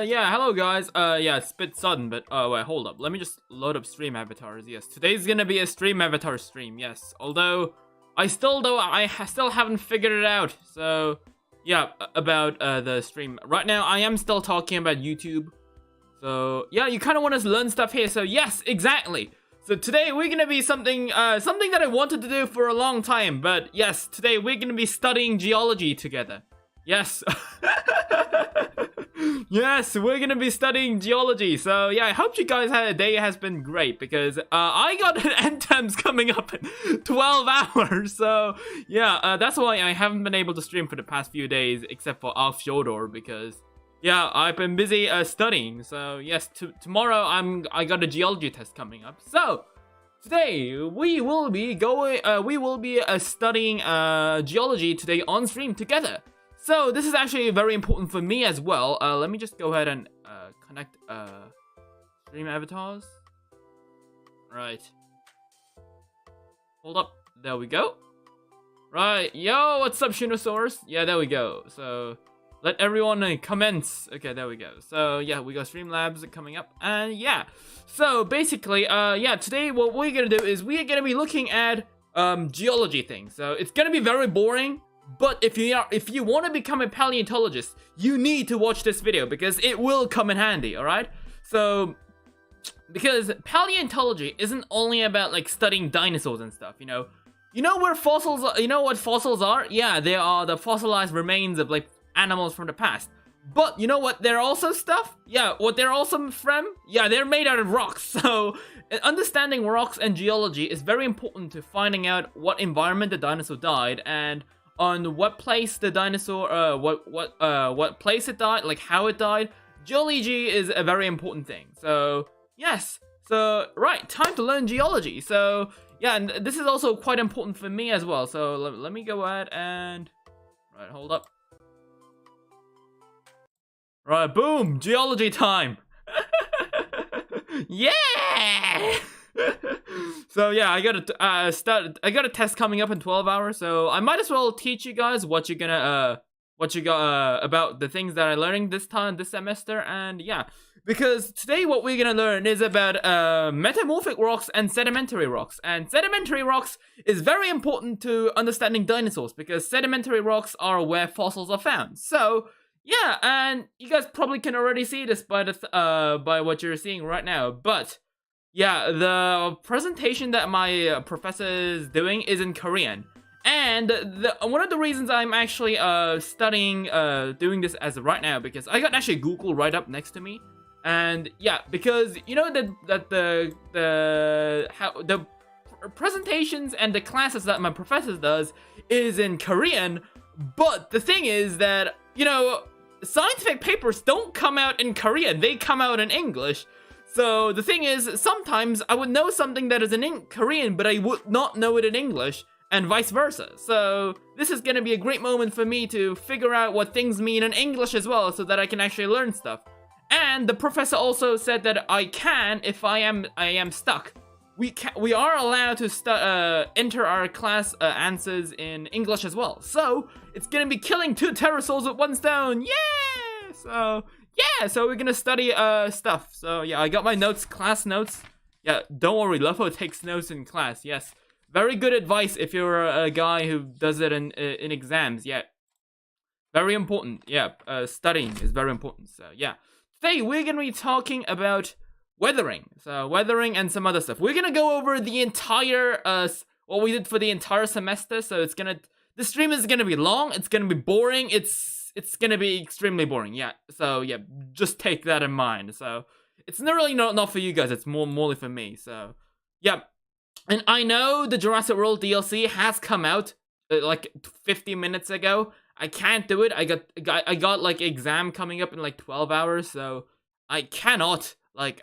Yeah, hello guys. Yeah, it's a bit sudden, but wait, hold up. Let me just load up stream avatars. Yes, today's gonna be a stream avatar stream. Yes, although I still haven't figured it out. So yeah, about the stream right now, I am still talking about YouTube. So yeah, you kind of want to learn stuff here. So yes, exactly. So today we're gonna be something that I wanted to do for a long time. But yes, today we're gonna be studying geology together. Yes. Yes, we're gonna be studying geology. So yeah, I hope you guys had a day has been great because I got an end times coming up in 12 hours. So yeah, that's why I haven't been able to stream for the past few days, except for off Fyodor because yeah, I've been busy studying. So yes, tomorrow I got a geology test coming up. So today we will be studying geology today on stream together. So this is actually very important for me as well. Let me just go ahead and connect stream avatars. Right. Hold up. There we go. Right. Yo, what's up, Dinosaurs? Yeah, there we go. So let everyone commence. Okay, there we go. So yeah, we got Streamlabs coming up, and yeah. So basically, yeah, today what we're gonna do is we're gonna be looking at geology things. So it's gonna be very boring. But if you want to become a paleontologist, you need to watch this video because it will come in handy, all right? So because paleontology isn't only about like studying dinosaurs and stuff, you know where fossils are, you know what fossils are? Yeah, they are the fossilized remains of like animals from the past. But you know what they're also stuff? Yeah, what they're also from? Yeah, they're made out of rocks. So understanding rocks and geology is very important to finding out what environment the dinosaur died and on what place the dinosaur, what place it died, like how it died. Geology is a very important thing. So yes, so right, time to learn geology. So yeah, and this is also quite important for me as well. So let me go ahead and right, hold up. Right, boom, geology time. Yeah. So yeah, I got a test coming up in 12 hours, so I might as well teach you guys what you got about the things that I'm learning this semester. And yeah, because today what we're gonna learn is about metamorphic rocks and sedimentary rocks. And sedimentary rocks is very important to understanding dinosaurs because sedimentary rocks are where fossils are found. So yeah, and you guys probably can already see this by by what you're seeing right now, but yeah, the presentation that my professor is doing is in Korean. And one of the reasons I'm actually studying doing this as of right now because I got actually Google right up next to me. And yeah, because you know that the presentations and the classes that my professor does is in Korean, but the thing is that, you know, scientific papers don't come out in Korean, they come out in English. So the thing is, sometimes I would know something that is in Korean, but I would not know it in English, and vice versa. So this is gonna be a great moment for me to figure out what things mean in English as well, so that I can actually learn stuff. And the professor also said that I can, if I am stuck, we are allowed to enter our class answers in English as well. So it's gonna be killing 2 pterosaurs with 1 stone. Yeah. So yeah, so we're gonna study stuff. So yeah, I got my notes, class notes. Yeah, don't worry, Lopho takes notes in class. Yes, very good advice if you're a guy who does it in exams. Yeah, very important. Yeah, studying is very important. So yeah, today we're gonna be talking about weathering. So weathering and some other stuff. We're gonna go over the entire what we did for the entire semester. So the stream is gonna be long. It's gonna be boring. It's gonna be extremely boring, yeah. So yeah, just take that in mind. So it's not for you guys. It's more for me. So yeah, and I know the Jurassic World DLC has come out like 50 minutes ago. I can't do it. I got like exam coming up in like 12 hours, so I cannot like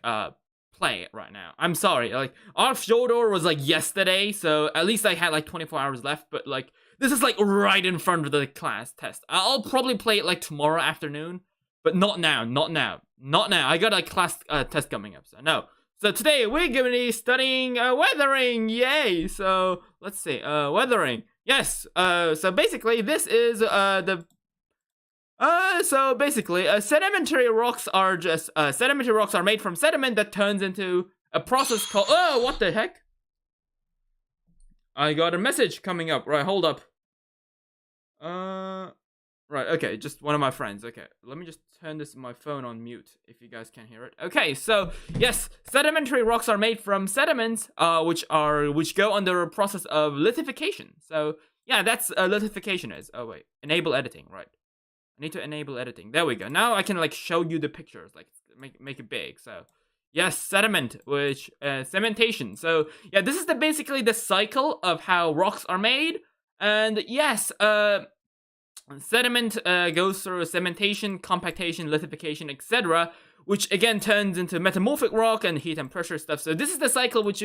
play it right now. I'm sorry. Like our Fyodor was like yesterday, so at least I had like 24 hours left. But like, this is like right in front of the class test. I'll probably play it like tomorrow afternoon, but not now. I got a class test coming up, so no. So today we're gonna be studying weathering. Yay! So let's see, weathering. Yes. So basically, this is the So basically, sedimentary rocks are made from sediment that turns into a process called. Oh, what the heck? I got a message coming up. Right, hold up. Right, okay, just one of my friends. Okay, let me just turn my phone on mute if you guys can hear it. Okay, so yes, sedimentary rocks are made from sediments, which go under a process of lithification. So yeah, that's lithification is. Oh wait, enable editing. Right, I need to enable editing. There we go. Now I can like show you the pictures, like make it big. So yes, sediment, which cementation. So yeah, this is basically the cycle of how rocks are made. And yes, sediment goes through cementation, compactation, lithification, etc., which again turns into metamorphic rock and heat and pressure stuff. So this is the cycle which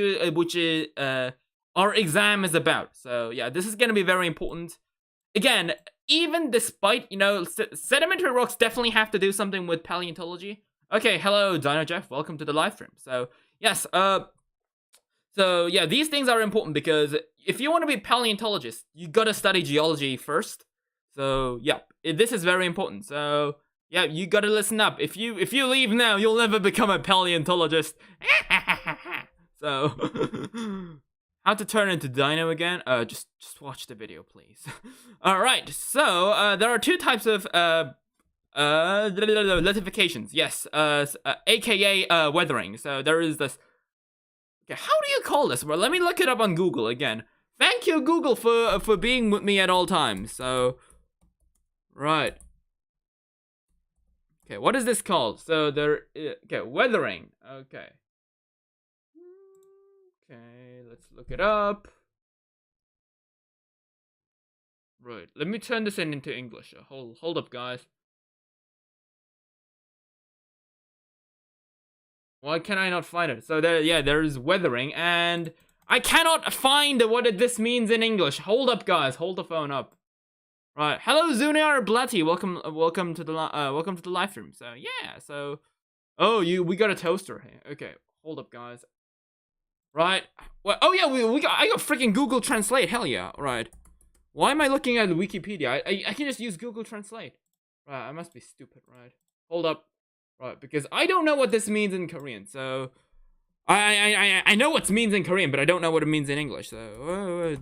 our exam is about. So yeah, this is gonna be very important. Again, even despite sedimentary rocks definitely have to do something with paleontology. Okay, hello, Dino Jeff. Welcome to the live stream. So yes, so yeah, these things are important because if you want to be a paleontologist, you gotta study geology first. So yeah, this is very important. So yeah, you gotta listen up. If you leave now, you'll never become a paleontologist. So how to turn into Dino again? Just watch the video, please. All right. So there are two types of lithifications. Yes. AKA weathering. So there is this. Okay, how do you call this? Well, let me look it up on Google again. Thank you, Google, for being with me at all times. So, right. Okay, what is this called? So okay, weathering. Okay. Okay, let's look it up. Right, let me turn this into English. Hold up, guys. Why can I not find it? So there's weathering, and I cannot find what this means in English. Hold up, guys. Hold the phone up. Right. Hello, Zunar Blatty. Welcome to the live stream. So yeah. So, we got a toaster here. Okay. Hold up, guys. Right. Well, oh yeah, I got freaking Google Translate. Hell yeah. Right. Why am I looking at Wikipedia? I can just use Google Translate. Right. I must be stupid. Right. Hold up. Right, because I don't know what this means in Korean, so I know what it means in Korean, but I don't know what it means in English. So right.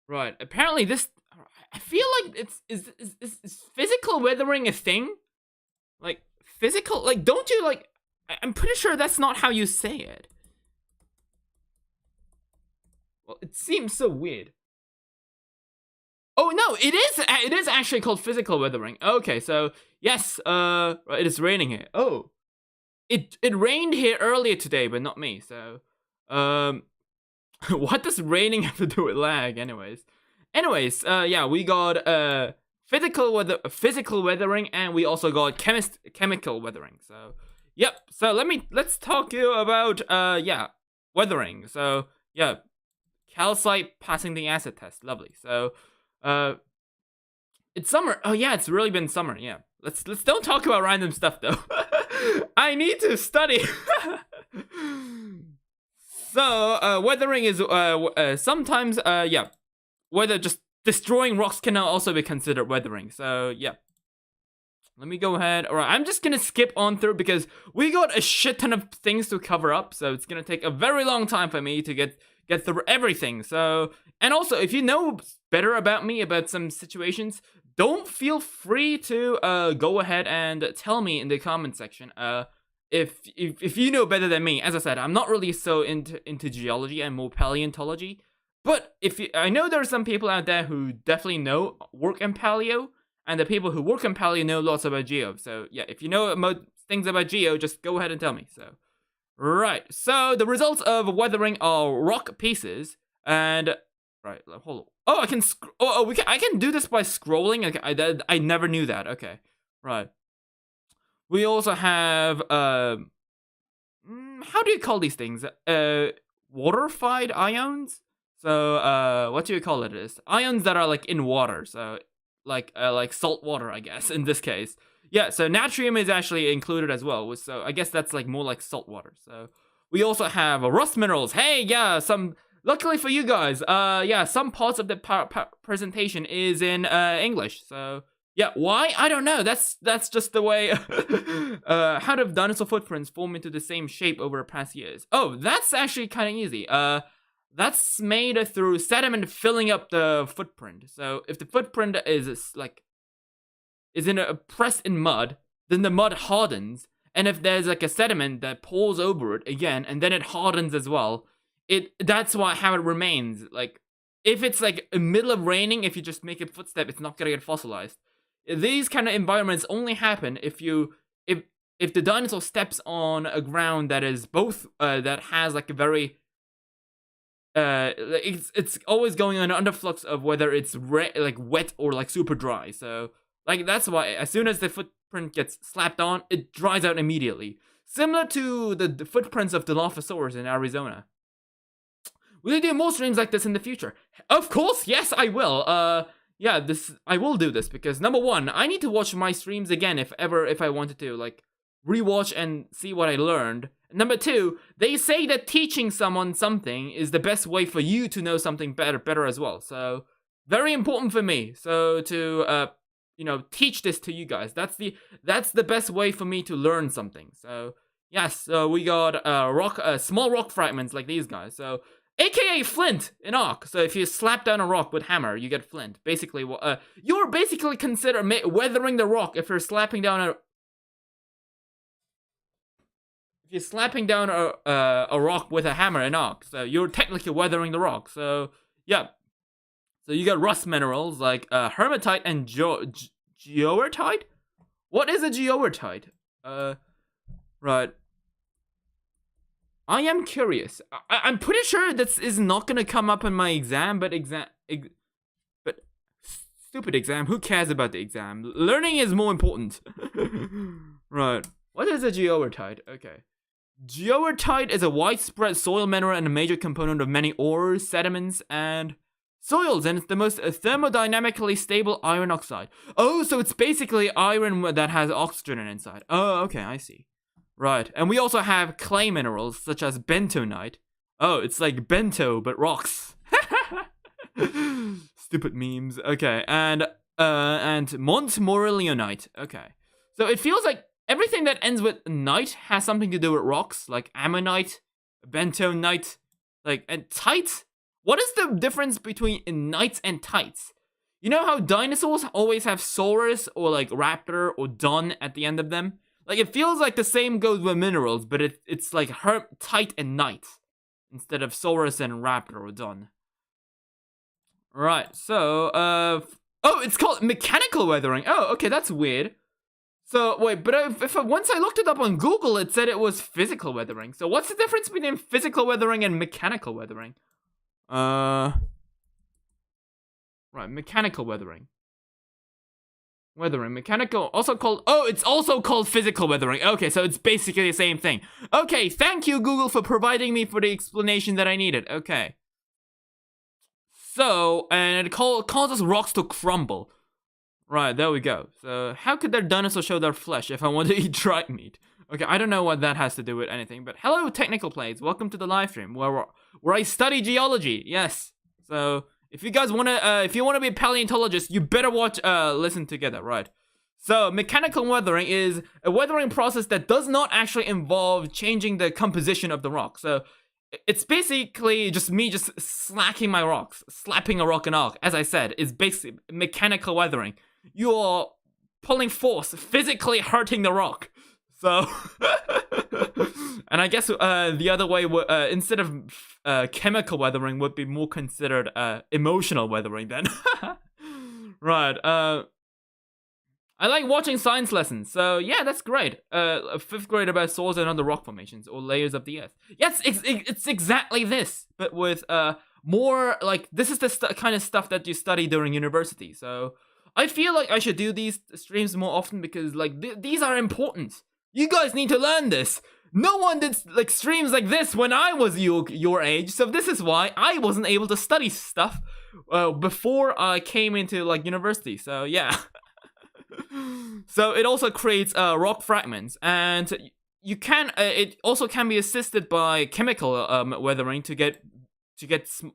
Right. Apparently this I feel like is physical weathering a thing? Like physical, like don't you like I'm pretty sure that's not how you say it. Well, it seems so weird. Oh no, it is actually called physical weathering. Okay, so yes, it is raining here. Oh, it rained here earlier today, but not me. So, what does raining have to do with lag? Anyways, yeah, we got physical weathering, and we also got chemical weathering. So, yep. So let's talk to you about weathering. So yeah. Calcite passing the acid test. Lovely. So, it's summer. Oh yeah, it's really been summer. Yeah. Let's don't talk about random stuff though. I need to study. So, weathering is sometimes weather just destroying rocks can also be considered weathering. So yeah. Let me go ahead. All right, I'm just gonna skip on through because we got a shit ton of things to cover up. So it's gonna take a very long time for me to get through everything. So, and also if you know better about me, about some situations, don't feel free to go ahead and tell me in the comment section if you know better than me. As I said, I'm not really so into geology and more paleontology, but I know there are some people out there who definitely work in paleo, and the people who work in paleo know lots about geo. So yeah, if you know things about geo, just go ahead and tell me. So right, so the results of weathering are rock pieces, and right, hold on. Oh, I can I can do this by scrolling. Okay, I never knew that. Okay, right. We also have how do you call these things? Waterified ions. So what do you call it? Is ions that are like in water. So like salt water, I guess, in this case. Yeah, so natrium is actually included as well. So I guess that's like more like salt water. So we also have rust minerals. Hey, yeah, luckily for you guys, yeah, some parts of the presentation is in English. So yeah, why? I don't know. That's just the way. How do dinosaur footprints form into the same shape over the past years? Oh, that's actually kind of easy. That's made through sediment filling up the footprint. So if the footprint is pressed in mud, then the mud hardens. And if there's like a sediment that pours over it again, and then it hardens as well, that's how it remains. Like if it's like in the middle of raining, if you just make a footstep, it's not gonna get fossilized. These kind of environments only happen if the dinosaur steps on a ground that is both that has like a very it's always going on an underflux of whether it's like wet or like super dry. So like that's why as soon as the footprint gets slapped on, it dries out immediately. Similar to the footprints of Dilophosaurus in Arizona. Will you do more streams like this in the future? Of course, yes, I will. Yeah, I will do this because number one, I need to watch my streams again if I wanted to like rewatch and see what I learned. Number two, they say that teaching someone something is the best way for you to know something better as well. So very important for me. So to teach this to you guys. That's the best way for me to learn something. So yes, so we got small rock fragments like these guys. So AKA flint in Ark. So if you slap down a rock with hammer, you get flint. Basically, you're basically consider weathering the rock if you're slapping down a rock with a hammer in Ark. So you're technically weathering the rock. So yeah. So you got rust minerals like hematite and geoertite. What is a geoertite? Right. I am curious. I'm pretty sure this is not gonna come up in my exam, but stupid exam. Who cares about the exam? Learning is more important. Right. What is a geoertite? Okay. Geoertite is a widespread soil mineral and a major component of many ores, sediments, and soils, and it's the most thermodynamically stable iron oxide. Oh, so it's basically iron that has oxygen inside. Oh, okay, I see. Right, and we also have clay minerals such as bentonite. Oh, it's like bento but rocks. Stupid memes. Okay, and montmorillonite. Okay, so it feels like everything that ends with nite has something to do with rocks, like ammonite, bentonite, and tite. What is the difference between knights and tights? You know how dinosaurs always have saurus or like raptor or don at the end of them? Like it feels like the same goes with minerals, but it's like tight and knight instead of saurus and raptor or don. Right, so oh, it's called mechanical weathering. Oh, okay, that's weird. So wait, but once I looked it up on Google, it said it was physical weathering. So what's the difference between physical weathering and mechanical weathering? Right, mechanical weathering. Mechanical, also called, it's also called physical weathering. Okay, so it's basically the same thing. Okay, thank you, Google, for providing me for the explanation that I needed. Okay. So, and it causes rocks to crumble. Right, there we go. So, how could their dinosaur show their flesh if I want to eat dried meat? Okay, I don't know what that has to do with anything, but hello, Technical Plays. Welcome to the live stream where I study geology. Yes. So, if you guys want to, if you want to be a paleontologist, you better listen together, right? So, mechanical weathering is a weathering process that does not actually involve changing the composition of the rock. So, it's basically just me slapping a rock in Ark, as I said, is basically mechanical weathering. You are pulling force, physically hurting the rock. So, and I guess the other way, instead of chemical weathering, would be more considered emotional weathering then. Right. I like watching science lessons, so yeah, that's great. A 5th grade about soils and other rock formations or layers of the earth. Yes, it's exactly this, but with more like this is the kind of stuff that you study during university. So I feel like I should do these streams more often because like these are important. You guys need to learn this. No one did like streams like this when I was your age, so this is why I wasn't able to study stuff before I came into like university. So yeah. So it also creates rock fragments, and you can it also can be assisted by chemical weathering to get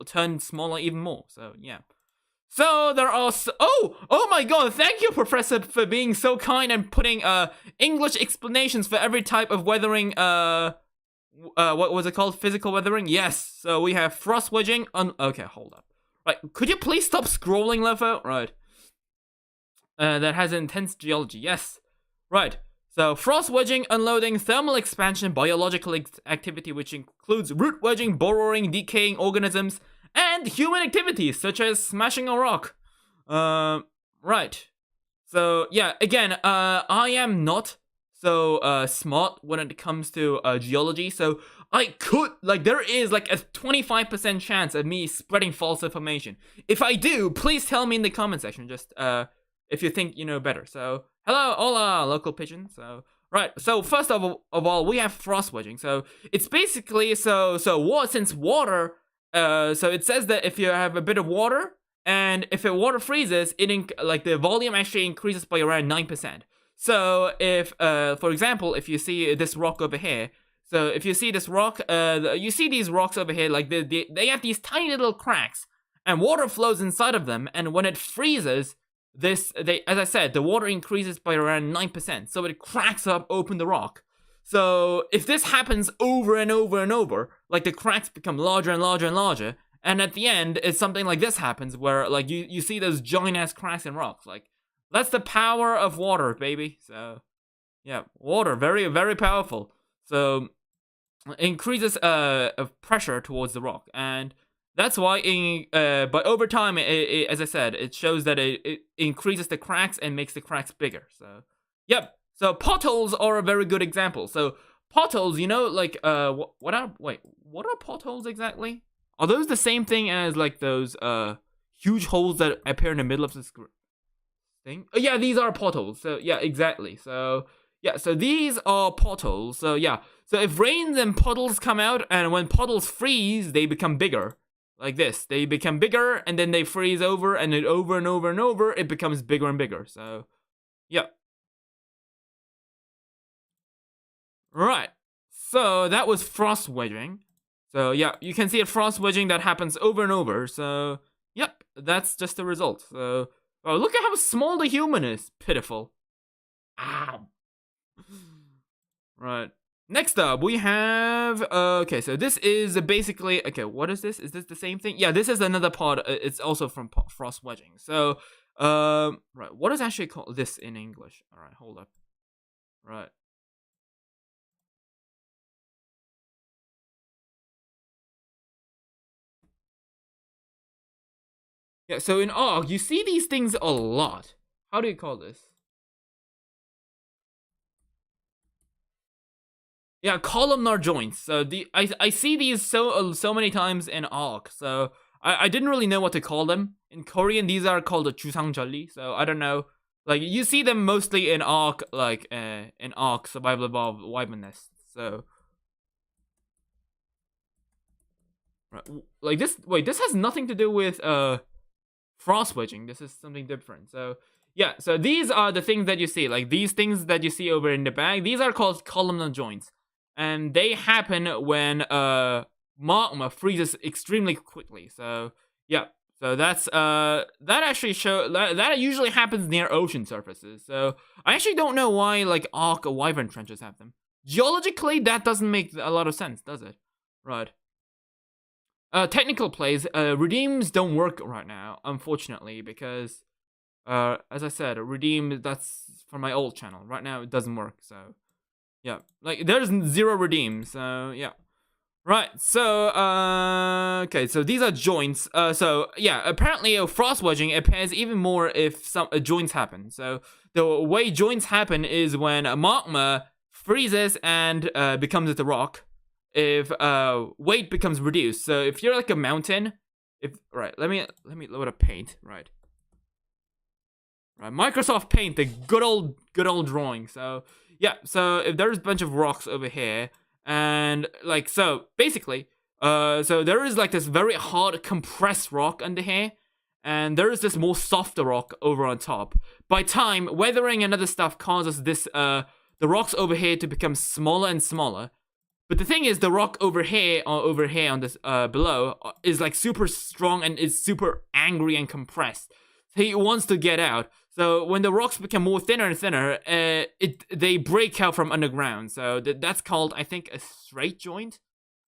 turned smaller even more. So yeah. So there are oh my god, thank you, Professor, for being so kind and putting English explanations for every type of weathering. What was it called? Physical weathering? Yes. So we have frost wedging. Okay, hold up. Right, could you please stop scrolling, Lopho? Right. That has intense geology. Yes. Right. So frost wedging, unloading, thermal expansion, biological activity, which includes root wedging, burrowing, decaying organisms, and human activities such as smashing a rock. Right. So yeah, again, I am not so smart when it comes to geology, so I could like there is like a 25% chance of me spreading false information. If I do, please tell me in the comment section. Just if you think you know better. So hello, hola, local pigeon. So right. So first of all, we have frost wedging. So it's basically since water. So it says that if you have a bit of water, and if water freezes, like the volume actually increases by around 9%. So if, for example, if you see this rock over here, so if you see this rock, you see these rocks over here, like they have these tiny little cracks, and water flows inside of them, and when it freezes, as I said, the water increases by around 9%, so it cracks open the rock. So if this happens over and over and over, like the cracks become larger and larger and larger, and at the end, it's something like this happens where like you see those giant ass cracks in rocks. Like that's the power of water, baby. So yeah, water, very very powerful. So it increases pressure towards the rock, and that's why but over time, as I said, it shows that it increases the cracks and makes the cracks bigger. So yep. So potholes are a very good example. So potholes, you know, like what are potholes exactly? Are those the same thing as like those huge holes that appear in the middle of the thing? Oh, yeah, these are potholes. So yeah, exactly. So yeah, so these are potholes. So yeah, so if rains and puddles come out, and when puddles freeze, they become bigger. Like this, they become bigger, and then they freeze over, and then over and over and over, it becomes bigger and bigger. So yeah. Right, so that was frost wedging. So yeah, you can see a frost wedging that happens over and over. So yep, that's just the result. So oh, look at how small the human is. Pitiful. Ow. Right. Next up, we have okay. So this is basically okay. What is this? Is this the same thing? Yeah, this is another part. It's also from frost wedging. So right. What is actually called this in English? All right, hold up. Right. Yeah, so in ARG, you see these things a lot. How do you call this? Yeah, columnar joints. So I see these so many times in ARG. So I didn't really know what to call them. In Korean, these are called 주상절리. So I don't know. Like you see them mostly in ARG, like in ARG Survival Evolved Wildlands. So right, like this. Wait, this has nothing to do with frost wedging. This is something different. So yeah, so these are the things that you see, like these things that you see over in the bag. These are called columnar joints, and they happen when magma freezes extremely quickly. So yeah, so that's that actually that usually happens near ocean surfaces. So I actually don't know why like Ark or Wyvern trenches have them. Geologically, that doesn't make a lot of sense, does it? Right. Technical plays, redeems don't work right now, unfortunately, because, as I said, redeem, that's for my old channel. Right now, it doesn't work, so, yeah. Like, there's 0 redeems, so, yeah. Right, so, okay, so these are joints. So, yeah, apparently, frost wedging appears even more if some joints happen. So, the way joints happen is when magma freezes and becomes a rock. If weight becomes reduced. So if you're like a mountain, if right, let me load up paint, right. Right, Microsoft Paint, the good old drawing. So yeah, so if there's a bunch of rocks over here, and like so basically, so there is like this very hard compressed rock under here, and there is this more softer rock over on top. By time, weathering and other stuff causes this the rocks over here to become smaller and smaller. But the thing is, the rock over here on this below is like super strong and is super angry and compressed. He wants to get out. So when the rocks become more thinner and thinner, they break out from underground. So that's called, I think, a straight joint,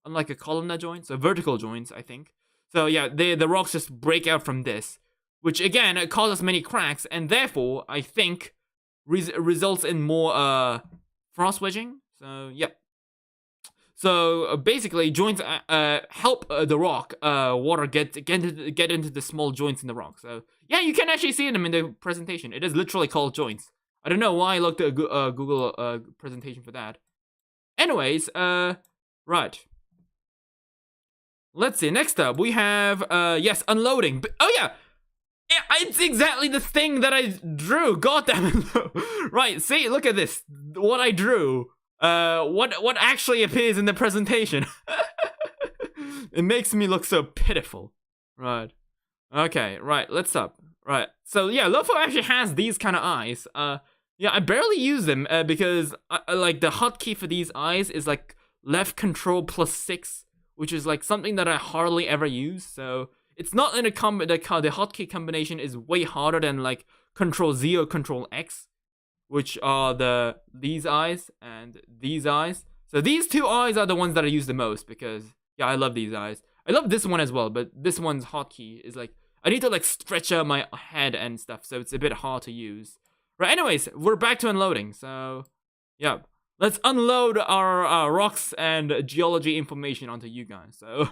unlike a columnar joint. So vertical joints, I think. So yeah, the rocks just break out from this, which again causes many cracks, and therefore I think results in more frost wedging. So yep. So basically, joints help the rock water get into the small joints in the rock. So yeah, you can actually see them in the presentation. It is literally called joints. I don't know why I looked at a Google presentation for that. Anyways, right. Let's see. Next up, we have yes, unloading. Oh yeah, it's exactly the thing that I drew. God damn it! Right. See, look at this. What I drew. What actually appears in the presentation. It makes me look so pitiful. Right. Okay, right, let's up. Right. So yeah, Lopho actually has these kind of eyes. Yeah, I barely use them because like the hotkey for these eyes is like left control +6, which is like something that I hardly ever use. So it's not in a the hotkey combination is way harder than like Control Z or Control X, which are these eyes and these eyes. So these two eyes are the ones that I use the most because, yeah, I love these eyes. I love this one as well, but this one's hotkey is like, I need to like stretch out my head and stuff, so it's a bit hard to use. Right, anyways, we're back to unloading, so, yeah. Let's unload our rocks and geology information onto you guys. So,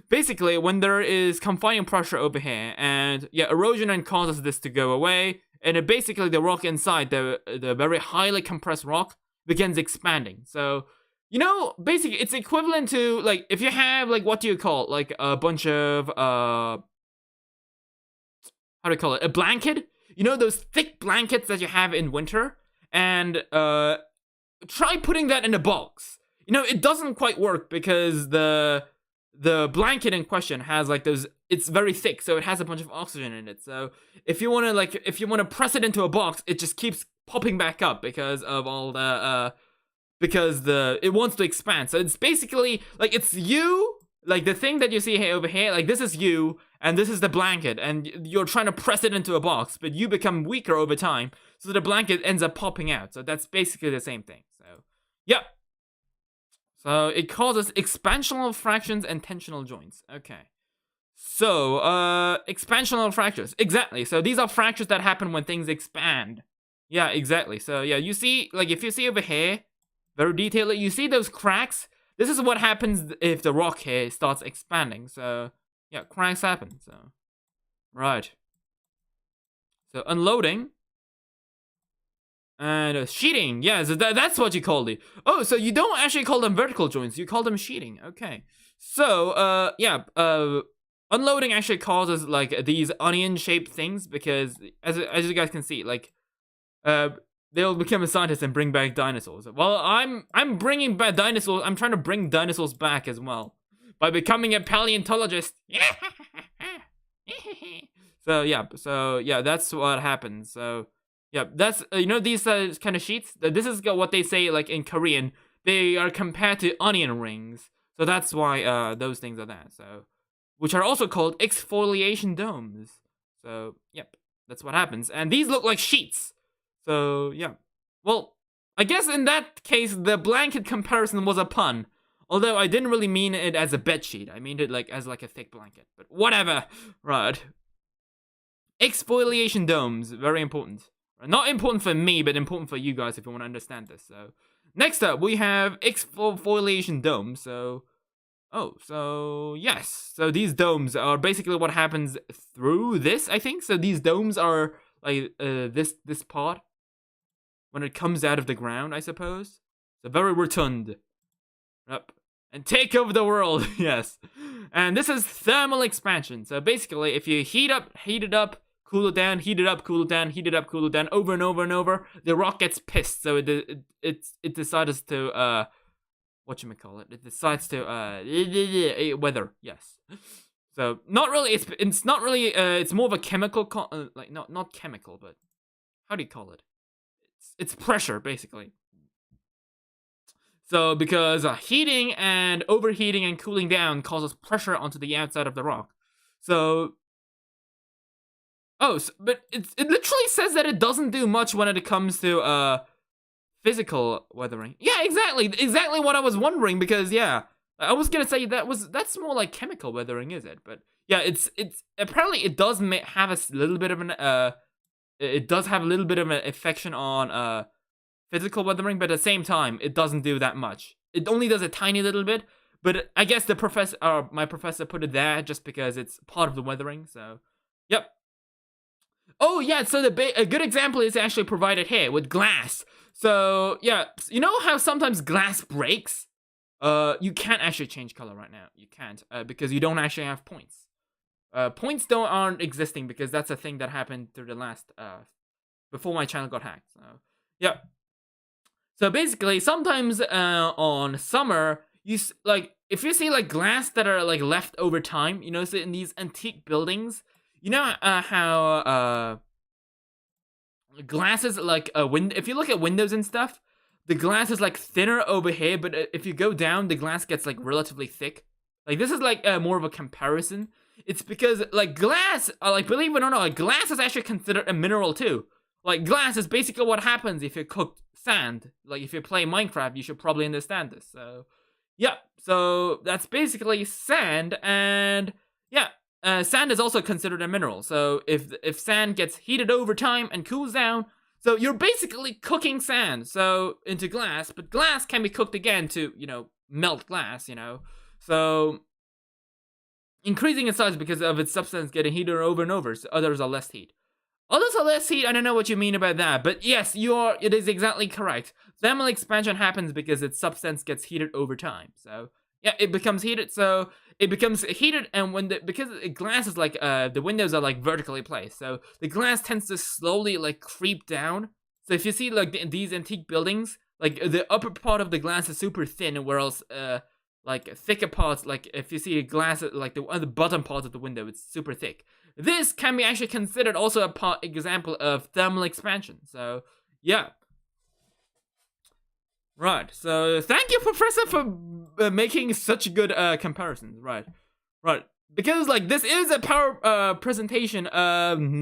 basically, when there is confining pressure over here, and, yeah, erosion and causes this to go away, and it basically the rock inside, the very highly compressed rock, begins expanding. So, you know, basically, it's equivalent to, like, if you have, like, what do you call it? Like, a bunch of, how do you call it? A blanket? You know, those thick blankets that you have in winter? And, try putting that in a box. You know, it doesn't quite work because the blanket in question has, like, those, it's very thick, so it has a bunch of oxygen in it. So, if you want to, like, if you want to press it into a box, it just keeps popping back up because of all the, because it wants to expand. So it's basically like it's you, like the thing that you see here over here, like this is you and this is the blanket, and you're trying to press it into a box, but you become weaker over time, so the blanket ends up popping out. So that's basically the same thing. So yeah. So it causes expansional fractions and tensional joints. Okay. So expansional fractures. Exactly. So these are fractures that happen when things expand. Yeah, exactly. So yeah, you see, like if you see over here, very detailed, you see those cracks? This is what happens if the rock here starts expanding. So, yeah, cracks happen. So, right. So, unloading. And sheeting. Yeah, so that's what you call it. Oh, so you don't actually call them vertical joints. You call them sheeting. Okay. So, yeah, unloading actually causes, like, these onion-shaped things because, as you guys can see, like, they'll become a scientist and bring back dinosaurs. Well, I'm bringing back dinosaurs. I'm trying to bring dinosaurs back as well by becoming a paleontologist. So yeah, that's what happens. So yeah, that's you know these kind of sheets. This is what they say like in Korean. They are compared to onion rings. So that's why those things are that. So which are also called exfoliation domes. So yep, that's what happens. And these look like sheets. So, yeah. Well, I guess in that case, the blanket comparison was a pun. Although I didn't really mean it as a bedsheet. I mean it like as like a thick blanket. But whatever. Right. Exfoliation domes. Very important. Not important for me, but important for you guys if you want to understand this. So, next up, we have exfoliation domes. So, oh, so, yes. So, these domes are basically what happens through this, I think. So, these domes are like this part. When it comes out of the ground, I suppose. So very rotund. Up. And take over the world, yes. And this is thermal expansion. So basically, if you heat it up cool it down, heat it up, cool it down, heat it up, cool it down, over and over and over. The rock gets pissed, so it decides to whatchamacallit, it decides to weather, yes. So not really, it's not really, it's more of a chemical, like not chemical, but how do you call it? It's pressure, basically. So because heating and overheating and cooling down causes pressure onto the outside of the rock. So, but it literally says that it doesn't do much when it comes to physical weathering. Yeah, exactly what I was wondering, because yeah, I was gonna say that's more like chemical weathering, is it? But yeah, it's apparently it does have a little bit of an it does have a little bit of an affection on physical weathering, but at the same time, it doesn't do that much. It only does a tiny little bit, but I guess my professor put it there just because it's part of the weathering, so, yep. Oh, yeah, so a good example is actually provided here with glass. So, yeah, you know how sometimes glass breaks? You can't actually change color right now. You can't, because you don't actually have points. Points aren't existing because that's a thing that happened through the last, before my channel got hacked, so, yeah. So basically, sometimes on summer, if you see like glass that are like left over time, you know, so in these antique buildings, you know how glass is like a window. If you look at windows and stuff, the glass is like thinner over here, but if you go down, the glass gets like relatively thick. Like this is like more of a comparison. It's because like glass, like believe it or not, like glass is actually considered a mineral too. Like glass is basically what happens if you cook sand. Like if you play Minecraft, you should probably understand this. So yeah, so that's basically sand, and yeah, sand is also considered a mineral. So if sand gets heated over time and cools down, so you're basically cooking sand so into glass, but glass can be cooked again to, you know, melt glass, you know. So increasing in size because of its substance getting heated over and over, so others are less heat. Others are less heat, I don't know what you mean about that, but yes, it is exactly correct. Thermal expansion happens because its substance gets heated over time. So, yeah, it becomes heated, so it becomes heated, and because the glass is like, the windows are like vertically placed, so the glass tends to slowly like creep down. So if you see like these antique buildings, like the upper part of the glass is super thin, whereas, like thicker parts, like if you see a glass, like the bottom part of the window, it's super thick. This can be actually considered also a example of thermal expansion. So, yeah. Right. So, thank you, Professor, for making such good comparisons. Right. Right. Because, like, this is a power presentation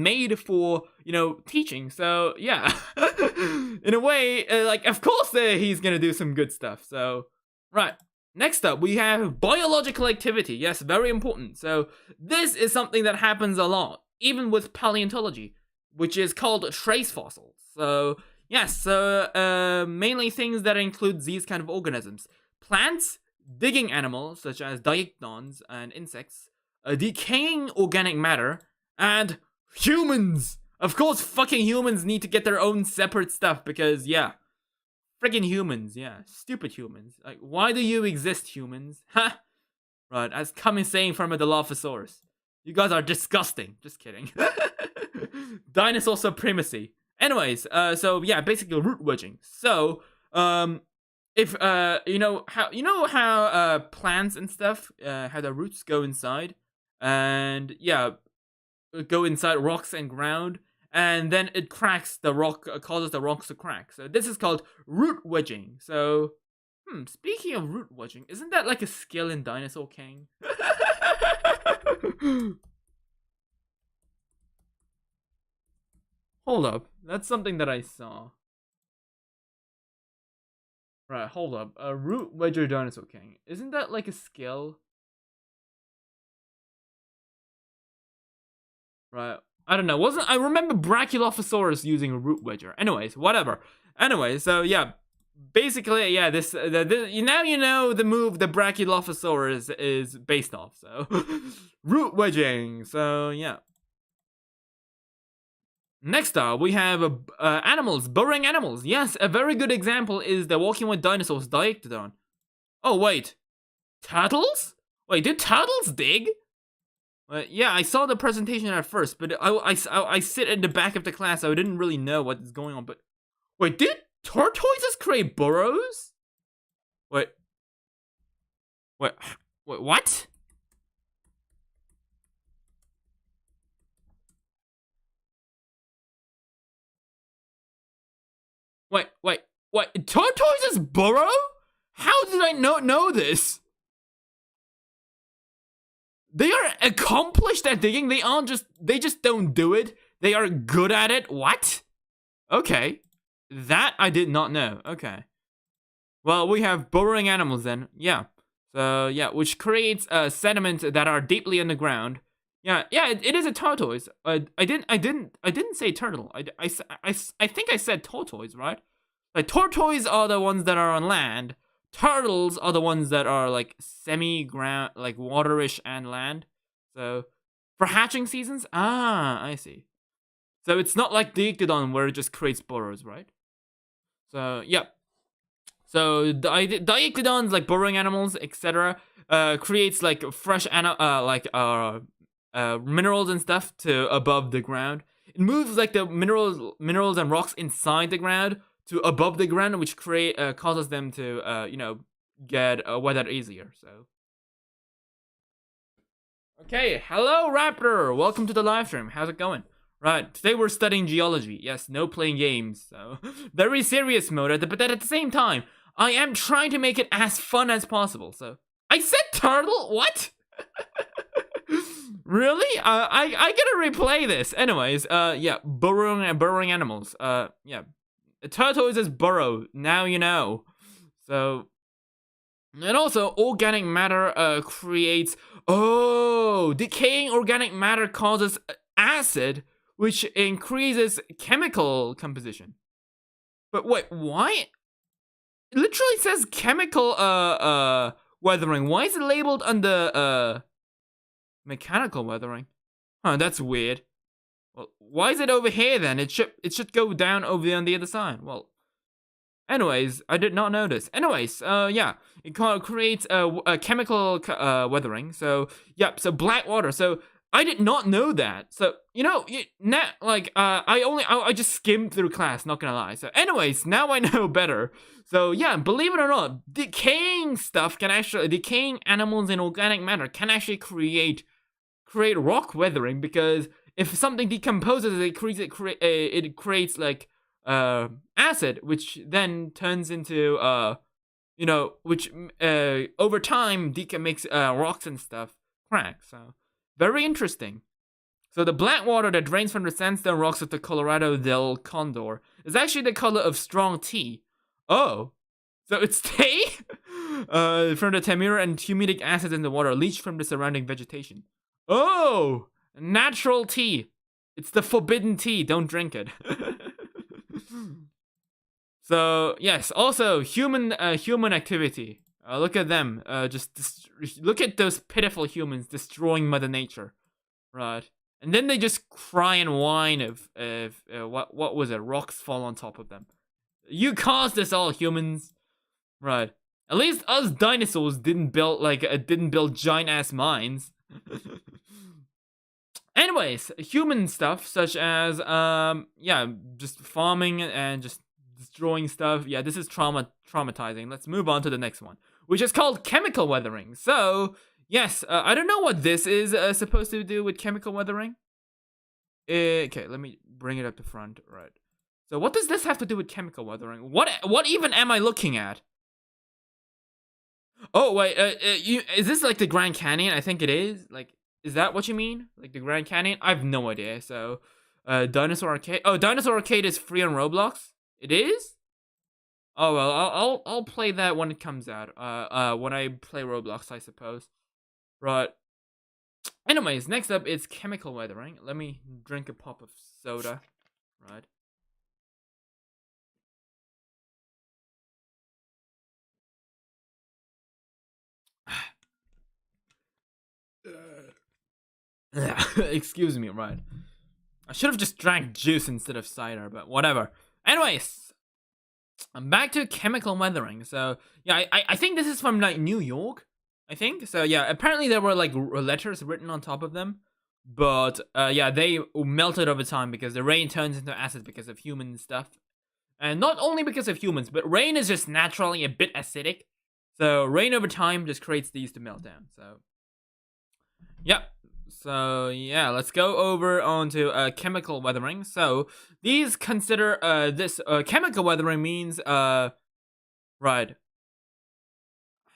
made for, you know, teaching. So, yeah. In a way, like, of course he's gonna do some good stuff. So, right. Next up, we have biological activity. Yes, very important. So this is something that happens a lot, even with paleontology, which is called trace fossils. So yes, so mainly things that include these kind of organisms: plants, digging animals such as addons and insects, decaying organic matter, and humans. Of course, fucking humans need to get their own separate stuff because yeah. Friggin' humans, yeah. Stupid humans. Like, why do you exist, humans? Ha! Right, as coming saying from a Dilophosaurus. You guys are disgusting. Just kidding. Dinosaur supremacy. Anyways, so yeah, basically root wedging. So, if you know how plants and stuff how the roots go inside, and yeah, go inside rocks and ground. And then it cracks the rock, causes the rocks to crack. So this is called root wedging. So, speaking of root wedging, isn't that like a skill in Dinosaur King? Hold up, that's something that I saw. Right, hold up. A root wedger Dinosaur King. Isn't that like a skill? Right. I don't know. I remember Brachylophosaurus using a root wedger. Anyways, whatever. Anyway, so yeah, basically, yeah. Now you know the move the Brachylophosaurus is based off. So root wedging. So yeah. Next up, we have animals, burrowing animals. Yes, a very good example is the Walking with Dinosaurs Diectodon. Oh wait, turtles? Wait, do turtles dig? Yeah, I saw the presentation at first, but I sit in the back of the class, so I didn't really know what is going on. But wait, did tortoises create burrows? Wait, wait, wait, what? Wait, tortoises burrow? How did I not know this? They are accomplished at digging. They just don't do it. They are good at it. What? Okay. That I did not know. Okay. Well, we have burrowing animals then. Yeah. So, yeah, which creates sediment that are deeply underground. Yeah, it is a tortoise. I didn't say turtle. I think I said tortoise, right? Like, tortoise are the ones that are on land. Turtles are the ones that are like semi-ground, like waterish and land. So for hatching seasons, I see. So it's not like the Ictodon where it just creates burrows, right? So yeah. So the Ictodons, like burrowing animals, etc., creates like fresh minerals and stuff to above the ground. It moves like the minerals and rocks inside the ground to above the ground, which causes them to get weathered easier. So okay, hello Raptor, welcome to the live stream. How's it going? Right, today we're studying geology. Yes, no playing games. So very serious mode, but at the same time, I am trying to make it as fun as possible. So I said turtle. What? Really? I gotta replay this. Anyways, yeah, burrowing animals. Yeah. Tortoises burrow, now you know. So, and also organic matter creates, decaying organic matter causes acid, which increases chemical composition. But wait, why? It literally says chemical weathering. Why is it labeled under mechanical weathering? Huh, that's weird. Well, why is it over here then? It should go down over there on the other side. Well, anyways, I did not know this. Anyways, yeah, it creates a chemical weathering. So, yep, so black water. So, I did not know that. So, I just skimmed through class, not gonna lie. So, anyways, now I know better. So, yeah, believe it or not, decaying animals in organic matter can actually create rock weathering, because if something decomposes, it creates like acid, which then turns into which over time makes rocks and stuff crack. So very interesting. So the black water that drains from the sandstone rocks of the Colorado del Condor is actually the color of strong tea. Oh, so it's tea from the tamura and humidic acid in the water leached from the surrounding vegetation. Oh, natural tea. It's the forbidden tea. Don't drink it. So yes, also human activity. Look at them. Look at those pitiful humans destroying Mother Nature, right? And then they just cry and whine if what was it? Rocks fall on top of them. You caused this all, humans, right? At least us dinosaurs didn't build giant ass mines. Anyways, human stuff such as just farming and just destroying stuff. Yeah, this is traumatizing. Let's move on to the next one, which is called chemical weathering. So yes, I don't know what this is supposed to do with chemical weathering. Okay, let me bring it up to front. Right. So what does this have to do with chemical weathering? What even am I looking at? Oh wait, is this like the Grand Canyon? I think it is. Like, is that what you mean? Like the Grand Canyon? I have no idea. So, Dinosaur Arcade. Oh, Dinosaur Arcade is free on Roblox. It is. Oh well, I'll play that when it comes out. When I play Roblox, I suppose. Right. Anyways, next up is chemical weathering. Let me drink a pop of soda. Right. Excuse me, right. I should have just drank juice instead of cider, but whatever. Anyways, I'm back to chemical weathering. So, yeah, I think this is from, like, New York. I think. So yeah, apparently there were like letters written on top of them. But yeah, they melted over time because the rain turns into acid because of human stuff. And not only because of humans, but rain is just naturally a bit acidic. So rain over time just creates these to melt down. So, yep. So yeah, let's go over onto chemical weathering. So these consider this chemical weathering means right.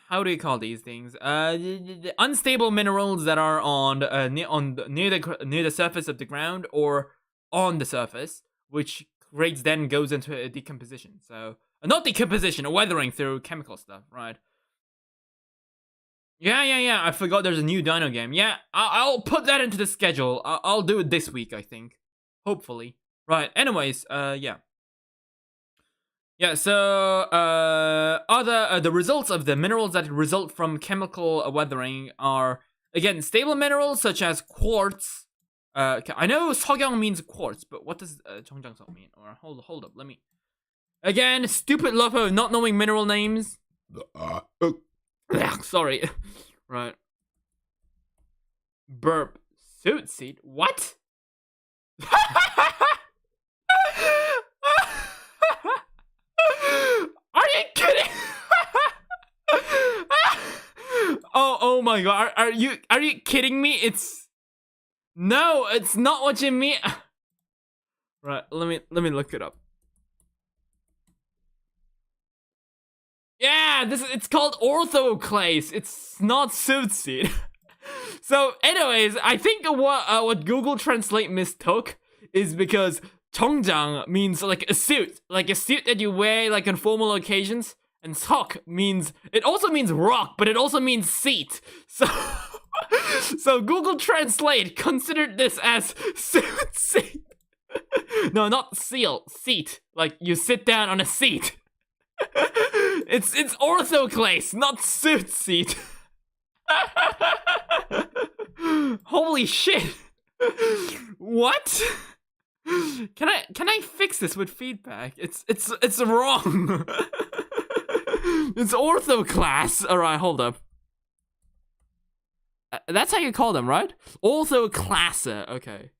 How do you call these things? The unstable minerals that are on near the surface of the ground or on the surface, which creates then goes into a decomposition. So not decomposition, weathering through chemical stuff, right? Yeah. I forgot there's a new Dino game. Yeah, I'll put that into the schedule. I'll do it this week, I think, hopefully. Right. Anyways, yeah. Yeah, so the results of the minerals that result from chemical weathering are, again, stable minerals such as quartz. I know Sogyang means quartz, but what does Chongjiang mean? Or hold up, let me. Again, stupid Lopho not knowing mineral names. Sorry. Right. Burp. Suit seed? What? Are you kidding? oh my god. Are you kidding me? No, it's not what you mean. Right, let me look it up. Yeah, it's called orthoclase. It's not suitseed. So, anyways, I think what Google Translate mistook is because Chongjiang means like a suit that you wear like on formal occasions, and Sok means rock, but it also means seat. So so Google Translate considered this as seat. No, not seat. Like you sit down on a seat. It's orthoclase, not suit seat. Holy shit. What? Can I fix this with feedback? It's wrong. It's orthoclass. All right, hold up. That's how you call them, right? Orthoclasser. Okay.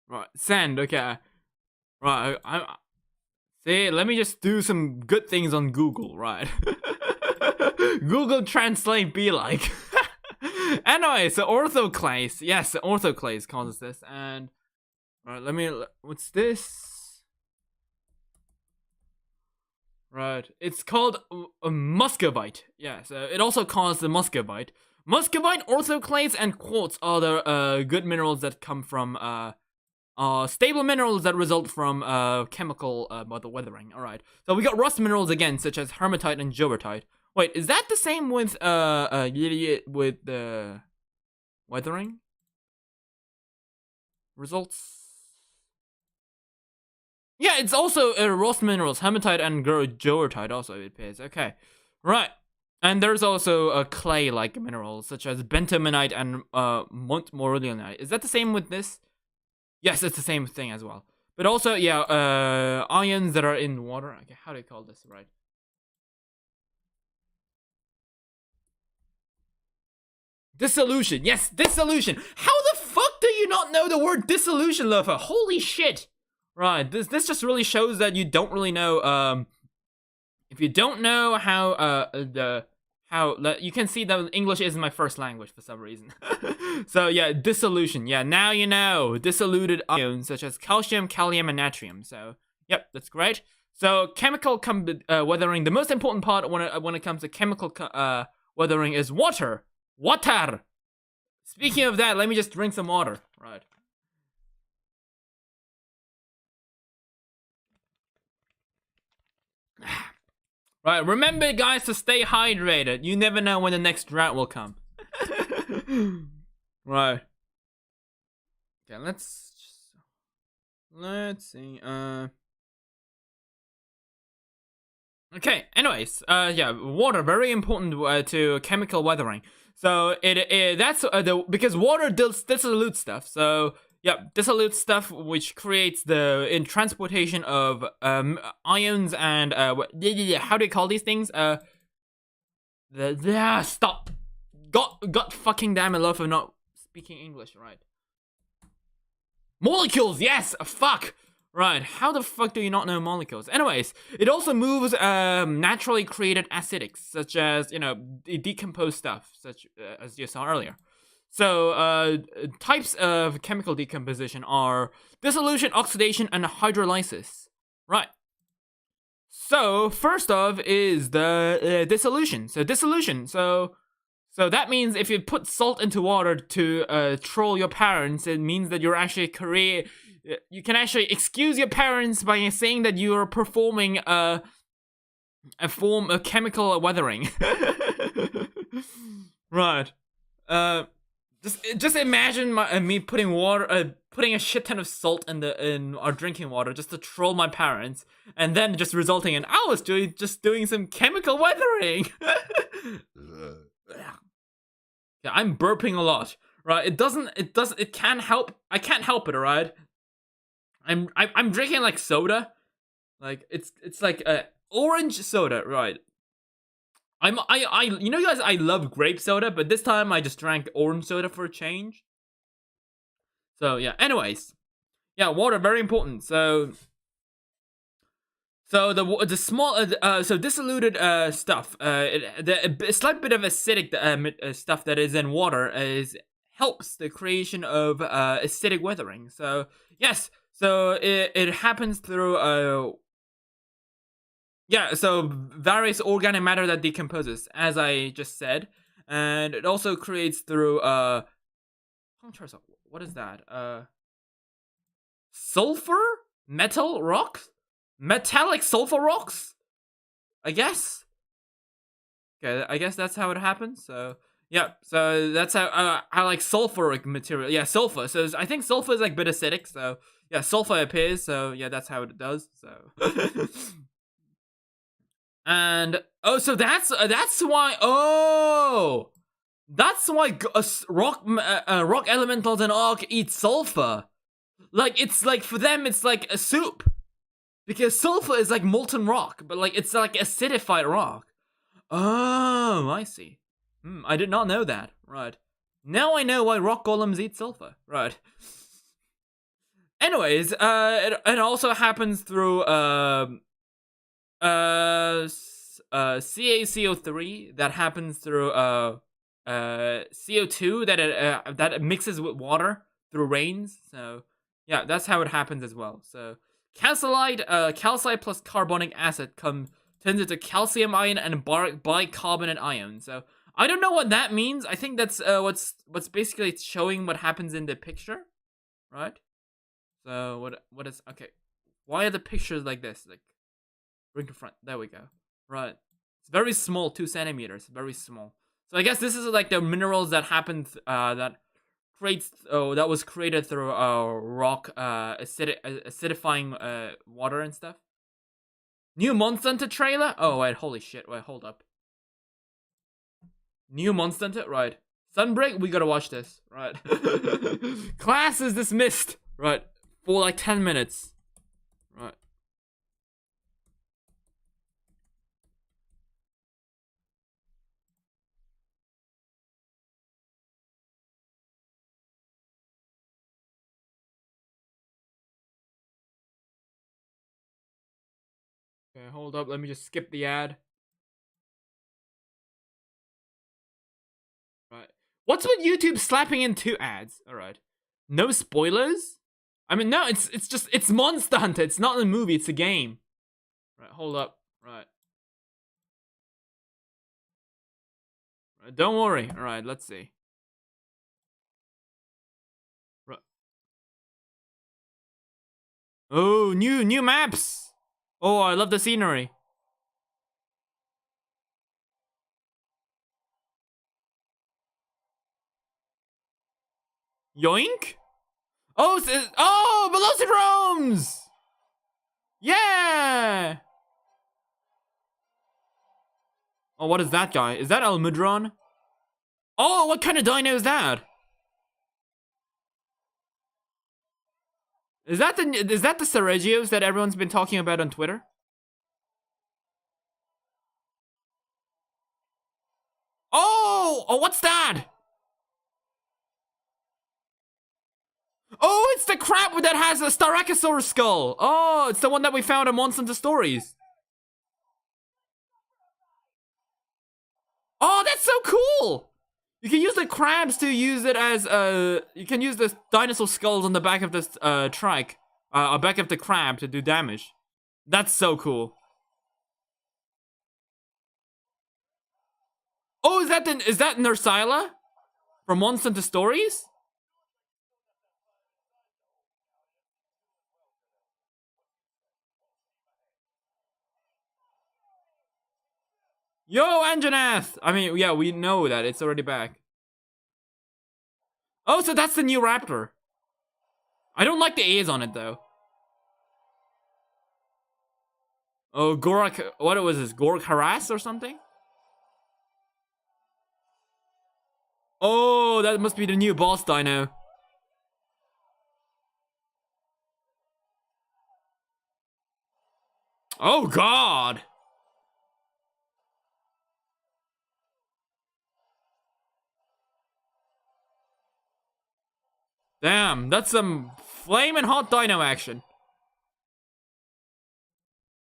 Right, send. Okay. Right, see. Let me just do some good things on Google. Right. Google Translate be like. Anyway, so orthoclase. Yes, orthoclase causes this. And alright, what's this? Right, it's called a muscovite. Yeah, so it also causes the muscovite. Muscovite, orthoclase, and quartz are the good minerals that come from stable minerals that result from chemical weathering. Alright, so we got rust minerals again, such as hematite and jovertite. Wait, is that the same with the weathering results? Yeah, it's also rust minerals, hematite and jovertite also it appears. Okay, right. And there's also clay-like minerals such as bentamonite and montmorillonite. Is that the same with this? Yes, it's the same thing as well. But also, yeah, ions that are in water. Okay, how do you call this, right? Dissolution. Yes, dissolution. How the fuck do you not know the word dissolution, Lopho? Holy shit. Right, this just really shows that you don't really know, if you don't know how, you can see that English isn't my first language for some reason. So yeah, dissolution. Yeah, now you know. Dissoluted ions such as calcium, kalium, and natrium. So, yep, that's great. So, chemical weathering, the most important part when it comes to chemical weathering is water. Water! Speaking of that, let me just drink some water. Right. Right, remember guys to stay hydrated. You never know when the next drought will come. Right. Okay, let's see. Okay, anyways, yeah, water very important to chemical weathering. So that's because water dissolutes stuff. So dissolute stuff which creates in transportation of ions and how do you call these things? Stop. God fucking damn it, Lopho, not speaking English, right? Molecules, yes, fuck. Right, how the fuck do you not know molecules? Anyways, it also moves naturally created acidics, such as, decomposed stuff, such as you saw earlier. So, types of chemical decomposition are dissolution, oxidation, and hydrolysis. Right. So, first off is the dissolution. So, dissolution. So that means if you put salt into water to troll your parents, it means that you're actually you can actually excuse your parents by saying that you are performing a form of chemical weathering. Right. Just imagine me putting a shit ton of salt in our drinking water just to troll my parents, and then just resulting in I was doing some chemical weathering. Yeah, I'm burping a lot, right? It can't help. I can't help it, alright? I'm drinking like soda, like it's like orange soda, right? You know, guys, I love grape soda, but this time I just drank orange soda for a change. So yeah. Anyways, yeah, water very important. So the small so diluted stuff, a slight bit of acidic stuff that is in water helps the creation of acidic weathering. So yes, so it happens through so various organic matter that decomposes, as I just said, and it also creates through what is that? Sulfur, metal rocks, metallic sulfur rocks, I guess. Okay, I guess that's how it happens. So yeah, so that's how I like sulfuric material. Yeah, sulfur. So I think sulfur is like a bit acidic. So yeah, sulfur appears. So yeah, that's how it does. So. And so that's why that's why rock elementals and Ark eat sulfur. Like it's like for them it's like a soup, because sulfur is like molten rock, but like it's like acidified rock. Oh, I see. I did not know that. Right. Now I know why rock golems eat sulfur. Right. Anyways, it also happens through CaCO3 that happens through CO2 that it mixes with water through rains. So yeah, that's how it happens as well. So calcite plus carbonic acid turns into calcium ion and bicarbonate ion. So I don't know what that means. I think that's what's basically showing what happens in the picture, right? So what is okay? Why are the pictures like this? Like bring to front. There we go. Right. It's very small, 2 centimeters. Very small. So I guess this is like the minerals that happened that was created through rock acidifying water and stuff. New Monster Hunter trailer? Oh wait, holy shit! Wait, hold up. New Monster Hunter, right? Sunbreak, we gotta watch this, right? Class is dismissed, right? For like 10 minutes, right? Okay, hold up. Let me just skip the ad. Right. What's with YouTube slapping in 2 ads? All right. No spoilers? I mean, no, it's Monster Hunter. It's not a movie, it's a game. Right, hold up. Right. Don't worry. All right, let's see. Right. Oh, new maps. Oh, I love the scenery. Yoink? Oh, Velociraptors! Yeah! Oh, what is that guy? Is that Almudron? Oh, what kind of dino is that? Is that the Sergios that everyone's been talking about on Twitter? Oh, what's that? Oh, it's the crab that has a Styracosaurus skull. Oh, it's the one that we found in Monster Hunter Stories. Oh, that's so cool. You can use the crabs to use it as you can use the dinosaur skulls on the back of this trike, back of the crab to do damage. That's so cool. Oh, is that Nursila from Monster Hunter Stories? Yo, Anjanath! I mean, yeah, we know that. It's already back. Oh, so that's the new raptor. I don't like the A's on it, though. Oh, Gorak... What was this? Gorak Harrass or something? Oh, that must be the new boss dino. Oh, God! Damn, that's some flaming hot dino action.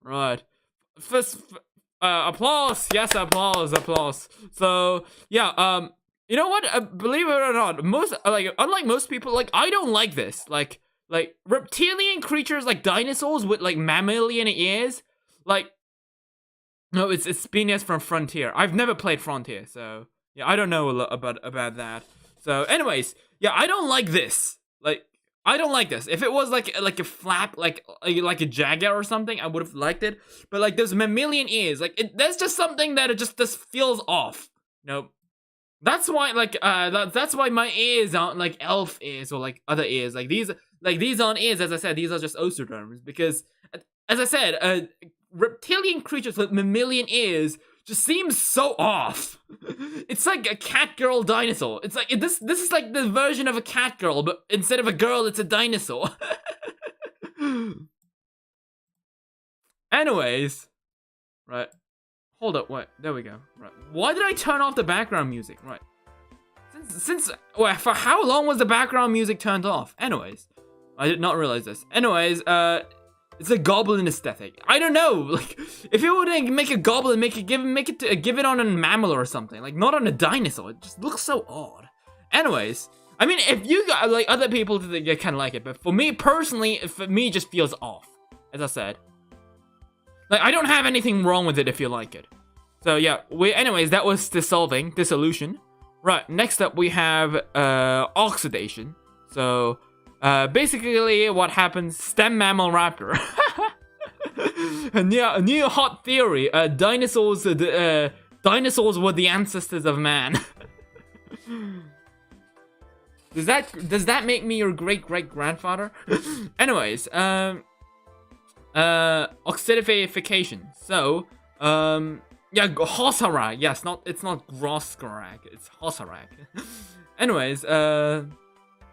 Right. First, applause. Yes, applause. So, yeah, you know what? Believe it or not, unlike most people, like, I don't like this. Like reptilian creatures like dinosaurs with like mammalian ears. Like, no, it's BPDS from Frontier. I've never played Frontier, so yeah, I don't know a lot about that. So, anyways, yeah, I don't like this. Like, I don't like this. If it was like a flap, like a jaguar or something, I would have liked it. But like those mammalian ears, like that's just something that it just feels off. Nope. That's why that's why my ears aren't like elf ears or like other ears. Like these aren't ears. As I said, these are just osteoderms because, as I said, reptilian creatures with mammalian ears just seems so off. It's like a cat girl dinosaur. It's like this is like the version of a cat girl, but instead of a girl, it's a dinosaur. Anyways, right. Hold up, wait, there we go. Right. Why did I turn off the background music? Right. For how long was the background music turned off? Anyways, I did not realize this. Anyways, it's a goblin aesthetic. I don't know, like, if you would make a goblin, give it on a mammal or something, like, not on a dinosaur. It just looks so odd. Anyways, I mean, if you got, like, other people think they kind of like it, but for me, personally, it just feels off, as I said. Like, I don't have anything wrong with it if you like it. So, yeah, anyways, that was dissolution. Right, next up, we have, oxidation. So, basically, what happens? Stem mammal raptor. a new hot theory. Dinosaurs were the ancestors of man. Does that make me your great grandfather? Anyways, oxidification. So, yeah, Hossarak. Yes, it's not Grosskarak. It's Hossarak. Anyways,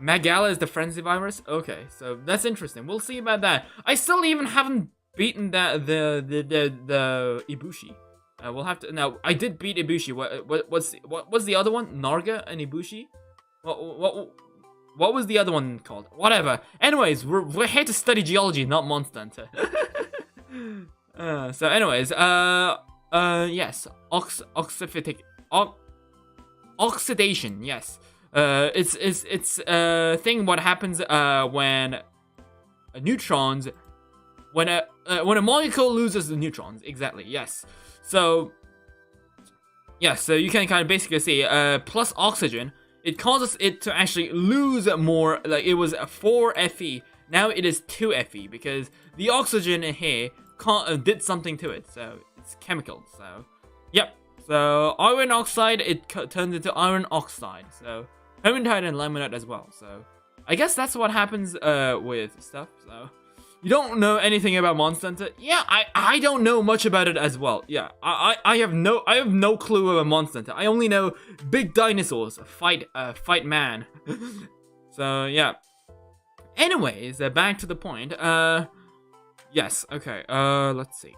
Magala is the frenzy virus? Okay, so that's interesting. We'll see about that. I still even haven't beaten the Ibushi. We'll have to. Now, I did beat Ibushi. What was the other one? Narga and Ibushi? What was the other one called? Whatever. Anyways, we're here to study geology, not Monster Hunter. So anyways, yes, oxidation. Yes. It's a thing. What happens when neutrons, when a molecule loses the neutrons? Exactly. Yes. So yes. So you can kind of basically see plus oxygen. It causes it to actually lose more. Like it was 4 Fe. Now it is 2 Fe because the oxygen in here did something to it. So it's chemical. So yep. So iron oxide, it turns into iron oxide. So hematite and limonite as well. So I guess that's what happens with stuff. So you don't know anything about Monster Hunter? Yeah, I don't know much about it as well. Yeah, I have no clue about Monster Hunter. I only know big dinosaurs fight man. So yeah. Anyways, back to the point. Yes, okay. Let's see.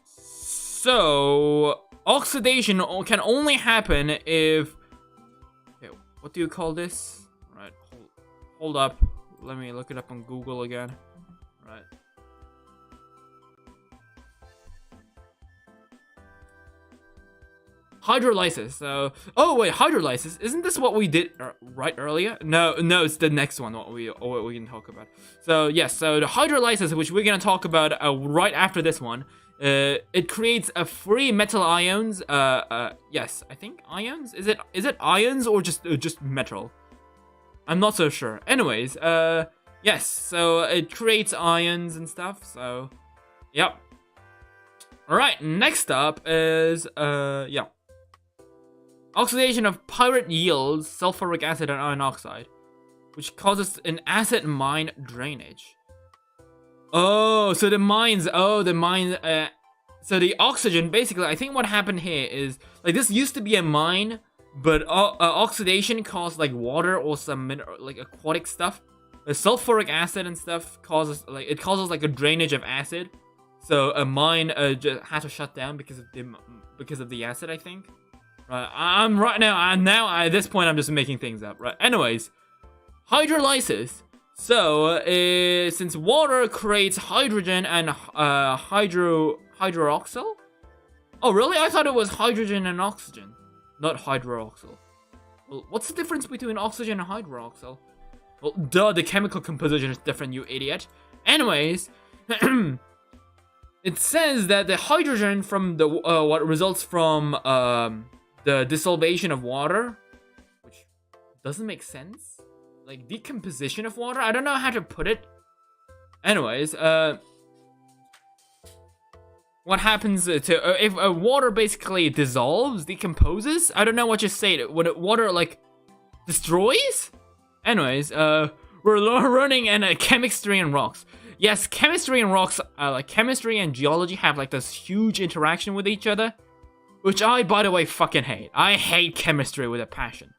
So oxidation can only happen if. Okay, what do you call this? Right, hold up. Let me look it up on Google again. Right. Hydrolysis. So, oh wait, hydrolysis. Isn't this what we did right earlier? No, it's the next one what we can talk about. So yes, so the hydrolysis, which we're gonna talk about right after this one, it creates a free metal ions. Yes, I think ions. Is it ions or just metal? I'm not so sure. Anyways, yes, so it creates ions and stuff. So, yep. All right, next up is yeah. Oxidation of pyrite yields sulfuric acid and iron oxide, which causes an acid mine drainage. Oh, so the mines. So the oxygen. Basically, I think what happened here is like this used to be a mine, but oxidation caused like water or some like aquatic stuff. The sulfuric acid and stuff causes like a drainage of acid. So a mine just had to shut down because of the acid, I think. Right. At this point I'm just making things up. Right. Anyways, hydrolysis. So since water creates hydrogen and hydroxyl. Oh really? I thought it was hydrogen and oxygen, not hydroxyl. Well, what's the difference between oxygen and hydroxyl? Well, duh, the chemical composition is different, you idiot. Anyways, it says that the hydrogen from the what results from the dissolution of water, which doesn't make sense. Like decomposition of water. I don't know how to put it. Anyways, what happens to if water basically dissolves, decomposes? I don't know what you say. When water like destroys. Anyways, we're learning in chemistry and rocks. Yes, chemistry and rocks, like chemistry and geology have like this huge interaction with each other, which I, by the way, fucking hate. I hate chemistry with a passion.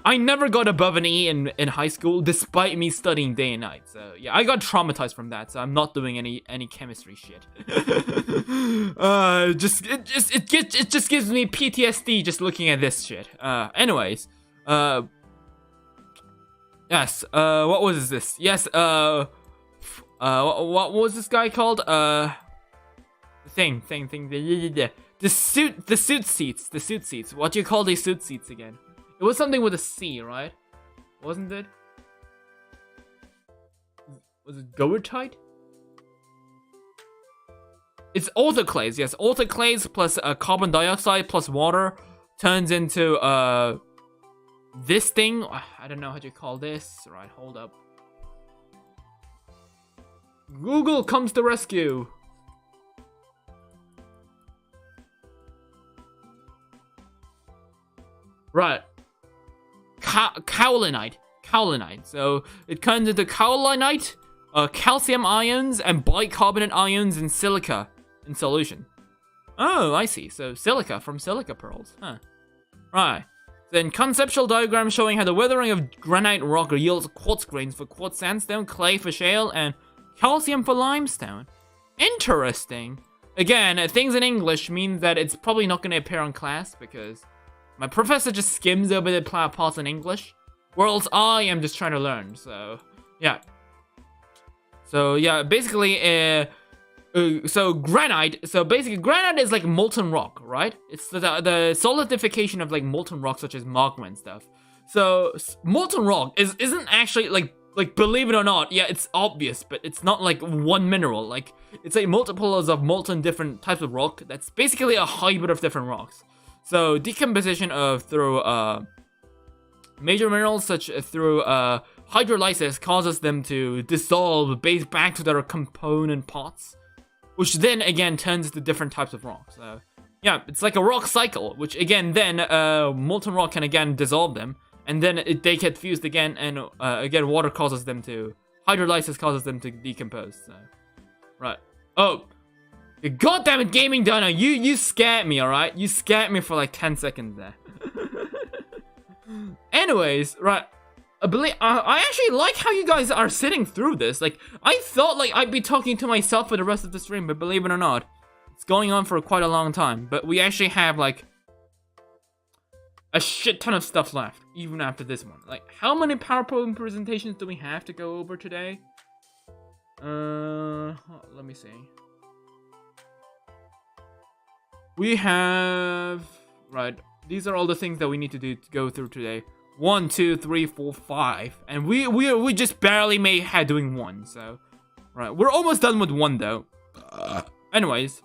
I never got above an E in high school, despite me studying day and night. So yeah, I got traumatized from that. So I'm not doing any chemistry shit. It just gives me PTSD just looking at this shit. Anyways, yes. What was this? Yes. What was this guy called? The suit seats. What do you call these suit seats again? It was something with a C, right? Wasn't it? Was it goethite? It's autoclaves, yes. Autoclaves plus carbon dioxide plus water turns into this thing. I don't know how to call this. Right, hold up. Google comes to rescue. Right. Kaolinite. So it turns into kaolinite, calcium ions, and bicarbonate ions in silica in solution. Oh, I see. So silica from silica pearls. Huh. Right. Then conceptual diagram showing how the weathering of granite rock yields quartz grains for quartz sandstone, clay for shale, and calcium for limestone. Interesting. Again, things in English mean that it's probably not going to appear on class because my professor just skims over the parts in English, whereas I am just trying to learn. So yeah. Basically, granite. So basically, granite is like molten rock, right? It's the solidification of like molten rock, such as magma and stuff. So molten rock isn't actually like believe it or not, yeah, it's obvious, but it's not like one mineral. Like it's like multiples of molten different types of rock. That's basically a hybrid of different rocks. So decomposition through major minerals such through hydrolysis causes them to dissolve back to their component parts, which then again turns into different types of rocks. So yeah, it's like a rock cycle, which again then molten rock can again dissolve them, and then they get fused again, and again water causes them to hydrolysis causes them to decompose. So right. Oh. God damn it, Gaming Dino, you scared me, alright? You scared me for like 10 seconds there. Anyways, right. I actually like how you guys are sitting through this. Like, I thought like I'd be talking to myself for the rest of the stream, but believe it or not, it's going on for quite a long time. But we actually have like a shit ton of stuff left, even after this one. Like, how many PowerPoint presentations do we have to go over today? Let me see. We have, right, these are all the things that we need to go through today. 1, 2, 3, 4, 5, and we just barely made doing 1. So, right, we're almost done with 1 though. Anyways,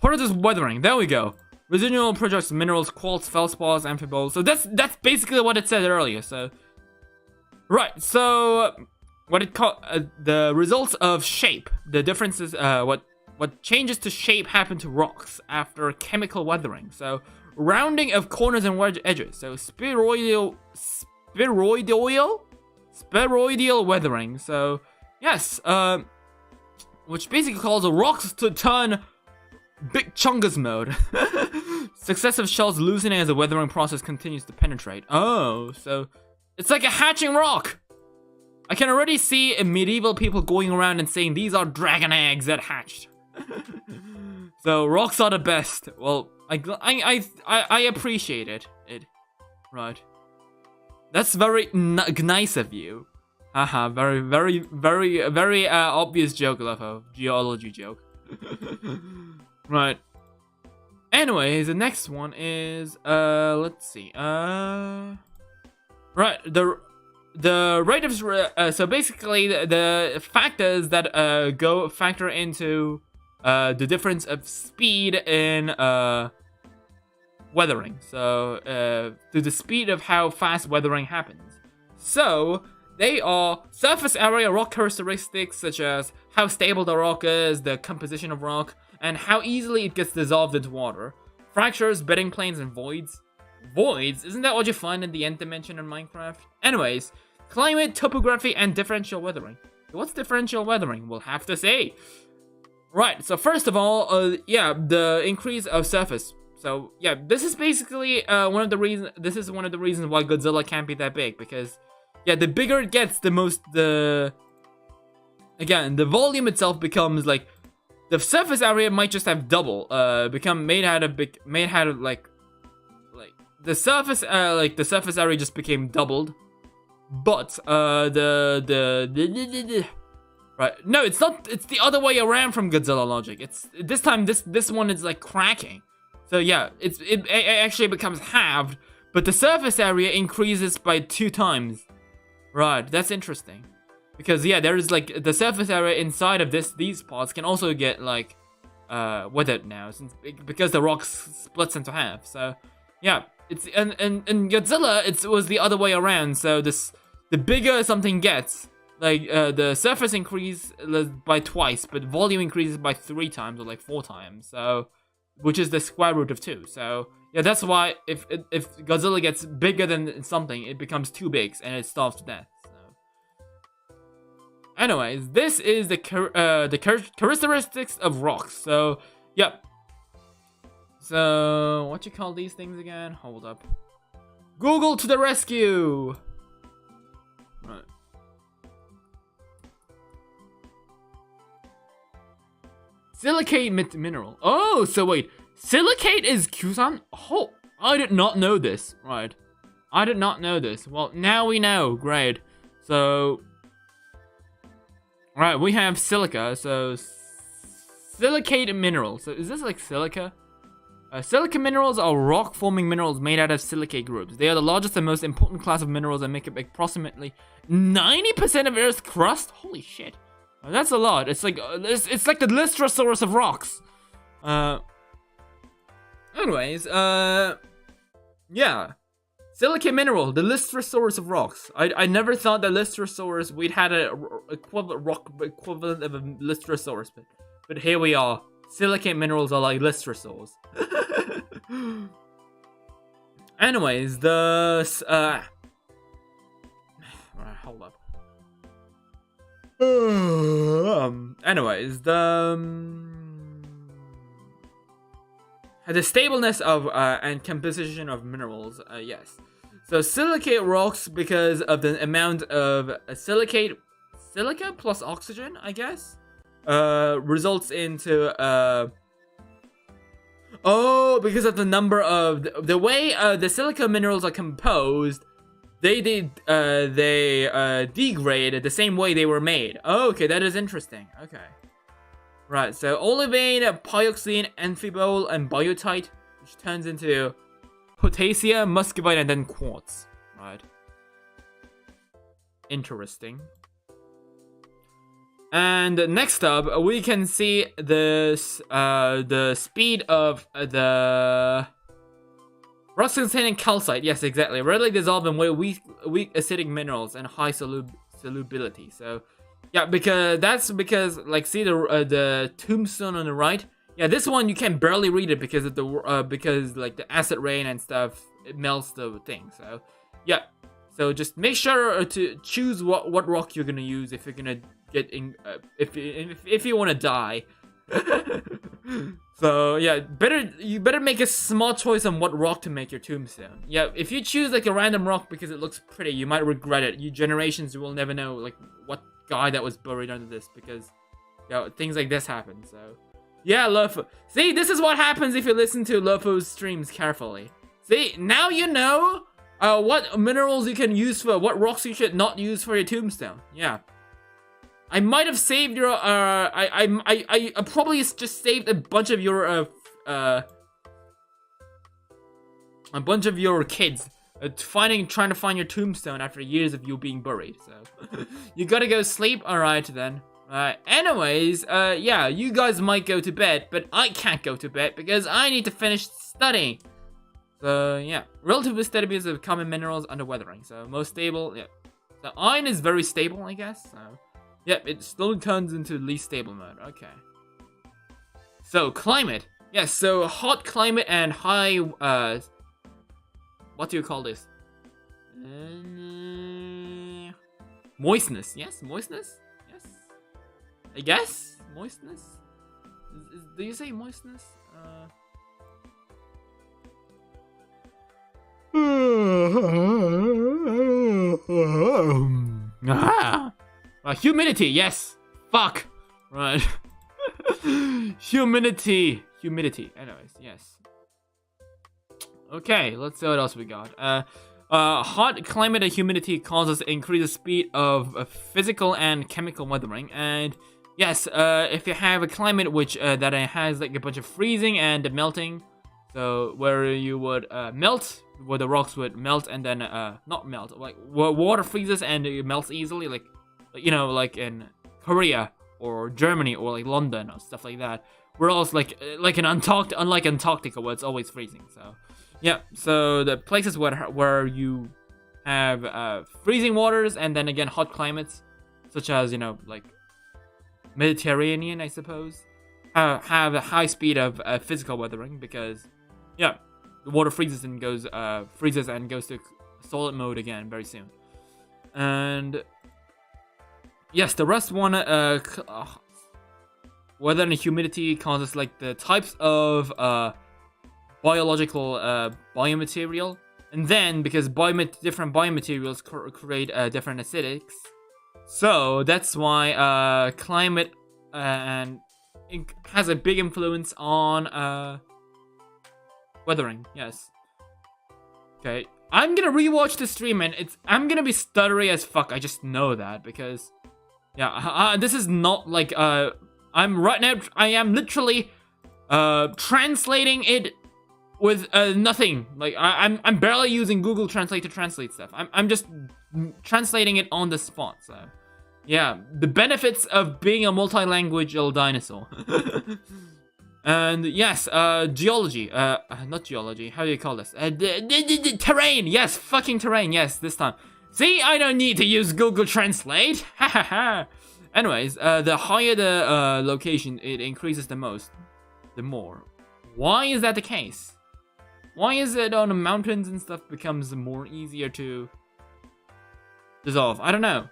part of this weathering. There we go. Residual projects, minerals, quartz, feldspars, amphiboles. So that's basically what it said earlier. So, right. So, what it called the results of shape. The differences. What changes to shape happen to rocks after chemical weathering. So, rounding of corners and wedge edges. So, spheroidal weathering. So, yes. Which basically calls the rocks to turn big chungus mode. Successive shells loosening as the weathering process continues to penetrate. Oh, so it's like a hatching rock. I can already see medieval people going around and saying these are dragon eggs that hatched. So rocks are the best. Well, I appreciate it. Right. That's very nice of you. Haha, very obvious joke, Lopho. Geology joke. Right. Anyways, the next one is let's see. Right, the rate of so basically the factors that factor into the difference of speed in weathering. So to the speed of how fast weathering happens. So they are surface area, rock characteristics such as how stable the rock is, the composition of rock, and how easily it gets dissolved into water. Fractures, bedding planes, and voids. Voids? Isn't that what you find in the end dimension in Minecraft? Anyways, climate, topography, and differential weathering. What's differential weathering? We'll have to say. Right, so first of all, yeah, the increase of surface. So, yeah, this is basically one of the reasons why Godzilla can't be that big, because yeah, the bigger it gets, the volume itself becomes like the surface area might just have double, become made out of like the surface area just became doubled, but right, no, it's not. It's the other way around from Godzilla logic. It's this time this one is like cracking. So yeah, it actually becomes halved, but the surface area increases by 2 times. Right, that's interesting. Because yeah, there is like the surface area inside of these parts can also get like weathered now, because the rock splits into half. So yeah, it's and Godzilla it was the other way around. So the bigger something gets, like the surface increases by twice, but volume increases by 3 times or like 4 times. So which is the square root of 2. So yeah, that's why if Godzilla gets bigger than something, it becomes too big and it starves to death. So, anyways, this is the characteristics of rocks. So, yep. So, what you call these things again? Hold up. Google to the rescue! Right. Silicate mineral. Oh, so wait. Silicate is Kusan? Oh, I did not know this. Right. I did not know this. Well, now we know. Great. So, right, we have silica. So, silicate minerals. So, is this like silica? Silica minerals are rock-forming minerals made out of silicate groups. They are the largest and most important class of minerals that make up approximately 90% of Earth's crust. Holy shit. That's a lot. It's like the Dilophosaurus of rocks. Anyways, yeah, silicate mineral, the Dilophosaurus of rocks. I never thought that Dilophosaurus we'd had a equivalent of a Dilophosaurus, but here we are. Silicate minerals are like Dilophosaurs. Anyways, right, hold up. Anyways, the stableness of and composition of minerals, yes. So silicate rocks because of the amount of silica plus oxygen, I guess, results into because of the number of the way the silica minerals are composed, they degrade the same way they were made. Okay, that is interesting. Okay, right. So olivine, pyroxene, amphibole, and biotite, which turns into potassium, muscovite, and then quartz. Right. Interesting. And next up, we can see this the speed of the rocks containing calcite. Yes, exactly. Readily dissolved in weak acidic minerals and high solubility. So, yeah, because like see the tombstone on the right. Yeah, this one you can barely read it because of the because like the acid rain and stuff, it melts the thing. So yeah, so just make sure to choose what rock you're gonna use if you're gonna get in if you want to die. So yeah, you better make a small choice on what rock to make your tombstone. Yeah, if you choose like a random rock because it looks pretty, you might regret it. You generations will never know like what guy that was buried under this because things like this happen. So. Yeah, Lopho. See, this is what happens if you listen to Lopho's streams carefully. See, now you know what minerals you can use for, what rocks you should not use for your tombstone. Yeah. I might have saved your, I probably just saved a bunch of your, kids trying to find your tombstone after years of you being buried. So, you gotta go sleep. Alright then. Anyways, yeah, you guys might go to bed, but I can't go to bed because I need to finish studying. So, yeah, relatively steady because of common minerals under weathering. So, most stable, yeah. So, iron is very stable, I guess. So, yep, it slowly turns into least stable mode. Okay. So, climate. Yes, so hot climate and high, what do you call this? Moistness. Yes, moistness? I guess? Moistness? Do you say moistness? Humidity, yes! Fuck! Right. Humidity. Anyways, yes. Okay, let's see what else we got. Hot climate and humidity causes increased speed of physical and chemical weathering, and yes, if you have a climate which that has like a bunch of freezing and melting, so where you would melt, where the rocks would melt and then not melt, like where water freezes and it melts easily, like you know, like in Korea or Germany or like London or stuff like that. Whereas like unlike Antarctica where it's always freezing. So yeah, so the places where you have freezing waters and then again hot climates, such as like Mediterranean, I suppose, have a high speed of physical weathering because, yeah, the water freezes and goes to solid mode again very soon. And yes, the rest one, weather and humidity causes like the types of biological biomaterial, and then because different biomaterials create different acidics. So that's why climate and it has a big influence on weathering. Yes. Okay, I'm gonna rewatch the stream and I'm gonna be stuttery as fuck. I just know that because this is not like I'm right now. I am literally translating it with nothing. Like I'm barely using Google Translate to translate stuff. I'm just translating it on the spot. So yeah, the benefits of being a multilingual dinosaur. And yes, geology. Not geology. How do you call this? Terrain. Yes, fucking terrain. Yes, this time. See, I don't need to use Google Translate. Ha ha ha. Anyways, the higher the location, it increases the more. Why is that the case? Why is it on the mountains and stuff becomes more easier to dissolve? I don't know.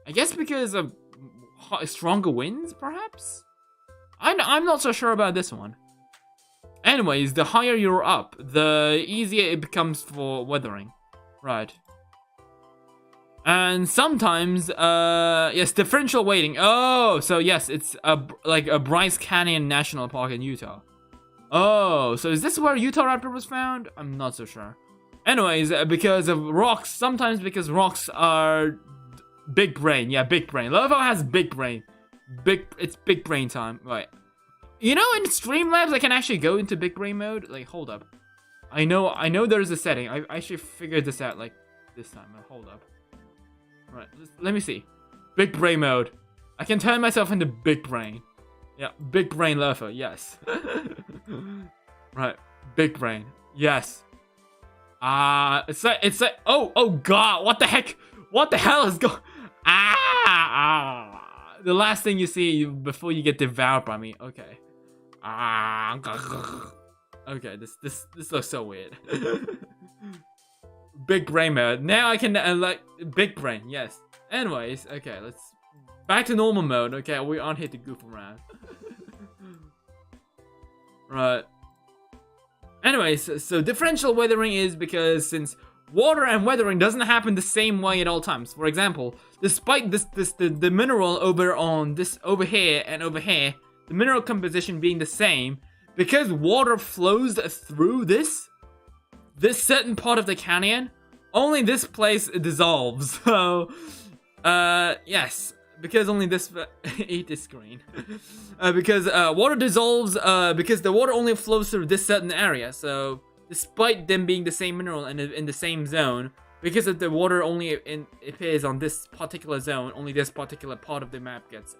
I guess because of stronger winds, perhaps? I'm not so sure about this one. Anyways, the higher you're up, the easier it becomes for weathering. Right. And sometimes, yes, differential weighting. Oh, so yes, it's like a Bryce Canyon National Park in Utah. Oh, so is this where Utah Raptor was found? I'm not so sure. Anyways, because of rocks, sometimes because rocks are big brain. Yeah, big brain. Lopho has big brain. It's big brain time. Right. You know, in Streamlabs, I can actually go into big brain mode. Like, hold up. I know there's a setting. I actually figured this out, like, this time. Hold up. Right, let me see. Big brain mode. I can turn myself into big brain. Yeah, big brain Lopho, yes. Right, big brain, yes. It's like, oh god, what the heck? What the hell is going? The last thing you see before you get devoured by me. Okay. Okay, this looks so weird. Big brain mode. Now I can like big brain. Yes. Anyways, okay, let's back to normal mode. Okay, we aren't here to goof around. Right. Anyways, so differential weathering is because since water and weathering doesn't happen the same way at all times. For example, despite the mineral over here and over here, the mineral composition being the same, because water flows through this certain part of the canyon, only this place dissolves. So, yes, because only this eat this screen. Because water dissolves because the water only flows through this certain area. So, despite them being the same mineral and in the same zone, because of the water only appears on this particular zone, only this particular part of the map gets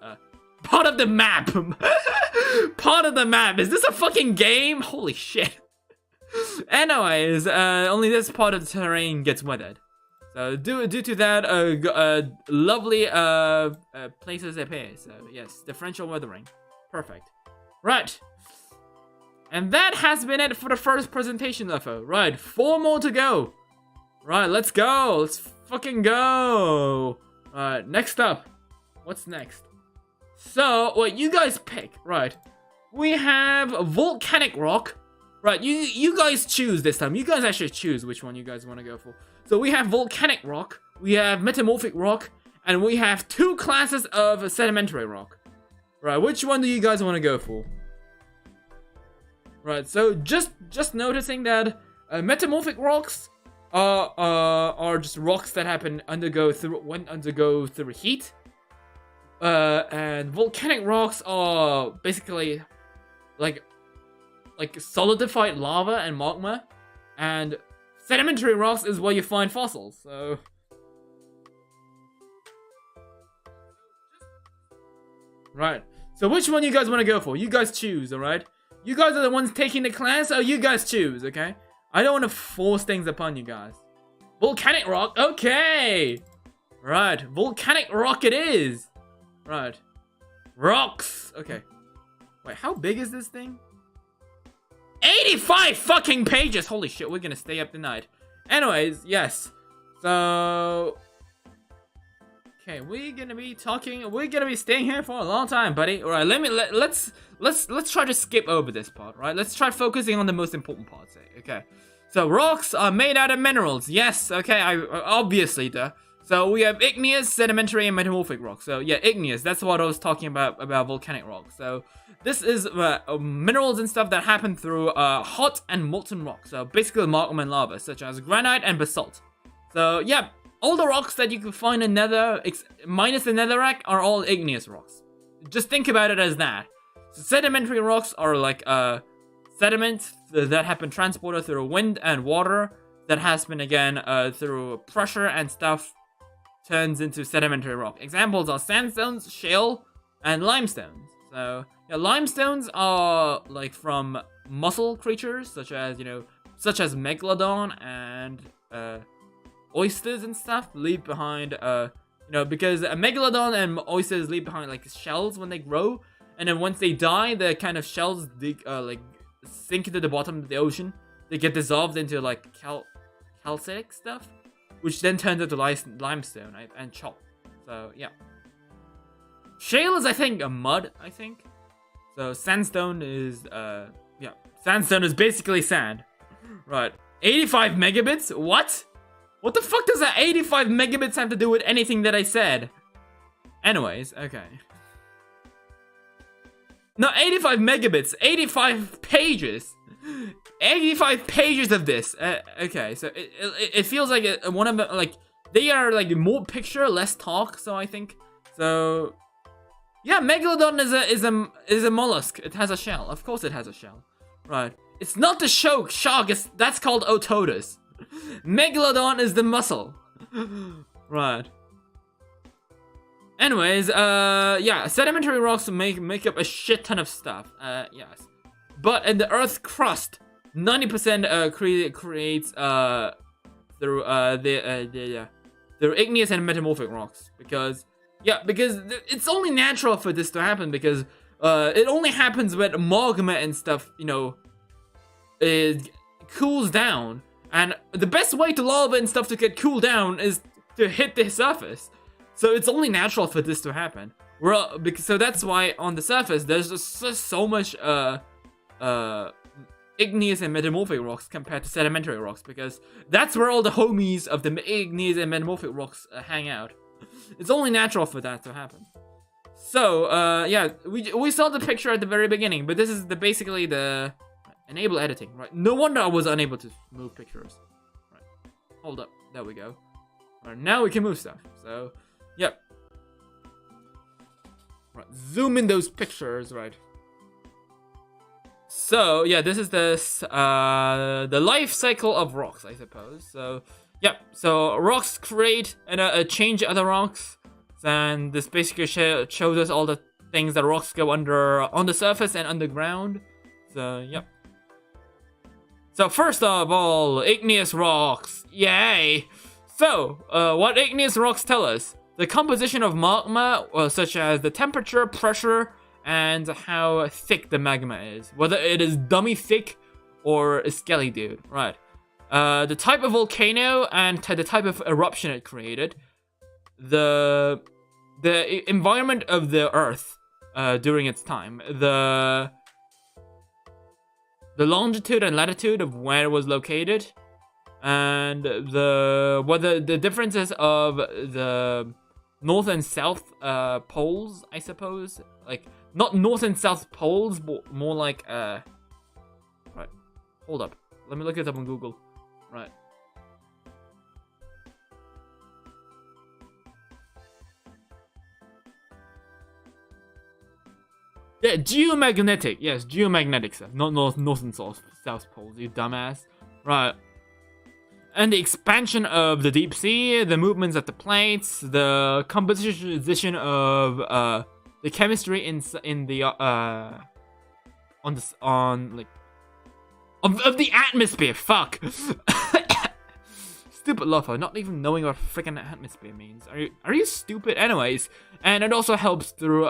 part of the map. Part of the map. Is this a fucking game? Holy shit. Anyways, only this part of the terrain gets weathered. So due to that, lovely places appear. So yes, differential weathering, perfect. Right, and that has been it for the first presentation, Lopho. Right, 4 more to go. Right, let's go. Let's fucking go. Right, next up, what's next? So what you guys pick? Right, we have volcanic rock. Right, you guys choose this time. You guys actually choose which one you guys want to go for. So we have volcanic rock, we have metamorphic rock, and we have 2 classes of sedimentary rock. Right, which one do you guys want to go for? Right, so just noticing that metamorphic rocks are just rocks that undergo through heat. And volcanic rocks are basically like solidified lava and magma, and sedimentary rocks is where you find fossils. So right, so which one you guys want to go for? You guys choose. All right, you guys are the ones taking the class, so you guys choose. Okay, I don't want to force things upon you guys. Volcanic rock, okay. Right, volcanic rock it is. Right, rocks. Okay, wait, how big is this thing? 85 fucking pages! Holy shit, we're gonna stay up tonight. Anyways, yes. So... okay, we're gonna be staying here for a long time, buddy. Alright, let's try to skip over this part, right? Let's try focusing on the most important parts, okay? So, rocks are made out of minerals. Yes, okay, obviously, duh. So, we have igneous, sedimentary, and metamorphic rock. So, yeah, igneous, that's what I was talking about volcanic rock. So, this is minerals and stuff that happen through hot and molten rock. So basically magma and lava, such as granite and basalt. So yeah, all the rocks that you can find in Nether, minus the netherrack, are all igneous rocks. Just think about it as that. So sedimentary rocks are like sediment that have been transported through wind and water that has been again through pressure and stuff turns into sedimentary rock. Examples are sandstones, shale, and limestones. So yeah, limestones are like from mussel creatures such as megalodon and oysters and stuff leave behind because a megalodon and oysters leave behind like shells when they grow, and then once they die, the kind of shells like sink into the bottom of the ocean. They get dissolved into like calcitic stuff, which then turns into limestone and chalk. So yeah, shale is I think a mud. I think so. Sandstone is Yeah, sandstone is basically sand. Right. 85 megabits? What? What the fuck does that 85 megabits have to do with anything that I said? Anyways, okay. No, 85 megabits. 85 pages. 85 pages of this. Okay, so it feels like one of the, like, they are like more picture, less talk, so I think. So, yeah, Megalodon is a mollusk. It has a shell. Of course it has a shell. Right. It's not the shark, that's called Otodus. Megalodon is the mussel. Right. Anyways, yeah, sedimentary rocks make up a shit ton of stuff. Yes. But in the Earth's crust, 90% creates through igneous and metamorphic rocks. Because it's only natural for this to happen, because it only happens when magma and stuff, you know, it cools down. And the best way to lava and stuff to get cooled down is to hit the surface. So it's only natural for this to happen. So that's why on the surface there's just so much igneous and metamorphic rocks compared to sedimentary rocks, because that's where all the homies of the igneous and metamorphic rocks hang out. It's only natural for that to happen. So yeah, we saw the picture at the very beginning, but this is basically the enable editing, right? No wonder I was unable to move pictures. Right, hold up, there we go. Right, now we can move stuff. So, yep. Right, zoom in those pictures, right? So yeah, this is the life cycle of rocks, I suppose. So yep. So rocks create and change other rocks, and this basically shows us all the things that rocks go under on the surface and underground. So yep. So first of all, igneous rocks, yay! So what igneous rocks tell us? The composition of magma, such as the temperature, pressure, and how thick the magma is. Whether it is dummy thick or a skelly dude, right? The type of volcano and the type of eruption it created. The environment of the Earth during its time. The longitude and latitude of where it was located. And whether the differences of the north and south poles, I suppose. Like, not north and south poles, but more like, right, hold up. Let me look it up on Google. Right. Yeah, geomagnetic. Yes, geomagnetic stuff. Not north and south poles, you dumbass. Right. And the expansion of the deep sea, the movements of the plates, the composition of the chemistry of the atmosphere. Fuck. Stupid Lopho, not even knowing what freaking atmosphere means. Are you stupid? Anyways, and it also helps through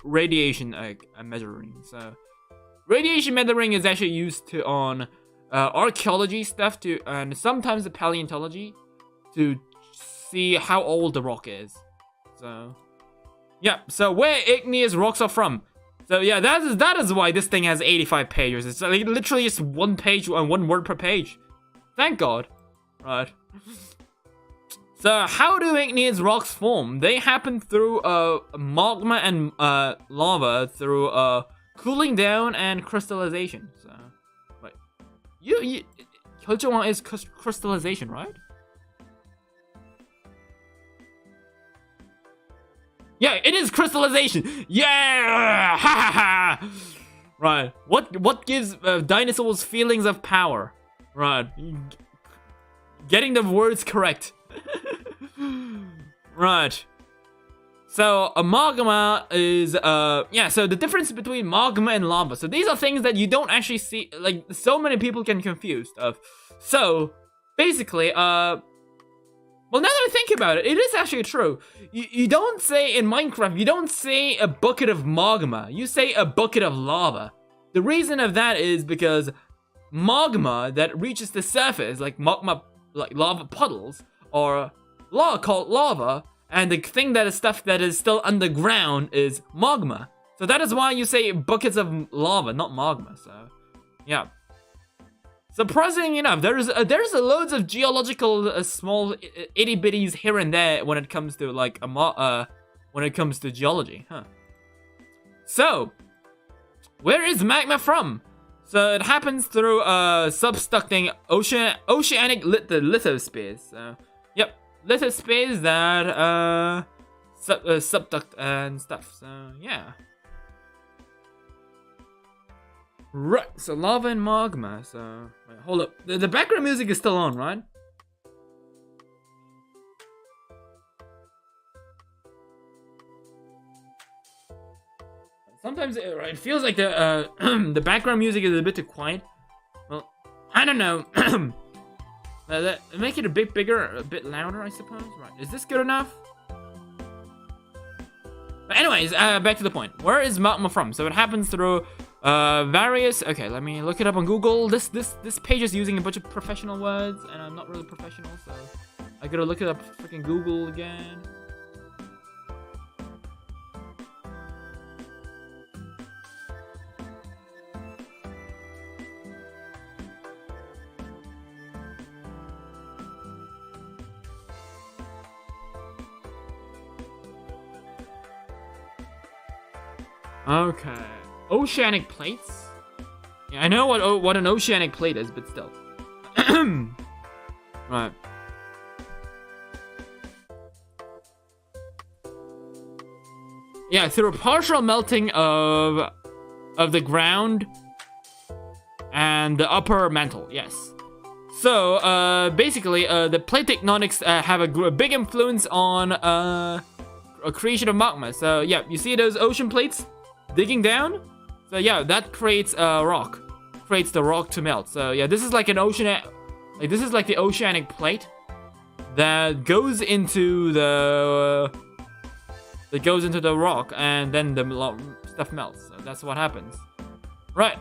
radiation measuring. So radiation measuring is actually used on archaeology stuff and sometimes the paleontology to see how old the rock is. So yeah, so where igneous rocks are from. So yeah, that is why this thing has 85 pages. It's like literally just one page and one word per page. Thank God. Right. So how do igneous rocks form? They happen through magma and lava through cooling down and crystallization. So wait, you Kojuan is crystallization, right? Yeah, it is crystallization. Yeah, ha ha ha. Right. What gives dinosaurs feelings of power? Right. Getting the words correct. Right. So a magma is yeah, so the difference between magma and lava. So these are things that you don't actually see, like so many people get confused of. So basically, well, now that I think about it, it is actually true. You don't say in Minecraft, you don't say a bucket of magma, you say a bucket of lava. The reason of that is because magma that reaches the surface, like magma, like lava puddles, or called lava, and the thing that is stuff that is still underground is magma. So that is why you say buckets of lava, not magma. So, yeah. Surprisingly enough, there's loads of geological small itty bitties here and there when it comes to like when it comes to geology, huh? So, where is magma from? So it happens through subducting oceanic lithospheres. So, yep, lithospheres that subduct and stuff. So yeah. Right, so lava and magma, so... Wait, hold up. The background music is still on, right? Sometimes it feels like the the background music is a bit too quiet. Well, I don't know. Make it a bit bigger, a bit louder, I suppose. Right, is this good enough? But anyways, back to the point. Where is magma from? So it happens through... various. Okay, let me look it up on Google. This page is using a bunch of professional words, and I'm not really professional, so I gotta look it up freaking Google again. Okay. Oceanic plates? Yeah, I know what an oceanic plate is, but still. Right. Yeah, through a partial melting of the ground and the upper mantle, yes. So, basically, the plate tectonics have a big influence on a creation of magma. So, yeah, you see those ocean plates digging down? So yeah, that creates a rock. Creates the rock to melt. So yeah, this is like an this is like the oceanic plate that goes into the rock, and then the stuff melts. So that's what happens. Right.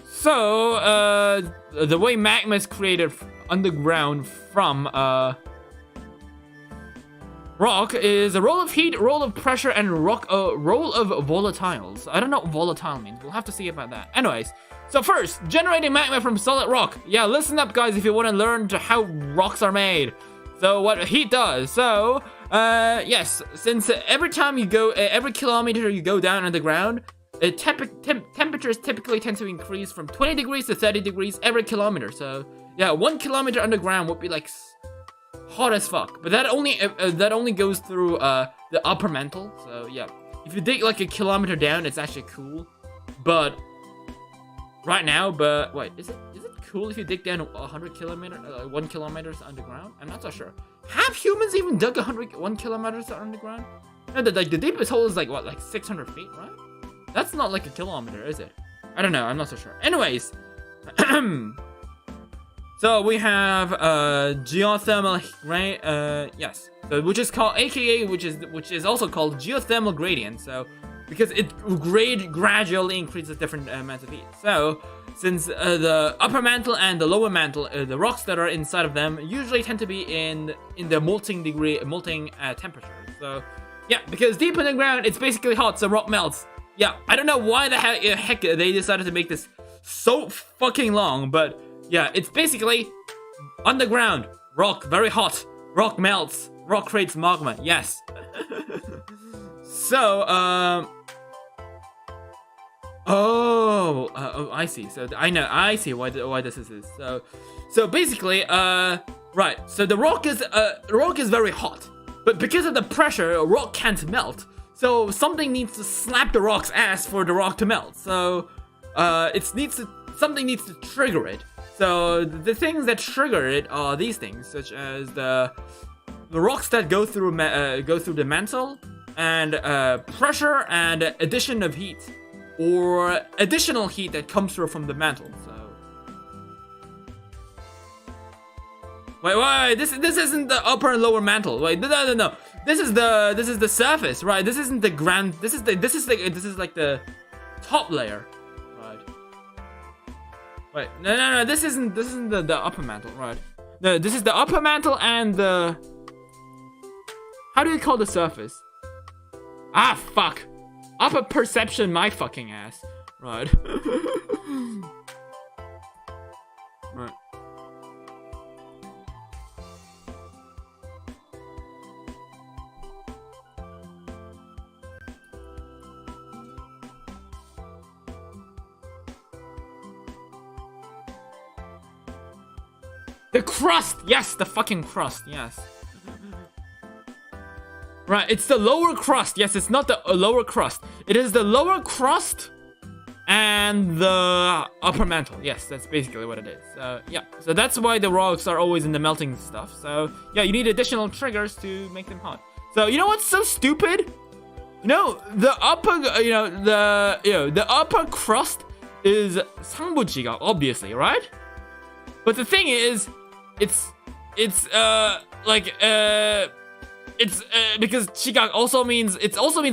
So the way magma is created underground from rock is a roll of heat, roll of pressure, and roll of volatiles. I don't know what volatile means. We'll have to see about that. Anyways, so first, generating magma from solid rock. Yeah, listen up, guys, if you want to learn how rocks are made. So what heat does. So, yes, since every time you go, every kilometer you go down underground, temperatures typically tend to increase from 20 degrees to 30 degrees every kilometer. So, yeah, 1 kilometer underground would be like... hot as fuck, but that only goes through the upper mantle. So yeah, if you dig like a kilometer down, it's actually cool. But right now, wait, is it cool if you dig down 100 kilometers, 1 kilometers underground? I'm not so sure. Have humans even dug 1 kilometers underground? No, the deepest hole is like what, like 600 feet, right? That's not like a kilometer, is it? I don't know. I'm not so sure. Anyways. So we have geothermal, yes. So which is called AKA, which is also called geothermal gradient. So because it gradually increases different amounts of heat. So since the upper mantle and the lower mantle, the rocks that are inside of them usually tend to be in the molting temperature. So yeah, because deep in the ground it's basically hot, so rock melts. Yeah, I don't know why the heck they decided to make this so fucking long, but. Yeah, it's basically underground, rock, very hot, rock melts, rock creates magma, yes. So, I see. So I see why this is. So basically, right. So the rock is very hot, but because of the pressure, rock can't melt. So something needs to slap the rock's ass for the rock to melt. So, something needs to trigger it. So the things that trigger it are these things, such as the rocks that go through the mantle, and pressure and addition of heat, or additional heat that comes through from the mantle. So wait, this isn't the upper and lower mantle. Wait, no. This is the surface, right? This isn't the grand. This is like the top layer. Wait, no, this isn't the upper mantle, right? No, this is the upper mantle and the... How do you call the surface? Ah, fuck. Upper perception, my fucking ass. Right. Right. The crust! Yes, the fucking crust, yes. Right, it's the lower crust. Yes, it's not the lower crust. It is the lower crust and the upper mantle. Yes, that's basically what it is. Yeah, so that's why the rocks are always in the melting stuff. So, yeah, you need additional triggers to make them hot. So, you know what's so stupid? You know, the upper, the upper crust is 상부지각, obviously, right? But the thing is, it's because 지각 also means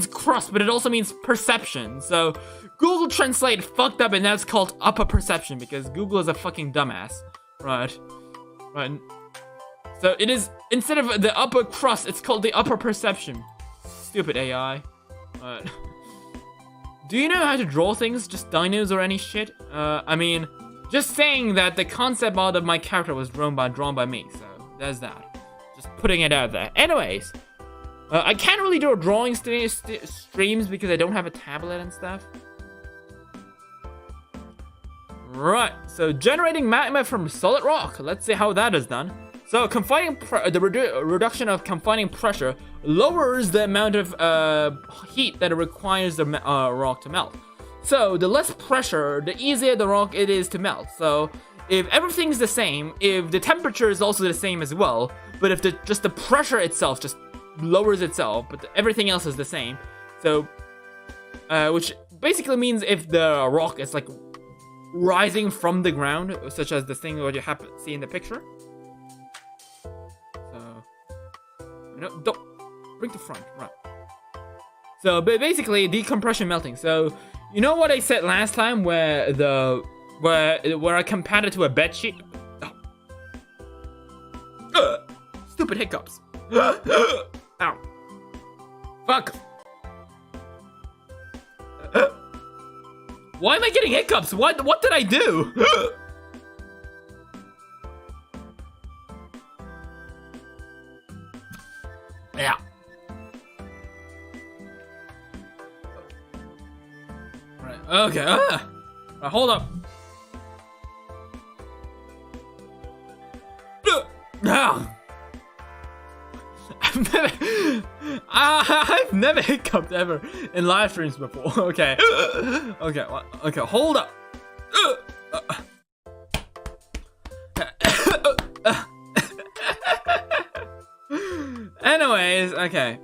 crust, but it also means perception. So Google Translate fucked up, and that's called upper perception because Google is a fucking dumbass, right? Right. So it is, instead of the upper crust, it's called the upper perception. Stupid AI. Right. Do you know how to draw things, just dinos or any shit? I mean, just saying that the concept art of my character was drawn by me. So there's that. Just putting it out there. Anyways, I can't really do drawing streams because I don't have a tablet and stuff. Right, so generating magma from solid rock. Let's see how that is done. So confining reduction of confining pressure lowers the amount of heat that it requires the rock to melt. So the less pressure, the easier the rock it is to melt. So if everything's the same, if the temperature is also the same as well, but if just the pressure itself just lowers itself, but everything else is the same. So, which basically means if the rock is like rising from the ground, such as the thing what you see in the picture. So, don't bring the front, right? So, but basically decompression melting. So, you know what I said last time, where I compared it to a bed sheet. Stupid hiccups. Ow. Fuck. Why am I getting hiccups? What did I do? Yeah. Right. Okay. Hold up. I've never hiccuped ever in live streams before. Okay. Okay, hold up. Anyways, okay.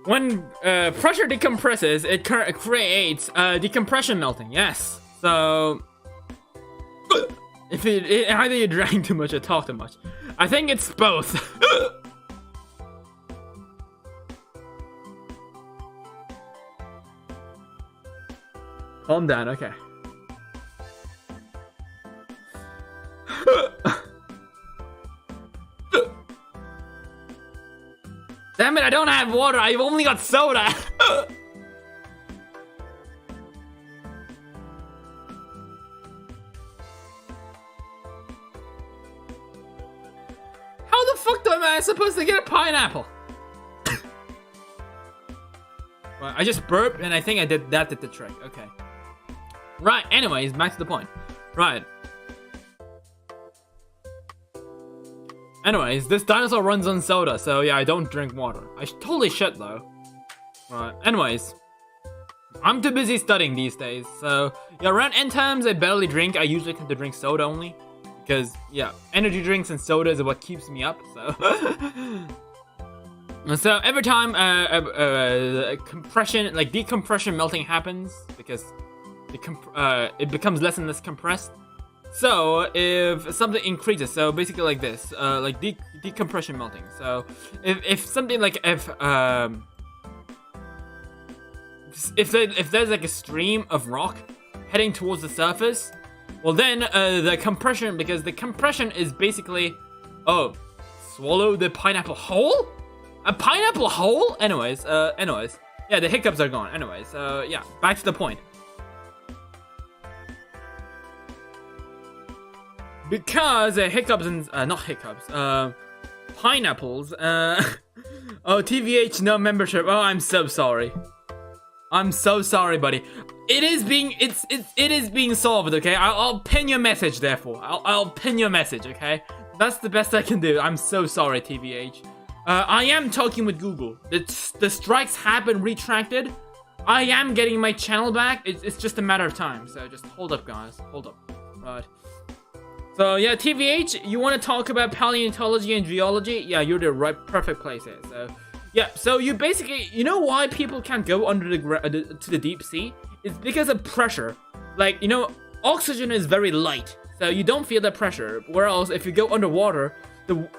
When pressure decompresses, it creates decompression melting. Yes. So if either you drank too much or talk too much. I think it's both. Calm down, okay. Damn it, I don't have water. I've only got soda. How the fuck am I supposed to get a pineapple? Well, I just burped and I think that did the trick. Okay. Right, anyways, back to the point. Right. Anyways, this dinosaur runs on soda, so yeah, I don't drink water. I totally should though. Right, anyways. I'm too busy studying these days, so yeah, around end times I barely drink. I usually tend to drink soda only. Because, yeah, energy drinks and soda is what keeps me up, so. So every time compression, like decompression melting happens, because it becomes less and less compressed. So if something increases, so basically like this, like decompression melting. So if something like if there's like a stream of rock heading towards the surface, well then the compression, because the compression is basically, oh, swallow the pineapple whole? A pineapple hole? Anyways. Yeah, the hiccups are gone. Anyways, yeah, back to the point. Because hiccups and not hiccups, pineapples. Oh, TVH, no membership. Oh, I'm so sorry. I'm so sorry, buddy. It is being solved. Okay, I'll pin your message. Therefore, I'll pin your message. Okay, that's the best I can do. I'm so sorry, TVH. I am talking with Google. The strikes have been retracted. I am getting my channel back. It's just a matter of time. So just hold up, guys. Hold up. Right. So yeah, TVH, you want to talk about paleontology and geology? Yeah, you're the perfect place here. So yeah, so you basically, you know why people can't go under to the deep sea? It's because of pressure. Like, you know, oxygen is very light, so you don't feel the pressure. Whereas if you go underwater,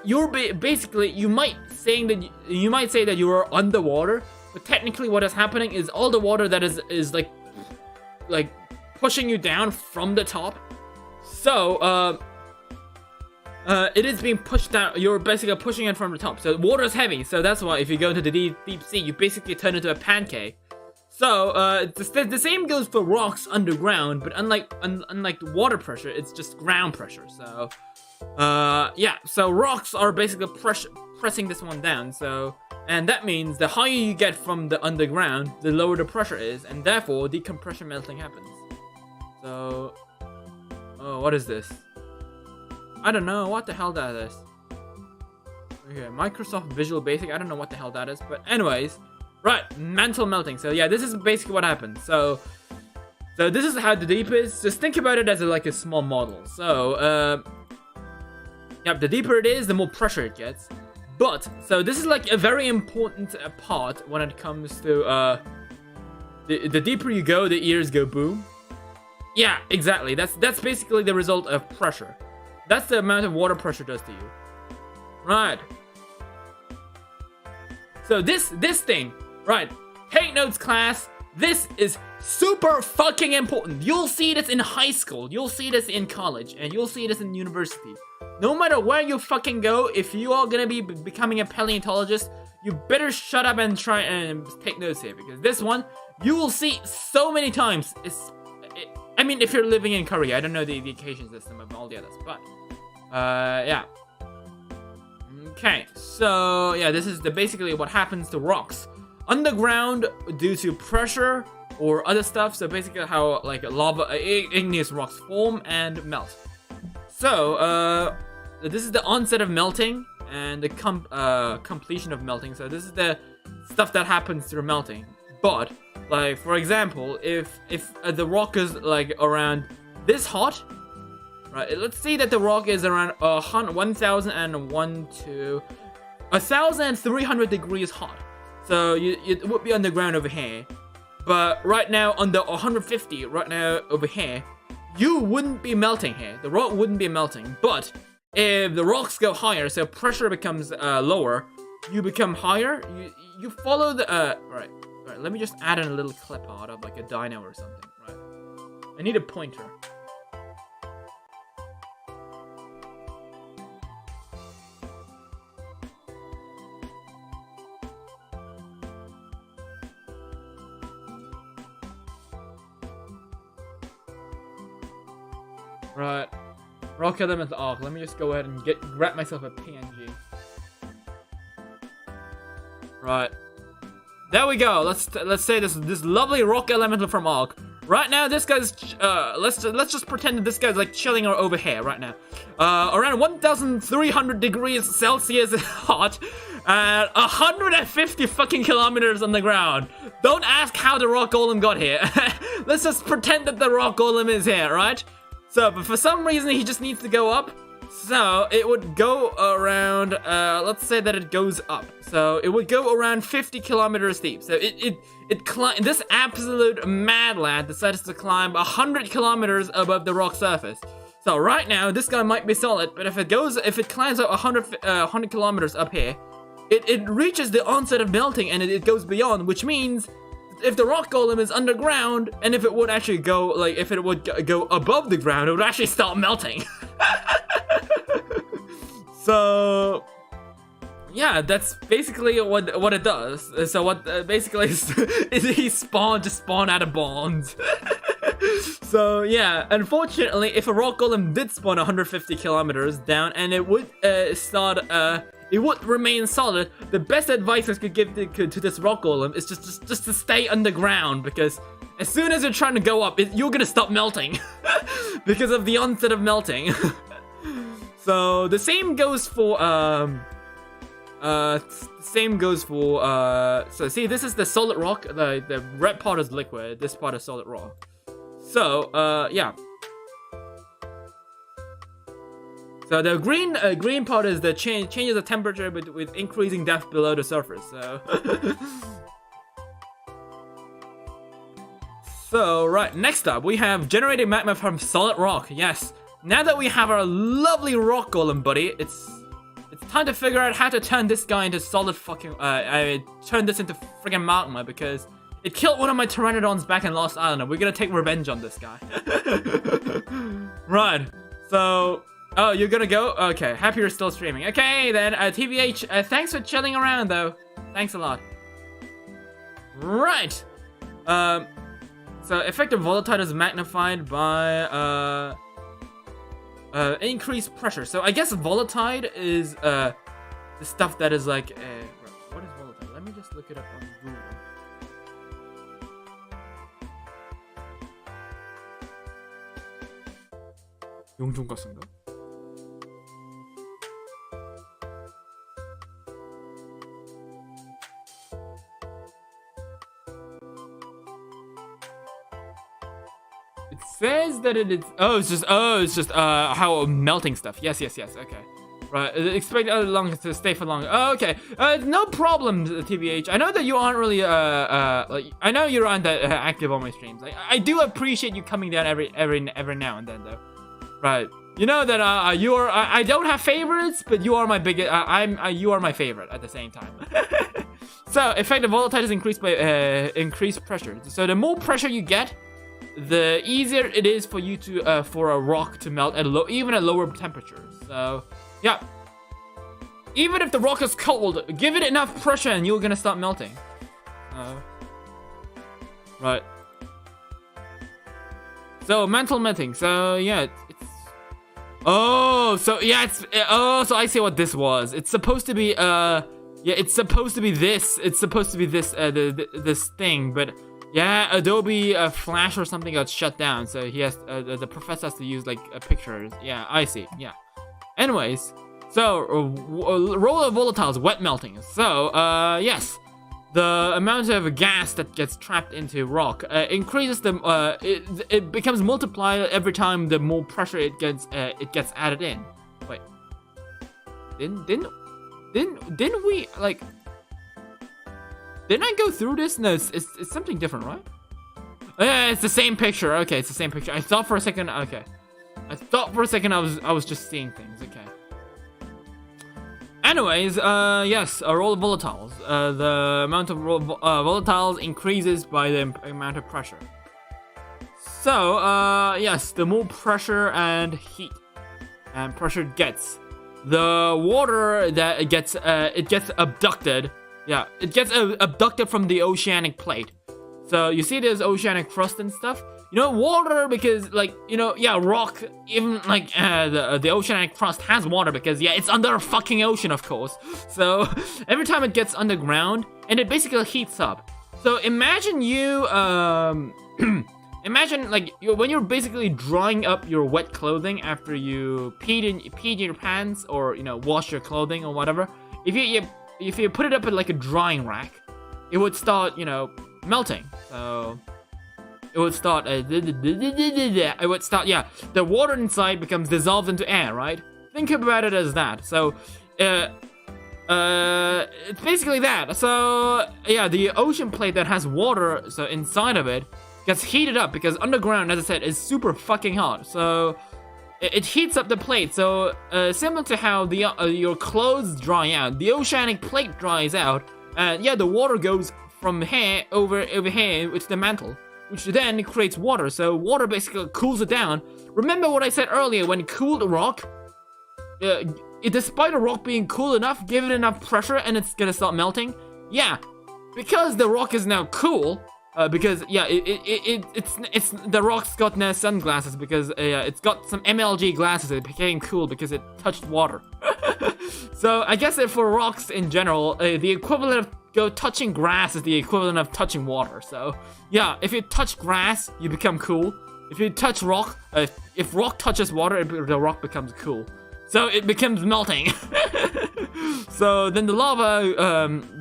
you might say that you are underwater, but technically what is happening is all the water that is like pushing you down from the top. So it is being pushed down. You're basically pushing it from the top. So water is heavy. So that's why if you go into the deep sea, you basically turn into a pancake. So the same goes for rocks underground, but unlike the water pressure, it's just ground pressure. So yeah, so rocks are basically pressing this one down. So, and that means the higher you get from the underground, the lower the pressure is, and therefore decompression melting happens. So, oh, what is this? I don't know what the hell that is. Okay, Microsoft Visual Basic. I don't know what the hell that is, but anyways, right, mantle melting. So yeah, this is basically what happens. So this is how the deep is. Just think about it as like a small model. So yeah, the deeper it is, the more pressure it gets. But so this is like a very important part when it comes to the deeper you go, the ears go boom. Yeah, exactly. That's basically the result of pressure. That's the amount of water pressure does to you. Right. So this thing, right? Take notes, class. This is super fucking important. You'll see this in high school. You'll see this in college, and you'll see this in university. No matter where you fucking go, if you are gonna be becoming a paleontologist, you better shut up and try and take notes here, because this one you will see so many times. I mean, if you're living in Korea, I don't know the education system of all the others, but yeah. Okay, so yeah, this is basically what happens to rocks underground due to pressure or other stuff. So basically, how like lava, igneous rocks form and melt. So this is the onset of melting and the completion of melting. So this is the stuff that happens through melting. But like, for example, if the rock is like around this hot, right? Let's say that the rock is around 1,300 degrees hot. So it would be underground over here. But right now, under 150, right now over here, you wouldn't be melting here. The rock wouldn't be melting. But if the rocks go higher, so pressure becomes lower, you become higher. You follow the right. Alright, let me just add in a little clip out of like a dino or something, right? I need a pointer. Right. Rock element arc. Let me just go ahead and grab myself a PNG. Right. There we go. Let's say this lovely rock elemental from Ark. Right now, this guy's let's just pretend that this guy's like chilling over here right now. Around 1,300 degrees Celsius hot, and 150 fucking kilometers on the ground. Don't ask how the rock golem got here. Let's just pretend that the rock golem is here, right? So, but for some reason he just needs to go up. So it would go around, let's say that it goes up. So it would go around 50 kilometers deep. So it this absolute mad lad decides to climb 100 kilometers above the rock surface. So right now, this guy might be solid, but if it climbs up 100 kilometers up here, it reaches the onset of melting and it goes beyond, which means if the rock golem is underground, and if it would actually go, like, if it would go above the ground, it would actually start melting. So, yeah, that's basically what it does. So what basically is he just spawn out of bonds. So yeah, unfortunately, if a rock golem did spawn 150 kilometers down and it would it would remain solid, the best advice I could give to this rock golem is just to stay underground, because as soon as you're trying to go up, you're gonna stop melting because of the onset of melting. So the same goes for so see, this is the solid rock. The red part is liquid. This part is solid rock. So yeah. So the green part is the changes of temperature with increasing depth below the surface. So so right, next up we have generating magma from solid rock. Yes. Now that we have our lovely rock golem buddy, it's time to figure out how to turn this guy into solid fucking turn this into friggin' magma, because it killed one of my pteranodons back in Lost Island and we're gonna take revenge on this guy. Right. So oh, you're gonna go? Okay, happy you're still streaming. Okay, then, TVH, thanks for chilling around, though. Thanks a lot. Right. So effective volatile is magnified by, increased pressure. So I guess volatile is, the stuff that is like, what is volatile? Let me just look it up on Google. 용종가스인가? It says that it is. It's just how melting stuff. Yes. Okay, right. Expect long to stay for longer. Oh, okay. No problem, TBH. I know that you aren't really like, I know you aren't that active on my streams. I do appreciate you coming down every now and then, though. Right. You know that you are. I don't have favorites, but you are my biggest. You are my favorite at the same time. So effective volatile is increased by increased pressure. So the more pressure you get, the easier it is for you to for a rock to melt at even at lower temperatures. So yeah, even if the rock is cold, give it enough pressure and you're gonna start melting. Right. So mental melting. So yeah, so I see what this was. It's supposed to be yeah, it's supposed to be this. It's supposed to be this this thing, but yeah, Adobe Flash or something got shut down, so he has the professor has to use like pictures. Yeah, I see. Yeah. Anyways, so roll of volatiles, wet melting. So yes, the amount of gas that gets trapped into rock increases the it becomes multiplied every time the more pressure it gets added in. Wait, didn't we like? Didn't I go through this? No, it's something different, right? Yeah, it's the same picture. Okay, it's the same picture. I thought for a second. Okay, I thought for a second I was just seeing things. Okay. Anyways, yes, a roll of volatiles. The amount of volatiles increases by the amount of pressure. So, yes, the more pressure and heat and pressure gets, the water that it gets abducted. Yeah, it gets abducted from the oceanic plate. So you see there's oceanic crust and stuff. You know, water, because like, you know, yeah, rock, even like the oceanic crust has water because yeah, it's under a fucking ocean, of course. So every time it gets underground and it basically heats up. So imagine you imagine like when you're basically drying up your wet clothing after you peed in your pants, or you know, wash your clothing or whatever. If you put it up at like a drying rack, it would start, you know, melting. So it would start yeah, the water inside becomes dissolved into air, right? Think about it as that. So it's basically that. So yeah, the ocean plate that has water so inside of it gets heated up because underground, as I said, is super fucking hot. So it heats up the plate. So similar to how the your clothes dry out, the oceanic plate dries out, and yeah, the water goes from here over here, which is the mantle, which then creates water. So water basically cools it down. Remember what I said earlier, when cooled rock, despite a rock being cool enough, give it enough pressure and it's gonna start melting? Yeah, because the rock is now cool. Because yeah, it's the rock's got no sunglasses because it's got some MLG glasses. It became cool because it touched water. So I guess for rocks in general, the equivalent of touching grass is the equivalent of touching water. So yeah, if you touch grass, you become cool. If you touch rock, if rock touches water, the rock becomes cool. So it becomes melting. So then the lava,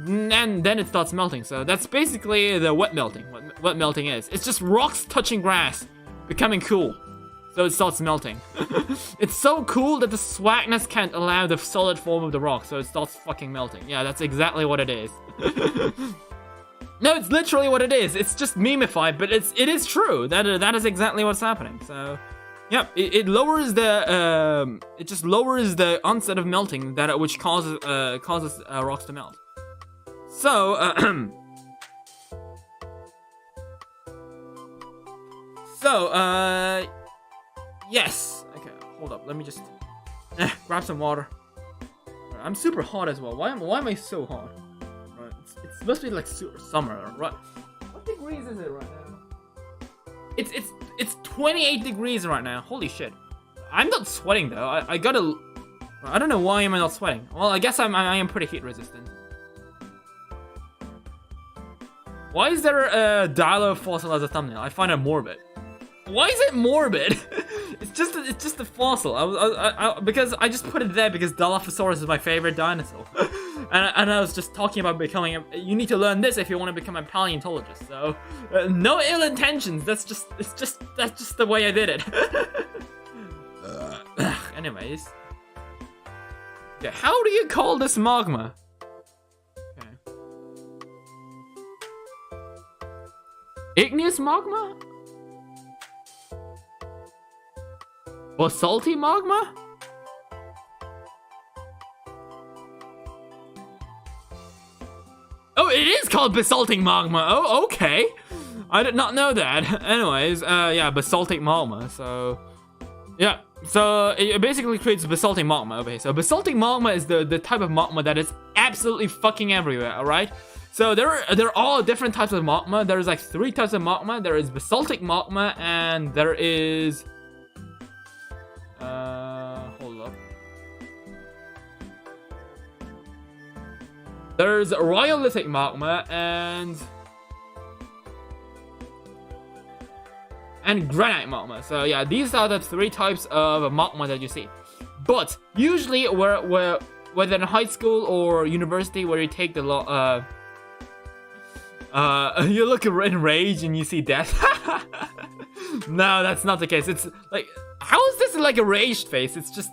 and then it starts melting. So that's basically the wet melting. What melting is. It's just rocks touching grass, becoming cool. So it starts melting. It's so cool that the swagness can't allow the solid form of the rock. So it starts fucking melting. Yeah, that's exactly what it is. No, it's literally what it is. It's just memeified, but it is true. That is exactly what's happening. So. Yeah, it lowers the it just lowers the onset of melting which causes rocks to melt. So yes. Okay, hold up. Let me just grab some water. I'm super hot as well. Why am I so hot? Right, it's supposed to be like summer, right? What degrees is it right now? It's 28 degrees right now. Holy shit. I'm not sweating though. I don't know why am I not sweating. Well, I guess I am pretty heat resistant. Why is there a Dilophosaurus as a thumbnail? I find it morbid. Why is it morbid? It's just a fossil. Because I just put it there because Dilophosaurus is my favorite dinosaur. and I was just talking about becoming you need to learn this if you want to become a paleontologist. So no ill intentions. That's just the way I did it. Anyways. Yeah, how do you call this magma? Okay. Igneous magma? Basalty magma? Oh, it is called basaltic magma. Oh, okay. I did not know that. Anyways, yeah, basaltic magma. So, yeah. So, it basically creates basaltic magma over here. So, basaltic magma is the type of magma that is absolutely fucking everywhere, alright? So, there are all different types of magma. There's like 3 types of magma. There is basaltic magma, and there is... hold up. There's rhyolithic magma and granite magma. So yeah, these are the 3 types of magma that you see. But usually, whether in high school or university, where you take the you look enraged and you see death. No, that's not the case. It's like, how is this like a raged face? It's just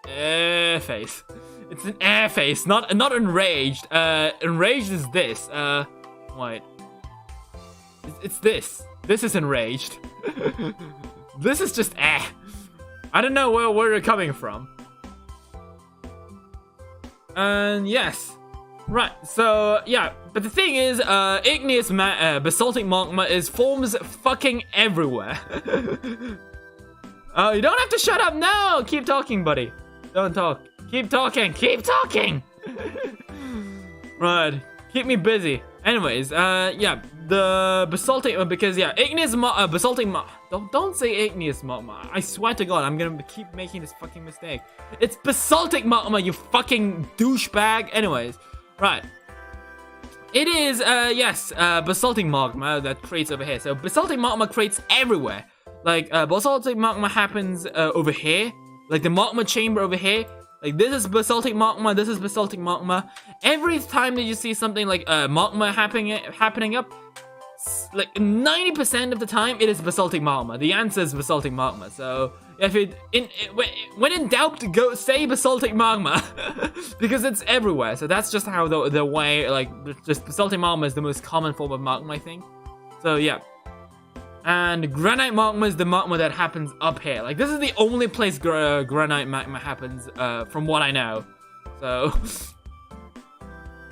face. It's an air face, not enraged. Enraged is this. Wait. It's this. This is enraged. This is just I don't know where you're coming from. And yes. Right, so yeah, but the thing is, igneous basaltic magma forms fucking everywhere. Oh, you don't have to shut up now. Keep talking, buddy. Don't talk. Keep talking. Keep talking. Right, keep me busy. Anyways, yeah, the basaltic because yeah, igneous basaltic don't say igneous magma. I swear to God, I'm gonna keep making this fucking mistake. It's basaltic magma, you fucking douchebag. Anyways. Right. It is, yes, basaltic magma that creates over here. So basaltic magma creates everywhere. Like, basaltic magma happens over here. Like the magma chamber over here. Like this is basaltic magma, this is basaltic magma. Every time that you see something like magma happening up, like 90% of the time it is basaltic magma. The answer is basaltic magma. So if when in doubt, go say basaltic magma because it's everywhere. So that's just how the way, like, just basaltic magma is the most common form of magma, I think. So yeah. And granite magma is the magma that happens up here. Like this is the only place granite magma happens, from what I know. So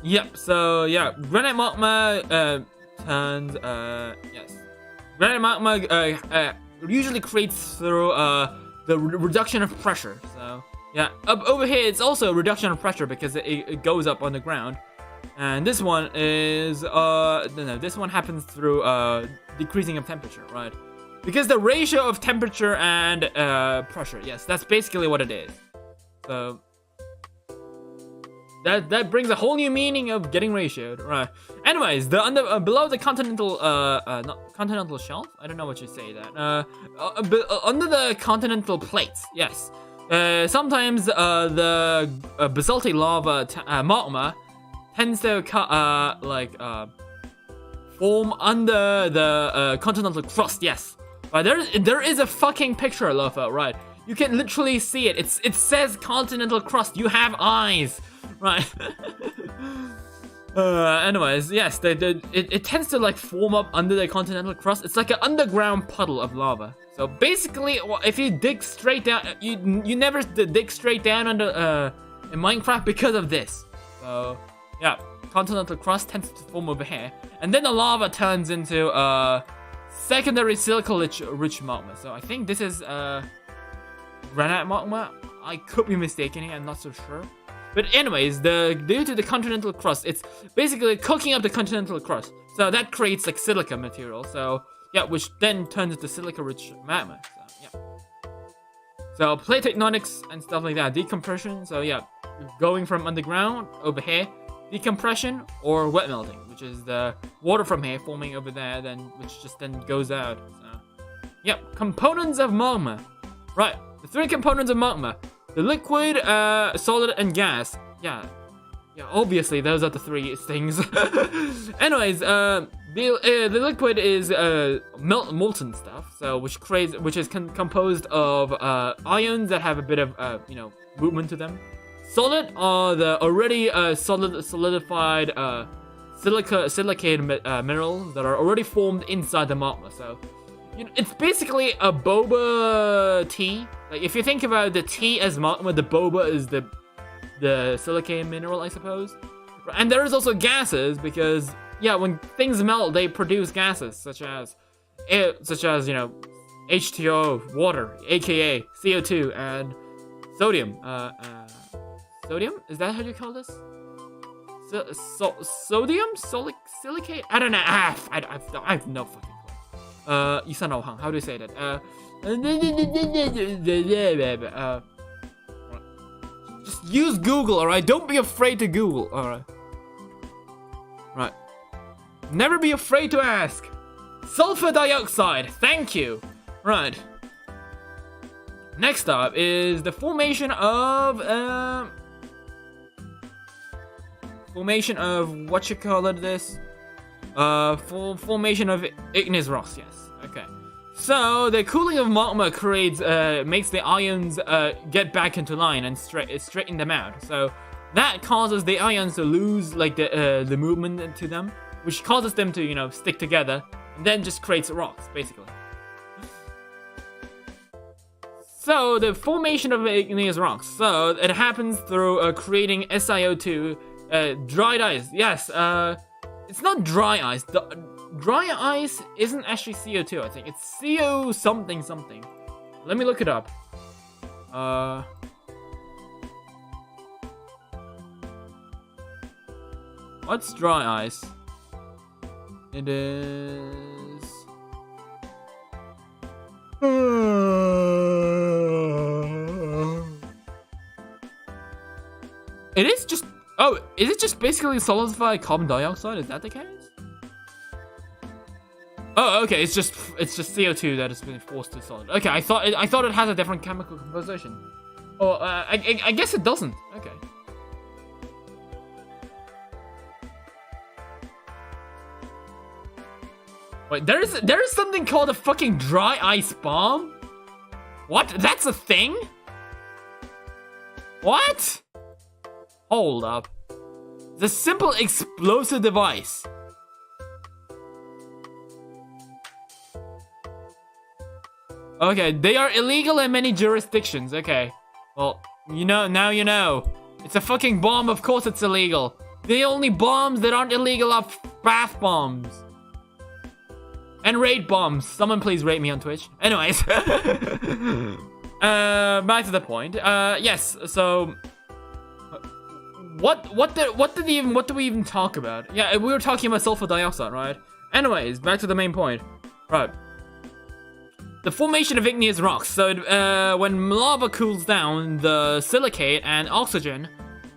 yep. So yeah, granite magma turns yes, granite magma usually creates through the reduction of pressure. So Yeah, up over here it's also a reduction of pressure because it goes up on the ground. And this one is no, this one happens through decreasing of temperature, right? Because the ratio of temperature and pressure, yes, that's basically what it is. So that brings a whole new meaning of getting ratioed, right? Anyways, the below the continental not continental shelf, I don't know what you say that. Under the continental plates, yes. Sometimes the basaltic lava magma tends to form under the continental crust, yes. Right, there is a fucking picture, Lopho, right? You can literally see it. It says continental crust. You have eyes, right? Anyways, yes, it tends to like form up under the continental crust. It's like an underground puddle of lava. So basically, if you dig straight down, you never dig straight down under in Minecraft because of this. So yeah, continental crust tends to form over here, and then the lava turns into secondary silica-rich magma. So I think this is granite magma. I could be mistaken here. I'm not so sure. But anyways, due to the continental crust, it's basically cooking up the continental crust. So that creates like silica material. So yeah, which then turns into silica-rich magma. So yeah. So plate tectonics and stuff like that, decompression. So yeah, going from underground over here, decompression or wet melting, which is the water from here forming over there, which just then goes out. So yep, components of magma. Right, the 3 components of magma. The liquid, solid, and gas. Yeah, obviously those are the 3 things. Anyways, the liquid is molten stuff, so which is composed of ions that have a bit of movement to them. Solid are the already solidified silicated minerals that are already formed inside the magma. So it's basically a boba tea. Like if you think about the tea as magma, the boba is the silicated mineral, I suppose. And there is also gases because yeah, when things melt, they produce gases such as H2O, water, aka CO2, and sodium. Sodium? Is that how you call this? Sodium? Silicate? I don't know. I have no fucking clue. 이산화황. How do you say that? Just use Google, alright? Don't be afraid to Google, alright? Right. Never be afraid to ask. Sulfur dioxide. Thank you. Right. Next up is the formation of what you call it this? Formation of igneous rocks, yes. Okay. So the cooling of magma makes the ions get back into line and straighten them out. So that causes the ions to lose like the movement to them, which causes them to stick together, and then just creates rocks basically. So the formation of igneous rocks. So it happens through creating SiO2. Dried ice, yes. It's not dry ice. The dry ice isn't actually CO2. I think it's CO something. Let me look it up. What's dry ice? It is. It is just. Oh, is it just basically solidified carbon dioxide? Is that the case? Oh, okay. It's just CO2 that has been forced to solid. Okay, I thought it has a different chemical composition. Oh, I guess it doesn't. Okay. Wait, there is something called a fucking dry ice bomb? What? That's a thing? What? Hold up. The simple explosive device. Okay, they are illegal in many jurisdictions. Okay. Well, now you know. It's a fucking bomb, of course it's illegal. The only bombs that aren't illegal are bath bombs. And raid bombs. Someone please rate me on Twitch. Anyways. back to the point. Yes. So, what do we even talk about? Yeah, we were talking about sulfur dioxide, right? Anyways, back to the main point. Right. The formation of igneous rocks. So, when lava cools down, the silicate and oxygen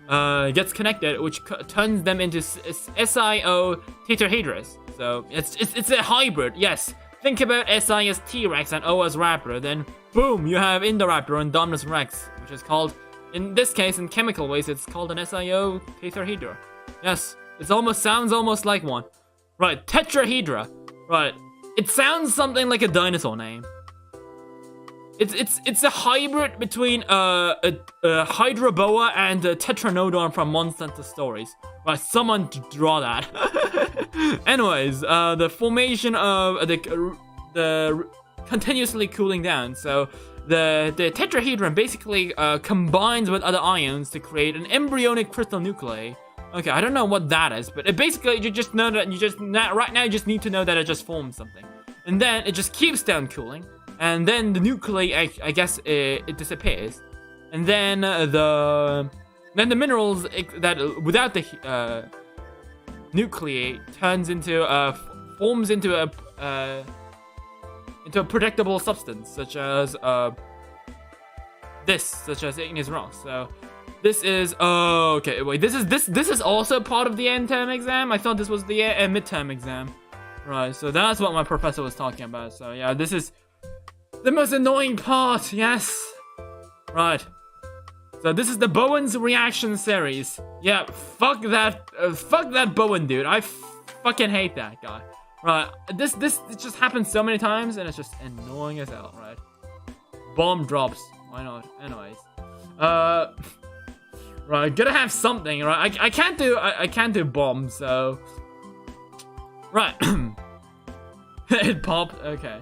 gets connected, which turns them into SiO tetrahedrous. So it's a hybrid. Yes. Think about Si as T-Rex and O as Raptor. Then boom, you have Indoraptor and Dominus Rex, which is called, in this case, in chemical ways, it's called an SiO tetrahedra. Yes. It sounds almost like one. Right. Tetrahedra. Right. It sounds something like a dinosaur name. It's a hybrid between a Hydroboa and a Tetranodon from Monster Stories. Right, someone draw that. Anyways, the formation of the continuously cooling down. So the tetrahedron basically combines with other ions to create an embryonic crystal nuclei. Okay, I don't know what that is, but it basically you just know that right now you just need to know that it just forms something, and then it just keeps down cooling. And then the nuclei, I guess, it disappears, and then the minerals that without the nuclei forms into a predictable substance, such as igneous rocks. So this is okay. Wait, this is also part of the end term exam. I thought this was the midterm exam, right? So that's what my professor was talking about. So yeah, this is the most annoying part, yes. Right. So this is the Bowen's reaction series. Yeah, fuck that Bowen dude. I fucking hate that guy. Right. This just happens so many times and it's just annoying as hell, right? Bomb drops. Why not? Anyways. Right, gotta have something, right? I can't do bombs, so right. It popped, okay.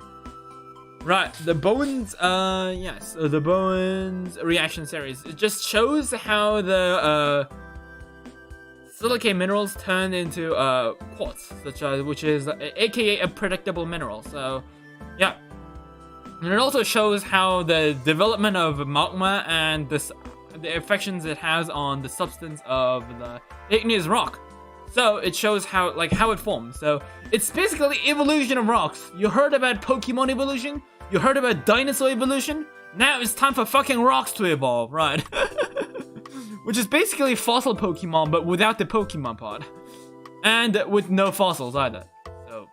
Right, the Bowen's, yes, the Bowen's reaction series. It just shows how the silicate minerals turn into quartz, which is aka a predictable mineral. So, yeah, and it also shows how the development of magma and the affections it has on the substance of the igneous rock. So it shows how it forms. So it's basically evolution of rocks. You heard about Pokemon evolution? You heard about dinosaur evolution? Now it's time for fucking rocks to evolve, right? Which is basically fossil Pokemon, but without the Pokemon part. And with no fossils either. So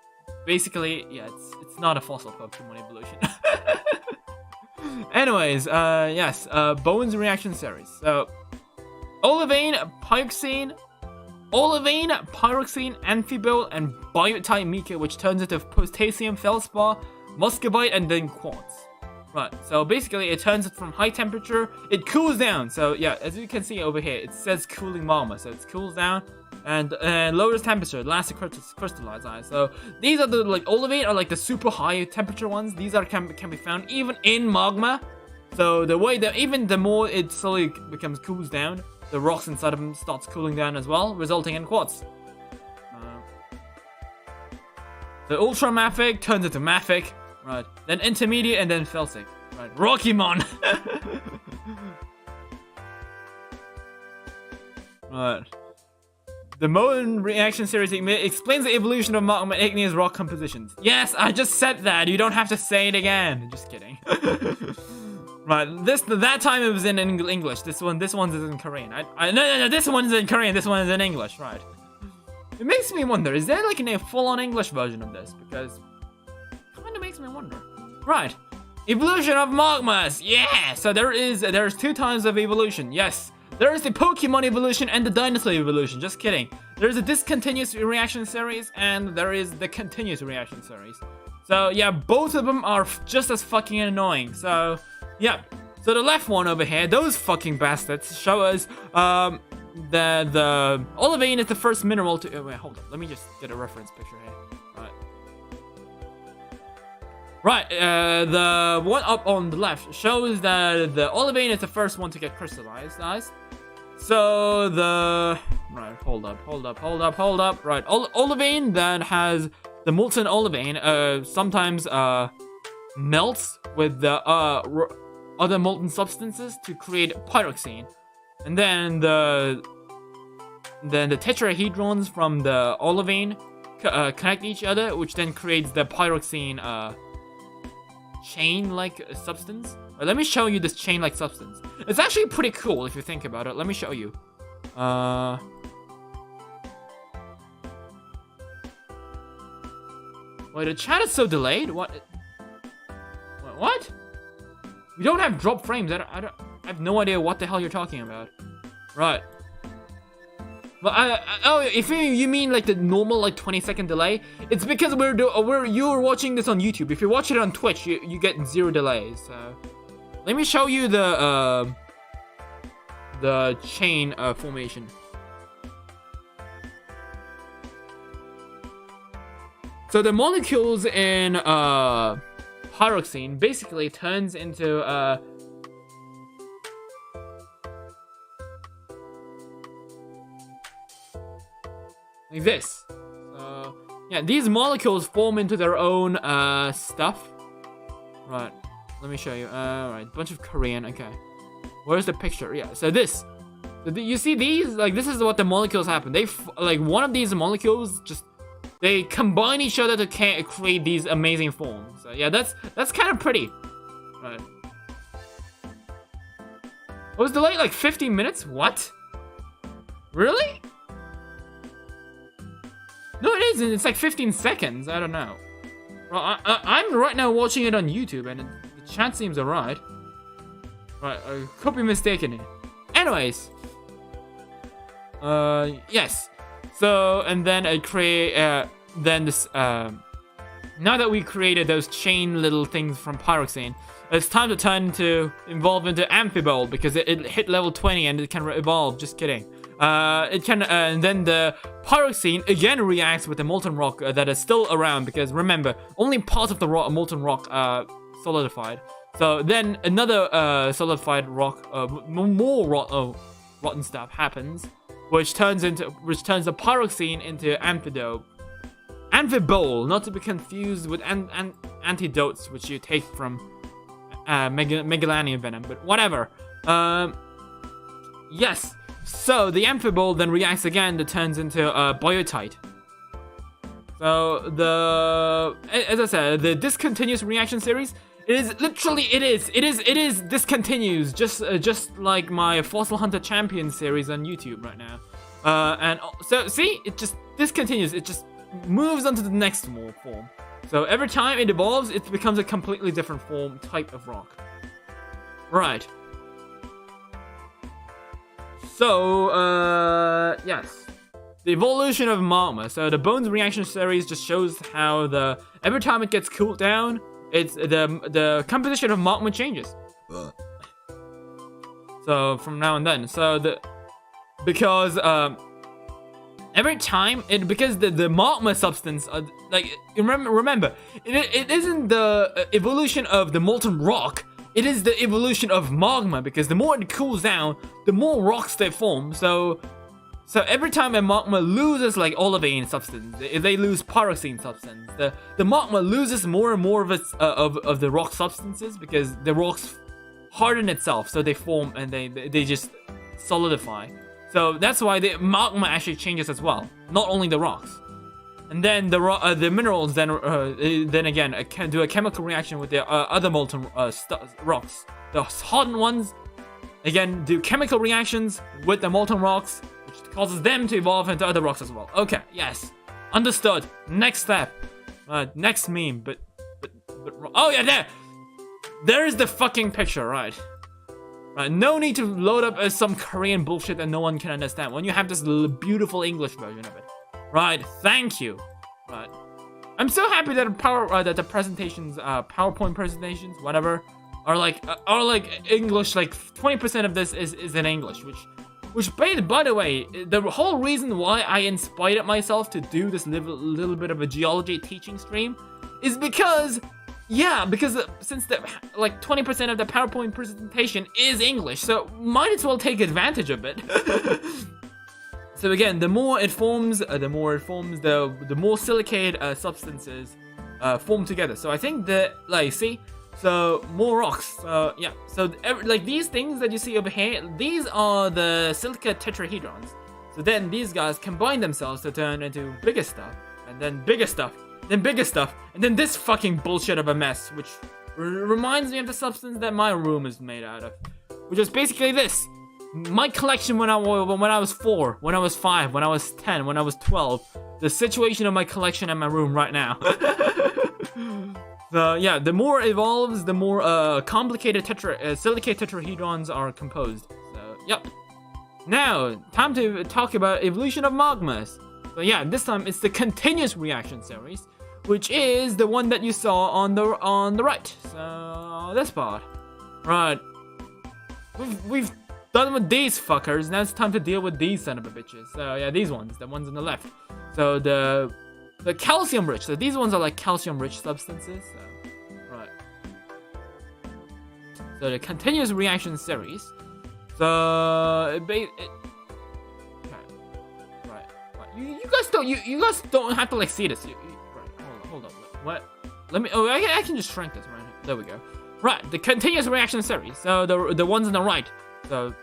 basically, yeah, it's not a fossil Pokemon evolution. Anyways, yes, Bowen's reaction series. So olivine, pyroxene, amphibole, and biotite mica, which turns into potassium feldspar, muscovite, and then quartz. Right, so basically it turns it from high temperature, it cools down. So yeah, as you can see over here, it says cooling magma. So it cools down and lowers temperature, last to crystallize. So these are the olivine are the super high temperature ones. These can be found even in magma. So the way that even the more it slowly cools down, the rocks inside of them starts cooling down as well, resulting in quartz. The ultramafic turns into mafic, right? Then intermediate and then felsic, right? Rockymon. Right. The Bowen reaction series explains the evolution of magma and igneous rock compositions. Yes, I just said that. You don't have to say it again. Just kidding. Right, that time it was in English. This one's in Korean. No, this one's in Korean. This one is in English. Right. It makes me wonder, is there a full-on English version of this? Because it kind of makes me wonder. Right. Evolution of magmas. Yeah. So there's two types of evolution. Yes. There is the Pokemon evolution and the dinosaur evolution. Just kidding. There's a discontinuous reaction series and there is the continuous reaction series. So yeah, both of them are just as fucking annoying. So yeah. So the left one over here, those fucking bastards show us the olivine is the first mineral to wait, hold on. Let me just get a reference picture here. Right, the one up on the left shows that the olivine is the first one to get crystallized, guys. So right, hold up. Right, olivine that has the molten olivine sometimes melts with the other molten substances to create pyroxene, and then the tetrahedrons from the olivine connect each other, which then creates the pyroxene chain-like substance. Let me show you this chain-like substance. It's actually pretty cool if you think about it. Let me show you. Wait, the chat is so delayed. What? What? We don't have drop frames. I have no idea what the hell you're talking about. Right. But oh, if you mean like the normal like 20-second delay, it's because you're watching this on YouTube. If you watch it on Twitch, you get 0 delays. So let me show you the chain formation. So the molecules in pyroxene basically turns into like this. So yeah, these molecules form into their own stuff. Right, let me show you. Right, bunch of Korean. Okay, where's the picture? Yeah, so this. You see these? Like, this is what the molecules happen. Like one of these molecules just they combine each other to create these amazing forms. So yeah, that's kind of pretty. Right. Was delayed like 15 minutes? What? Really? No, it isn't. It's like 15 seconds. I don't know. Well, I'm right now watching it on YouTube, and the chat seems alright. Right, I could be mistaken here. Anyways. Yes. So, and then I create, then this, now that we created those chain little things from pyroxene, it's time to evolve into amphibole, because it hit level 20 and it can evolve. Just kidding. It can, and then the pyroxene again reacts with the molten rock that is still around, because remember, only part of the molten rock solidified. So then another solidified rock, more rotten stuff happens, which turns the pyroxene into amphibole, not to be confused with antidotes, which you take from Megalanian venom, but whatever. Yes. So the amphibole then reacts again, that turns into biotite. So as I said, the discontinuous reaction series, it is discontinues, just like my Fossil Hunter Champion series on YouTube right now. And so see, it just discontinues. It just moves on to the next form. So every time it evolves, it becomes a completely different type of rock. Right. So, yes. The evolution of magma. So the Bones reaction series just shows how every time it gets cooled down, it's the composition of magma changes. So from now and then. So because every time because the magma substance, like remember, it isn't the evolution of the molten rock. It is the evolution of magma, because the more it cools down, the more rocks they form. So every time a magma loses like olivine substance, if they lose pyroxene substance, the magma loses more and more of its of the rock substances, because the rocks harden itself, so they form and they just solidify. So that's why the magma actually changes as well, not only the rocks. And then the minerals then again can do a chemical reaction with the other molten rocks. The hardened ones again do chemical reactions with the molten rocks, which causes them to evolve into other rocks as well. Okay, yes, understood. Next step, next meme. But oh yeah, there is the fucking picture, right? Right, no need to load up some Korean bullshit that no one can understand when you have this beautiful English version of it. Right, thank you. Right, I'm so happy that that the presentations, PowerPoint presentations, whatever, are like English. Like 20% of this is in English, which by the way, the whole reason why I inspired myself to do this little bit of a geology teaching stream is because. Yeah, because since like 20% of the PowerPoint presentation is English, so might as well take advantage of it. So again, the more it forms, the more silicate substances form together. So I think that, like, see, So more rocks. Yeah. So like these things that you see over here, these are the silica tetrahedrons. So then these guys combine themselves to turn into bigger stuff, and then bigger stuff, then bigger stuff, and then this fucking bullshit of a mess, which reminds me of the substance that my room is made out of, which is basically this. My collection when I was 4, when I was 5, when I was 10, when I was 12. The situation of my collection in my room right now. So yeah, the more it evolves, the more complicated silicate tetrahedrons are composed. So yep. Now, time to talk about evolution of magmas. So yeah, this time it's the continuous reaction series, which is the one that you saw on the right. So this part, right? We've done with these fuckers. Now it's time to deal with these son of a bitches. So yeah, these ones, the ones on the left. So the calcium rich. So these ones are like calcium rich substances. So, right. So the continuous reaction series. So okay. Right. You guys don't have to like see this. Right. Hold on. What? Let me. Oh, I can just shrink this. Right. There we go. Right. The continuous reaction series. So the ones on the right. So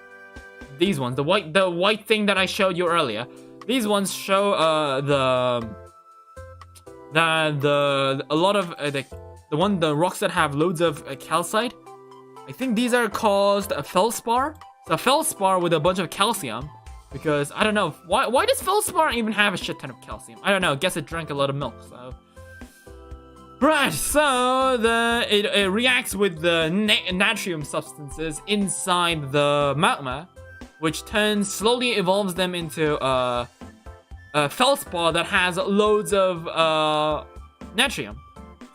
these ones, the white thing that I showed you earlier. These ones show the rocks that have loads of calcite. I think these are called a feldspar. So feldspar with a bunch of calcium, because I don't know why does feldspar even have a shit ton of calcium? I don't know. Guess it drank a lot of milk. So right. So it reacts with the natrium substances inside the magma, which slowly evolves them into a feldspar that has loads of natrium.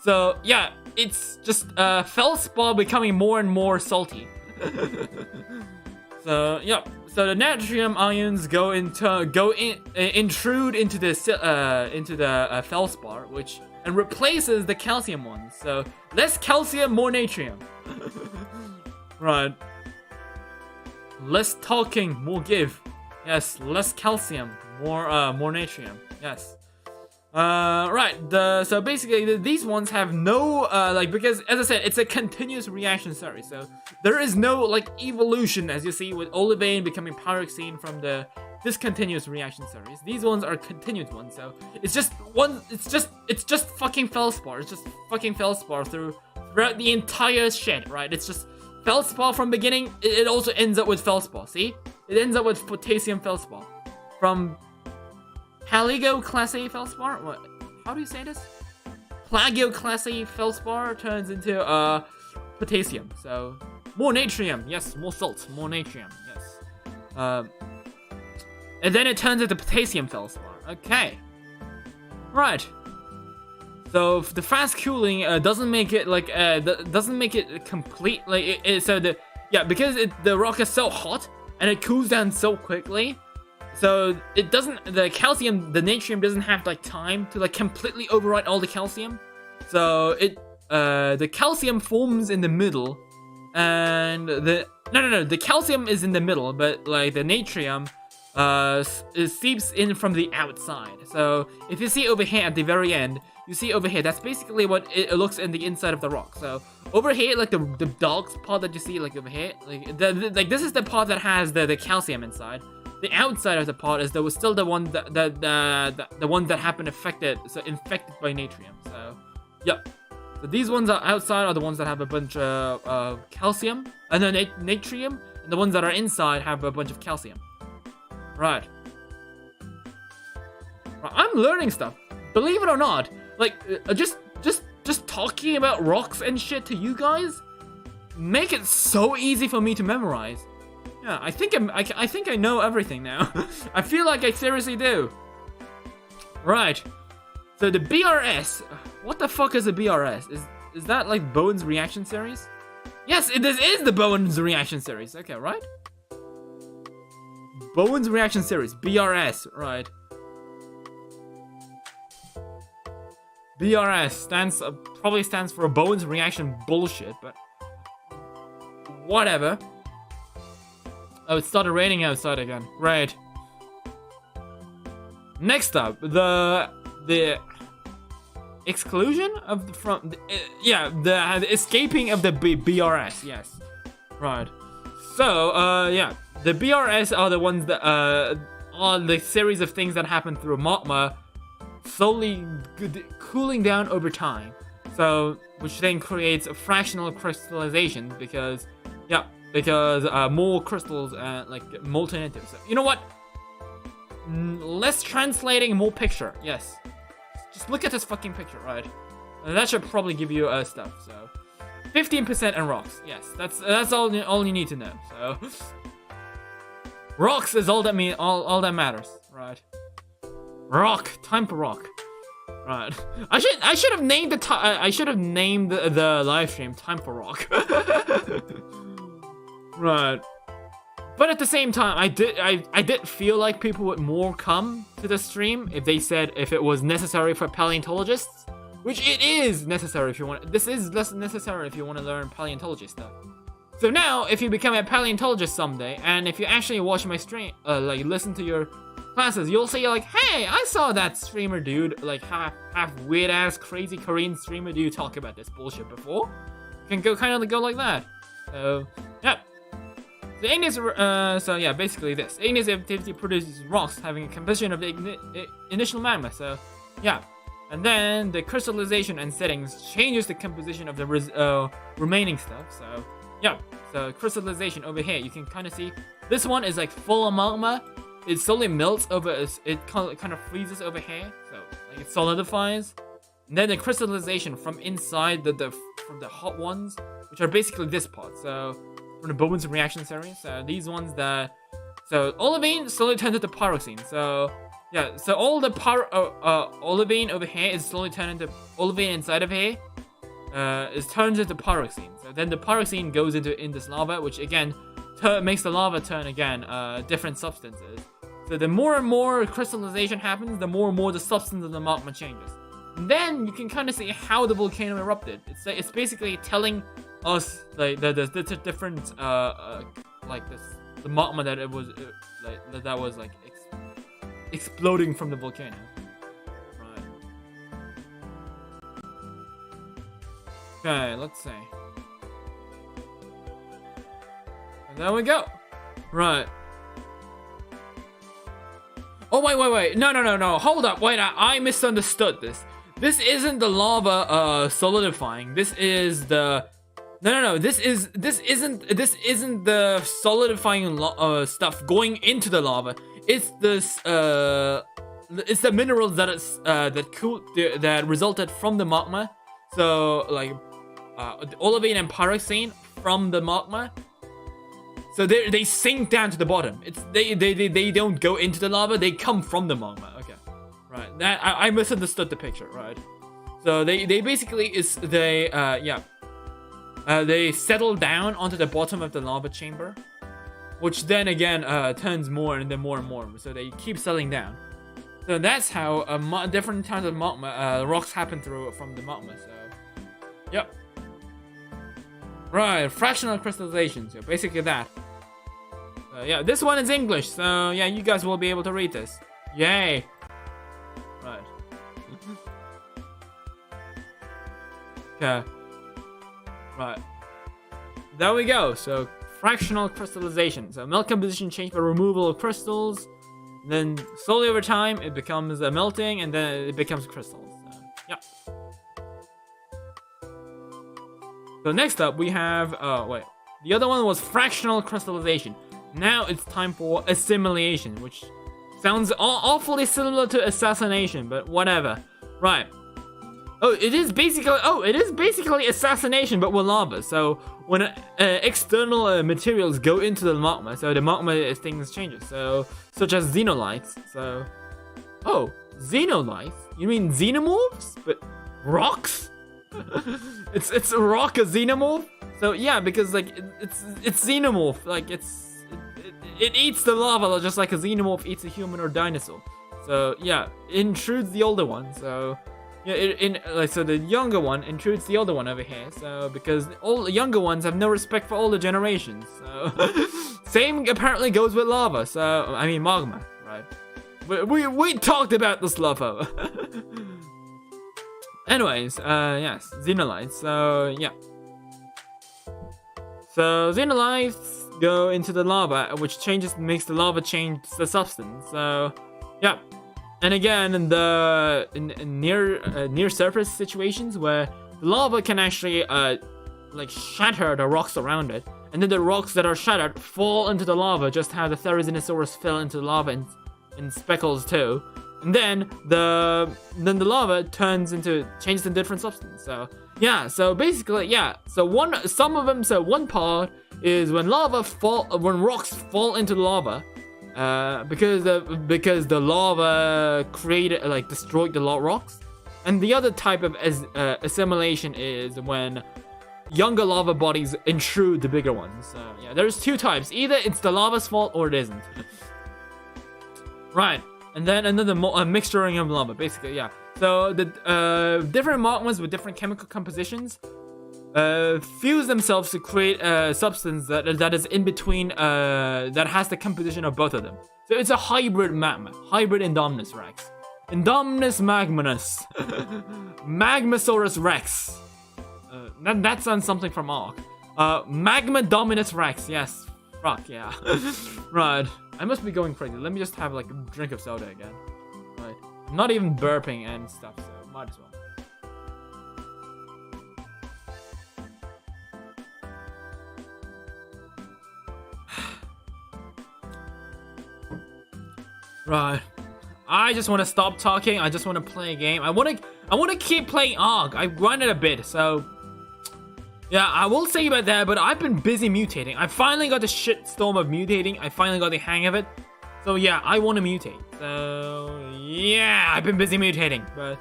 So yeah, it's just feldspar becoming more and more salty. So yeah, so the natrium ions intrude into the feldspar, which and replaces the calcium ones. So less calcium, more natrium. Right. Less talking, more give. Yes, less calcium, more natrium. Yes. Right. So basically, these ones have no because as I said, it's a continuous reaction series. So there is no like evolution, as you see with olivine becoming pyroxene from the discontinuous reaction series. These ones are continuous ones. So it's just one. It's just fucking feldspar. It's just fucking feldspar throughout the entire shit. Right. It's just feldspar from beginning. It also ends up with feldspar. See, it ends up with potassium feldspar from Plagio-classy feldspar? What? How do you say this? Plagio-classy feldspar turns into potassium. So more natrium, yes. More salt, more natrium, yes. And then it turns into potassium feldspar. Okay. Right. So the fast cooling doesn't make it like doesn't make it complete. Like because the rock is so hot and it cools down so quickly. So it doesn't, the natrium doesn't have like time to like completely overwrite all the calcium. So the calcium forms in the middle, and the calcium is in the middle, but like the natrium it seeps in from the outside. So if you see over here at the very end, you see over here, that's basically what it looks in the inside of the rock. So over here, like the dog's part that you see like over here, like this is the part that has the calcium inside. The outside of the pot is still the one the ones that happen infected by natrium. So, yep. So these ones are outside are the ones that have a bunch of calcium, and then natrium, and the ones that are inside have a bunch of calcium. Right. I'm learning stuff. Believe it or not, like just talking about rocks and shit to you guys make it so easy for me to memorize. Yeah, I think I know everything now. I feel like I seriously do. Right. So the BRS. What the fuck is a BRS? Is that like Bowen's reaction series? Yes, this is the Bowen's reaction series. Okay, right? Bowen's reaction series, BRS, right? BRS probably stands for Bowen's reaction bullshit, but whatever. Oh, it started raining outside again. Right. Next up, the exclusion of the escaping of the BRS. Yes, right. So yeah, the BRS are the ones that are the series of things that happen through magma, slowly cooling down over time. So which then creates a fractional crystallization because more crystals like molten into. So you know what? Less translating, more picture. Yes. Just look at this fucking picture, right? And that should probably give you stuff. So, 15% and rocks. Yes, that's all you need to know. So, rocks is all that matters, right? Rock, time for rock, right? I should have named the live stream "Time for Rock." Right. But at the same time, I did feel like people would more come to the stream if it was necessary for paleontologists, which it is necessary if you want. This is less necessary if you want to learn paleontology stuff. So now, if you become a paleontologist someday, and if you actually watch my stream, like listen to your classes, you'll say like, hey, I saw that streamer dude, like half weird ass crazy Korean streamer dude talk about this bullshit before. You can go like that. So yeah. The igneous, so yeah, basically this. Igneous activity produces rocks having a composition of the initial magma, so yeah. And then the crystallization and settings changes the composition of the remaining stuff, so yeah. So crystallization over here, you can kind of see, this one is like full of magma. It slowly melts over, it kind of freezes over here, so like it solidifies. And then the crystallization from inside from the hot ones, which are basically this part, so from the Bowman's reaction series. So these ones that, so olivine slowly turns into pyroxene. So yeah, so all the olivine over here is slowly turned into olivine inside of here. Is turned into pyroxene. So then the pyroxene goes into this lava, which again makes the lava turn again different substances. So the more and more crystallization happens, the more and more the substance of the magma changes. And then you can kind of see how the volcano erupted. It's basically telling us like the different like the magma that it was that was like exploding from the volcano. Right. Okay, let's see. And there we go. Right. Oh wait. No. Hold up. Wait, I misunderstood this. This isn't the lava solidifying. This is the No. This isn't the solidifying stuff going into the lava. It's this it's the minerals that resulted from the magma. So like olivine and pyroxene from the magma. So they sink down to the bottom. They don't go into the lava. They come from the magma. Okay, right. That I misunderstood the picture. Right. So they basically they settle down onto the bottom of the lava chamber, which then again turns more and then more and more. So they keep settling down. So that's how different kinds of magma rocks happen from the magma. So, yep. Right, fractional crystallization. So basically that. Yeah, this one is English. So yeah, you guys will be able to read this. Yay. Right. Okay. Right. There we go. So fractional crystallization. So melt composition change by removal of crystals. Then slowly over time it becomes a melting, and then it becomes crystals. So, yeah. So next up we have the other one was fractional crystallization. Now it's time for assimilation, which sounds awfully similar to assassination, but whatever. Right. It is basically assassination, but with lava. So when external materials go into the magma, so the magma things changes. So such as xenolites. So xenolites? You mean xenomorphs? But rocks? it's a rock, a xenomorph. So yeah, because like it's xenomorph. Like it eats the lava just like a xenomorph eats a human or dinosaur. So yeah, it intrudes the older one. So. Yeah, so the younger one intrudes the older one over here. So because all the younger ones have no respect for older generations. So same apparently goes with lava. So I mean magma, right? We talked about this Lopho. Anyways, yes, xenolites. So yeah. So xenolites go into the lava, which makes the lava change the substance. So yeah. And again, in near surface situations where the lava can actually like shatter the rocks around it, and then the rocks that are shattered fall into the lava, just how the Therizinosaurus fell into the lava in Speckles too. And then the lava changes into different substance. So yeah, so basically yeah. So one part is when rocks fall into the lava. Because the lava destroyed the rocks, and the other type of assimilation is when younger lava bodies intrude the bigger ones. So yeah, there's two types. Either it's the lava's fault or it isn't. Right, and then another mixturing of lava, basically. Yeah. So the different magmas with different chemical compositions fuse themselves to create a substance that is in between, that has the composition of both of them. So it's a hybrid magma, hybrid Indominus Rex, Indominus Magmanus, Magmasaurus Rex. That sounds something from Ark. Magma Dominus Rex. Yes. Fuck yeah. Right. I must be going crazy. Let me just have like a drink of soda again. Right. I'm not even burping and stuff, so might as well. Right. I just want to stop talking. I just want to play a game. I want to keep playing Ark. I've grinded a bit, so yeah, I will say about that, but I've been busy mutating. I finally got the shitstorm of mutating. I finally got the hang of it. So yeah, I want to mutate. So yeah, I've been busy mutating, but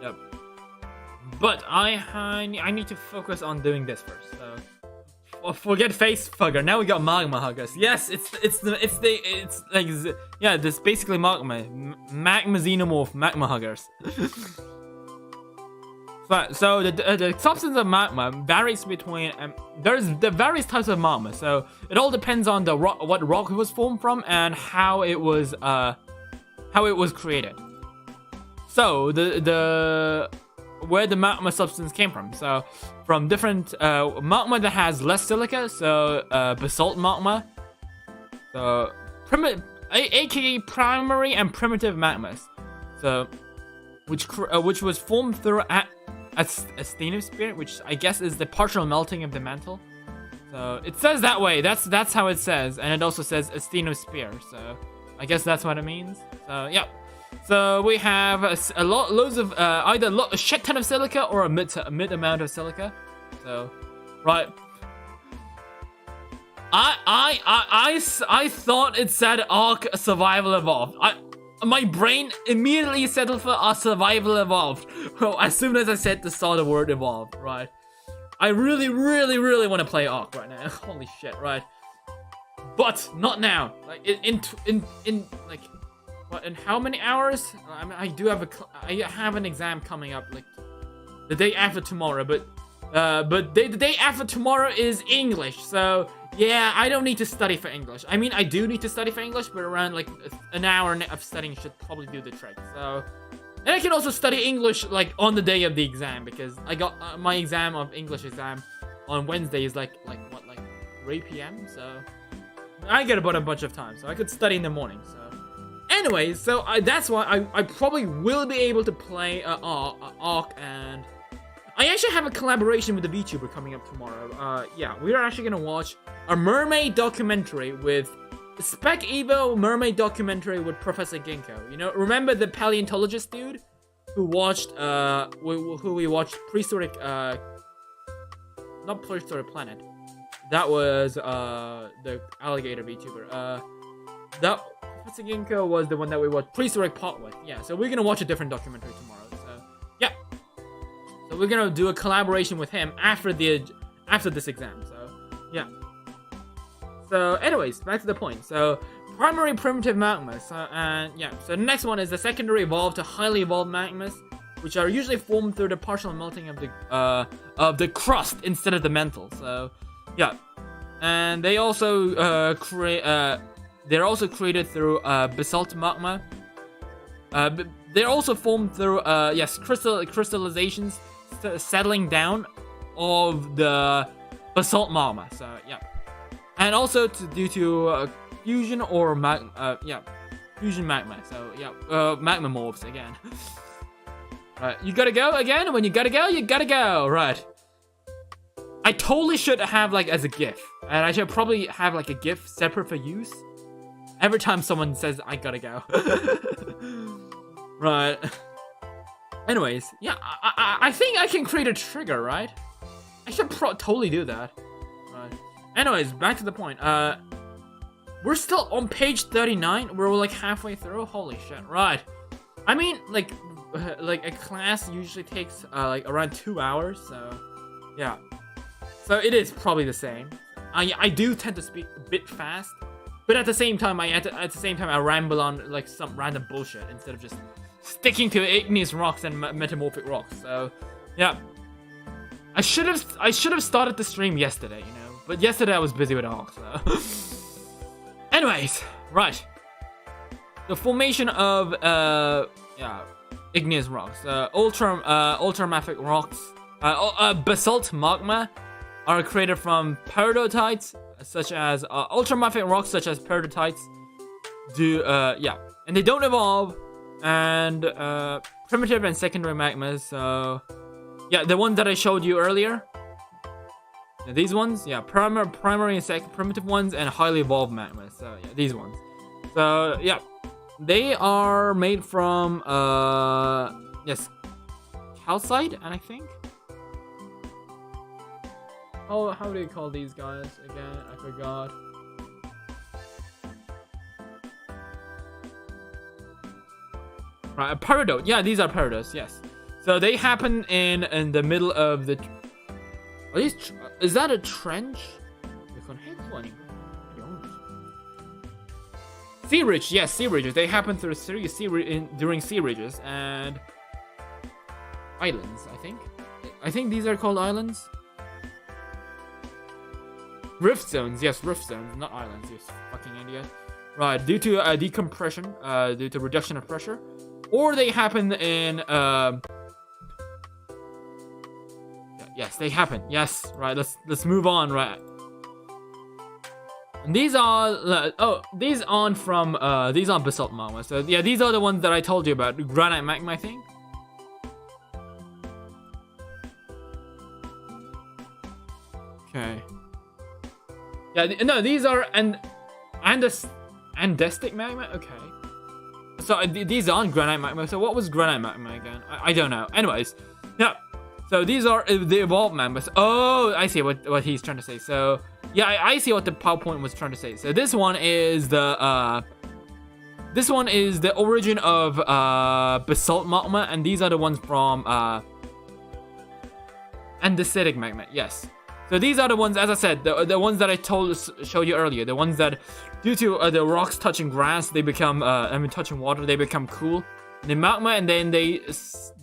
yep. But I need to focus on doing this first. So forget face fugger. Now we got magma huggers. Yes, it's like yeah, this basically magma xenomorph magma huggers. But so the substance of magma varies between there's the various types of magma. So it all depends on the what rock it was formed from and how it was created. So the where the magma substance came from. So from different magma that has less silica, so basalt magma, so aka primary and primitive magmas, so which was formed through asthenosphere, which I guess is the partial melting of the mantle. So it says that way. That's how it says, and it also says asthenosphere. So I guess that's what it means. So yeah. So we have loads of either a shit ton of silica or a mid amount of silica. So, right. I thought it said Ark Survival Evolved. My brain immediately settled for Survival Evolved. Well, as soon as I said the word evolved, right? I really want to play Ark right now. Holy shit, right? But not now. Like in like. What, in how many hours? I mean, I have an exam coming up, like the day after tomorrow. But the day after tomorrow is English, so yeah, I don't need to study for English. I mean, I do need to study for English, but around like an hour of studying should probably do the trick. So, and I can also study English like on the day of the exam, because I got my English exam on Wednesday is like 3 p.m. So I get about a bunch of time, so I could study in the morning. So. Anyways, so that's why I probably will be able to play Ark, and I actually have a collaboration with a VTuber coming up tomorrow. Yeah, we are actually gonna watch a mermaid documentary with Spec Evo mermaid documentary with Professor Ginkgo. You know, remember the paleontologist dude who watched who we watched Prehistoric not Prehistoric Planet. That was the alligator VTuber. That Professor Ginkgo was the one that we watched Prehistoric Pot with. Yeah, so we're gonna watch a different documentary tomorrow. So yeah, so we're gonna do a collaboration with him after this exam. So yeah. So anyways, back to the point. So primary primitive magmas. And yeah, so the next one is the secondary evolved to highly evolved magmas, which are usually formed through the partial melting of the crust instead of the mantle. So yeah, and they also they're also created through basalt magma. they're also formed through yes, crystallizations settling down of the basalt magma. So yeah, and also due to fusion or fusion magma. So yeah, magma morphs again. Right, you gotta go again. When you gotta go, you gotta go. Right. I totally should have like as a GIF, and I should probably have like a GIF separate for use every time someone says I gotta go. Right. Anyways, yeah, I think I can create a trigger, right? I should totally do that. Right. Anyways, back to the point. We're still on page 39. We're like halfway through. Holy shit! Right. I mean, like a class usually takes like around 2 hours. So, yeah. So it is probably the same. I do tend to speak a bit fast, but at the same time, I ramble on like some random bullshit instead of just sticking to igneous rocks and metamorphic rocks. So, yeah. I should have started the stream yesterday, you know, but yesterday I was busy with Hawk. So, anyways, right. The formation of igneous rocks, ultramafic rocks, basalt magma are created from peridotite, such as ultramafic rocks, such as peridotite. And they don't evolve, and primitive and secondary magmas. So yeah, the ones that I showed you earlier. Yeah, these ones, yeah, primary and second primitive ones, and highly evolved magmas. So yeah, these ones. So yeah, they are made from yes, calcite, and I think. Oh, how do you call these guys again? I forgot. Right, peridot. Yeah, these are peridots. Yes. So they happen in the middle of the. Are these? Is that a trench? Sea ridge. Yes, sea ridges. They happen through during sea ridges and islands. I think these are called islands. Rift zones, yes, rift zones, not islands, you fucking idiot. Right, due to decompression, due to reduction of pressure, or they happen in, yes, they happen, yes, right, let's move on, right. And these are, these aren't from, these aren't basalt magma, so yeah, these are the ones that I told you about, granite magma, I think. Okay. Yeah, no, these are andestic magma. Okay, so these aren't granite magma. So what was granite magma again? I don't know. Anyways, yeah. So these are the evolved magmas. Oh, I see what he's trying to say. So yeah, I see what the PowerPoint was trying to say. So this one is the origin of basalt magma, and these are the ones from andesitic magma. Yes. So these are the ones, as I said, the ones that I showed you earlier. The ones that, due to the rocks touching grass, they become, touching water, they become cool. The magma, and then they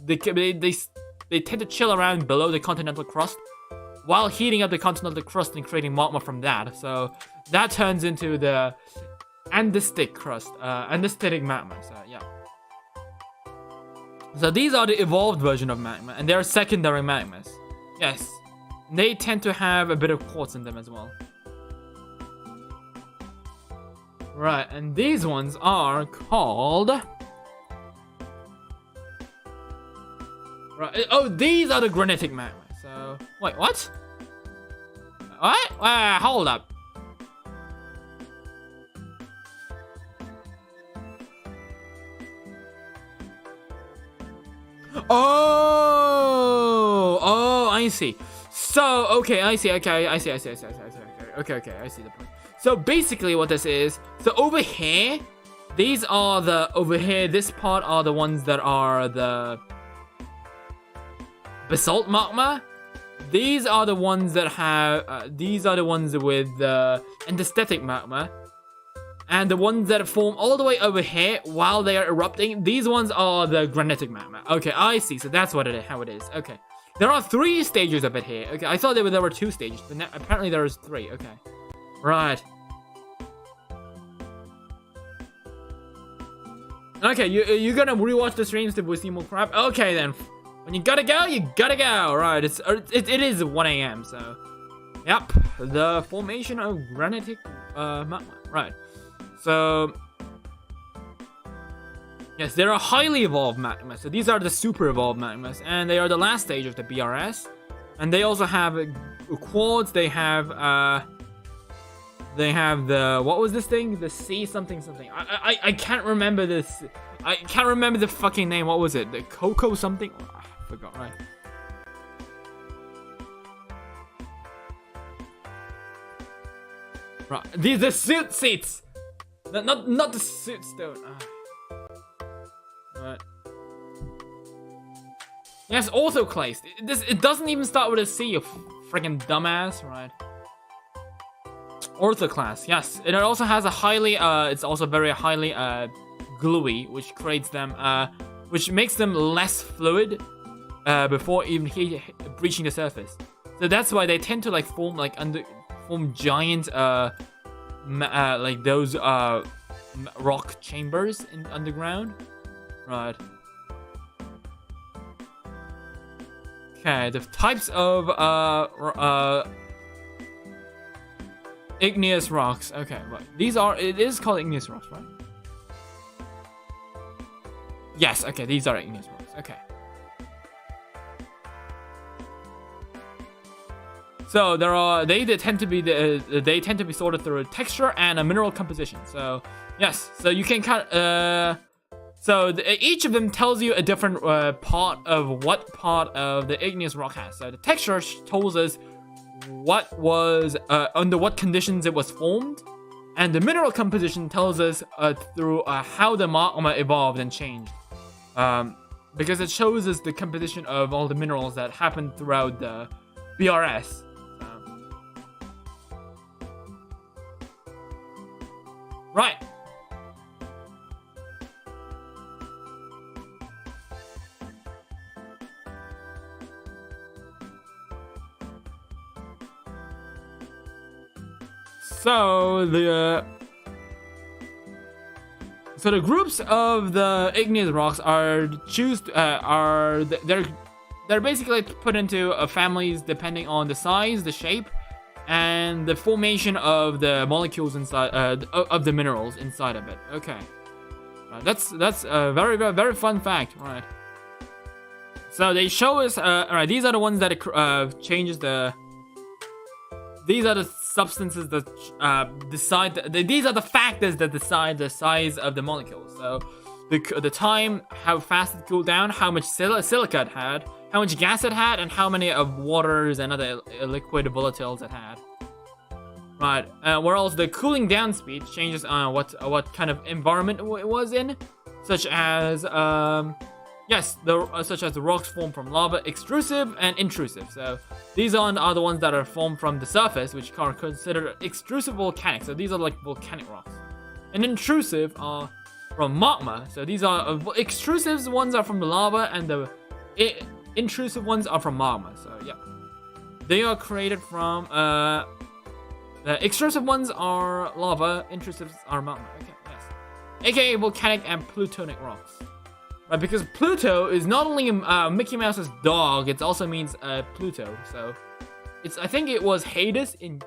tend to chill around below the continental crust, while heating up the continental crust and creating magma from that. So that turns into the andesitic crust, andesitic magma. So yeah. So these are the evolved version of magma, and they are secondary magmas. Yes. They tend to have a bit of quartz in them as well. Right, and these ones are called... Right, oh, these are the granitic magma. So, wait, what? What? Hold up. Oh, I see. So, okay, I see, okay, I see, okay, I see the point. So basically what this is, so over here, this part are the ones that are the basalt magma. These are the ones that have, these are the ones with the andesitic magma. And the ones that form all the way over here while they are erupting, these ones are the granitic magma. Okay, I see, so that's what how it is, okay. There are 3 stages of it here. Okay, I thought there were 2 stages, but now, apparently there is 3. Okay, right. Okay, you're gonna rewatch the streams to see more crap. Okay then, when you gotta go, you gotta go. Right, it is 1 a.m. So, yep, the formation of granitic magma. Right, so yes, there are highly evolved magmas. So these are the super evolved magmas, and they are the last stage of the BRS. And they also have quads. They have the, what was this thing? The C something something. I can't remember this. I can't remember the fucking name. What was it? The Coco something? Oh, I forgot, right? Right. These the suit seats. Not the suits though. Right. Yes, autoclaves. It doesn't even start with a C, you freaking dumbass, right? Orthoclast, yes. And it also has a highly, it's also very highly, gluey, which creates them, which makes them less fluid, before even breaching the surface. So that's why they tend to, like, form giant, like those, rock chambers in underground. Right. Okay, the types of igneous rocks. Okay, right. It is called igneous rocks, right? Yes, okay, these are igneous rocks. Okay. So they tend to be sorted through a texture and a mineral composition. So, yes. So you can each of them tells you a different part of what part of the igneous rock has. So the texture tells us what was under what conditions it was formed, and the mineral composition tells us through how the magma evolved and changed, because it shows us the composition of all the minerals that happened throughout the BRS. Right. So the groups of the igneous rocks they're basically put into families depending on the size, the shape, and the formation of the molecules inside of the minerals inside of it. Okay, that's a very, very, very fun fact, right? So they show us. Alright, these are the ones that changes the. These are the substances that decide. These are the factors that decide the size of the molecules. So the time, how fast it cooled down, how much silica it had, how much gas it had, and how many of waters and other liquid volatiles it had. Right. Whereas the cooling down speed changes on what kind of environment it was in, such as such as the rocks formed from lava, extrusive and intrusive. So these are the ones that are formed from the surface, which are considered extrusive volcanic. So these are like volcanic rocks, and intrusive are from magma. So these are extrusive ones are from the lava, and the intrusive ones are from magma. So yeah, they are created from the extrusive ones are lava, intrusives are magma. Okay, yes, aka volcanic and plutonic rocks. Right, because Pluto is not only Mickey Mouse's dog, it also means Pluto. So I think it was Hades in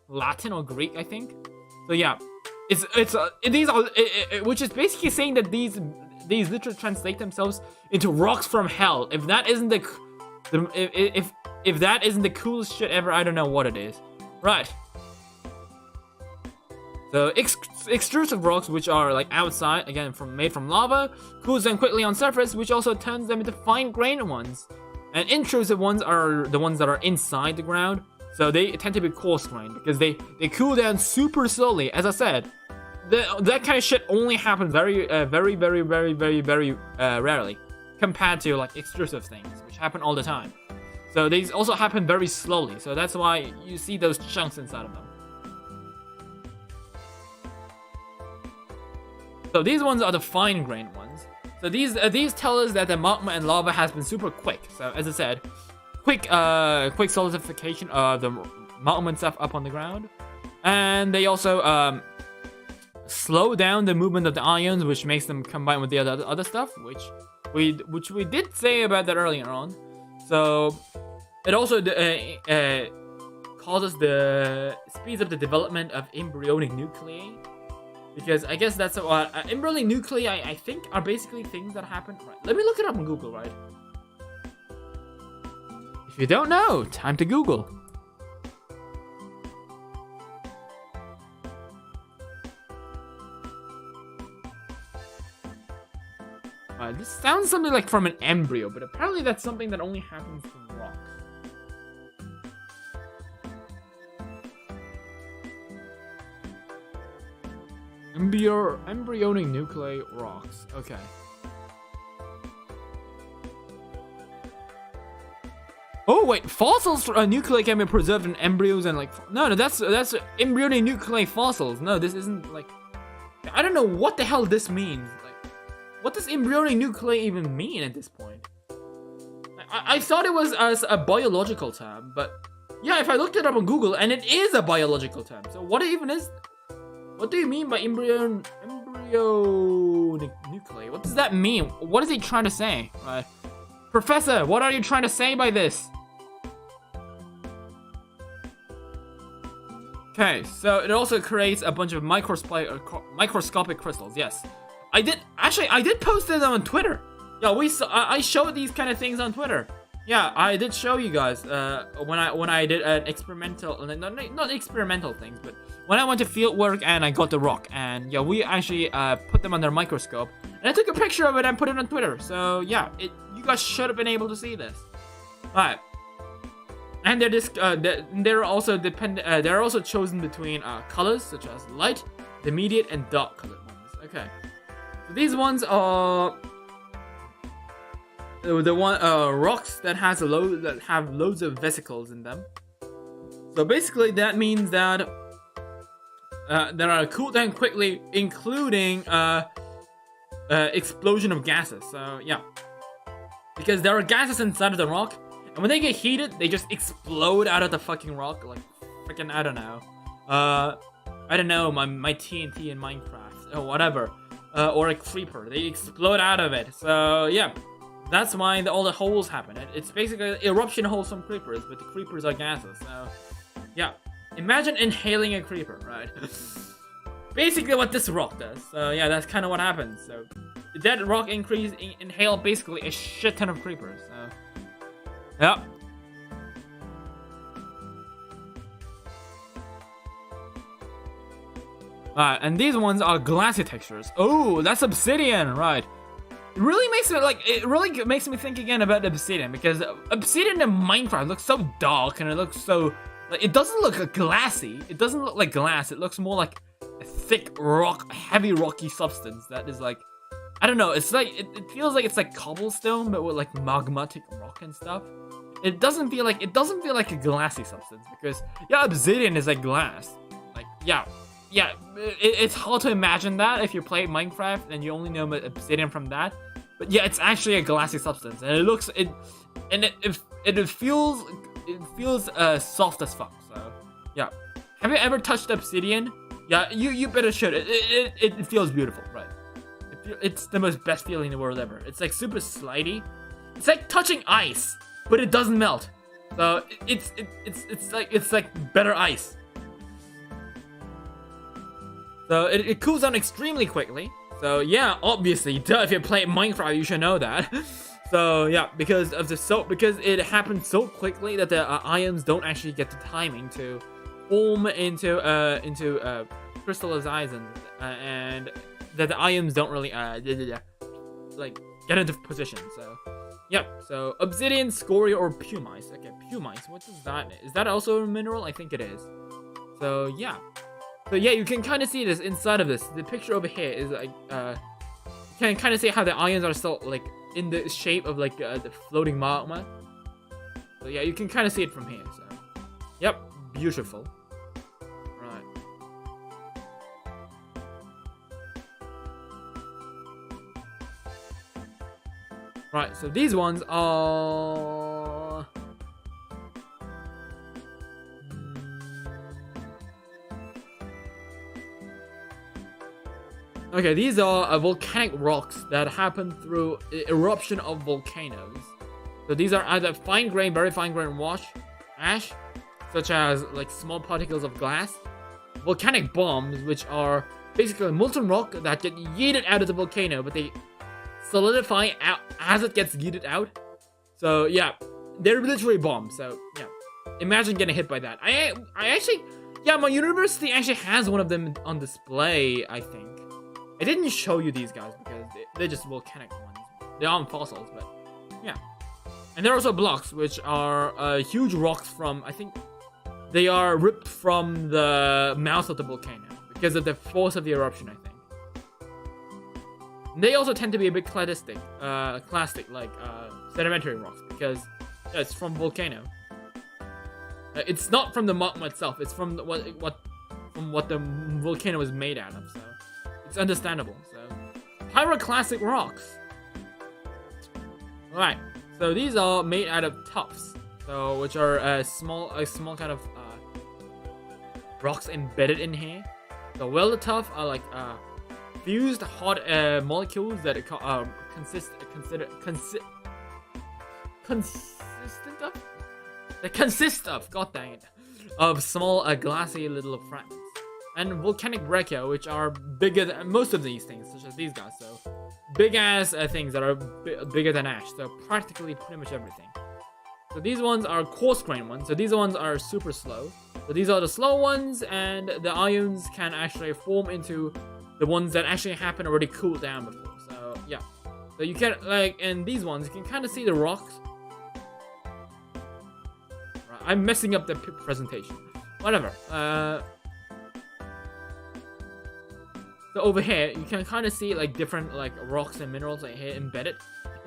Latin or Greek, I think. So yeah, these are which is basically saying that these literally translate themselves into rocks from hell. If that isn't if that isn't the coolest shit ever, I don't know what it is. Right. So extrusive rocks, which are like outside, again made from lava, cools them quickly on surface, which also turns them into fine-grained ones. And intrusive ones are the ones that are inside the ground, so they tend to be coarse-grained because they cool down super slowly. As I said, that kind of shit only happens very rarely, compared to like extrusive things, which happen all the time. So these also happen very slowly. So that's why you see those chunks inside of them. So these ones are the fine-grained ones. So these tell us that the magma and lava has been super quick. So as I said, quick solidification of the magma and stuff up on the ground, and they also slow down the movement of the ions, which makes them combine with the other stuff, which we did say about that earlier on. So it also causes the speeds up the development of embryonic nuclei, because I guess that's what embryonic nuclei I think are basically things that happen. Right, let me look it up on Google. Right, if you don't know, time to Google. This sounds something like from an embryo, but apparently that's something that only happens from rock. Embryonic nuclei rocks. Okay. Oh wait, fossils nuclei can be preserved in embryos and like no, that's embryonic nuclei fossils. No, this isn't like I don't know what the hell this means. What does embryonic nuclei even mean at this point? I thought it was as a biological term, but yeah, if I looked it up on Google, and it is a biological term. So what even is? What do you mean by embryonic nuclei? What does that mean? What is he trying to say? Professor, what are you trying to say by this? Okay, so it also creates a bunch of microscopic crystals. Yes. I did post it on Twitter. Yeah, I showed these kind of things on Twitter. Yeah, I did show you guys when I did an experimental, not experimental things, but when I went to field work and I got the rock, and yeah, we actually put them under a microscope, and I took a picture of it and put it on Twitter. So yeah, you guys should have been able to see this. All right, and they're also they're also chosen between colors such as light, intermediate, and dark colored ones. Okay. These ones are the rocks that have loads of vesicles in them. So basically, that means that that are cooled down quickly, including explosion of gases. So yeah, because there are gases inside of the rock, and when they get heated, they just explode out of the fucking rock, like freaking I don't know, my TNT in Minecraft or whatever. Or a creeper. They explode out of it. So, yeah. That's why all the holes happen. It's basically eruption holes from creepers, but the creepers are gases. So, yeah. Imagine inhaling a creeper, right? Basically what this rock does. So, yeah, that's kind of what happens. So, that rock inhale basically a shit ton of creepers. So, yeah. And these ones are glassy textures. Oh, that's obsidian, right? It really makes me think again about obsidian, because obsidian in Minecraft looks so dark and it looks so like it doesn't look glassy. It doesn't look like glass. It looks more like a thick rock, heavy rocky substance that is like I don't know. It's like it feels like it's like cobblestone, but with like magmatic rock and stuff. It doesn't feel like a glassy substance, because yeah, obsidian is like glass. Like yeah. Yeah, it's hard to imagine that if you play Minecraft and you only know obsidian from that. But yeah, it's actually a glassy substance, and it feels soft as fuck. So yeah, have you ever touched obsidian? Yeah, you better should. It feels beautiful, right? It's the best feeling in the world ever. It's like super slidey. It's like touching ice, but it doesn't melt. So it's like better ice. So it cools down extremely quickly. So yeah, obviously, duh, if you play Minecraft, you should know that. So yeah, because it happens so quickly that the ions don't actually get the timing to form into crystallize and that the ions don't really like get into position. So yep. So obsidian, scoria, or pumice. Okay, pumice. What does that mean? Is that also a mineral? I think it is. So yeah. So yeah, you can kind of see this inside of this. The picture over here is like, you can kind of see how the ions are still like in the shape of like the floating magma. So yeah, you can kind of see it from here. So, yep, beautiful. Right. Right. So these ones are. Okay, these are volcanic rocks that happen through eruption of volcanoes. So these are either fine grained, very fine grained ash, such as like small particles of glass, volcanic bombs, which are basically molten rock that get yeeted out of the volcano, but they solidify out as it gets yeeted out. So yeah, they're literally bombs. So yeah, imagine getting hit by that. I actually, yeah, my university actually has one of them on display, I think. I didn't show you these guys because they're just volcanic ones. They aren't fossils, but yeah. And there are also blocks, which are huge rocks from, I think, they are ripped from the mouth of the volcano because of the force of the eruption, I think. And they also tend to be a bit clastic, like sedimentary rocks, because yeah, it's from volcano. It's not from the magma itself; it's from what the volcano was made out of. So it's understandable. So pyroclastic rocks. All right. So these are made out of tuffs, so which are a small kind of rocks embedded in here. The welded tuff are like fused hot molecules that consist of god dang it, of small glassy little fragments, and volcanic breccia, which are bigger than most of these things, such as these guys. So big ass things that are bigger than ash, so practically pretty much everything. So these ones are coarse grain ones, so these ones are super slow. So these are the slow ones, and the ions can actually form into the ones that actually happen already cooled down before. So yeah, so you can like in these ones you can kind of see the rocks. Right, I'm messing up the presentation. Whatever. So over here, you can kind of see like different like rocks and minerals like here embedded.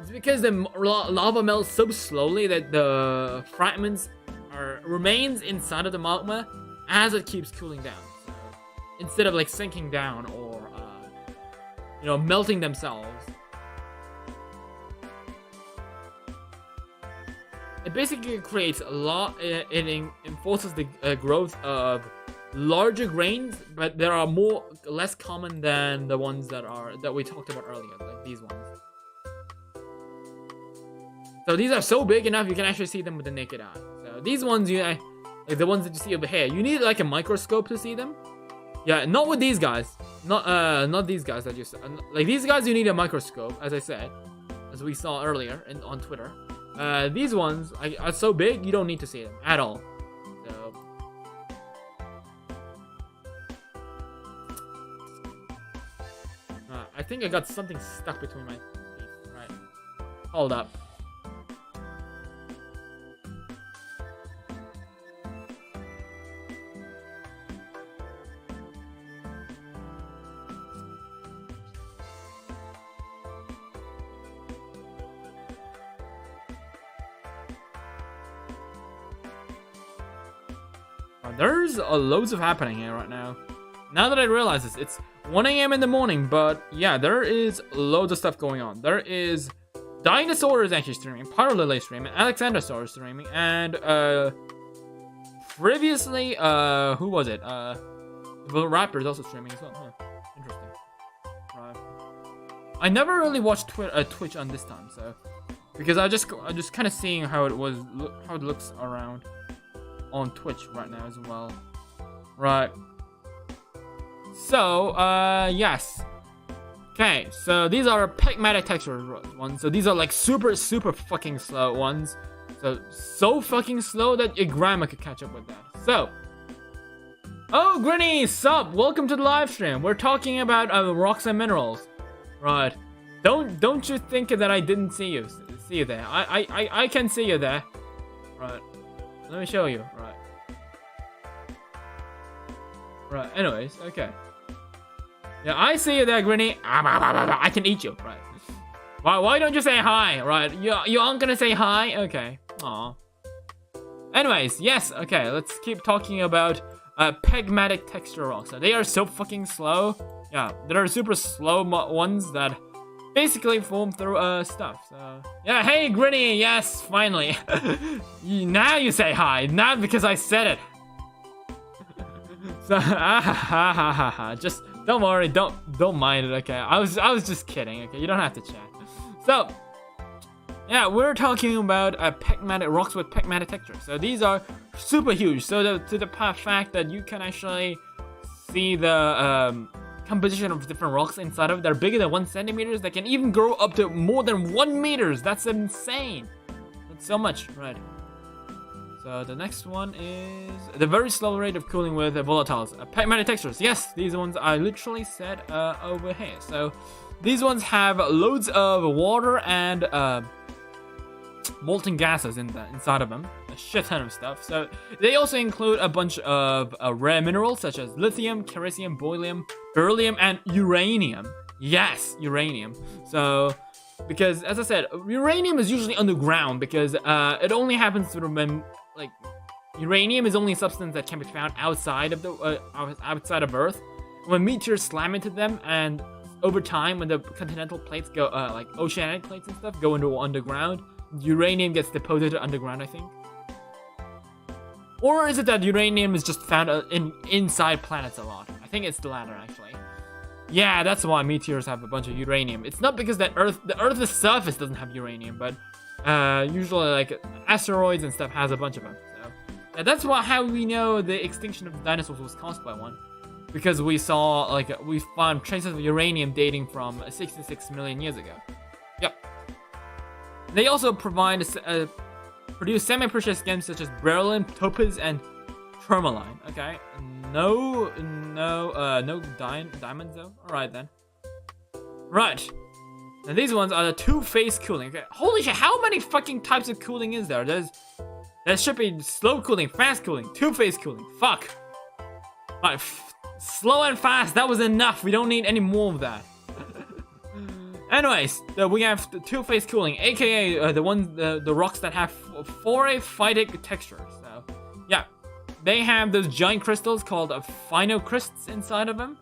It's because the lava melts so slowly that the fragments remains inside of the magma as it keeps cooling down. So instead of like sinking down or melting themselves, it basically creates a lot. It enforces the growth of larger grains, but there are less common than the ones that we talked about earlier, like these ones. So these are so big enough you can actually see them with the naked eye. So these ones, like the ones that you see over here, you need like a microscope to see them. Yeah, not with these guys. Not these guys that you saw. Like these guys, you need a microscope, as I said, as we saw earlier on Twitter. These ones are so big you don't need to see them at all. So I think I got something stuck between my teeth. Right. Hold up. There's loads of happening here right now. Now that I realize this, it's 1 a.m. in the morning, but yeah, there is loads of stuff going on. There is Dinosaur is actually streaming, Parallel is streaming, Alexandersaur is streaming, and previously, who was it? The Rapper is also streaming as well. Huh. Interesting. Right. I never really watched Twitch on this time, so because I just kind of seeing how it looks around on Twitch right now as well. Right. So, yes. Okay, so these are pragmatic texture ones. So these are like super fucking slow ones. So fucking slow that your grandma could catch up with that. So, oh, Grinny, sup? Welcome to the live stream. We're talking about rocks and minerals. Right. Don't you think that I didn't see you there. I can see you there. Right. Let me show you. Right, anyways, okay. Yeah, I see you there, Grinny. I can eat you, right. Why don't you say hi, right? You aren't gonna say hi? Okay, aw. Anyways, yes, okay, let's keep talking about pragmatic texture rocks. So they are so fucking slow. Yeah, there are super slow ones that basically form through stuff. So yeah, hey Grinny, yes, finally. Now you say hi, not because I said it. So just don't worry, don't mind it. Okay, I was just kidding. Okay, you don't have to chat. So yeah, we're talking about pegmatic rocks with pegmatic texture. So these are super huge. So to the fact that you can actually see the composition of different rocks inside of it. They're bigger than 1 centimeters. They can even grow up to more than 1 meters. That's insane. That's so much, right? So the next one is the very slow rate of cooling with volatiles. Pegmatic textures. Yes, these ones I literally said over here. So these ones have loads of water and molten gases inside of them, a shit ton of stuff. So they also include a bunch of rare minerals such as lithium, kerosene, beryllium, and uranium. Yes, uranium. So because as I said, uranium is usually underground because it only happens through when uranium is only a substance that can be found outside of the outside of Earth. When meteors slam into them, and over time when the continental plates go oceanic plates and stuff go into underground, uranium gets deposited underground, I think. Or is it that uranium is just found inside planets a lot? I think it's the latter, actually. Yeah, that's why meteors have a bunch of uranium. It's not because the Earth's surface doesn't have uranium, but usually like asteroids and stuff has a bunch of them. So yeah, that's how we know the extinction of the dinosaurs was caused by one, because we saw we found traces of uranium dating from 66 million years ago. Yep. They also produce semi-precious gems such as beryllium, topaz, and tourmaline. Okay, no diamonds though. All right then. Right. And these ones are the two-phase cooling. Okay, holy shit! How many fucking types of cooling is there? There should be slow cooling, fast cooling, two-phase cooling. Fuck. Right, slow and fast. That was enough. We don't need any more of that. Anyways, we have the two-phase cooling, aka the rocks that have phorophytic texture. So, yeah, they have those giant crystals called phenocrysts inside of them,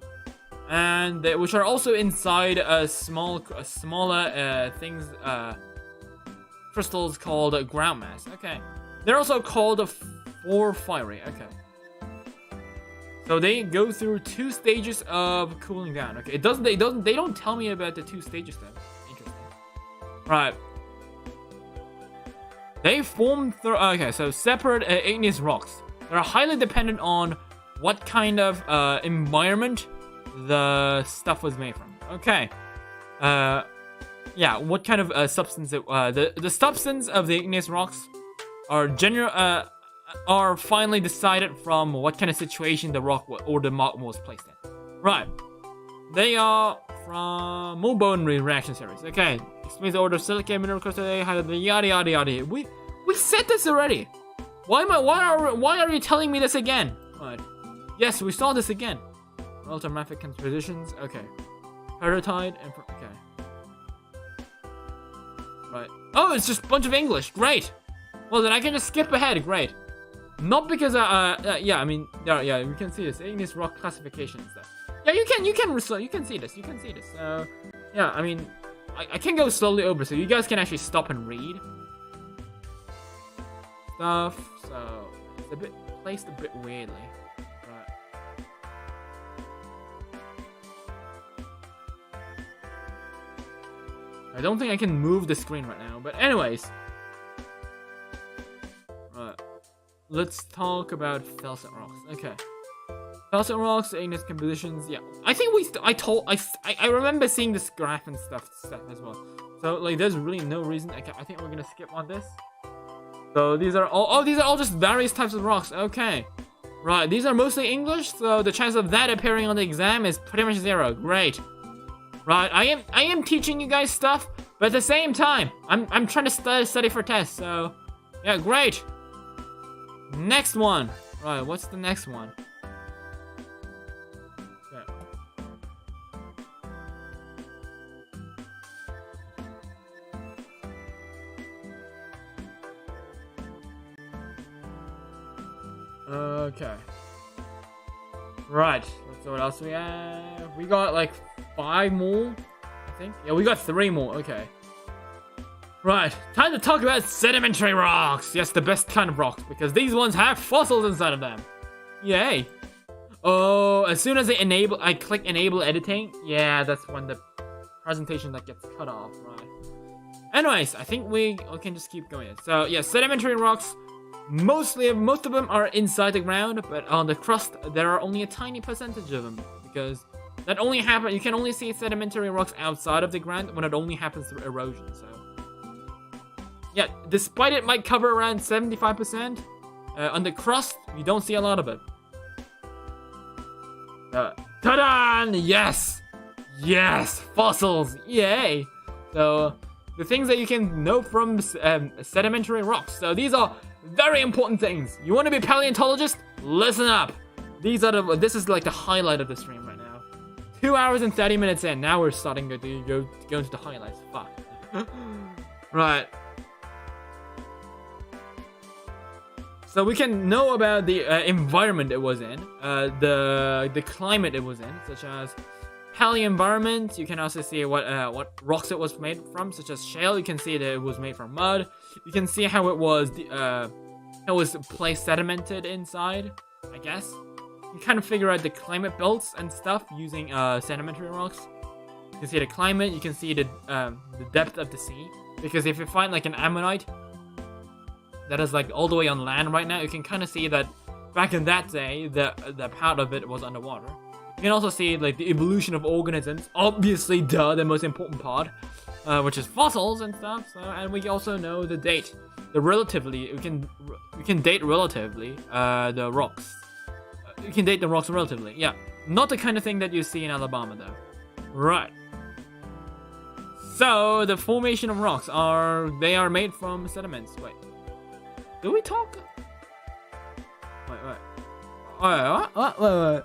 and which are also inside smaller things, crystals called ground mass. Okay, they're also called porphyry. Okay. So they go through 2 stages of cooling down. Okay, they don't tell me about the 2 stages though. Interesting. Right. They form through so separate igneous rocks. They're highly dependent on what kind of environment the stuff was made from. Okay. Yeah, what kind of substance the substance of the igneous rocks are finally decided from what kind of situation the rock or the magma was placed in. Right. They are from Mulbone reaction series. Okay. Explains the order of silica, mineral crystal, yada yada yada. We said this already. Why are you telling me this again? Right. Yes, we saw this again. Ultramafic compositions. Okay. Peritide and okay. Right. Oh, it's just a bunch of English. Great. Well, then I can just skip ahead. Great. Not because yeah, I mean, yeah, you can see this igneous rock classification and stuff. Yeah, you can see this. So yeah, I mean, I can go slowly over so you guys can actually stop and read stuff. So it's a bit placed a bit weirdly. Right. I don't think I can move the screen right now, but anyways. Let's talk about felsic rocks. Okay. Felsic rocks, igneous compositions. Yeah, I think I remember seeing this graph and stuff as well. So there's really no reason. Okay, I think we're gonna skip on this. So these are all just various types of rocks. Okay. Right, these are mostly English, so the chance of that appearing on the exam is pretty much 0. Great. Right, I am teaching you guys stuff, but at the same time, I'm trying to study for tests. So yeah, great. Next one. Right, what's the next one? Okay. Right. Let's see what else we have. We got like 5 more, I think. Yeah, we got 3 more. Okay. Right, time to talk about sedimentary rocks. Yes, the best kind of rocks, because these ones have fossils inside of them. Yay. Oh, as soon as I click enable editing, yeah, that's when the presentation that gets cut off, right? Anyways, I think we can just keep going. So yeah, sedimentary rocks, most of them are inside the ground, but on the crust there are only a tiny percentage of them, because that only happen. You can only see sedimentary rocks outside of the ground when it only happens through erosion. So yeah, despite it might cover around 75%, on the crust you don't see a lot of it. Ta-da! Yes! Yes! Fossils! Yay! So, the things that you can know from sedimentary rocks. So, these are very important things. You want to be a paleontologist? Listen up! This is like the highlight of the stream right now. 2 hours and 30 minutes in. Now we're starting to go into the highlights. Fuck. Right. So we can know about the environment it was in, the climate it was in, such as paleo environment. You can also see what rocks it was made from, such as shale. You can see that it was made from mud. You can see how it was placed sedimented inside, I guess. You can kind of figure out the climate belts and stuff using sedimentary rocks. You can see the climate. You can see the depth of the sea, because if you find like an ammonite that is like all the way on land right now, you can kind of see that back in that day, the part of it was underwater. You can also see like the evolution of organisms, obviously, the most important part, which is fossils and stuff. So, and we also know the date, we can date relatively the rocks. You can date the rocks relatively, yeah. Not the kind of thing that you see in Alabama though. Right. So the formation of rocks are made from sediments. Wait. Do we talk? Wait. Wait.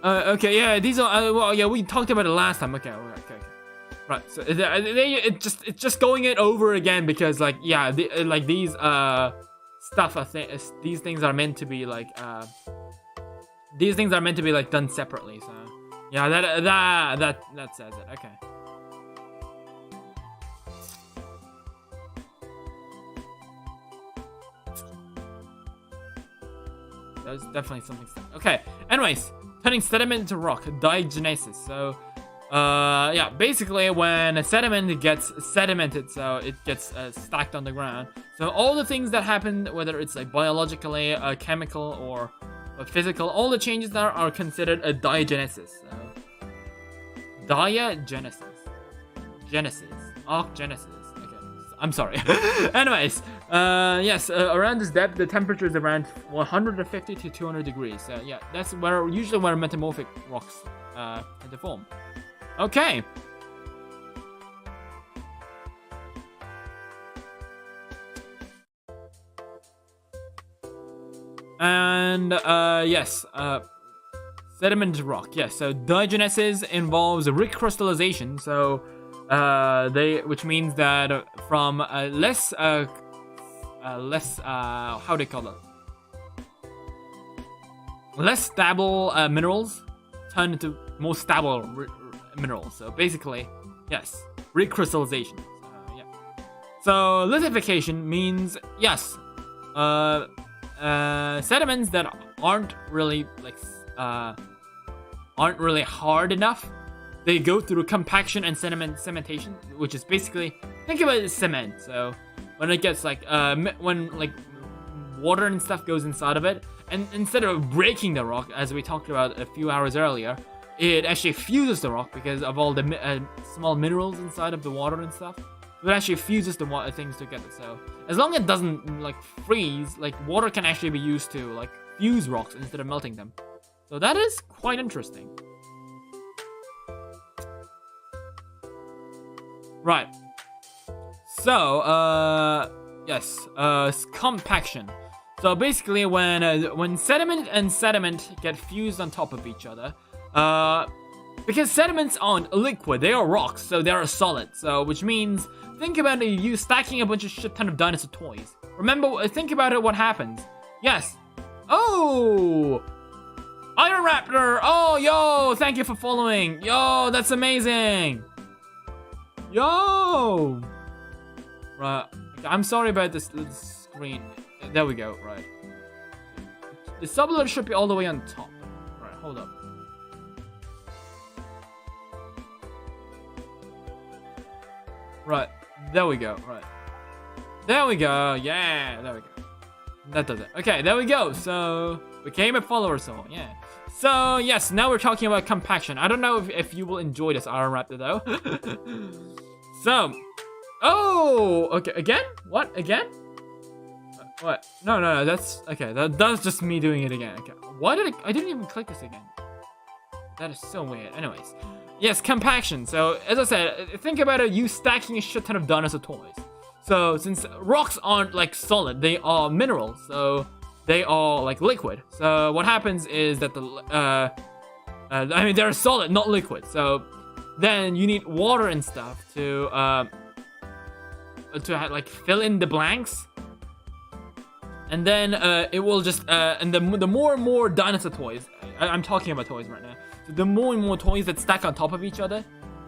Okay, yeah, these are. Well, yeah, we talked about it last time. Okay. Right. So it's just going it over again because, like, yeah, like these stuff. I think these things are meant to be like done separately. So yeah, that says it. Okay. There's definitely something. Okay. Anyways, turning sediment into rock, diagenesis. So, yeah, basically when a sediment gets sedimented, so it gets stacked on the ground. So all the things that happen, whether it's like biologically, chemical, or physical, all the changes there are considered a diagenesis. So, diagenesis, arcgenesis. I'm sorry. Anyways, yes, around this depth, the temperature is around 150 to 200 degrees. So yeah, that's usually where metamorphic rocks tend to form. Okay. And yes, sediment rock. Yes, so diagenesis involves recrystallization. So which means that from less how do you call it? Less stable minerals turn into more stable minerals. So basically, yes, recrystallization. Yeah. So lithification means yes, sediments that aren't really hard enough. They go through compaction and cementation, which is basically, think about it as cement. So when it gets when water and stuff goes inside of it, and instead of breaking the rock, as we talked about a few hours earlier, it actually fuses the rock because of all the small minerals inside of the water and stuff. It actually fuses the things together. So as long as it doesn't freeze, water can actually be used to fuse rocks instead of melting them. So that is quite interesting. Right. So, yes, compaction. So basically, when sediment and sediment get fused on top of each other, because sediments aren't liquid, they are rocks, so they are solid. So, which means, think about you stacking a bunch of shit ton of dinosaur toys. Think about it. What happens? Yes. Oh, Iron Raptor. Oh, yo, thank you for following. Yo, that's amazing. Yo! Right, I'm sorry about this screen. There we go, right. the subletter should be all the way on top. Alright, hold up. Right, there we go. Right, there we go. Yeah, there we go. That does it. Okay, there we go. So became a follower soul. Yeah. So yes, now we're talking about compaction. I don't know if you will enjoy this Iron Raptor though. So, oh, okay, again? What? Again? What? No, that's okay. That's just me doing it again. Okay. Why did I didn't even click this again? That is so weird. Anyways, yes, compaction. So as I said, think about it. You stacking a shit ton of dinosaur toys. So since rocks aren't like solid, they are minerals. So they are like liquid. So what happens is that I mean they're solid, not liquid. So then you need water and stuff to like fill in the blanks. And then it will just and the more and more dinosaur toys, I'm talking about toys right now. So the more and more toys that stack on top of each other,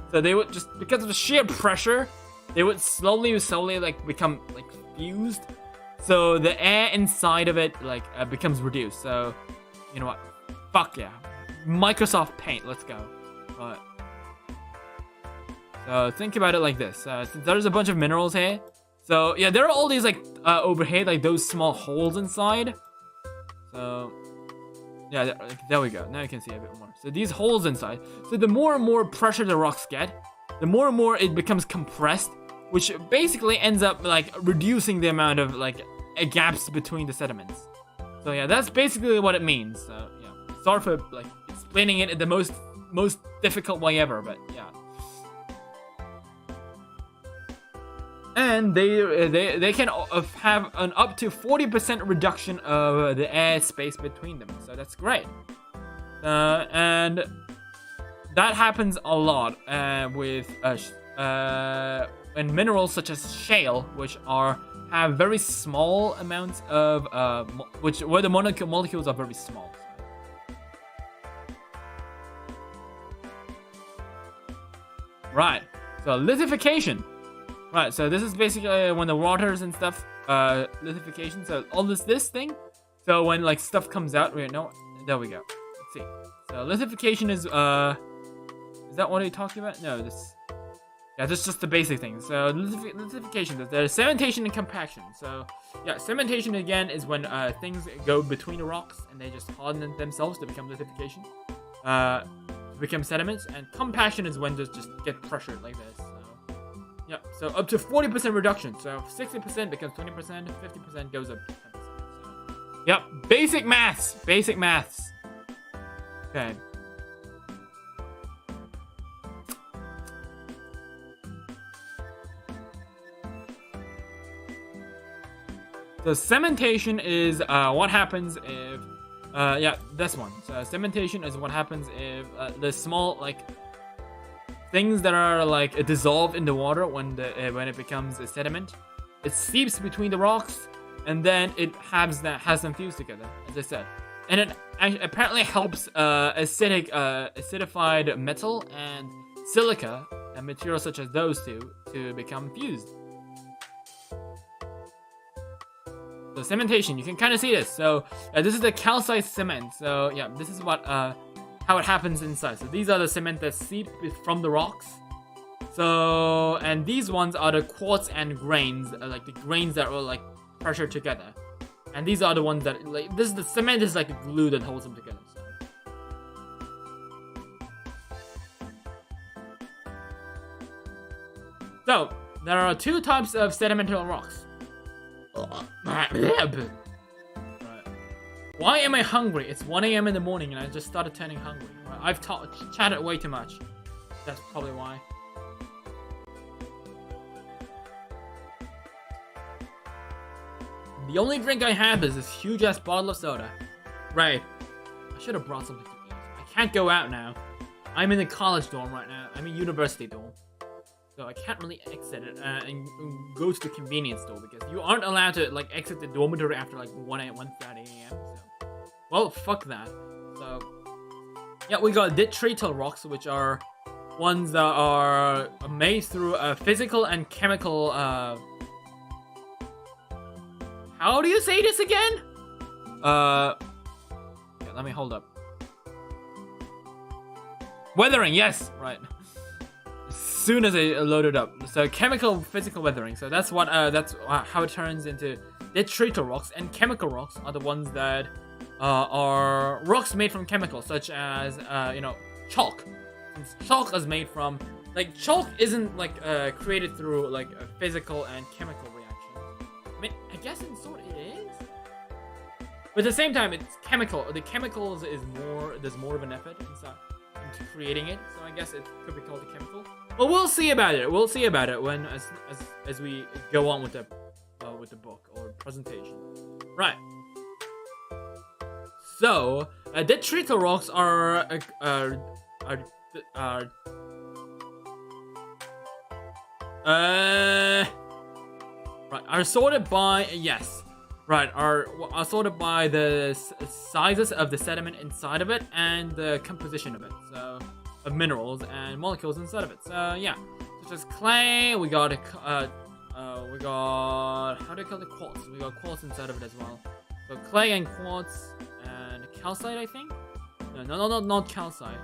so they would just, because of the sheer pressure, they would slowly like become like fused. So the air inside of it like becomes reduced. So you know what? Fuck yeah, Microsoft Paint, let's go. Alright. So think about it like this. Since there's a bunch of minerals here. So yeah, there are all these like over here, like those small holes inside. So yeah, there we go. Now you can see a bit more. So these holes inside. So the more and more pressure the rocks get, the more and more it becomes compressed, which basically ends up like reducing the amount of like gaps between the sediments. So yeah, that's basically what it means. So yeah, sorry for like explaining it in the most difficult way ever, but yeah. And they can have an up to 40% reduction of the air space between them. So that's great. And that happens a lot with in minerals such as shale, which have very small amounts of where the molecules are very small. Right. So lithification. Right, so this is basically when the waters and stuff, lithification. So all this thing. So when like stuff comes out, wait, no, there we go. Let's see. So lithification is that what are you talking about? No, this. Yeah, this is just the basic thing. So lithification, there's cementation and compaction. So yeah, cementation again is when things go between the rocks and they just harden themselves to become lithification, to become sediments. And compaction is when they just get pressured like this. Yeah, so up to 40% reduction. So 60% becomes 20%, 50% goes up to 10%. So, yep, basic maths. Basic maths. Okay. So cementation is what happens if, yeah, this one. So cementation is what happens if the small like things that are like dissolved in the water when it becomes a sediment, it seeps between the rocks, and then it has them fused together, as I said, and it apparently helps acidified metal and silica and materials such as those two to become fused. So cementation, you can kind of see this. So this is the calcite cement. So yeah, this is what how it happens inside. So these are the cement that seep from the rocks. So, and these ones are the quartz and grains, like the grains that are like pressured together. And these are the ones that like the cement is like a glue that holds them together. So there are two types of sedimentary rocks. Right. Why am I hungry? It's 1 AM in the morning and I just started turning hungry. Right. I've chatted way too much. That's probably why. The only drink I have is this huge ass bottle of soda. Right. I should have brought something to eat. I can't go out now. I'm in the college dorm right now. I'm in university dorm. So I can't really exit it and go to the convenience store because you aren't allowed to like exit the dormitory after like 1:30 AM. So, well, fuck that. So yeah, we got detrital rocks, which are ones that are made through a physical and chemical. How do you say this again? Okay, let me hold up. Weathering, yes, right. As soon as I load it up. So chemical, physical weathering. So that's how it turns into detrital rocks, and chemical rocks are the ones that are rocks made from chemicals, such as chalk. Since chalk is made from chalk isn't created through a physical and chemical reaction. I mean, I guess in sort it is, but at the same time it's chemical. The chemicals is more. There's more of an effort into creating it, so I guess it could be called a chemical. Well, we'll see about it. We'll see about it when as we go on with the book or presentation. Right. So, detrital rocks are sorted by are sorted by the sizes of the sediment inside of it and the composition of it. So, of minerals and molecules inside of it. So yeah, such as clay, we got how do you call it, quartz? We got quartz inside of it as well. So clay and quartz and calcite, I think. No, not calcite.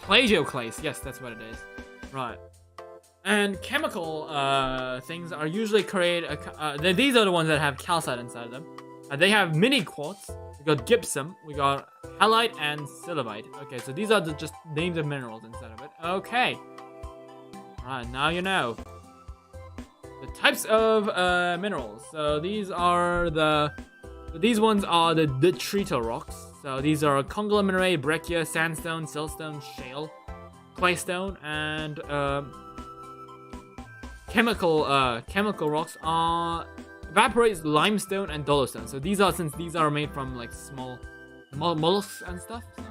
Plagioclase, yes, that's what it is. Right. And chemical things are usually created. These are the ones that have calcite inside of them. They have mini quartz. We got gypsum. We got halite and silivite. Okay, so these are just names of minerals inside of it. Okay. Alright, now you know the types of minerals. So these ones are the detrital rocks. So these are conglomerate, breccia, sandstone, siltstone, shale, claystone, and chemical rocks are evaporates, limestone, and dolostone. So since these are made from small mollusks and stuff. So,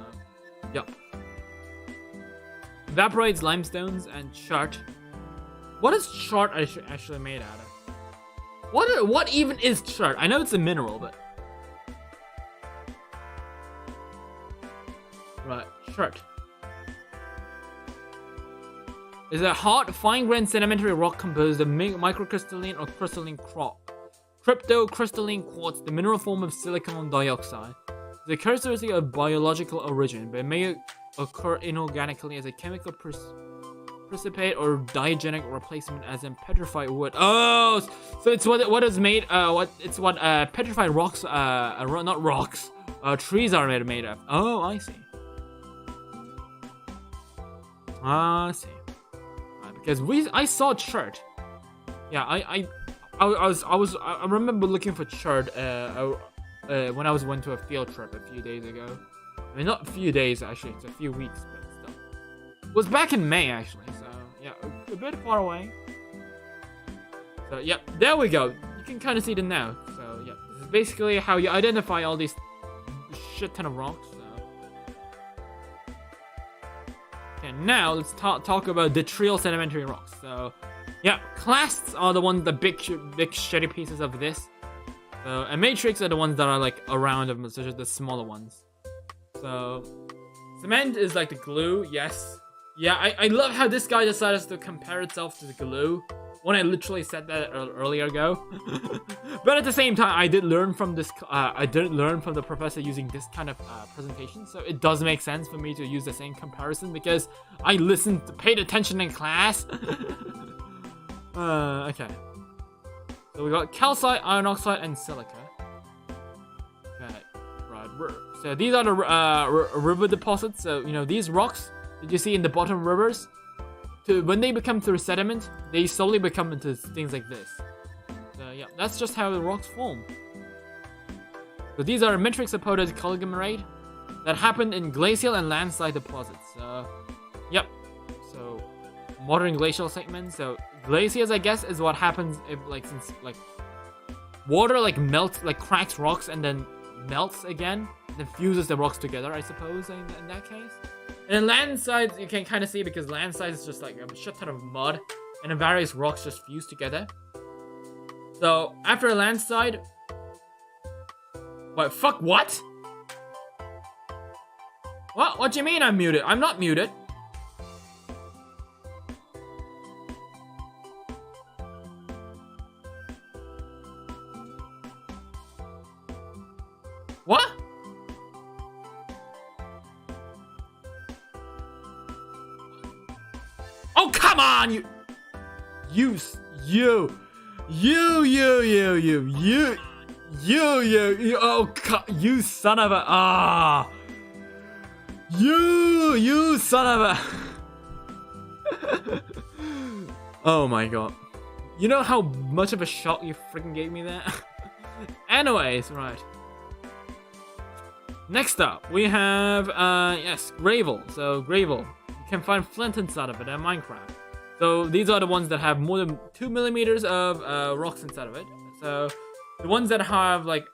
yep. Evaporates, limestones, and chert. What is chert actually made out of? What even is chert? I know it's a mineral, but. Right, chert is a hard, fine-grained sedimentary rock composed of microcrystalline or crystalline cryptocrystalline quartz, the mineral form of silicon dioxide. The characteristic of biological origin, but it may occur inorganically as a chemical precipitate or diagenic replacement, as in petrified wood. Oh, so it's what is made. What petrified rocks, not rocks, trees are made of. Oh, I see. Because I saw chert. Yeah, I remember looking for chert when I went to a field trip a few days ago. I mean, not a few days actually, it's a few weeks, but still. It was back in May actually, so yeah, a bit far away. So yeah, there we go. You can kind of see them now. So yeah, this is basically how you identify all these shit ton of rocks. And now let's talk about detrital sedimentary rocks. So, yeah, clasts are the ones, the big shitty pieces of this. So, and matrix are the ones that are around them, such as the smaller ones. So, cement is the glue. Yes, yeah. I love how this guy decided to compare itself to the glue when I literally said that earlier ago. But at the same time, I did learn from this. I did learn from the professor using this kind of presentation, so it does make sense for me to use the same comparison because I paid attention in class. Okay. So we got calcite, iron oxide, and silica. Okay, right. So these are the river deposits. So these rocks that you see in the bottom rivers. When they become through sediment, they slowly become into things like this. So yeah, that's just how the rocks form. So these are matrix supported conglomerate that happen in glacial and landslide deposits. Yep. So modern glacial segments. So glaciers, I guess, is what happens if since water melts, cracks rocks and then melts again, then fuses the rocks together, I suppose, in that case. And landslides, you can kind of see because landslides is just a shit ton of mud and then various rocks just fuse together. So after a landslide, what? Fuck what? What do you mean I'm muted? I'm not muted. What? Oh, come on, you, oh, you son of a, you son of a, oh my god, you know how much of a shot you freaking gave me there? Anyways, right. Next up, we have, yes, gravel. So, gravel. You can find flint inside of it in Minecraft. So, these are the ones that have more than 2 millimeters of rocks inside of it. So, the ones that have, like,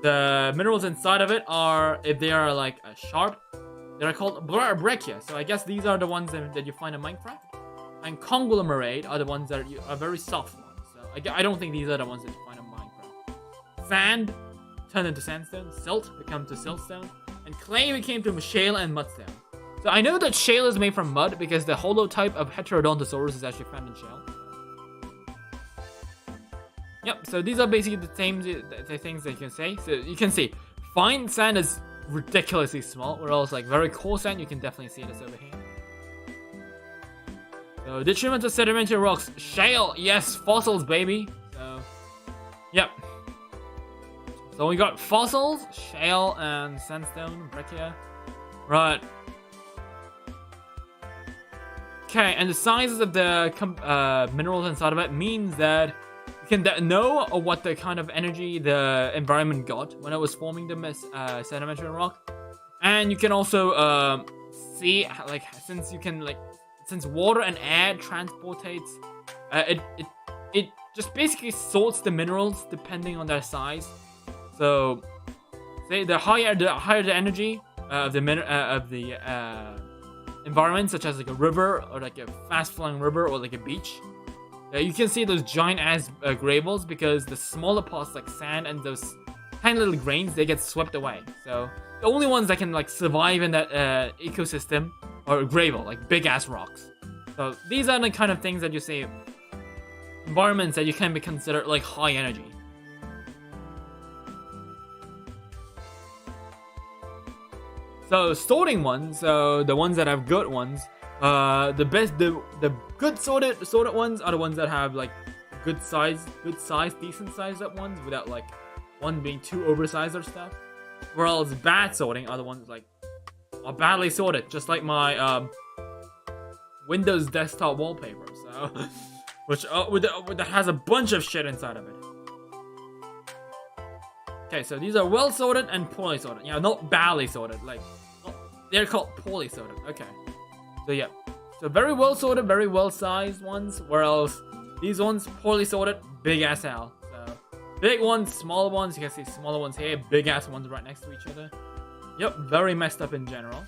the minerals inside of it are, if they are, like, sharp, they're called brachia. So, I guess these are the ones that you find in Minecraft. And conglomerate are the ones that are very soft ones. So, I don't think these are the ones that you find in Minecraft. Sand turned into sandstone, silt became to siltstone, and clay became to shale and mudstone. So I know that shale is made from mud because the holotype of Heterodontosaurus is actually found in shale. Yep, so these are basically the same the things that you can say. So you can see, fine sand is ridiculously small, whereas like very coarse sand, you can definitely see this over here. So detriment of sedimentary rocks, shale, yes, fossils, baby. So, yep. So we got fossils, shale, and sandstone, brachia. Right. Okay, and the sizes of the minerals inside of it means that you can know what the kind of energy the environment got when it was forming the sedimentary rock. And you can also see, like, since water and air transportates, it just basically sorts the minerals depending on their size. So, say the higher the energy of the environment, such as like a river or like a fast-flowing river or like a beach, you can see those giant-ass gravels because the smaller parts like sand and those tiny little grains, they get swept away. So the only ones that can like survive in that ecosystem are gravel, like big-ass rocks. So these are the kind of things that you say environments that you can be considered like high energy. So sorting ones, so the ones that have good ones, the good sorted ones are the ones that have like good size, decent sized up ones without like one being too oversized or stuff. Whereas bad sorting are the ones like are badly sorted, just like my Windows desktop wallpaper. So which that has a bunch of shit inside of it. Okay, so these are well sorted and poorly sorted. Yeah, not badly sorted. Like, they're called poorly sorted. Okay. So yeah. So very well sorted, very well sized ones. Whereas these ones poorly sorted, big ass hell. So big ones, smaller ones. You can see smaller ones here, big ass ones right next to each other. Yep, very messed up in general.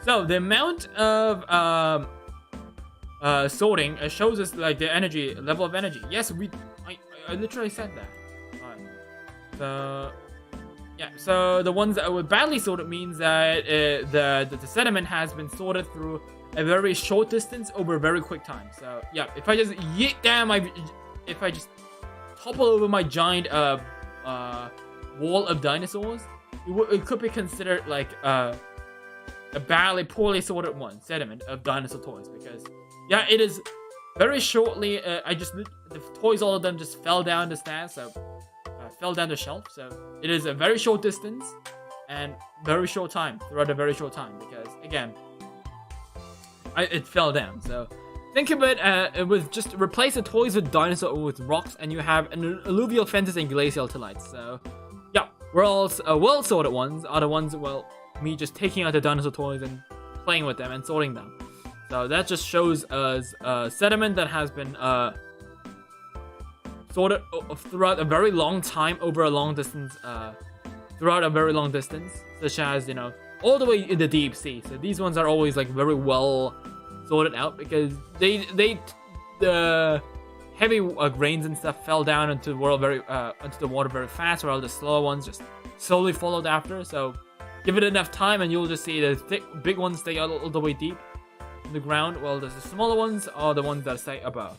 So the amount of sorting shows us like the energy level of energy. Yes, I literally said that. So yeah, so the ones that were badly sorted means that the sediment has been sorted through a very short distance over a very quick time. So yeah, if I just yeet down if I just topple over my giant wall of dinosaurs, it could be considered like a poorly sorted one sediment of dinosaur toys, because yeah, it is very shortly. The toys, all of them just fell down the stairs, so. Fell down the shelf, so it is a very short distance and very short time throughout a very short time, because again it fell down. So think of it with just replace the toys with dinosaur with rocks and you have an alluvial fences and glacial lights. So yeah, whereas well sorted ones are the ones, well, me just taking out the dinosaur toys and playing with them and sorting them. So that just shows us sediment that has been sorted throughout a very long time over a long distance, such as, you know, all the way in the deep sea. So these ones are always like very well sorted out because the heavy grains and stuff fell down into the water very fast, while the slower ones just slowly followed after. So give it enough time, and you'll just see the big ones stay all the way deep in the ground, while the smaller ones are the ones that stay above.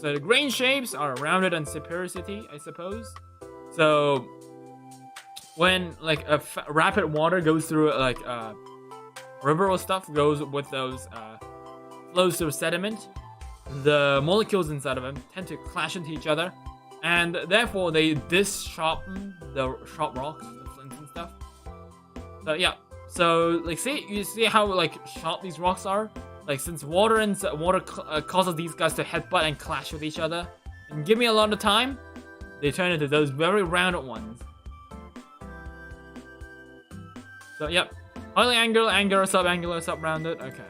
So the grain shapes are rounded and sphericity, I suppose. So when like a rapid water goes through like river or stuff goes with those flows through sediment, the molecules inside of them tend to clash into each other, and therefore they sharpen the sharp rocks, the flints and stuff. So yeah, so like you see how like sharp these rocks are. Like since water causes these guys to headbutt and clash with each other, and give me a lot of time, they turn into those very rounded ones. So yep, highly angular, sub-rounded. Okay.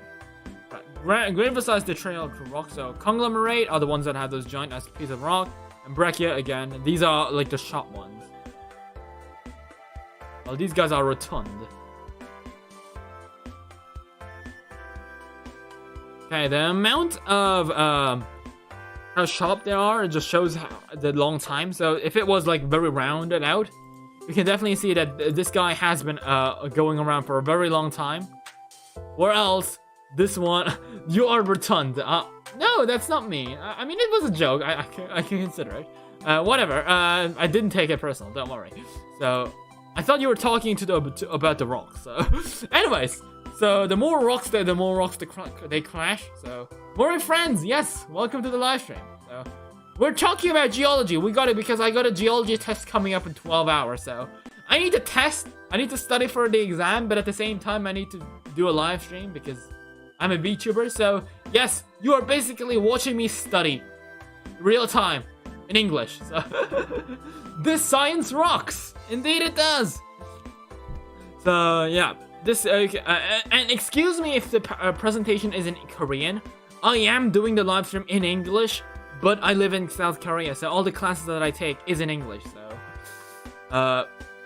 Right. Great emphasize the trail of rock. So conglomerate are the ones that have those giant ass pieces of rock, and brachia again. These are like the sharp ones. Well, these guys are rotund. Okay, the amount of how sharp they are, it just shows the long time. So if it was like very rounded out, you can definitely see that this guy has been going around for a very long time. Or else, this one, you are rotund. No, that's not me. I mean, it was a joke. I can consider it. Whatever. I didn't take it personal. Don't worry. So, I thought you were talking about the rocks. So, anyways. So the more rocks they crash. So more friends, yes. Welcome to the live stream. So we're talking about geology. We got it because I got a geology test coming up in 12 hours. So I need to test. I need to study for the exam, but at the same time I need to do a live stream because I'm a VTuber. So yes, you are basically watching me study real time in English. So this science rocks. Indeed it does. So yeah. This and excuse me if the presentation is in Korean. I am doing the live stream in English, but I live in South Korea, so all the classes that I take is in English. So,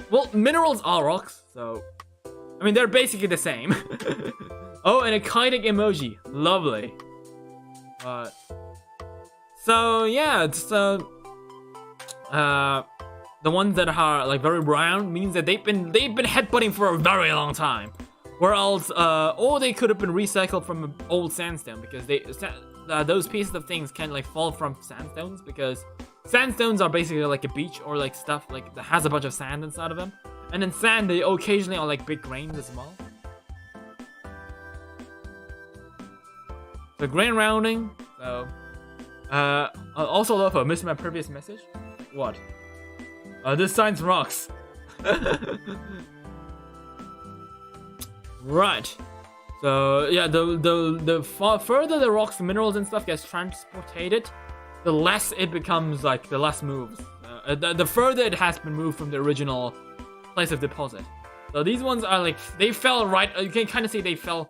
well, minerals are rocks, so I mean they're basically the same. Oh, and a kiting emoji, lovely. So yeah, it's the ones that are like very brown means that they've been headbutting for a very long time. Whereas, or they could have been recycled from old sandstone because those pieces of things can like fall from sandstones because sandstones are basically like a beach or like stuff like that has a bunch of sand inside of them. And in sand, they occasionally are like big grains as well. So grain rounding. So, also Lopho, missed my previous message. What? This science rocks. Right. So yeah, the further the rocks, minerals and stuff gets transported, the less it becomes like the less moves. The further it has been moved from the original place of deposit. So these ones are like they fell right. You can kind of see they fell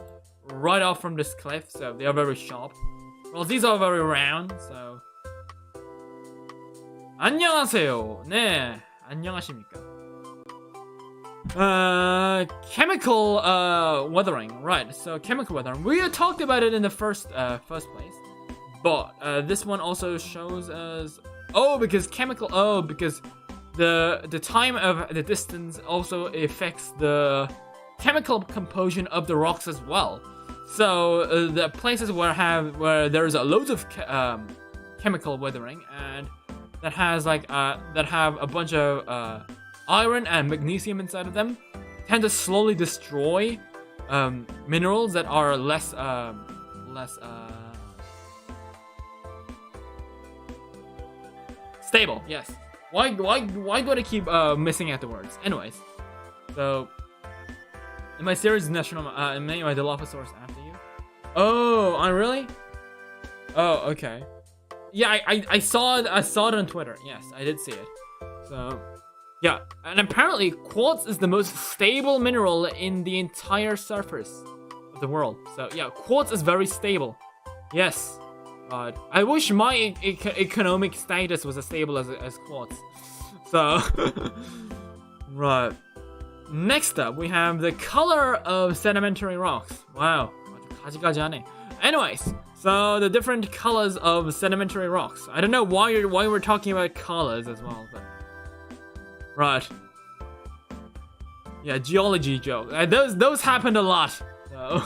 right off from this cliff. So they are very sharp. Well, these are very round. So. 안녕하세요. 네, 안녕하십니까. Chemical weathering, right? So chemical weathering. We had talked about it in the first place, but this one also shows us. Because the time of the distance also affects the chemical composition of the rocks as well. So the places where there's loads of chemical weathering and that has like that have a bunch of iron and magnesium inside of them tend to slowly destroy minerals that are less stable. Yes. Why do I keep missing out the words? Anyways, so in my series national name my Dilophosaurus after you. Oh, I really? Oh, okay. Yeah, I saw it on Twitter. Yes, I did see it. So, yeah, and apparently quartz is the most stable mineral in the entire surface of the world. So, yeah, quartz is very stable. Yes. I wish my economic status was as stable as quartz. So, right. Next up, we have the color of sedimentary rocks. Wow, 아직까지 안 해. Anyways, so the different colors of sedimentary rocks. I don't know why we're talking about colors as well, but right. Yeah, geology joke. Those happened a lot. So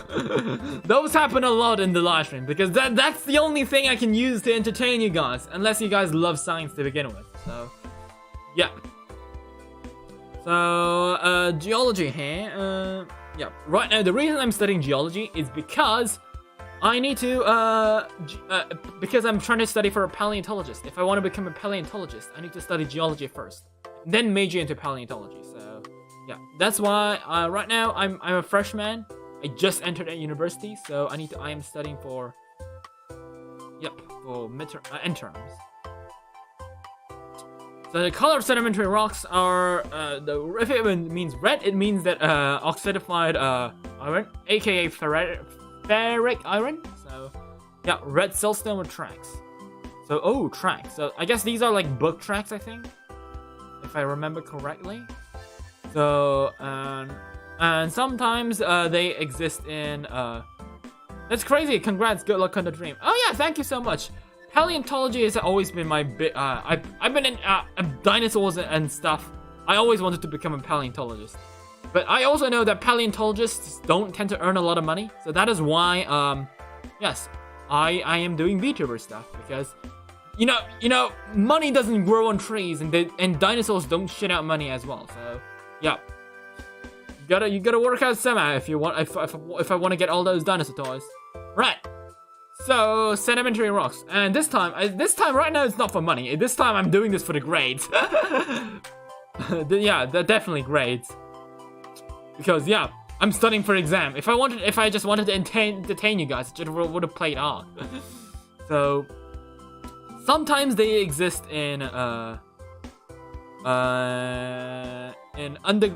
those happen a lot in the live stream because that's the only thing I can use to entertain you guys, unless you guys love science to begin with. So yeah. So geology here. Yeah. Right now, the reason I'm studying geology is because I need to because I'm trying to study for a paleontologist. If I want to become a paleontologist, I need to study geology first, then major into paleontology. So yeah, that's why right now I'm a freshman. I just entered at university, so I am studying for end terms. So the color of sedimentary rocks are if it means red, it means that oxidified iron, aka ferric iron. So yeah, red siltstone with tracks. So tracks. So I guess these are like book tracks, I think, if I remember correctly. So and sometimes they exist in that's crazy. Congrats, good luck on the dream. Oh yeah, thank you so much. Paleontology has always been my bit. I've been in dinosaurs and stuff. I always wanted to become a paleontologist, but I also know that paleontologists don't tend to earn a lot of money. So that is why yes, I am doing VTuber stuff, because you know money doesn't grow on trees, and dinosaurs don't shit out money as well. So yeah. You gotta work out somehow if you want. If I want to get all those dinosaur toys, right? So sedimentary rocks, and this time right now it's not for money. This time I'm doing this for the grades. Yeah, they're definitely grades. Because yeah, I'm studying for exam. If I just wanted to entertain you guys, it would have played on. So sometimes they exist in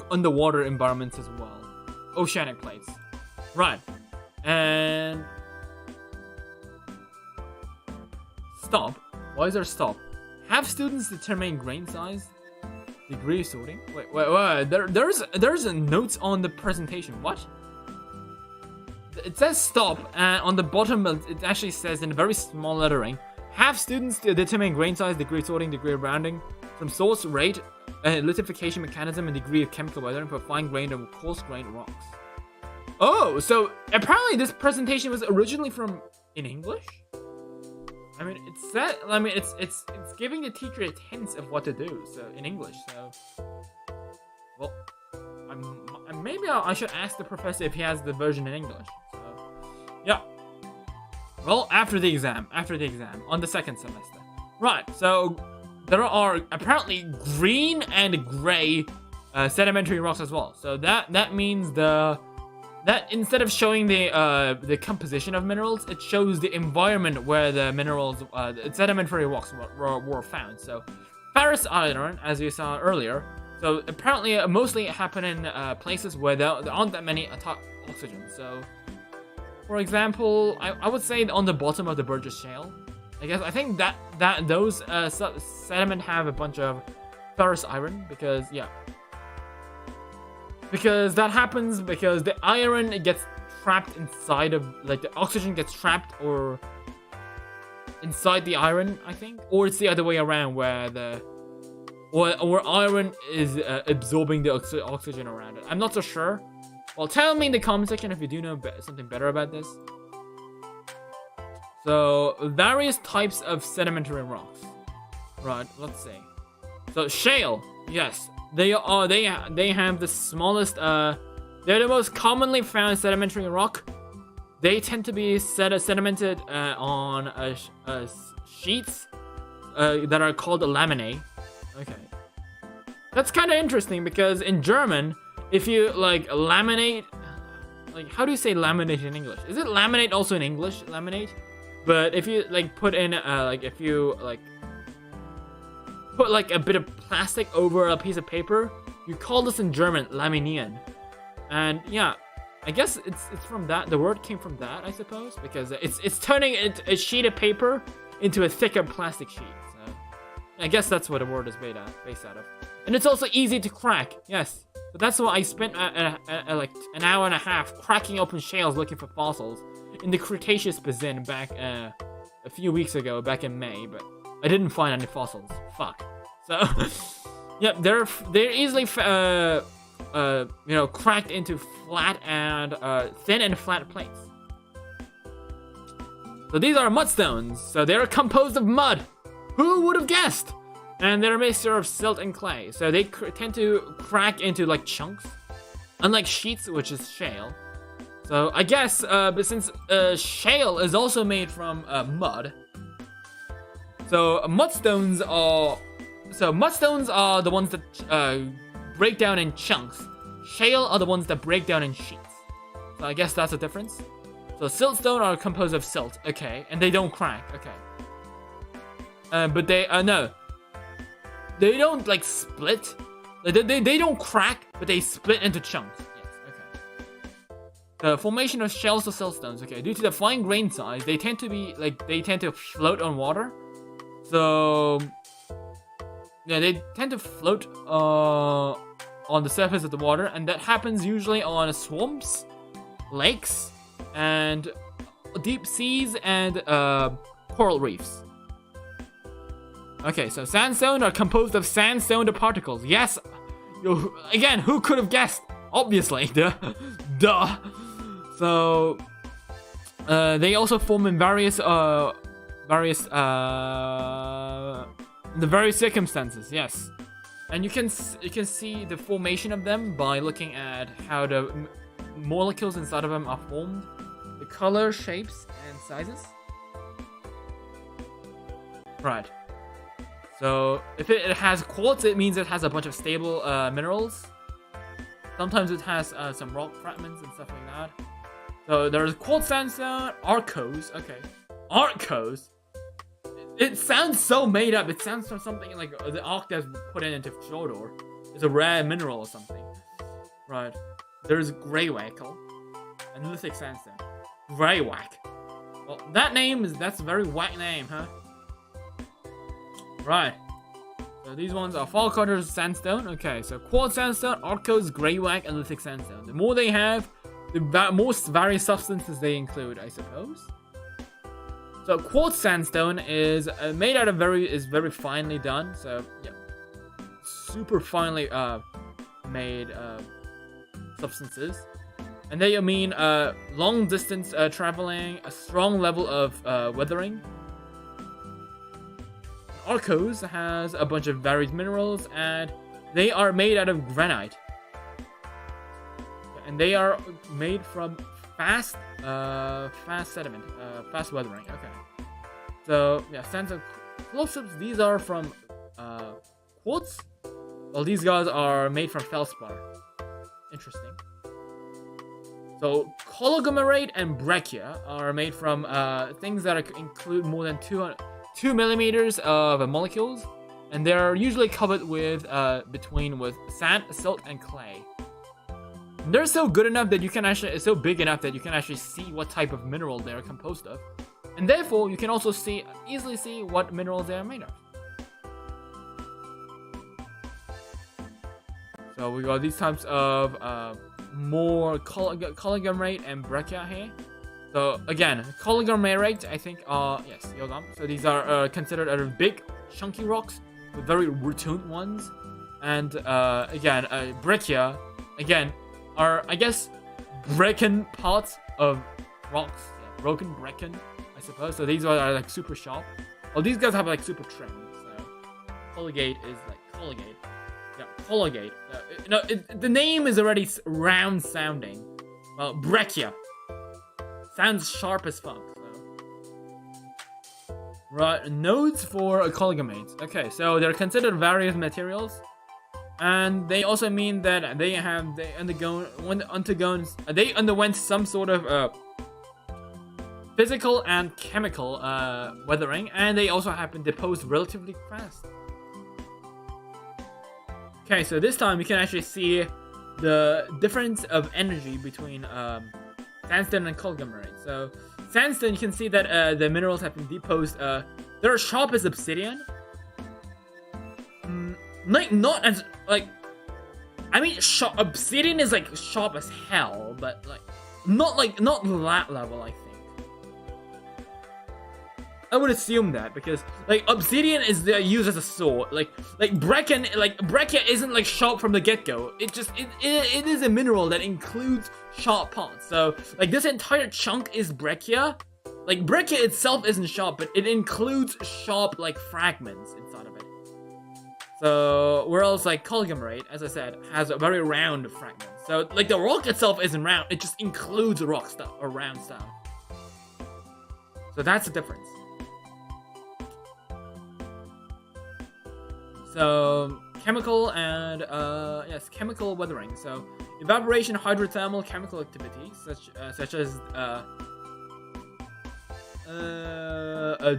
underwater environments as well. Oceanic plates. Right. And stop. Why is there stop? Have students determine grain size? Degree sorting? Wait. There's a notes on the presentation. What? It says stop, and on the bottom it actually says in very small lettering, have students determine grain size, degree sorting, degree of rounding from source rate, lithification mechanism, and degree of chemical weathering for fine-grained and coarse-grained rocks. Oh, so apparently this presentation was originally in English? I mean, it's giving the teacher hints of what to do, so in English. So, well, maybe I should ask the professor if he has the version in English. So, yeah. Well, after the exam, on the second semester. Right. So there are apparently green and gray sedimentary rocks as well. So that means that instead of showing the composition of minerals, it shows the environment where the minerals, the sedimentary rocks were found. So ferrous iron, as you saw earlier, so apparently mostly happen in places where there aren't that many oxygen. So for example, I would say on the bottom of the Burgess Shale, I think that those sediment have a bunch of ferrous iron, because that happens because the iron gets trapped inside of, like, the oxygen gets trapped or inside the iron, I think, or it's the other way around where iron is absorbing the oxygen around it. I'm not so sure. Well, tell me in the comment section if you do know something better about this. So various types of sedimentary rocks. Right, let's see. So shale, yes. They have the smallest, they're the most commonly found sedimentary rock. They tend to be sedimented on sheets that are called laminae. Okay. That's kind of interesting because in German, if you like laminate, like, how do you say laminate in English? Is it laminate also in English? Laminate? But if you like put in if you like put like a bit of plastic over a piece of paper, you call this in German laminieren. And yeah, I guess it's from that. The word came from that, I suppose, because it's turning a sheet of paper into a thicker plastic sheet. So I guess that's what the word is based out of. And it's also easy to crack. Yes. So that's why I spent like an hour and a half cracking open shales looking for fossils. in the Cretaceous basin back a few weeks ago, back in May, but I didn't find any fossils. Fuck. So, yep, they're easily cracked into flat and thin and flat plates. So these are mudstones. So they're composed of mud. Who would have guessed? And they're a mixture of silt and clay. So they tend to crack into like chunks, unlike sheets, which is shale. So I guess, but since shale is also made from mud, so mudstones are the ones that break down in chunks. Shale are the ones that break down in sheets. So I guess that's a difference. So siltstone are composed of silt, okay, and they don't crack, okay. But they no, they don't like split. They don't crack, but they split into chunks. Yes, okay. The formation of shells or siltstones, okay. Due to the fine grain size, they tend to float on water. So yeah, they tend to float on the surface of the water, and that happens usually on swamps, lakes, and deep seas and coral reefs. Okay, so sandstone are composed of sandstone particles. Yes, again, who could have guessed? Obviously, duh. So they also form in various circumstances. Yes, and you can see the formation of them by looking at how the molecules inside of them are formed, the color, shapes, and sizes. Right. So if it has quartz, it means it has a bunch of stable minerals. Sometimes it has some rock fragments and stuff like that. So there's quartz sandstone, arkose. Okay, arkose. It sounds so made up. It sounds from something like the ark that's put into Fjordor. It's a rare mineral or something. Right. There's greywacke and lithic sandstone. Greywacke. Well, that's a very whack name, huh? Right. So these ones are Falconder's sandstone. Okay, so quartz sandstone, arkose, greywacke, and lithic sandstone. The more they have, the most various substances they include, I suppose. So quartz sandstone is made out of very finely done. So yeah, super finely made substances, and they mean long distance traveling, a strong level of weathering. Arkose has a bunch of varied minerals, and they are made out of granite. And they are made from fast sediment, fast weathering. Okay. So yeah, sandstone close-ups. These are from quartz. Well, these guys are made from feldspar. Interesting. So conglomerate and breccia are made from things that include more than 2 millimeters of molecules, and they're usually covered with sand, silt, and clay. And they're so good enough that it's so big enough that you can actually see what type of mineral they're composed of, and therefore you can also easily see what minerals they are made of. So we got these types of more conglomerate and breccia here. So again, conglomerate, I think, yes, yogam. So these are considered big, chunky rocks with very rotund ones, and again, breccia, again, are, I guess, broken parts of rocks, yeah, broken bracken, I suppose. So these are like super sharp. Well, these guys have like super trim. So colligate is like colligate. Yeah, colligate. The name is already round sounding. Well, breccia sounds sharp as fuck. So. Right, nodes for conglomates. Okay, so they're considered various materials, and they also mean that they underwent some sort of physical and chemical weathering, and they also have been deposed relatively fast. Okay, so this time you can actually see the difference of energy between sandstone and conglomerate. So sandstone, you can see that the minerals have been deposed. They're sharp as obsidian. Not as like, I mean, obsidian is like sharp as hell, but like not that level, I think. I would assume that because like obsidian is used as a sword. Like breccia isn't like sharp from the get-go. It is a mineral that includes sharp parts. So like this entire chunk is breccia. Like breccia itself isn't sharp, but it includes sharp like fragments inside of it. So whereas like conglomerate, as I said, has a very round fragment. So like the rock itself isn't round, it just includes a rock stuff or round stuff. So that's the difference. So chemical and yes, chemical weathering. So evaporation, hydrothermal, chemical activity, such as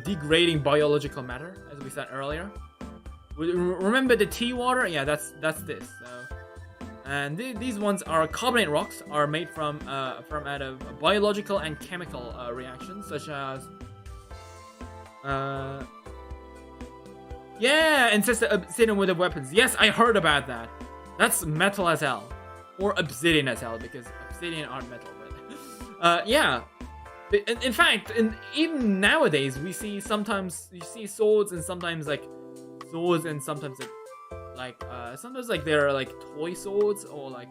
degrading biological matter, as we said earlier. Remember the tea water? Yeah, that's this. So, and these ones are carbonate rocks, are made from out of biological and chemical reactions, such as yeah, incest obsidian with the weapons. Yes, I heard about that. That's metal as hell, or obsidian as hell, because obsidian aren't metal, right? Yeah. In fact, even nowadays, we see sometimes you see swords and sometimes like swords and sometimes sometimes like they're like toy swords or like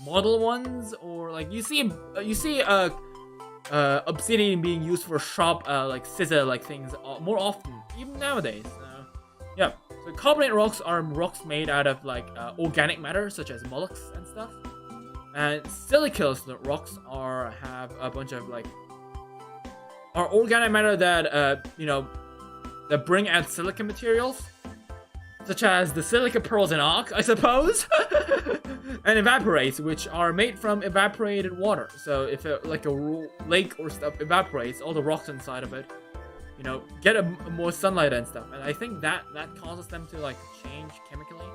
model ones, or like you see obsidian being used for sharp like scissor like things more often, even nowadays. Yeah, so carbonate rocks are rocks made out of like organic matter such as mollusks and stuff, and silicate rocks have a bunch of like are organic matter that that bring out silica materials, such as the silica pearls in Ark, I suppose, and evaporates, which are made from evaporated water. So if like a lake or stuff evaporates, all the rocks inside of it, get a more sunlight and stuff, and I think that causes them to like change chemically.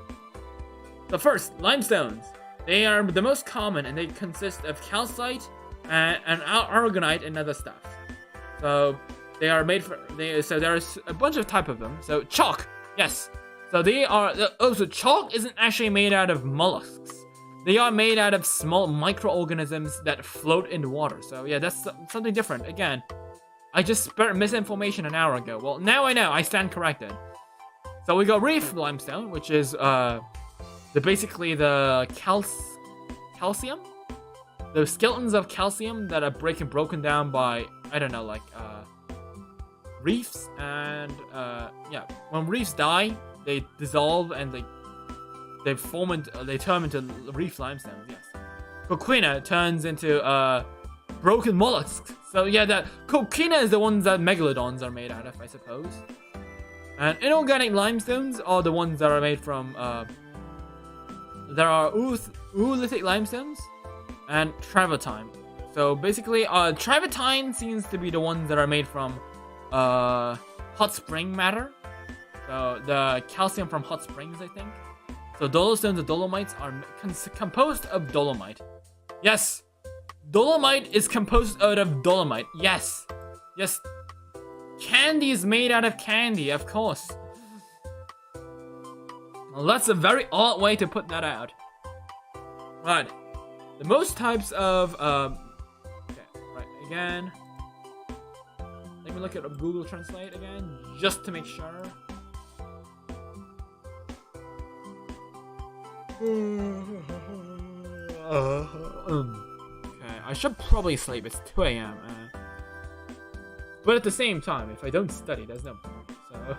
So first, limestones. They are the most common, and they consist of calcite and aragonite and other stuff. So they are made so there's a bunch of type of them. So chalk, yes. So they are so chalk isn't actually made out of mollusks. They are made out of small microorganisms that float in the water. So yeah, that's something different. Again, I just spread misinformation an hour ago. Well, now I know. I stand corrected. So we got reef limestone, which is basically the calcium, the skeletons of calcium that are broken down by, I don't know, like reefs, and yeah, when reefs die, they dissolve and they turn into reef limestone. Yes, coquina turns into broken mollusks. So yeah, that coquina is the ones that megalodons are made out of, I suppose. And inorganic limestones are the ones that are made from there are oolithic limestones and travertine. So basically, travertine seems to be the ones that are made from hot spring matter. So the calcium from hot springs, I think. So dolostones and dolomites are composed of dolomite. Yes, dolomite is composed out of dolomite. Yes, yes. Candy is made out of candy, of course. Well, that's a very odd way to put that out. Right. The most types of okay, right, again. Let me look at Google Translate again, just to make sure. Okay, I should probably sleep. It's 2 a.m. But at the same time, if I don't study, there's no point. So.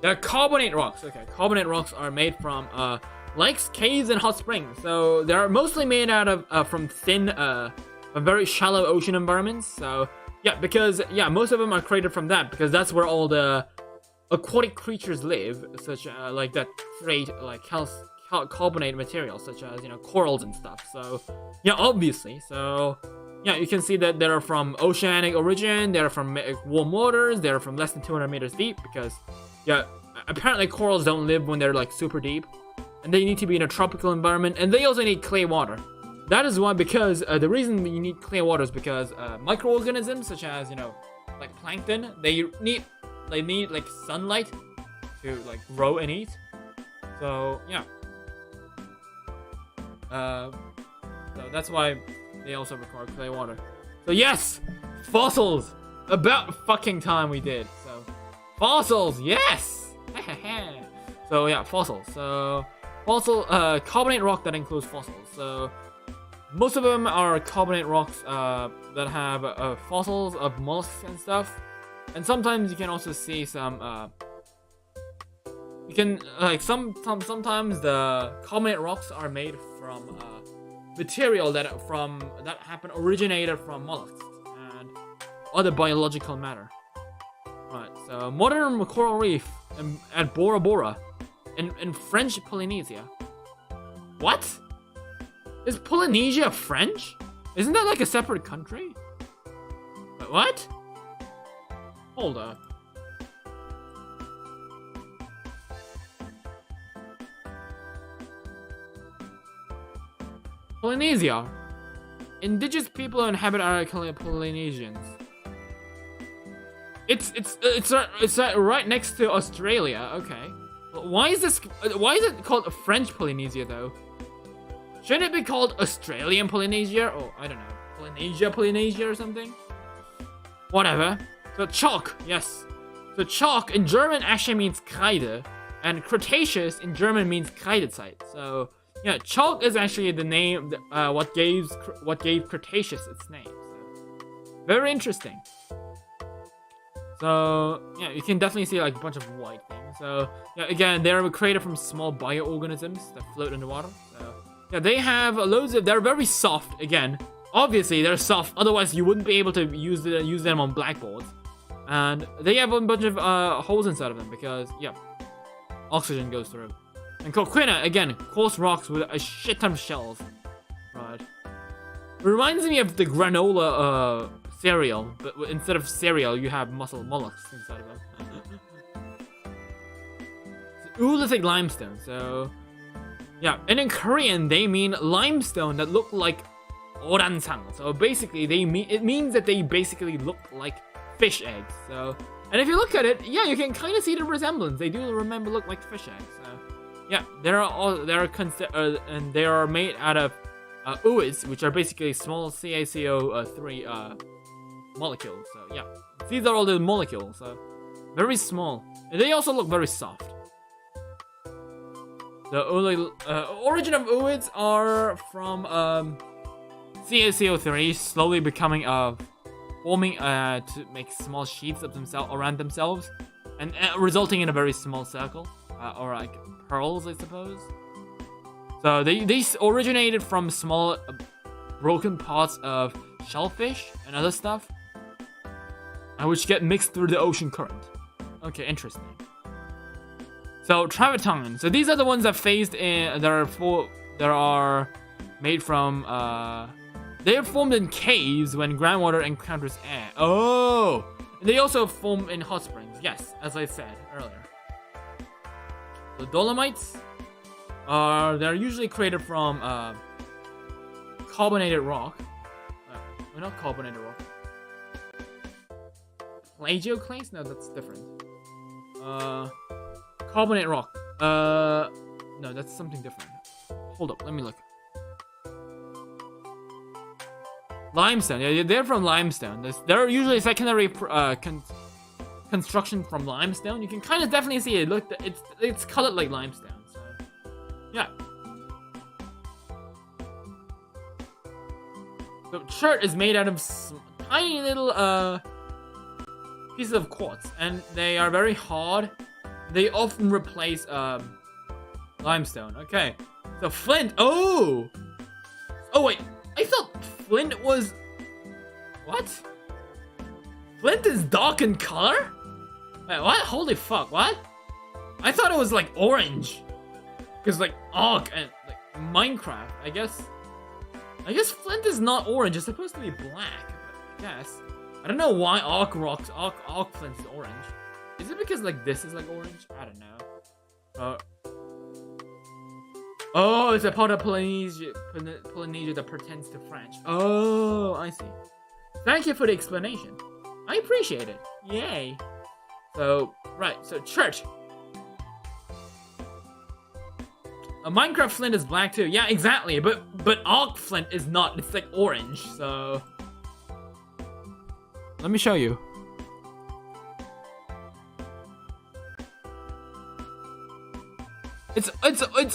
They're carbonate rocks. Okay, carbonate rocks are made from lakes, caves, and hot springs. So they're mostly made out of from thin, from very shallow ocean environments. So yeah, because yeah, most of them are created from that, because that's where all the aquatic creatures live, such like that create like carbonate materials, such as corals and stuff. So yeah, obviously. So yeah, you can see that they're from oceanic origin. They're from warm waters. They're from less than 200 meters deep, because yeah, apparently corals don't live when they're like super deep, and they need to be in a tropical environment, and they also need clear water. That is why, because the reason you need clear water is because microorganisms such as like plankton, they need like sunlight to like grow and eat. So yeah. So that's why they also require clay water. So yes, fossils. About fucking time we did. So fossils, yes. So yeah, fossils. So fossil carbonate rock that includes fossils. So most of them are carbonate rocks that have fossils of mollusks and stuff. And sometimes you can also see some you can like sometimes the carbonate rocks are made from material that originated from mollusks and other biological matter. Right, so modern coral reef at Bora Bora in French Polynesia. What? Is Polynesia French? Isn't that like a separate country? Wait, what? Hold up. Polynesia. Indigenous people who inhabit are Polynesians. It's right next to Australia. Okay. Why is it called French Polynesia though? Shouldn't it be called Australian Polynesia or I don't know, Polynesia or something? Whatever. So chalk, yes. So chalk in German actually means Kreide, and Cretaceous in German means Kreidezeit. So yeah, chalk is actually the name what gave Cretaceous its name. So, very interesting. So yeah, you can definitely see like a bunch of white things. So yeah, again, they're created from small bioorganisms that float in the water. So yeah, they have they're very soft. Again, obviously they're soft. Otherwise, you wouldn't be able to use them on blackboards. And they have a bunch of holes inside of them because yeah, oxygen goes through. And coquina, again, coarse rocks with a shit ton of shells. Right. It reminds me of the granola cereal, but instead of cereal, you have mollusks inside of them. Oolithic limestone. So yeah, and in Korean they mean limestone that look like oransang. So basically, it means that they basically look like fish eggs. So, and if you look at it, yeah, you can kind of see the resemblance. They do look like fish eggs. So, yeah, and they are made out of ooids, which are basically small CaCO3 molecules. So yeah, these are all the molecules. So very small, and they also look very soft. The origin of ooids are from CaCO3 slowly becoming forming to make small sheaths of around themselves, and resulting in a very small circle, or like pearls, I suppose. So they originated from small broken parts of shellfish and other stuff, which get mixed through the ocean current. Okay, interesting. So travertine. So these are the ones that phased in. There are made from. They are formed in caves when groundwater encounters air. Oh, and they also form in hot springs. Yes, as I said earlier. The dolomites they're usually created from carbonated rock. Not carbonated rock. Plagioclase? No, that's different. Carbonate rock. No, that's something different. Hold up, let me look. Limestone. Yeah, they're from limestone. They're usually secondary construction from limestone. You can kind of definitely see it. Look, it's colored like limestone. So, yeah. So chert is made out of tiny little pieces of quartz, and they are very hard. They often replace limestone. Okay, so flint. Oh wait, I thought flint was what? Flint is dark in color? Wait, what? Holy fuck! What? I thought it was like orange, because like Ark and like Minecraft. I guess flint is not orange. It's supposed to be black. I guess. I don't know why Ark flint is orange. Is it because like this is like orange? I don't know. Oh, it's a part of Polynesia that pertains to French. Oh, I see. Thank you for the explanation. I appreciate it. Yay. So, right. So church. A Minecraft flint is black too. Yeah, exactly. But Arc flint is not. It's like orange. So let me show you. It's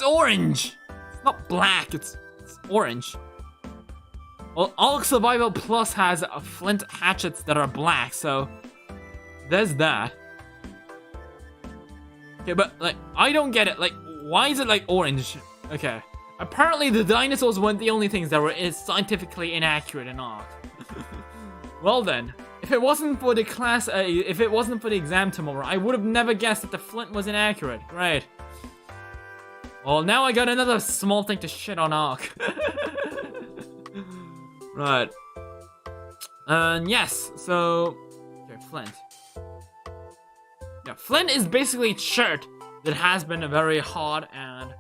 orange. It's not black. It's orange. Well, Arc Survival Plus has flint hatchets that are black. So there's that. Okay, but like I don't get it. Like, why is it like orange? Okay. Apparently the dinosaurs weren't the only things that were scientifically inaccurate in Arc. Well then, if it wasn't for the class, if it wasn't for the exam tomorrow, I would have never guessed that the flint was inaccurate. Right. Well, now I got another small thing to shit on Arc. Right. And yes, so okay, flint. Yeah, flint is basically chert that has been very hard and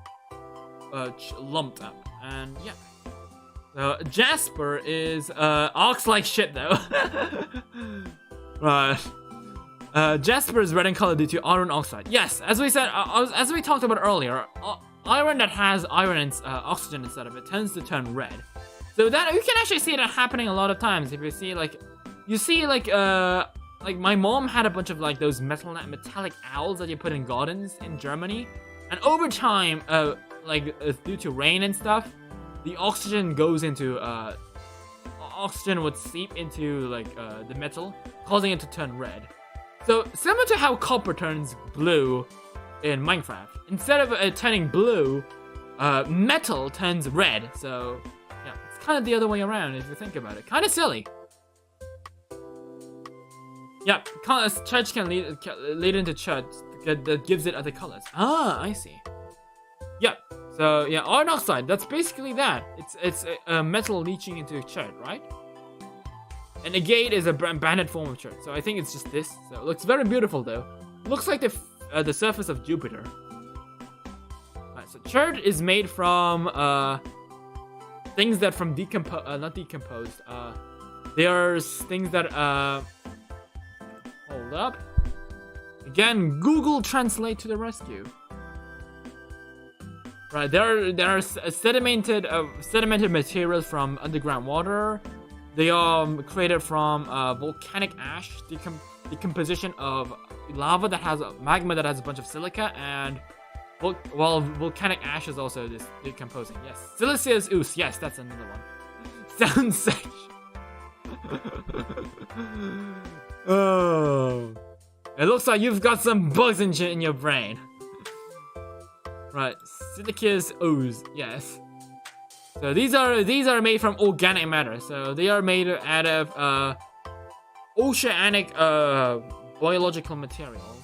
lumped up. And yeah. Jasper is Arc's like shit though. Right. Jasper is red in color due to iron oxide. Yes, as we said, as we talked about earlier, iron that has iron and oxygen instead of it tends to turn red. So that you can actually see that happening a lot of times. If you see like my mom had a bunch of like those metallic owls that you put in gardens in Germany, and over time, due to rain and stuff, the oxygen goes into oxygen would seep into like the metal, causing it to turn red. So similar to how copper turns blue in Minecraft, instead of turning blue, metal turns red. So yeah, it's kind of the other way around if you think about it. Kind of silly. Yeah, church can lead into church that gives it other colors. Ah, I see. Yeah, so yeah, iron oxide. That's basically that. It's a metal leaching into a chert, right? And a gate is a banded form of chert. So I think it's just this. So it looks very beautiful though. Looks like the surface of Jupiter. Alright, so chert is made from things that from not decomposed. There's things that hold up. Again, Google Translate to the rescue. Right, there are sedimented materials from underground water. They are created from volcanic ash, decomposition of lava that has magma that has a bunch of silica, and volcanic ash is also this decomposing. Yes, siliceous ooze. Yes, that's another one. Sounds sick. Oh, it looks like you've got some bugs in your brain. Right, siliceous ooze. Yes. So these are made from organic matter. So they are made out of oceanic biological materials.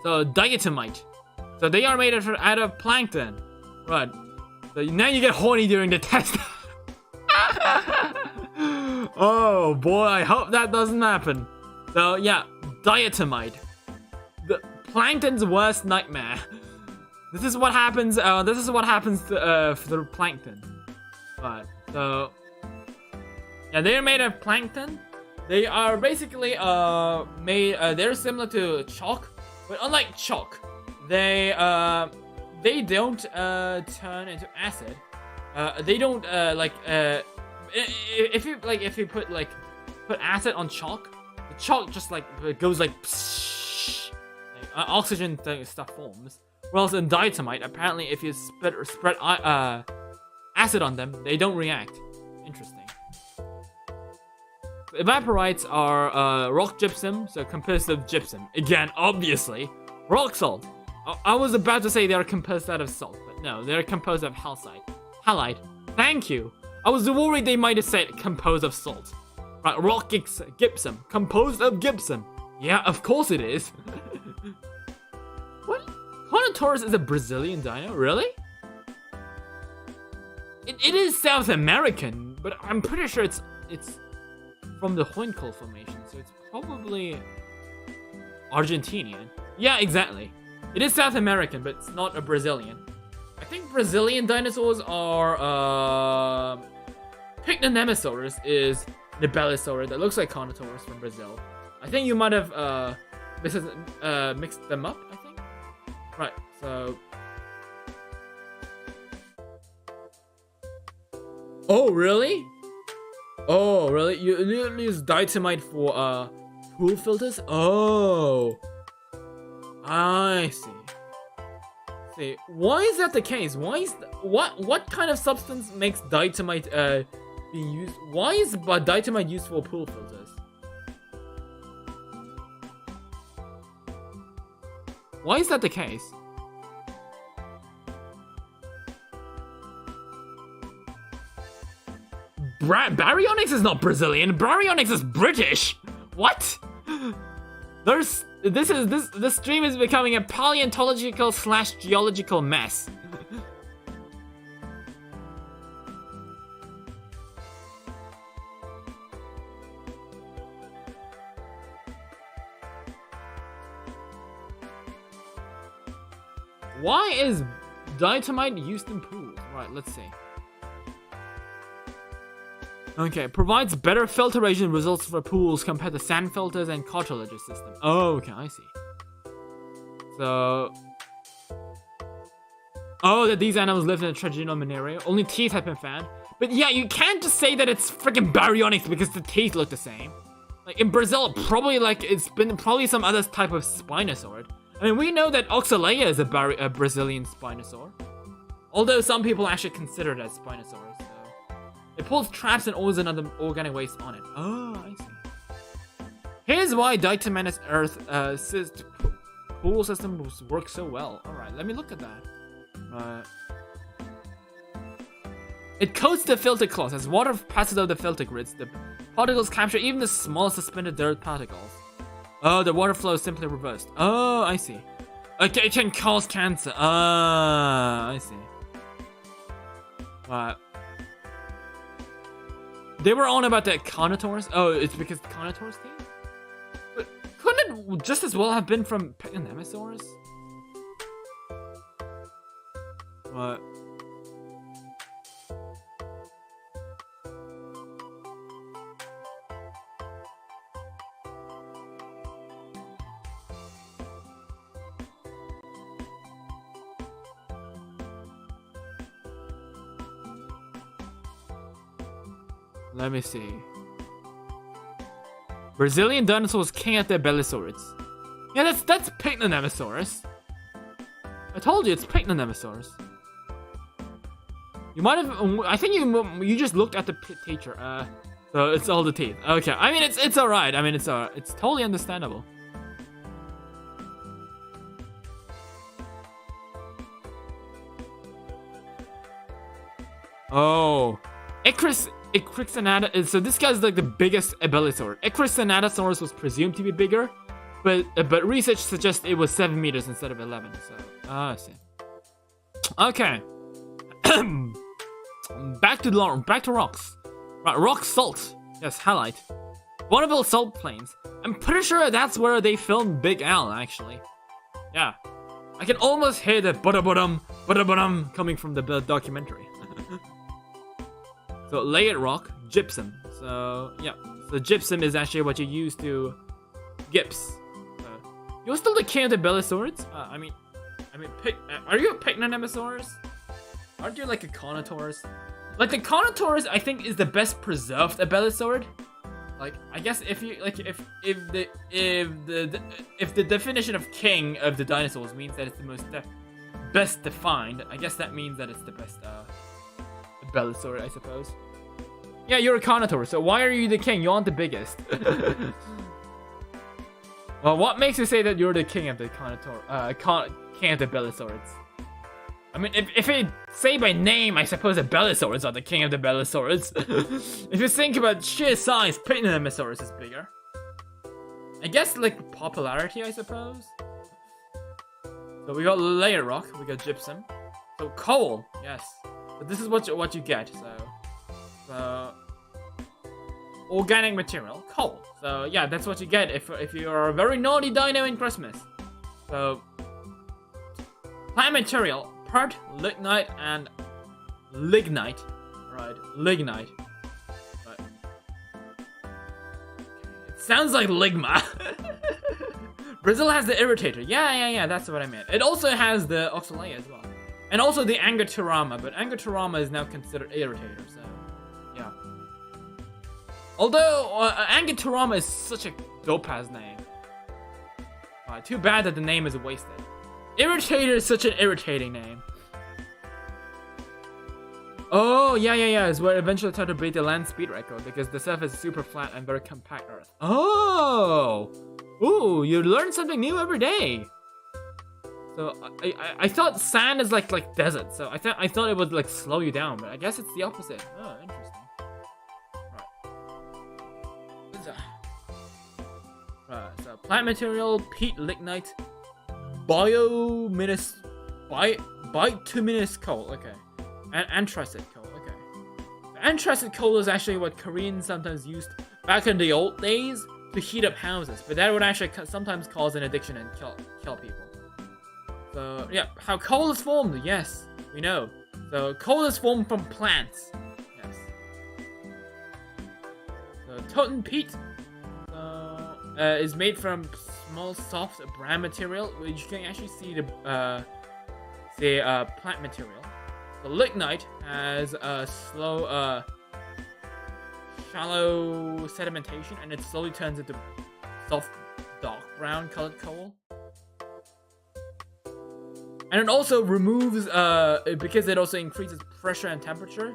So diatomite. So they are made out of plankton. Right. So now you get horny during the test. Oh boy, I hope that doesn't happen. So yeah, diatomite. The plankton's worst nightmare. This is what happens. This is what happens to the plankton. Right. So yeah, they're made of plankton. They are basically made. They're similar to chalk, but unlike chalk, they don't turn into acid. They don't if you put acid on chalk, the chalk just it goes like oxygen stuff forms. Whereas in diatomite, apparently if you spread acid on them, they don't react. Interesting. Evaporites are rock gypsum, so composed of gypsum. Again, obviously. Rock salt. I was about to say they are composed out of salt, but no, they're composed of halite. Thank you. I was worried they might have said composed of salt. Right, rock gypsum. Composed of gypsum. Yeah, of course it is. What? Carnivores is a Brazilian dino? Really? It is South American, but I'm pretty sure it's from the Huincal formation, so it's probably Argentinian. Yeah, exactly. It is South American, but it's not a Brazilian. I think Brazilian dinosaurs are Pycnonemosaurus is the Belisaurid that looks like Carnivores from Brazil. I think you might have mixed them up, I think. Right, so Oh, really? Oh, really? You use diatomite for pool filters? Oh, I see. See, why is that the case? Why is what kind of substance makes diatomite being used? Why is diatomite used for pool filters? Why is that the case? Baryonyx is not Brazilian. Baryonyx is British. What? This stream is becoming a paleontological / geological mess. Why is diatomite used in pools? Right, let's see. Okay, provides better filtration results for pools compared to sand filters and cartridge system. Oh, okay, I see. So, oh, that these animals lived in a trigenome area. Only teeth have been found. But yeah, you can't just say that it's freaking baryonyx because the teeth look the same. Like in Brazil, probably like it's been probably some other type of spinosaurid. I mean, we know that Oxalea is a Brazilian spinosaur. Although some people actually consider it as Spinosaurus. So. It pulls traps and oils and other organic waste on it. Oh, I see. Here's why Ditomanous Earth pool system works so well. Alright, let me look at that. It coats the filter cloth. As water passes over the filter grids, the particles capture even the smallest suspended dirt particles. Oh, the water flow is simply reversed. Oh, I see. Okay, it can cause cancer. Ah, I see. They were on about the Carnivores. Oh, it's because the Carnivores thing? But couldn't it just as well have been from Dinosaurs? What? Let me see. Brazilian dinosaurs king at their bellisaurids. Yeah, that's Picnonemosaurus. I told you it's Picnonemosaurus. You might have. I think you just looked at the teacher. So it's all the teeth. Okay. I mean it's alright. I mean it's alright. It's totally understandable. Oh, Equixanata. So this guy's like the biggest Abelisaur. Equixanatosaurus was presumed to be bigger, but research suggests it was 7 meters instead of 11. So I see. Okay. back to rocks. Right, rock salt. Yes, halite. Bonneville salt plains. I'm pretty sure that's where they filmed Big Al. Actually, yeah. I can almost hear the bada-badum coming from the documentary. So layered rock, gypsum. So yeah, so gypsum is actually what you use to gyps. You're still the king of the Bellisaurids? I mean, are you a Picnonemosaurus? Aren't you like a Carnivores? Like the Carnivores, I think is the best preserved Bellisaurid. Like I guess if you like if the definition of king of the dinosaurs means that it's the most best defined, I guess that means that it's the best Bellisaurid, I suppose. Yeah, you're a Carnivore, so why are you the king? You aren't the biggest. Well, what makes you say that you're the king of the king of the Bellisaurids? I mean, if it say by name, I suppose the Bellisaurids are the king of the Bellisaurids. If you think about sheer size, Picnonemosaurus is bigger. I guess, like, popularity, I suppose. So we got layer rock, we got gypsum. So coal, yes. But this is what you get, so organic material, coal. So yeah, that's what you get if you are a very naughty dino in Christmas. So plant material, part, lignite, and lignite. Right, lignite. Right. It sounds like ligma. Brazil has the irritator. Yeah, that's what I meant. It also has the Oxalea as well. And also the Angoturama, but Angoturama is now considered irritator, so Although Angiturama is such a dope-ass name. Too bad that the name is wasted. Irritator is such an irritating name. Oh, yeah. It's where eventually tried to beat the land speed record because the surface is super flat and very compact Earth. Oh! Ooh, you learn something new every day. So I thought sand is like desert, so I thought it would like slow you down, but I guess it's the opposite. Oh, interesting. Right, so plant material, peat, lignite, bituminous coal, okay, and anthracite coal, okay. Anthracite coal is actually what Koreans sometimes used back in the old days to heat up houses, but that would actually sometimes cause an addiction and kill people. So yeah, how coal is formed? Yes, we know. So coal is formed from plants. Yes. So totem peat is made from small, soft brown material, which you can actually see the plant material. The lignite has a slow, shallow sedimentation, and it slowly turns into soft, dark brown colored coal. And it also removes, because it also increases pressure and temperature,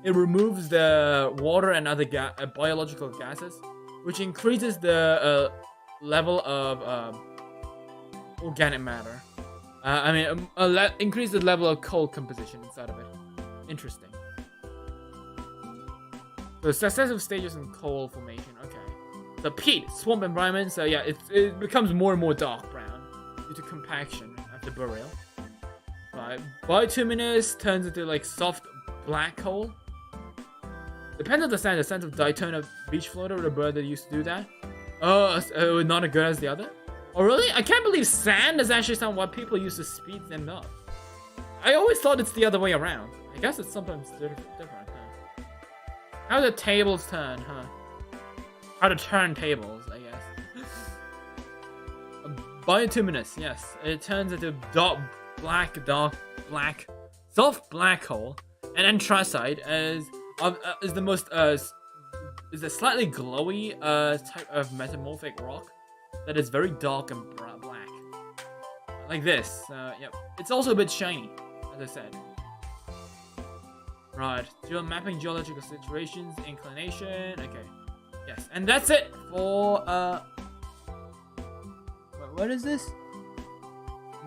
it removes the water and other biological gases, which increases the level of organic matter. Increases the level of coal composition inside of it. Interesting. So successive stages in coal formation. Okay. The peat, swamp environment. So yeah, it becomes more and more dark brown due to compaction after burial. Right. Bituminous turns into like soft black coal. Depends on the scent. The scent of Daytona beach floater, the bird that used to do that. Oh, not as good as the other. Oh really? I can't believe sand is actually what people use to speed them up. I always thought it's the other way around. I guess it's sometimes different, huh? How do tables turn, huh? How to turn tables, I guess. Bituminous, yes. It turns into dark black, soft black hole. And anthracite is the most is a slightly glowy type of metamorphic rock that is very dark and black, like this. Yep. It's also a bit shiny, as I said. Right. Mapping geological situations, inclination. Okay. Yes, and that's it for what is this?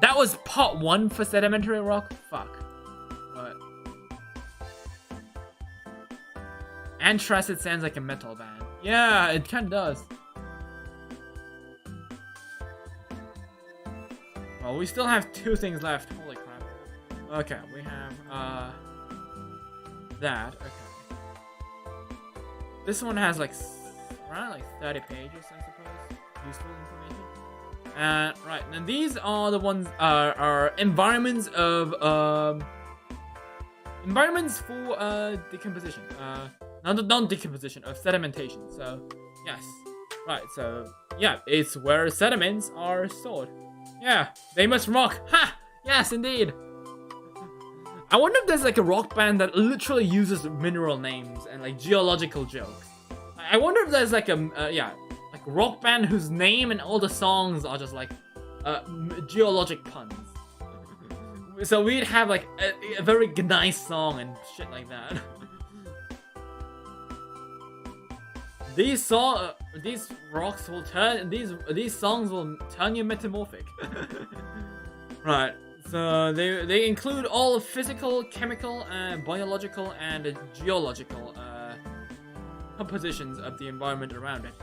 That was part 1 for sedimentary rock. Fuck. What? Anthracite sounds like a metal band. Yeah, it kind of does. Well, we still have 2 things left. Holy crap. Okay, we have that. Okay. This one has like around like 30 pages, I suppose. Useful information. Right, and these are the ones are environments of environments for decomposition. Non-decomposition of sedimentation. So yes, right. So yeah, it's where sediments are stored. Yeah, they must rock. Ha! Yes, indeed. I wonder if there's like a rock band that literally uses mineral names and like geological jokes. I wonder if there's like a like rock band whose name and all the songs are just like geologic puns. So we'd have like a very nice song and shit like that. These rocks will turn. These songs will turn you metamorphic. Right. So they include all physical, chemical, biological, and geological compositions of the environment around it,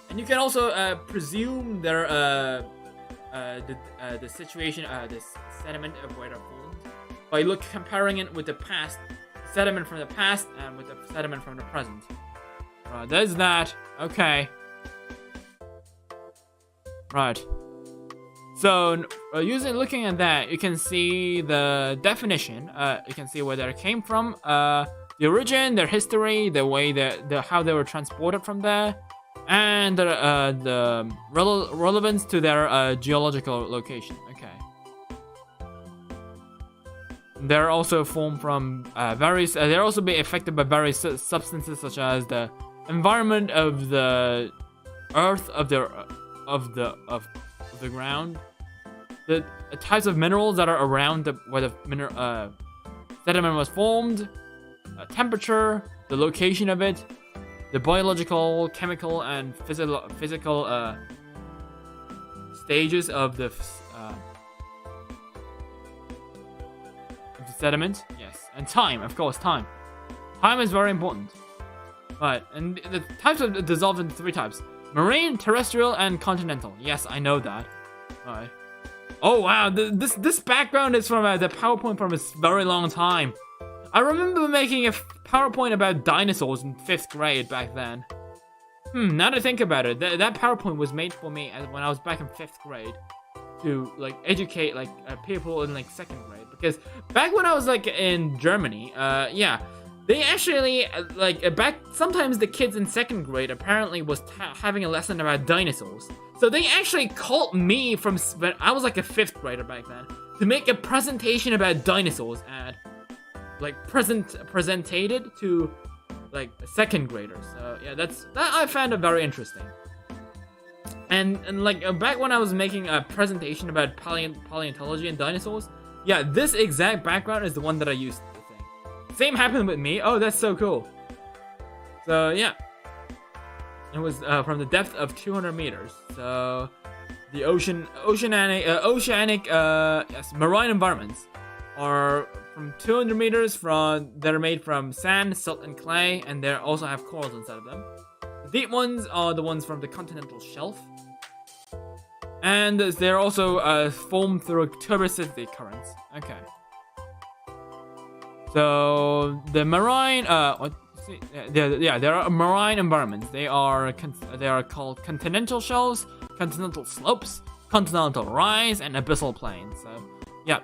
and you can also presume their the situation, this sediment of where they're formed by comparing it with the past sediment from the past and with the sediment from the present. Right, there's that. Okay. Right. So, looking at that, you can see the definition. You can see where they came from, the origin, their history, the way how they were transported from there, and the relevance to their geological location. Okay. They're also formed from various. They're also be affected by various substances such as the environment of the earth of the ground, the types of minerals that are around where the sediment was formed, temperature, the location of it, the biological, chemical, and physical stages of the sediment. Yes, and time, of course, time. Time is very important. Right, and the types are dissolved into 3 types: marine, terrestrial, and continental. Yes, I know that. Alright. Oh wow, this background is from the PowerPoint from a very long time. I remember making a PowerPoint about dinosaurs in 5th grade back then. Now that I think about it, that PowerPoint was made for me when I was back in 5th grade to like educate like people in like 2nd grade, because back when I was like in Germany, yeah, they actually back sometimes the kids in 2nd grade apparently was having a lesson about dinosaurs. So they actually called me from when I was like a 5th grader back then to make a presentation about dinosaurs and like presented to like 2nd graders. So yeah, that I found it very interesting. And like back when I was making a presentation about paleontology and dinosaurs, yeah, this exact background is the one that I used to think. Same happened with me. Oh, that's so cool. So yeah, it was from the depth of 200 meters. So the oceanic yes, marine environments are from 200 meters that are made from sand, silt, and clay, and they also have corals inside of them. The deep ones are the ones from the continental shelf, and they're also formed through turbocity currents. Okay. So the marine, there are marine environments. They are called continental shelves, continental slopes, continental rise, and abyssal plains. So yeah.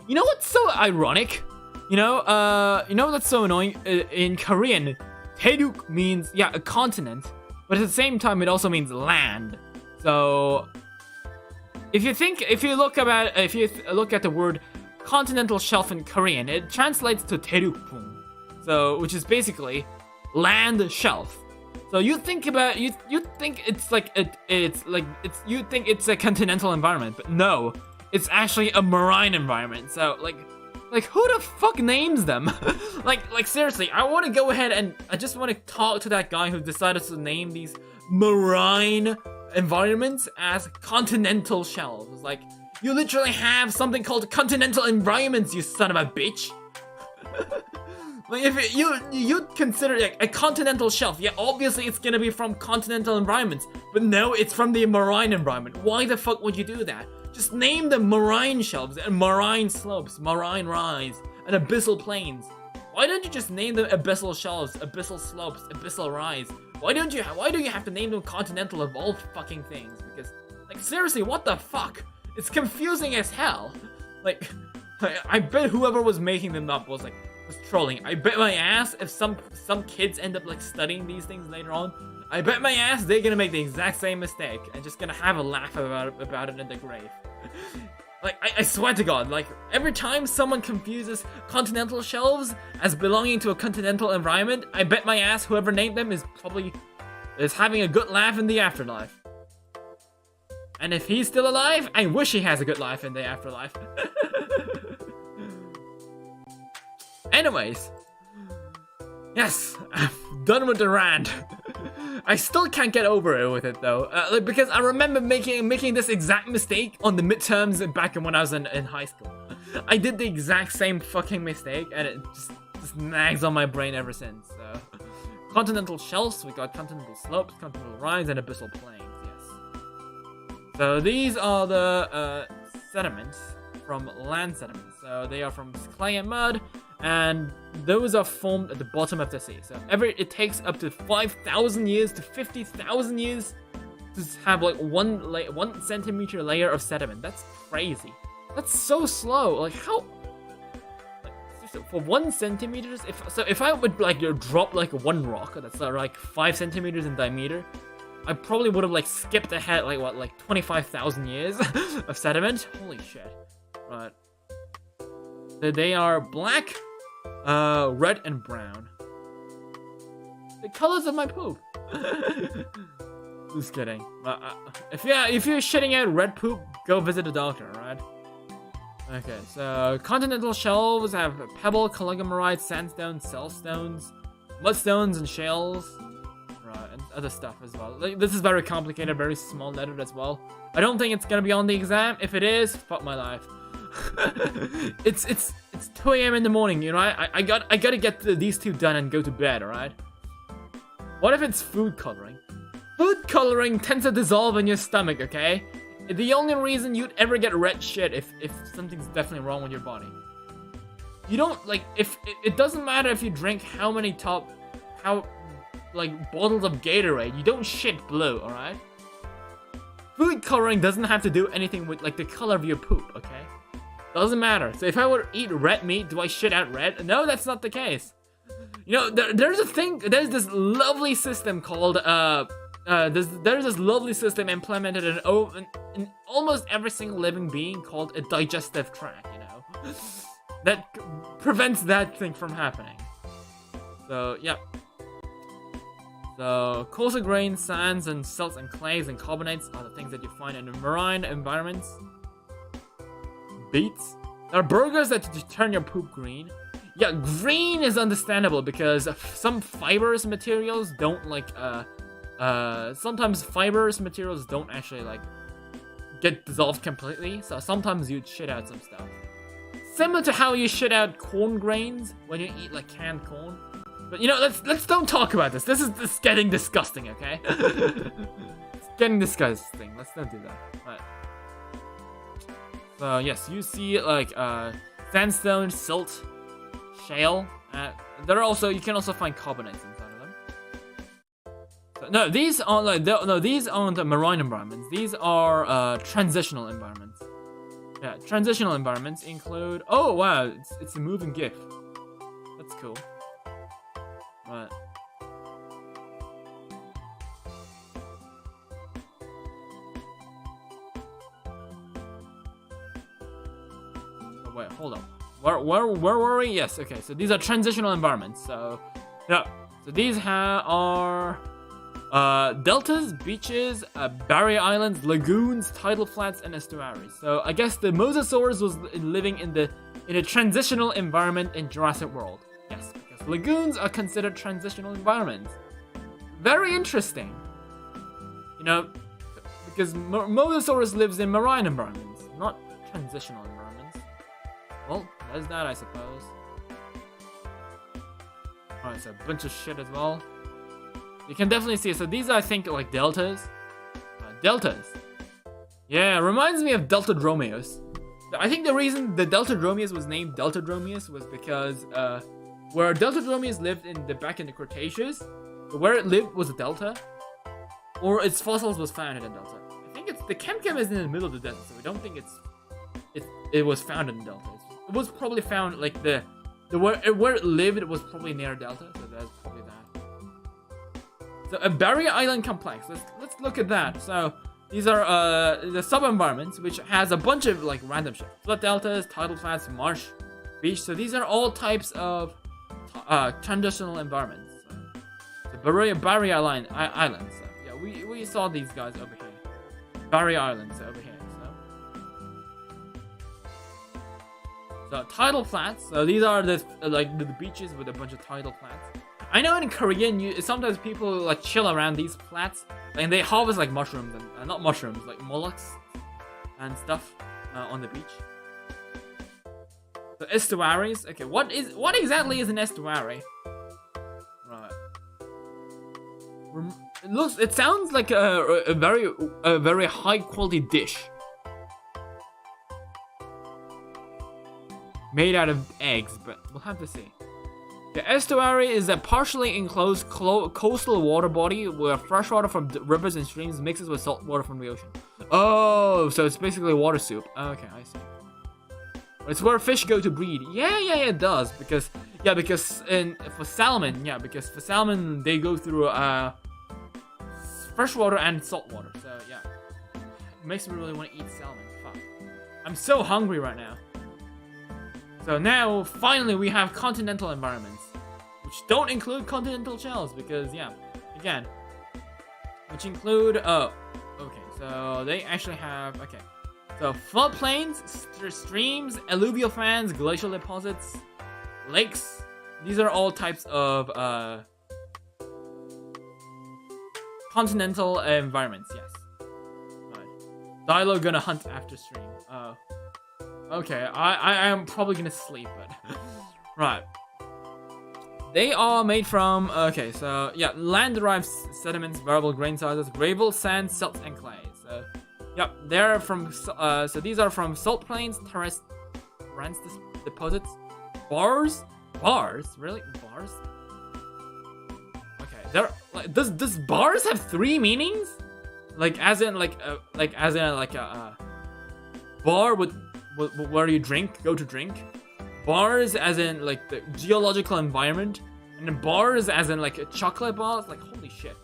You know what's so ironic? You know that's so annoying. In Korean, Taeduk means a continent, but at the same time it also means land. So if you look at the word continental shelf in Korean, it translates to Taedukpung, so which is basically land shelf. So you think it's a continental environment, but no. It's actually a marine environment. So like who the fuck names them? like seriously, I want to go ahead and I just want to talk to that guy who decided to name these marine environments as continental shelves. Like, you literally have something called continental environments, you son of a bitch. Like, if you consider like a continental shelf, yeah, obviously it's gonna be from continental environments, but no, it's from the marine environment. Why the fuck would you do that? Just name them marine shelves and marine slopes, marine rise, and abyssal plains. Why don't you just name them abyssal shelves, abyssal slopes, abyssal rise? Why do you have to name them continental of all fucking things? Because, like, seriously, what the fuck? It's confusing as hell. Like, I bet whoever was making them up was trolling. I bet my ass if some kids end up like studying these things later on, I bet my ass they're gonna make the exact same mistake and just gonna have a laugh about it in the grave. Like, I swear to God, like, every time someone confuses continental shelves as belonging to a continental environment, I bet my ass whoever named them is having a good laugh in the afterlife. And if he's still alive, I wish he has a good life in the afterlife. Anyways, yes, I'm done with the rant. I still can't get over it with it though, because I remember making this exact mistake on the midterms back when I was in high school. I did the exact same fucking mistake, and it just nags on my brain ever since. So, continental shelves, we got continental slopes, continental rise, and abyssal plains. Yes. So these are the sediments from land sediments. So they are from clay and mud, and those are formed at the bottom of the sea. So it takes up to 5,000 years to 50,000 years to have like 1 centimeter layer of sediment. That's crazy. That's so slow. Like, how? Like, for 1 centimeter, if I would like drop like one rock that's like 5 centimeters in diameter, I probably would have like skipped ahead like 25,000 years of sediment. Holy shit! Right. They are black, red, and brown. the colors of my poop. Just kidding. If you're shitting out red poop, go visit a doctor, alright? Okay, so continental shelves have pebble, conglomerate, sandstone, saltstones, mudstones, and shales. Right, and other stuff as well. Like, this is very complicated, very small lettered as well. I don't think it's gonna be on the exam. If it is, fuck my life. It's 2 a.m. in the morning, you know. I gotta get these two done and go to bed, alright? What if it's food coloring? Food coloring tends to dissolve in your stomach, okay? The only reason you'd ever get red shit if something's definitely wrong with your body. You don't, like, if it doesn't matter if you drink how bottles of Gatorade, you don't shit blue, alright? Food coloring doesn't have to do anything with, like, the color of your poop, okay? Doesn't matter. So if I were to eat red meat, do I shit out red? No, that's not the case. You know, there's this lovely system called, there's this lovely system implemented in almost every single living being called a digestive tract, you know? That prevents that thing from happening. So, yeah. So, coastal grains, sands, and silts, and clays, and carbonates are the things that you find in marine environments. Beets. There are burgers that turn your poop green. Yeah, green is understandable because some fibrous materials don't, like, sometimes fibrous materials don't actually, like, get dissolved completely, so sometimes you'd shit out some stuff. Similar to how you shit out corn grains when you eat, like, canned corn. But, you know, let's don't talk about this. This is getting disgusting, okay? It's getting disgusting. Let's not do that. Right. So, yes, you see, like, sandstone, silt, shale. You can also find carbonates inside of them. So, no, these aren't these aren't marine environments. These are transitional environments. Yeah, transitional environments include. Oh wow, it's a moving GIF. That's cool. Right. Oh, wait, hold on. Where were we? Yes, okay, so these are transitional environments. So, yeah. So these are deltas, beaches, barrier islands, lagoons, tidal flats, and estuaries. So I guess the Mosasaurus was living in a transitional environment in Jurassic World. Yes, because lagoons are considered transitional environments. Very interesting. You know, because Mosasaurus lives in marine environments, not transitional environments. Well, there's that, I suppose. Alright, so a bunch of shit as well. You can definitely see, so these are, I think, like deltas. Deltas. Yeah, reminds me of Deltadromeus. I think the reason the Deltadromeus was named Deltadromeus was because where Deltadromeus lived back in the Cretaceous, where it lived was a delta, or its fossils was found in a delta. I think the Chemchem is in the middle of the delta, so I don't think it was found in the delta. It was probably found like where it lived. It was probably near a delta, so that's probably that. So a barrier island complex. Let's look at that. So these are the sub-environments, which has a bunch of like random shit. Flood deltas, tidal flats, marsh, beach. So these are all types of transitional environments. So barrier islands. So yeah, we saw these guys over here. Barrier islands over here. So tidal flats. So these are the beaches with a bunch of tidal flats. I know in Korean, sometimes people like chill around these flats, and they harvest like mushrooms and not mushrooms, like mollusks and stuff on the beach. So estuaries. Okay, what exactly is an estuary? Right. It sounds like a very high quality dish made out of eggs, but we'll have to see. The estuary is a partially enclosed coastal water body where freshwater from rivers and streams mixes with salt water from the ocean. Oh, so it's basically water soup. Okay, I see. It's where fish go to breed. Yeah, it does. Because for salmon, they go through freshwater and salt water. So yeah, it makes me really want to eat salmon. Fuck, I'm so hungry right now. So now, finally, we have continental environments, which don't include continental shelves because, yeah, again, which include, oh, okay, so they actually have, okay, so floodplains, streams, alluvial fans, glacial deposits, lakes. These are all types of continental environments, yes. Right. Dilo gonna hunt after stream. Okay, I am probably gonna sleep, but right. They are made from, okay, so yeah, land-derived sediments, variable grain sizes, gravel, sand, silt, and clay. So, yep, they're from, so these are from salt plains, terrace deposits, bars, really, bars. Okay, there. Like, does bars have 3 meanings? Like, as in, like a bar with where you go to drink. Bars as in like the geological environment, and then bars as in like a chocolate bars. Like, holy shit.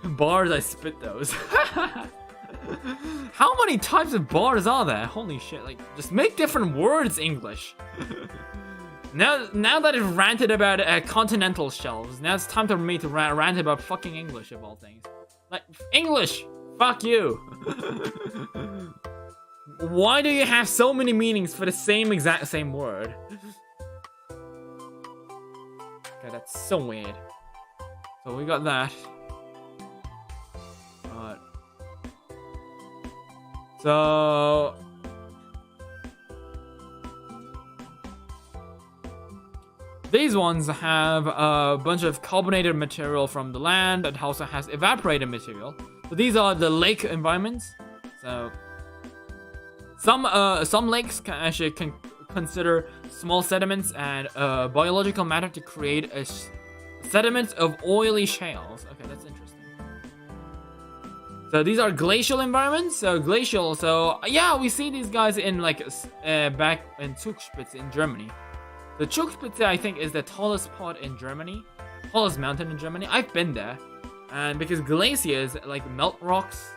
Bars, I spit those. How many types of bars are there? Holy shit, like, just make different words English. Now that I've ranted about continental shelves, now it's time for me to rant about fucking English of all things. Like, English! Fuck you! Why do you have so many meanings for the exact same word? Okay, that's so weird. So we got that. So these ones have a bunch of carbonated material from the land and also has evaporated material. So these are the lake environments. So some lakes can actually consider small sediments and biological matter to create a sediment of oily shales. Okay, that's interesting. So these are glacial environments. So glacial. So yeah, we see these guys in like back in Zugspitze in Germany. The Zugspitze, I think, is the tallest spot in Germany, tallest mountain in Germany. I've been there, and because glaciers like melt rocks,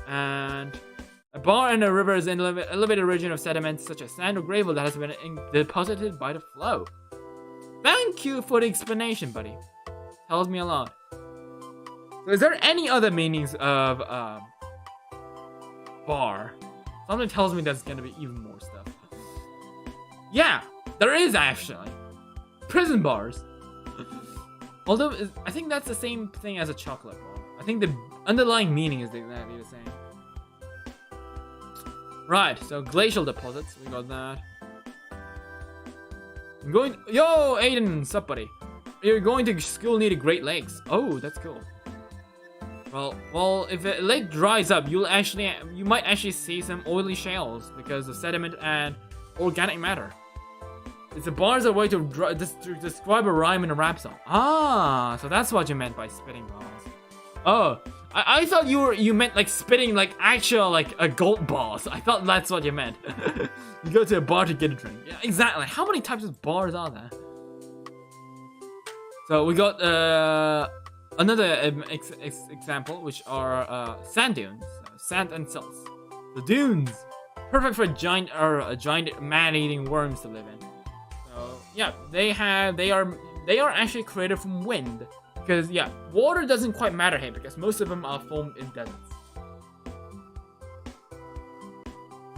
and a bar in a river is an elevated region of sediments such as sand or gravel that has been deposited by the flow. Thank you for the explanation, buddy. Tells me a lot. So is there any other meanings of bar? Something tells me there's gonna be even more stuff. Yeah, there is actually. Prison bars. Although, I think that's the same thing as a chocolate bar. I think the underlying meaning is exactly the same. Right, so glacial deposits, we got that. I'm going, yo, Aiden, sup buddy? You're going to school near the Great Lakes. Oh, that's cool. Well, if a lake dries up, you might actually see some oily shales because of sediment and organic matter. It's a bar is a way to describe a rhyme in a rap song. Ah, so that's what you meant by spitting balls. Oh, I thought you meant like spitting like actual like a gold balls. I thought that's what you meant. You go to a bar to get a drink. Yeah, exactly. How many types of bars are there? So we got another example, which are sand dunes, sand and silts. The dunes, perfect for giant man-eating worms to live in. So yeah, they are actually created from wind. Because, yeah, water doesn't quite matter here because most of them are formed in deserts.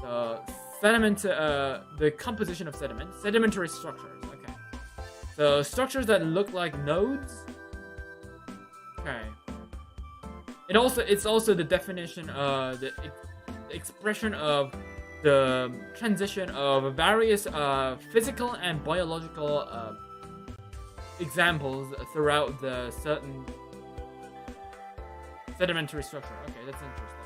So, sediment, the composition of sediment. Sedimentary structures, okay. So, structures that look like nodes. Okay. It's also the definition, the expression of the transition of various physical and biological examples throughout the certain sedimentary structure. Okay, that's interesting.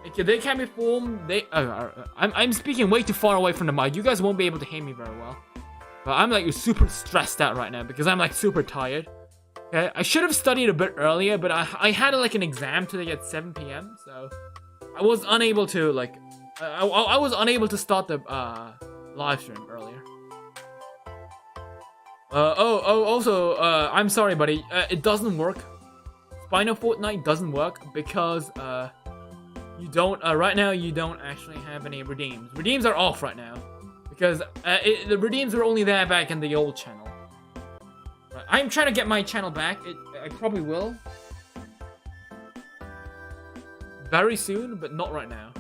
Okay, they can be formed. I'm speaking way too far away from the mic. You guys won't be able to hear me very well. But I'm like super stressed out right now because I'm like super tired. Okay, I should have studied a bit earlier, but I had like an exam today at 7 p.m. So I was unable to like I was unable to start the live stream earlier. Also, I'm sorry, buddy. It doesn't work. Spino Fortnite doesn't work because you don't right now. You don't actually have any redeems. Redeems are off right now because the redeems were only there back in the old channel. I'm trying to get my channel back. I probably will. Very soon, but not right now.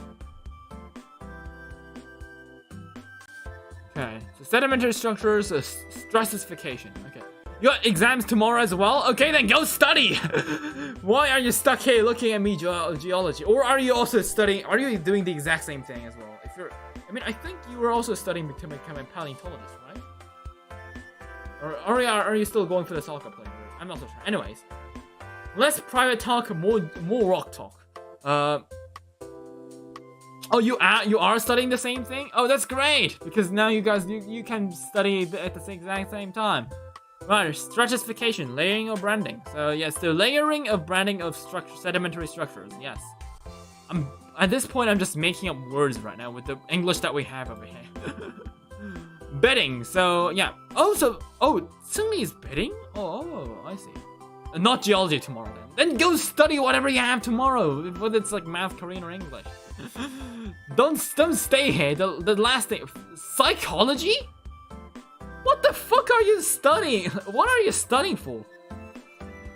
Okay, so sedimentary structures, stratification. Okay. You got exams tomorrow as well? Okay, then go study! Why are you stuck here looking at me, geology? Or are you also studying, are you doing the exact same thing as well? If you're, I mean, I think you were also studying to become a paleontologist, right? Or are you still going for the soccer player? I'm not so sure. Anyways, less private talk, more rock talk. Oh, you are studying the same thing? Oh, that's great! Because now you guys, you can study at the exact same time. Right, stratification, layering or branding. So yes, the layering of branding of sedimentary structures, yes. At this point, I'm just making up words right now with the English that we have over here. Bedding, so yeah. Oh, Tsumi is bedding? Oh, I see. Not geology tomorrow then. Then go study whatever you have tomorrow, whether it's like math, Korean, or English. Don't stay here. The last thing, psychology? What the fuck are you studying? What are you studying for?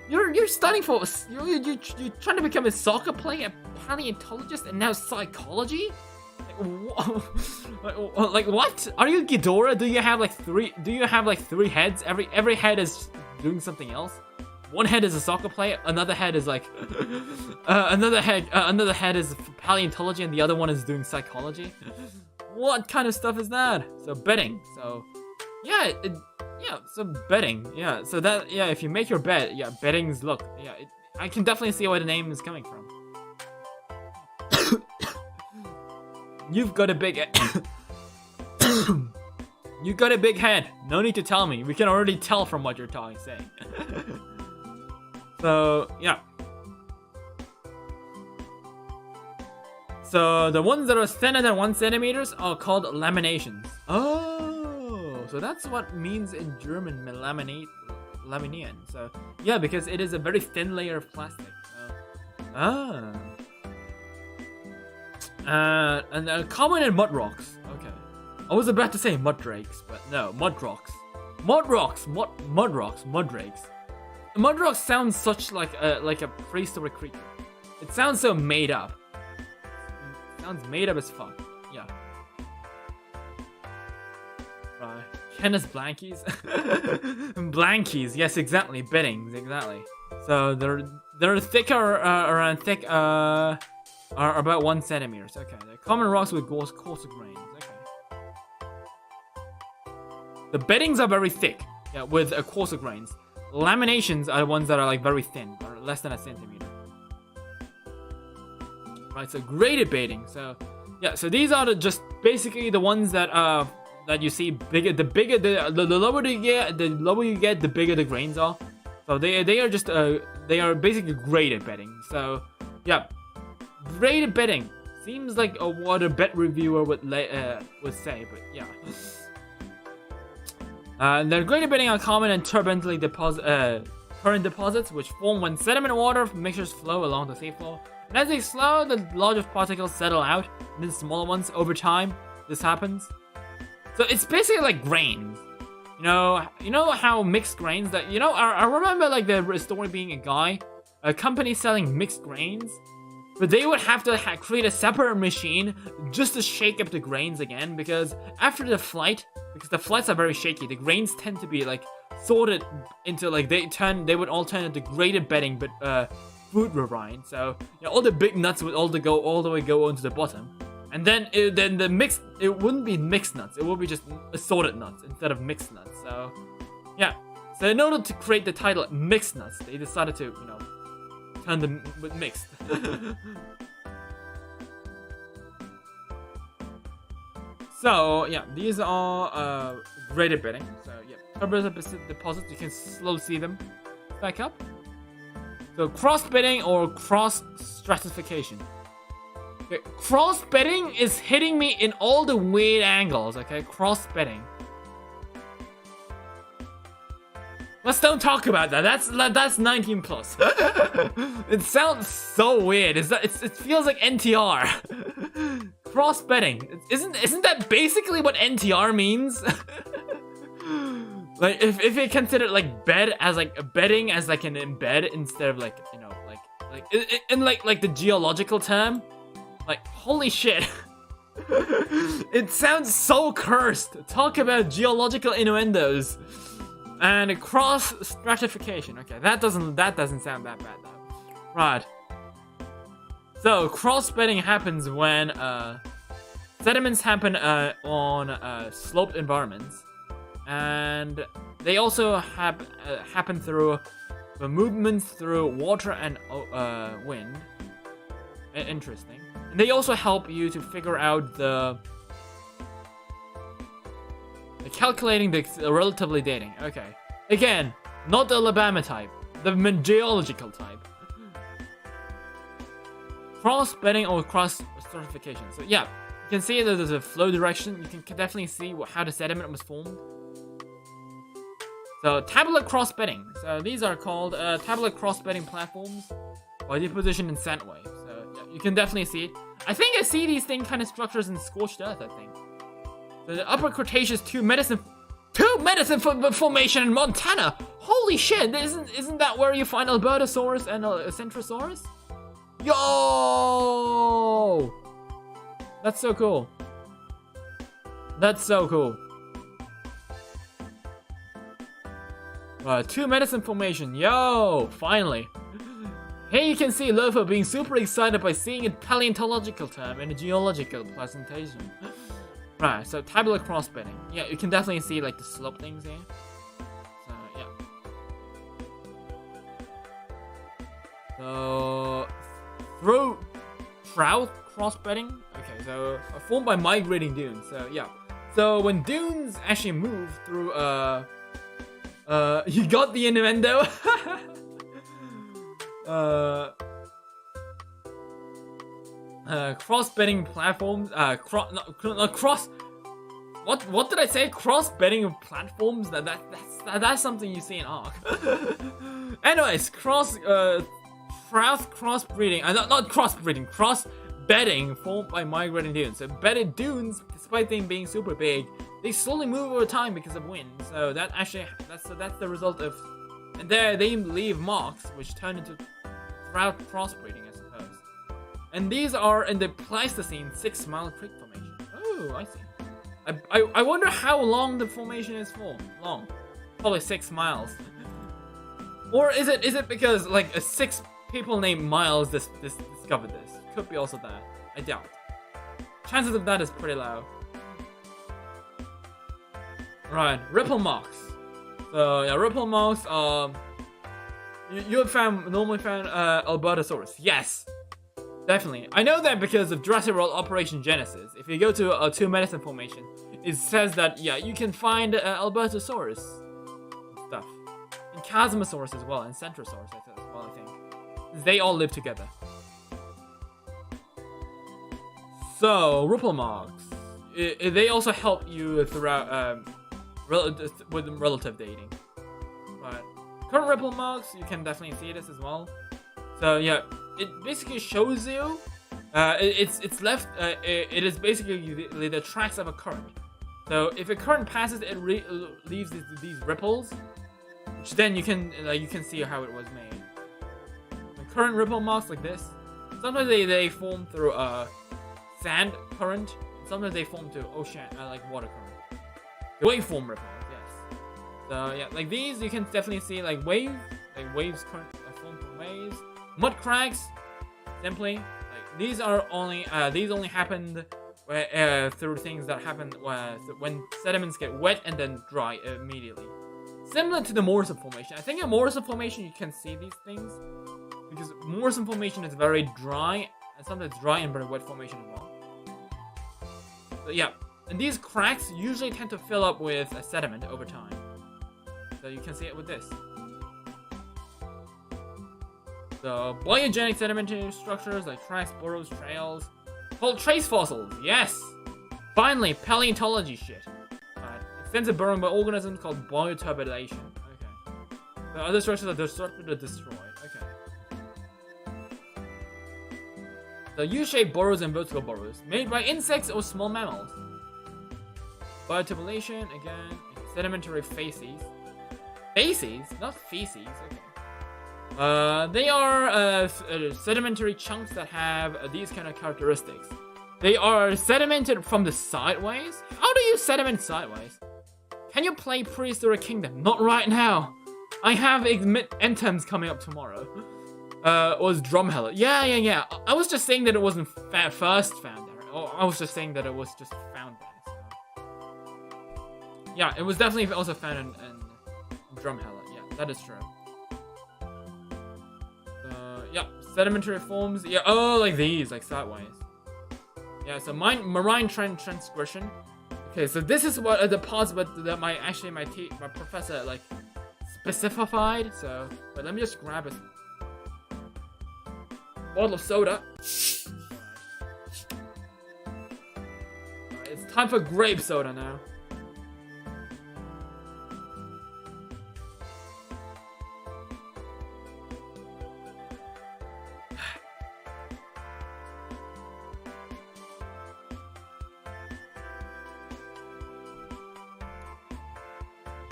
You're studying for, you're trying to become a soccer player, a paleontologist, and now psychology? Like what? Are you Ghidorah? Do you have like three heads? Every head is doing something else. One head is a soccer player, another head is like another head is for paleontology, and the other one is doing psychology. What kind of stuff is that? So betting. So yeah, so betting. Yeah, so that, yeah, if you make your bet, yeah, betting's look. Yeah, I can definitely see where the name is coming from. You've got a big you got a big head. No need to tell me. We can already tell from what you're saying. So yeah. So the ones that are thinner than 1 centimeters are called laminations. Oh, so that's what means in German laminieren. So yeah, because it is a very thin layer of plastic. And common in mud rocks. Okay, I was about to say mud drakes, but no, mud rocks. Mud rocks, mud drakes. Mud rocks sounds such like a prehistoric creature. It sounds so made up. It sounds made up as fuck. Yeah. Right. Kenneth Blankies. Blankies. Yes, exactly. Beddings. Exactly. So they're thicker around thick. Are about 1 centimeter. Okay, they're common rocks with coarser grains. Okay. The beddings are very thick, yeah, with coarser grains. Laminations are the ones that are like very thin, or less than 1 centimeter. Right, so graded bedding. So yeah, so these are just basically the ones that that you see bigger. The lower you get, the bigger the grains are. So they are just they are basically graded bedding. So yeah. Graded bedding seems like what a bet reviewer would say, but yeah. The graded bedding are common in turbulently current deposits, which form when sediment water mixtures flow along the seafloor. And as they slow, the larger particles settle out, and then smaller ones over time. This happens. So it's basically like grains. You know how mixed grains that I remember like the story being a company selling mixed grains. But they would have to create a separate machine just to shake up the grains again, because after the flight, because the flights are very shaky, the grains tend to be like sorted into like they would all turn into graded bedding, but food rind. So all the big nuts would all the way go onto the bottom, and then it wouldn't be mixed nuts, it would be just assorted nuts instead of mixed nuts. So yeah, so in order to create the title mixed nuts, they decided to turn them with mixed. So yeah, these are graded bedding. So yeah, turbulent deposits, you can slowly see them back up. So cross bedding or cross stratification. Okay, cross bedding is hitting me in all the weird angles. Okay, cross bedding. Let's don't talk about that. That's 19 plus. It sounds so weird. It feels like NTR. Cross bedding. Isn't that basically what NTR means? Like if you consider like bed as like bedding as like an embed instead of like, you know, like in like the geological term, like holy shit. It sounds so cursed. Talk about geological innuendos and cross stratification. Okay, that doesn't sound that bad though. Right. So cross bedding happens when sediments happen on sloped environments, and they also happen through the movements through water and wind. Interesting. And they also help you to figure out the calculating the relatively dating. Okay. Again, not the Alabama type, the geological type. Cross bedding or cross stratification. So yeah, you can see that there's a flow direction. You can definitely see how the sediment was formed. So tabular cross bedding. So these are called tabular cross bedding platforms by deposition in sand waves. So yeah, you can definitely see it. I think I see these thing kind of structures in scorched earth. I think. So the Upper Cretaceous two medicine formation in Montana. Holy shit! Isn't that where you find Albertosaurus and Centrosaurus? Yo! That's so cool. That's so cool. Two medicine formation. Yo! Finally. Here you can see Lopho being super excited by seeing a paleontological term in a geological presentation. Right, so tabular crossbedding. Yeah, you can definitely see like the slope things here. So yeah. So through trout crossbedding. Okay, so formed by migrating dunes. So yeah. So when dunes actually move through you got the innuendo. Cross-bedding platforms. Cross. What did I say? Cross-bedding of platforms. That's something you see in Ark. Anyways, crossbreeding. Not crossbreeding. Cross-bedding formed by migrating dunes. So bedded dunes, despite them being super big, they slowly move over time because of wind. So that's the result of, and there they leave marks which turn into trout crossbreeding, I suppose. And these are in the Pleistocene 6 Mile Creek Formation. Oh, I see. I wonder how long the formation is for. Long, probably 6 miles. Or is it because like 6 people named Miles discovered this? Could be also that. I doubt. Chances of that is pretty low. Right, ripple marks. So yeah, ripple marks. You have normally found Albertosaurus. Yes, definitely. I know that because of Jurassic World Operation Genesis. If you go to a 2 medicine formation, it says that yeah, you can find Albertosaurus stuff, and Chasmosaurus as well, and Centrosaurus as well. I think they all live together. So ripple marks, they also help you throughout with relative dating. But current ripple marks, you can definitely see this as well. So yeah, it basically shows you it's left. It is basically the tracks of a current. So if a current passes, it leaves these ripples, which then you can see how it was made. The current ripple marks like this. Sometimes they form through a sand current. Sometimes they form through ocean like water current. The waveform ripples, yes. So yeah, like these you can definitely see like waves current form from waves. Mud cracks, simply like these only happened through things that happen when sediments get wet and then dry immediately. Similar to the Morrison Formation. I think in Morrison Formation you can see these things because Morrison Formation is very dry and sometimes dry and very wet formation as well. So yeah, and these cracks usually tend to fill up with a sediment over time. So you can see it with this. So biogenic sedimentary structures like tracks, burrows, trails, called trace fossils. Yes, finally paleontology shit. Extensive burrowing by organisms called bioturbidation. Okay. The other structures are destructed or destroyed. Okay. The U-shaped burrows and vertical burrows made by insects or small mammals. Bioturbidation again. sedimentary facies. Facies? Not feces. Okay. They are sedimentary chunks that have these kind of characteristics. They are sedimented from the sideways. How do you sediment sideways? Can you play Prehistoric Kingdom? Not right now. I have Entems coming up tomorrow. Was Drumheller. Yeah. I was just saying that it wasn't first found there. I was just saying that it was just found there. So. Yeah, it was definitely also found in Drumheller. Yeah, that is true. Yeah, sedimentary forms. Yeah, oh, like these, like sideways. Yeah, so marine transgression. Okay, so this is what the parts that my professor like specified. So, but let me just grab a bottle of soda. Alright, it's time for grape soda now.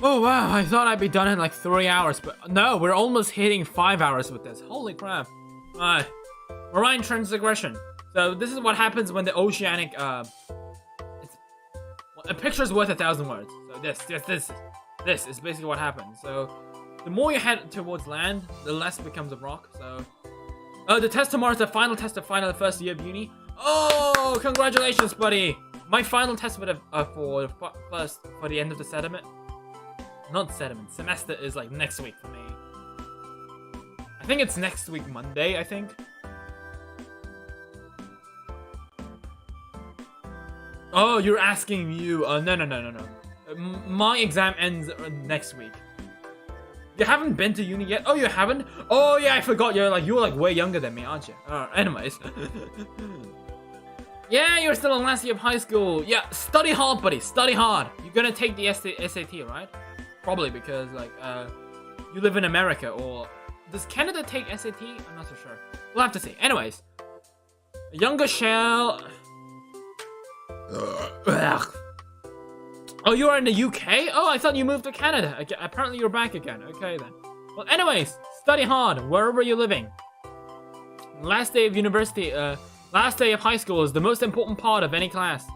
Oh wow, I thought I'd be done in like 3 hours, but no, we're almost hitting 5 hours with this. Holy crap. Marine transgression. So this is what happens when the oceanic, a picture's worth 1,000 words. So this is basically what happens. So the more you head towards land, the less it becomes a rock. So, the test tomorrow is the final test of the first year of uni. Oh, congratulations, buddy. My final test for the end of the sediment. Not sediment. Semester is like next week for me. I think it's next week Monday, I think. Oh, you're asking you. No. My exam ends next week. You haven't been to uni yet? Oh, you haven't? Oh, yeah, I forgot. You're like way younger than me, aren't you? Anyways. Yeah, you're still in last year of high school. Yeah, study hard, buddy. Study hard. You're gonna take the SAT, right? Probably because, like, you live in America, or... Does Canada take SAT? I'm not so sure. We'll have to see. Anyways. A younger shell... Oh, you are in the UK? Oh, I thought you moved to Canada. Okay, apparently you're back again. Okay, then. Well, anyways. Study hard, wherever you're living. Last day of university, last day of high school is the most important part of any class.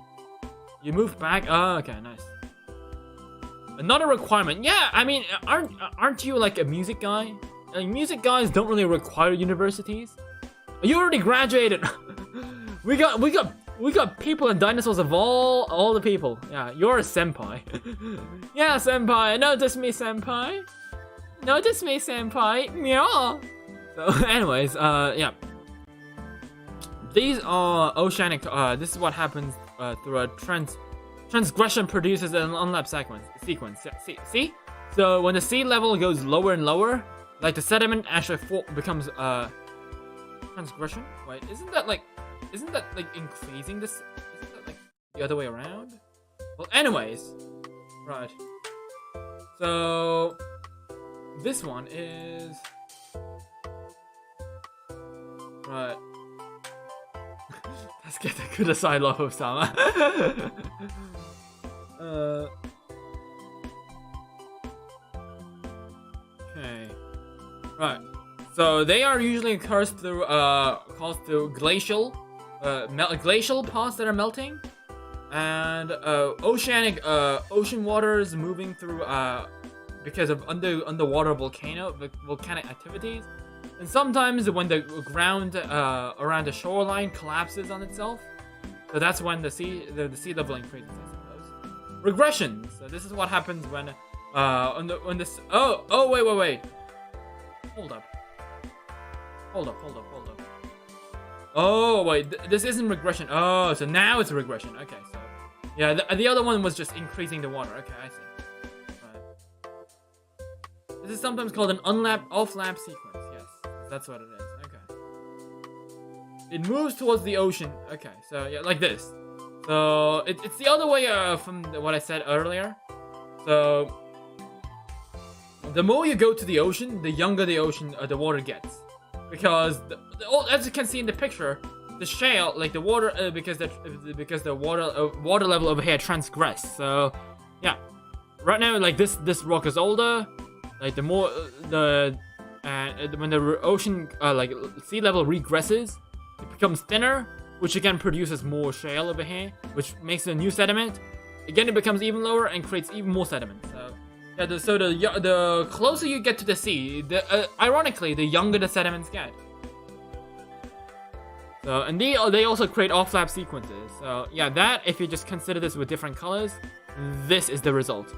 You moved back? Oh, okay, nice. Another requirement. Yeah, I mean, aren't you like a music guy? Like, music guys don't really require universities. You already graduated. we got people in Dinosaurs of all the people. Yeah, you're a senpai. Yeah, senpai. Notice me, senpai. Notice me, senpai. Meow. So, anyways, yeah. These are oceanic. This is what happens through a transgression produces an unlapped sequence. Yeah, see? So when the sea level goes lower and lower, like the sediment actually becomes transgression. Wait, isn't that like increasing this? Isn't that like the other way around? Well, anyways, right. So this one is right. Let's get the good aside, Lopho-sama. Okay. Right. So they are usually caused through glacial parts that are melting, and oceanic ocean waters moving through because of underwater volcanic activities. And sometimes when the ground around the shoreline collapses on itself, so that's when the sea level increases, I suppose. Regression. So this is what happens when wait. Hold up. Oh wait, this isn't regression. Oh, so now it's a regression. Okay, so yeah, the other one was just increasing the water. Okay, I see. Right. This is sometimes called an off-lap sequence. That's what it is. Okay. It moves towards the ocean. Okay, so yeah, like this. So it's the other way from what I said earlier. So the more you go to the ocean, the younger the water gets, because as you can see in the picture, the shale, like the water, because the water level over here transgressed. So yeah, right now, like this rock is older. Like the more when the ocean like sea level regresses, it becomes thinner, which again produces more shale over here, which makes a new sediment. Again, it becomes even lower and creates even more sediment. So yeah, the closer you get to the sea, ironically, the younger the sediments get. So, and they also create offlap sequences. So yeah, that, if you just consider this with different colors, this is the result.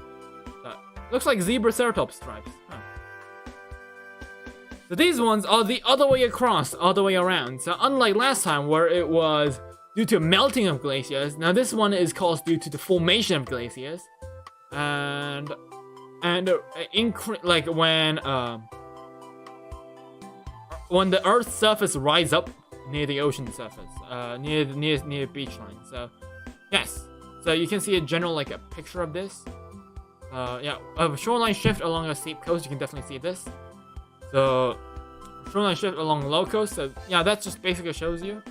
So, looks like zebra ceratops stripes. Huh. So these ones are the other way across, other way around. So unlike last time where it was due to melting of glaciers, now this one is caused due to the formation of glaciers. And like when the Earth's surface rises up near the ocean surface, near beach line. So yes, so you can see a general like a picture of this. Yeah, a shoreline shift along a steep coast. You can definitely see this. So shoreline shift along the low coast. So yeah, that just basically shows you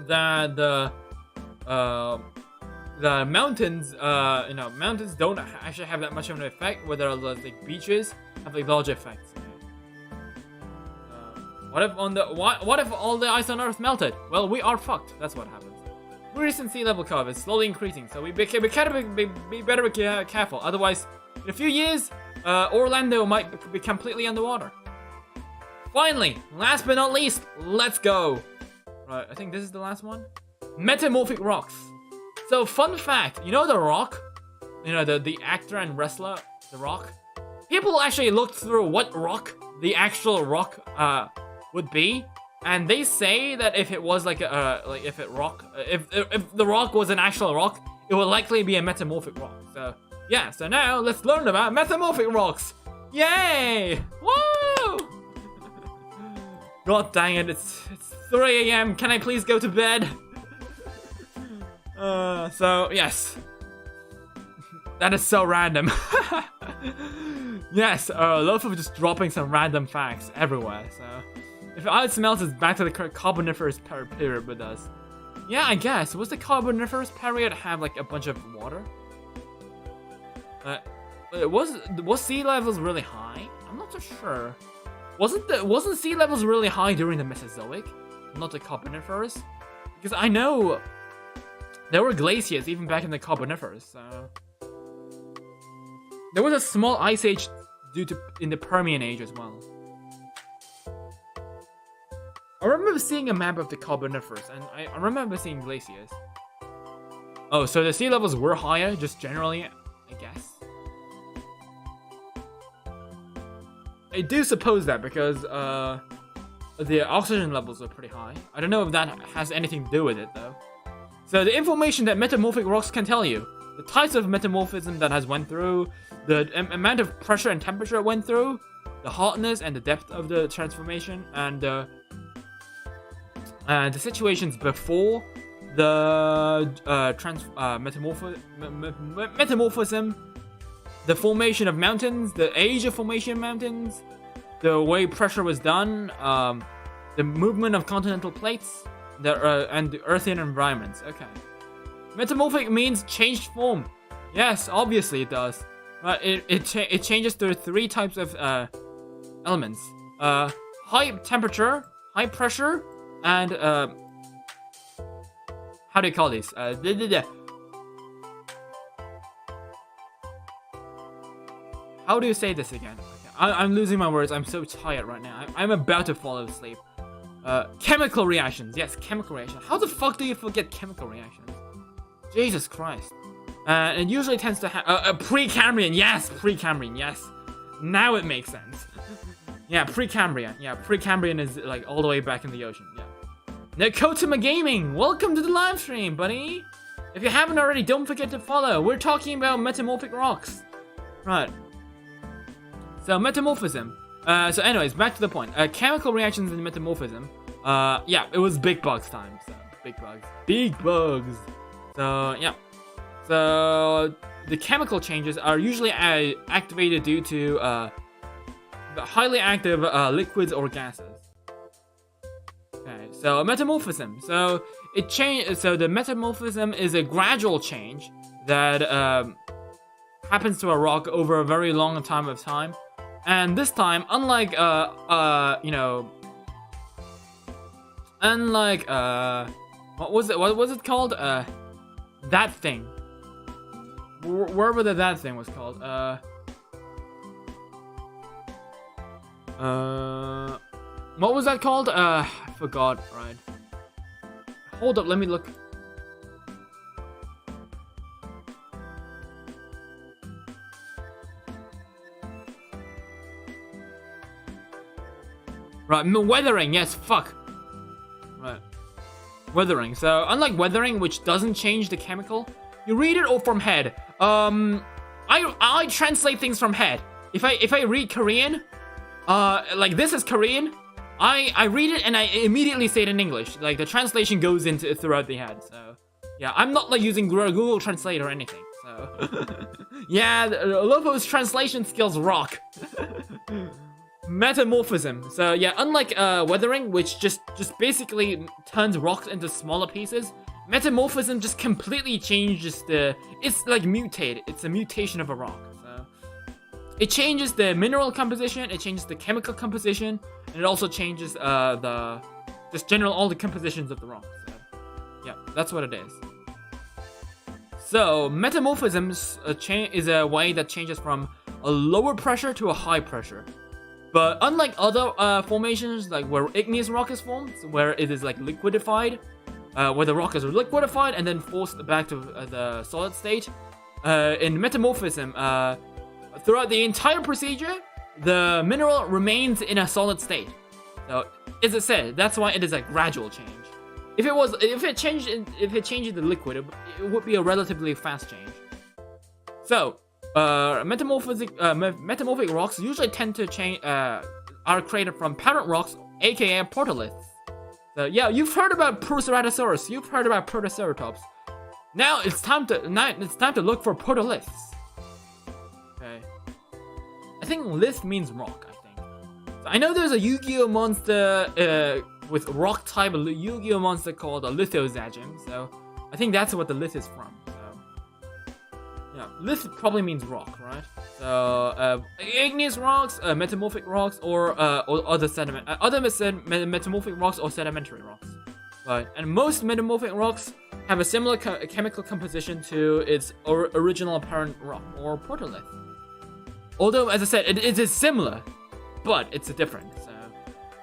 that the mountains, mountains don't actually have that much of an effect. Whether like beaches have like large effects. What if all the ice on Earth melted? Well, we are fucked. That's what happens. Recent sea level curve is slowly increasing, so we better be careful. Otherwise, in a few years, Orlando might be completely underwater. Finally, last but not least, let's go. Right, I think this is the last one. Metamorphic rocks. So, fun fact, you know The Rock? You know, the actor and wrestler, The Rock? People actually looked through what rock the actual rock would be, and they say that if it was like if the rock was an actual rock, it would likely be a metamorphic rock. So yeah, so now let's learn about metamorphic rocks. Yay! Woo! God dang it, it's 3 a.m. Can I please go to bed? So yes, that is so random. Yes, Lopho just dropping some random facts everywhere. So if ice melts, it's back to the Carboniferous period with us. Yeah, I guess. Was the Carboniferous period have like a bunch of water? Was sea levels really high? I'm not so sure. Wasn't sea levels really high during the Mesozoic, not the Carboniferous? Because I know there were glaciers even back in the Carboniferous. So there was a small ice age in the Permian age as well. I remember seeing a map of the Carboniferous, and I remember seeing glaciers. Oh, so the sea levels were higher, just generally, I guess. I do suppose that because the oxygen levels are pretty high. I don't know if that has anything to do with it though. So the information that metamorphic rocks can tell you: the types of metamorphism that has went through, the amount of pressure and temperature it went through, the hardness and the depth of the transformation, and the situations before the metamorphism, the formation of mountains, the age of formation of mountains, the way pressure was done, the movement of continental plates, and the earthen environments. Okay. Metamorphic means changed form. Yes, obviously it does. Right, it changes through 3 types of elements: high temperature, high pressure, and how do you call these? How do you say this again? I'm losing my words. I'm so tired right now. I'm about to fall asleep. Chemical reactions. Yes, chemical reactions. How the fuck do you forget chemical reactions? Jesus Christ. It usually tends to have Precambrian. Yes, Precambrian. Yes. Now it makes sense. Yeah, Precambrian. Yeah, Precambrian is like all the way back in the ocean. Yeah. Nakotama Gaming, welcome to the live stream, buddy. If you haven't already, don't forget to follow. We're talking about metamorphic rocks. Right. So metamorphism. So anyways, back to the point. Chemical reactions in metamorphism. Yeah, it was big bugs time. So big bugs. Big bugs. So yeah. So the chemical changes are usually activated due to the highly active liquids or gases. Okay, so metamorphism. So the metamorphism is a gradual change that happens to a rock over a very long time. And this time, unlike what was it called? That thing. Wherever that thing was called. What was that called? I forgot, right. Hold up, let me look. Right, weathering, yes, fuck. Right. Weathering. So, unlike weathering, which doesn't change the chemical, you read it all from head. I translate things from head. If I read Korean, like this is Korean, I read it and I immediately say it in English. Like the translation goes into throughout the head. So, yeah, I'm not like using Google Translate or anything. So, yeah, Lopho's translation skills rock. Metamorphism. So yeah, unlike weathering, which just basically turns rocks into smaller pieces, metamorphism just completely changes it's like mutate. It's a mutation of a rock. So it changes the mineral composition, it changes the chemical composition, and it also changes all the compositions of the rock. So yeah, that's what it is. So metamorphism is a way that changes from a lower pressure to a high pressure. But unlike other formations, like where igneous rock is formed, where it is like liquefied, where the rock is liquefied and then forced back to the solid state, in metamorphism, throughout the entire procedure, the mineral remains in a solid state. So, as I said, that's why it is a gradual change. If it changed the liquid, it would be a relatively fast change. So, metamorphic rocks usually tend to change, are created from parent rocks, aka protoliths. So yeah, you've heard about Proceratosaurus, you've heard about Protoceratops. Now it's time to look for protoliths. Okay. I think lith means rock, I think. So I know there's a Yu-Gi-Oh monster with rock type Yu-Gi-Oh monster called a Lithosagem, so I think that's what the lith is from. Yeah, lith probably means rock, right? So, igneous rocks, metamorphic rocks, or other metamorphic rocks or sedimentary rocks. Right, and most metamorphic rocks have a similar chemical composition to its original apparent rock or protolith. Although, as I said, it is similar, but it's different. So,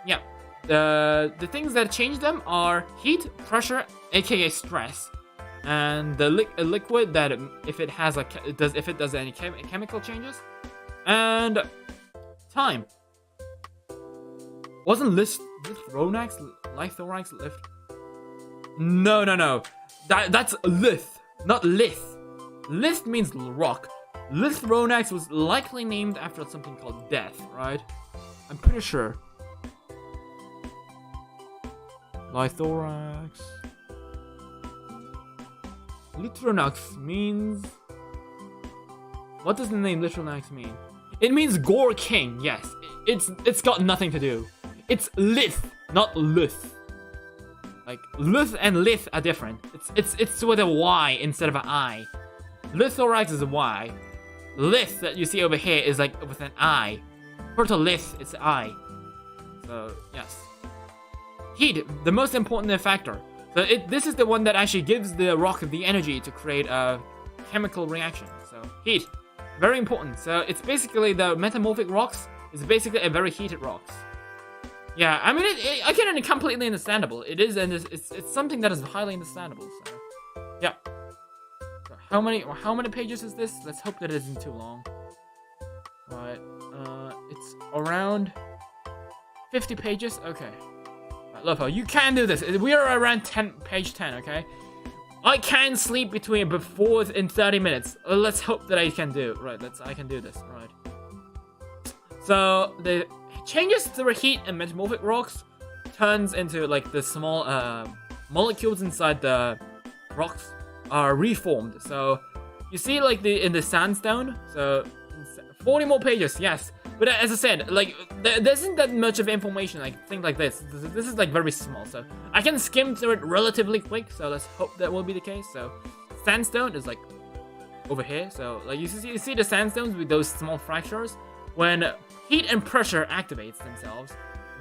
yeah, the things that change them are heat, pressure, aka stress. And the liquid that if it does any chemical changes, and time. Wasn't Lithorax lift? No. That's lith, not lith. Lith means rock. Lithorax was likely named after something called death, right? I'm pretty sure. Lithorax. Lithorax means... What does the name Lithorax mean? It means Gore King, yes. It's got nothing to do. It's lith, not lith. Like, lith and lith are different. It's with a Y instead of an I. Lithorax is a Y. Lith that you see over here is like with an I. Protolith, it's I. So, yes. Heat, the most important factor. So this is the one that actually gives the rock the energy to create a chemical reaction. So heat, very important. So it's basically the metamorphic rocks is basically a very heated rocks. Yeah, I mean, I can completely understandable. It is, and it's something that is highly understandable. So yeah. So how many pages is this? Let's hope that it isn't too long. Right, it's around 50 pages. Okay. Lopho, you can do this. We are around page 10, okay? I can sleep before in 30 minutes. Let's hope that I can do. Right, I can do this, right? So, the changes through heat and metamorphic rocks turns into, like, the small, molecules inside the rocks are reformed. So, you see, like, in the sandstone? So, 40 more pages, yes. But as I said, like, there isn't that much of information, like, things like this. This is, like, very small, so I can skim through it relatively quick, so let's hope that will be the case. So, sandstone is, like, over here. So like you see the sandstones with those small fractures. When heat and pressure activates themselves,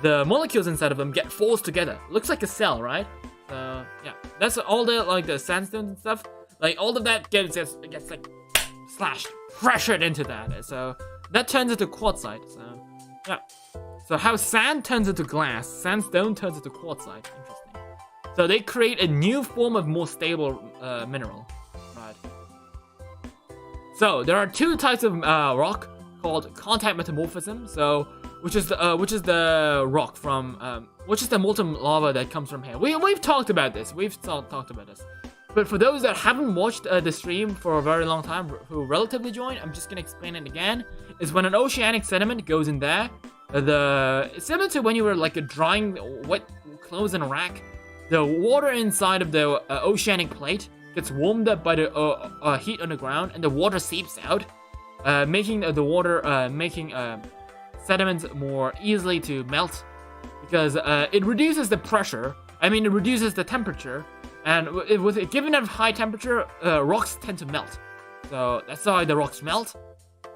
the molecules inside of them get forced together. Looks like a cell, right? So yeah, that's all the like the sandstones and stuff. Like all of that gets like slashed, pressured into that. So that turns into quartzite. So yeah. So how sand turns into glass, sandstone turns into quartzite. Interesting. So they create a new form of more stable mineral. Right. So there are two types of rock called contact metamorphism. So which is the rock from which is the molten lava that comes from here. We've talked about this. We've talked about this. But for those that haven't watched the stream for a very long time, who relatively joined, I'm just gonna explain it again. Is when an oceanic sediment goes in there, it's similar to when you were like drying wet clothes in a rack. The water inside of the oceanic plate gets warmed up by the heat on the ground, and the water seeps out, making the water sediments more easily to melt, because it reduces the pressure. I mean, it reduces the temperature. And with a given enough high temperature, rocks tend to melt. So that's why the rocks melt.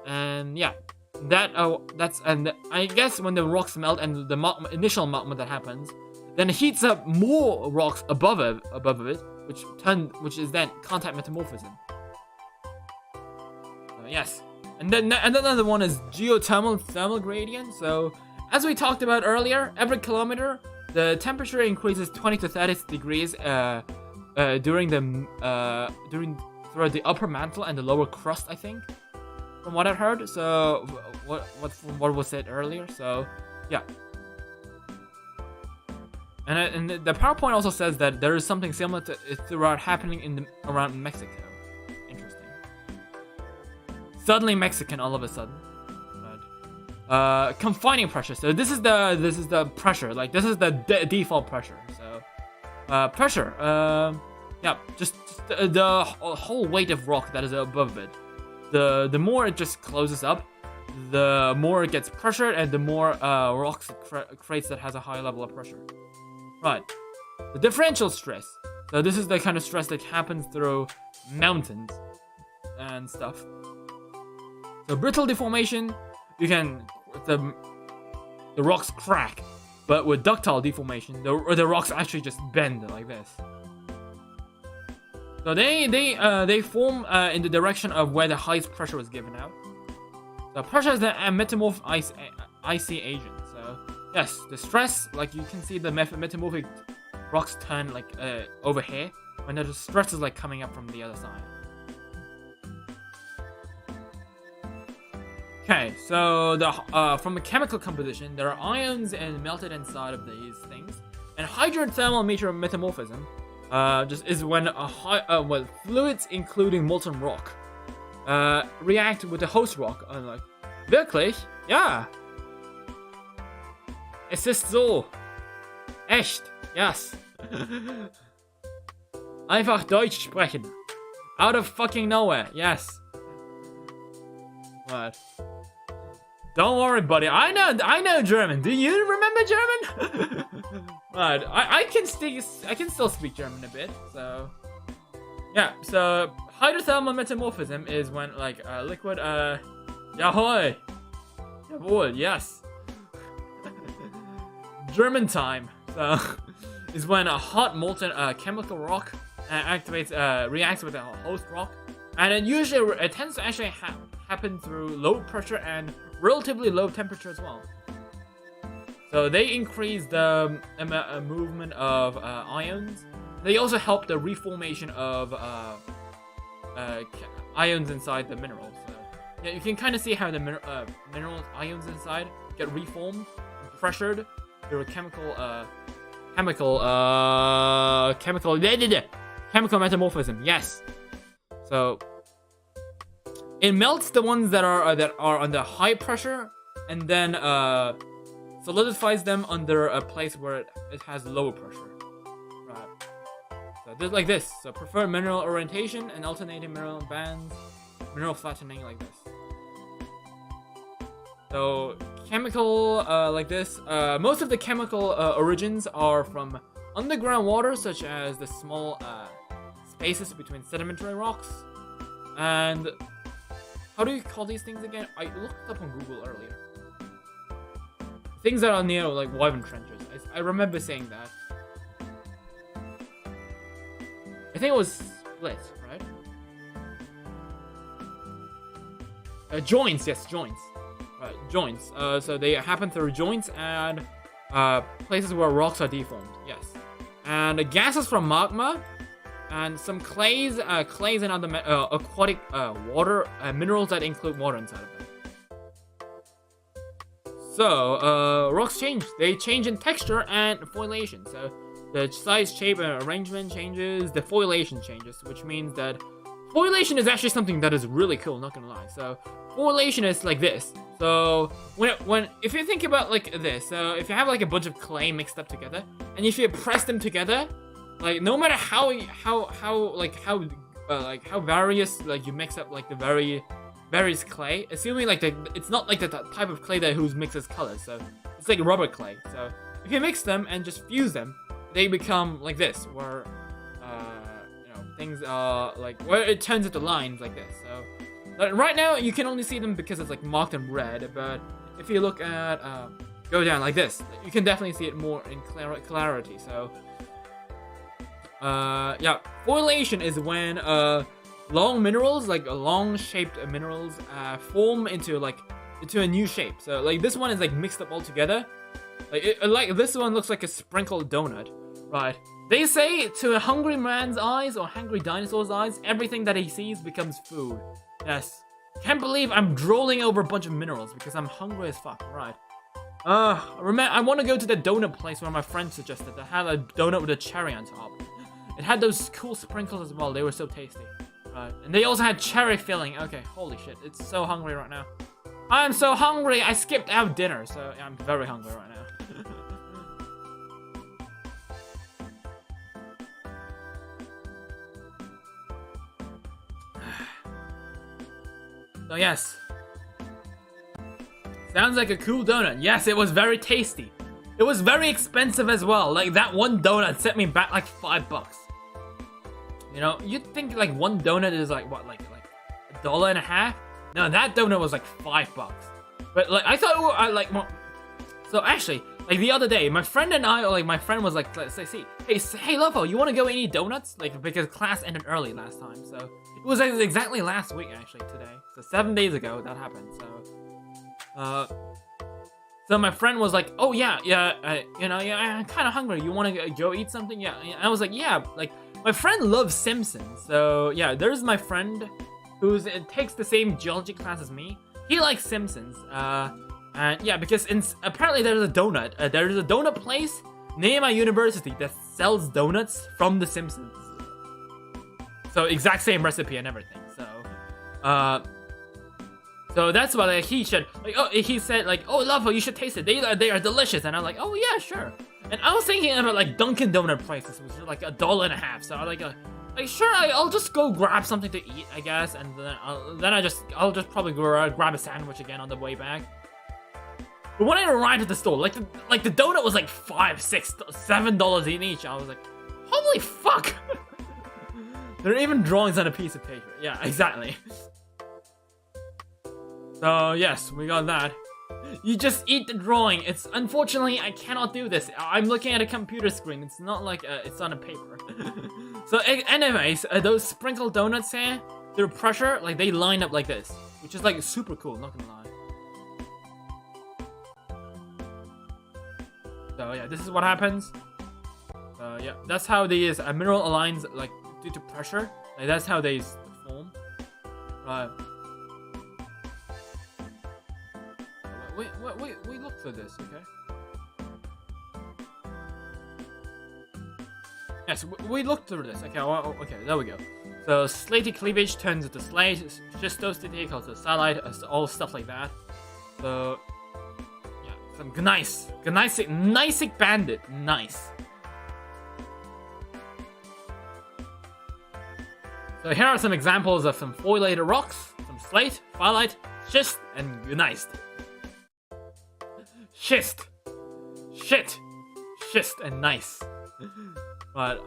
And yeah, and I guess when the rocks melt and the initial meltment that happens, then it heats up more rocks above it, which is then contact metamorphism. So yes, and then another one is thermal gradient. So as we talked about earlier, every kilometer the temperature increases 20 to 30 degrees throughout the upper mantle and the lower crust, I think, from what I heard. So what was said earlier. So yeah, and the PowerPoint also says that there is something similar to throughout happening around Mexico. Interesting. Suddenly Mexican all of a sudden. Confining pressure. So this is the pressure. Like this is the default pressure. So pressure. Yeah, just the whole weight of rock that is above it. The more it just closes up, the more it gets pressured, and the more rocks it creates that has a high level of pressure. Right. The differential stress. So this is the kind of stress that happens through mountains and stuff. So brittle deformation. You can the rocks crack, but with ductile deformation, the rocks actually just bend like this. So they form in the direction of where the highest pressure was given out. So pressure is the metamorph icy agent. So yes, the stress, like you can see the metamorphic rocks turn like over here when the stress is like coming up from the other side. Okay, so from a chemical composition, there are ions and melted inside of these things. And hydrothermal metamorphism just is when fluids, including molten rock, react with the host rock. Like, wirklich? Ja. Es ist so. Echt. Yes. Einfach Deutsch sprechen. Out of fucking nowhere. Yes. What? Don't worry, buddy. I know German. Do you remember German? Right. I can still speak German a bit. So yeah. So hydrothermal metamorphism is when like liquid. Jawohl. Jawohl. Yes. German time. So is when a hot molten chemical rock reacts with a host rock, and it tends to actually happen through low pressure and relatively low temperature as well. So they increase the movement of ions. They also help the reformation of ions inside the minerals. So, yeah, you can kind of see how the mineral ions inside get reformed, pressured through a chemical metamorphism. Yes. So it melts the ones that are under high pressure, and then solidifies them under a place where it has lower pressure. Right. So just like this. So prefer mineral orientation and alternating mineral bands, mineral flattening like this. So chemical like this. Most of the chemical origins are from underground water, such as the small spaces between sedimentary rocks. And how do you call these things again? I looked it up on Google earlier. Things that are near like wyvern trenches. I remember saying that. I think it was split, right? Joints, yes, joints. Right, joints. So they happen through joints and places where rocks are deformed. Yes. And gases from magma and some clays and other aquatic water minerals that include water inside of them. So rocks change. They change in texture and foliation. So the size, shape, and arrangement changes. The foliation changes, which means that foliation is actually something that is really cool. Not gonna lie. So foliation is like this. So if you think about like this, so if you have like a bunch of clay mixed up together, and if you press them together, like no matter how various like you mix up like the various clay, assuming like it's not like the type of clay that who mixes colors, so it's like rubber clay. So if you mix them and just fuse them, they become like this, where you know, things are like where it turns into lines like this. So right now you can only see them because it's like marked in red, but if you look at go down like this, you can definitely see it more in clarity. So yeah, foliation is when long minerals, like long shaped minerals, form into a new shape. So like this one is like mixed up all together. Like this one looks like a sprinkled donut, right? They say to a hungry man's eyes or hungry dinosaur's eyes, everything that he sees becomes food. Yes. Can't believe I'm drooling over a bunch of minerals because I'm hungry as fuck, right? I want to go to the donut place where my friend suggested that had a donut with a cherry on top. It had those cool sprinkles as well. They were so tasty. Right. And they also had cherry filling. Okay, holy shit. It's so hungry right now. I'm so hungry. I skipped out dinner, so yeah, I'm very hungry right now. So yes. Sounds like a cool donut. Yes, it was very tasty. It was very expensive as well. Like that one donut set me back like $5. You know, you'd think like one donut is like what, like $1.50? No, that donut was like $5. But like I thought I like more. So actually, like the other day, my friend and I, like my friend was like, let's say, hey Lopho, you want to go eat donuts? Like because class ended early last time, so it was exactly last week actually today. So 7 days ago that happened. So my friend was like, oh yeah, you know, I'm kind of hungry. You want to go eat something? Yeah. And I was like, yeah, like my friend loves Simpsons. So yeah, there's my friend takes the same geology class as me. He likes Simpsons. And yeah, because apparently there's a donut place near my university that sells donuts from the Simpsons. So exact same recipe and everything. So that's why like, he should like. Oh, he said like, oh Lopho, you should taste it. They are delicious. And I'm like, oh yeah, sure. And I was thinking about like Dunkin' Donut prices, which is like $1.50. So I'm like sure, I'll just go grab something to eat, I guess, and then I'll just probably grab a sandwich again on the way back. But when I arrived at the store, like the donut was like $5, $6, $7 in each. I was like, holy fuck! There are even drawings on a piece of paper. Yeah, exactly. So yes, we got that. You just eat the drawing. It's unfortunately I cannot do this. I'm looking at a computer screen. It's not like it's on a paper. So anyways, those sprinkled donuts here, through pressure, like they line up like this, which is like super cool. Not gonna lie. So yeah, this is what happens. Yeah, that's how these mineral aligns like due to pressure. Like that's how they form. Right. Wait, look for this, okay? Yes, we looked through this. Okay, well, okay, there we go. So slaty cleavage turns into slate, schistosity called satellite, all stuff like that. So yeah, some gneissic bandit, nice. So here are some examples of some foliated rocks, some slate, phyllite, schist, and gneiss. Schist, and nice. But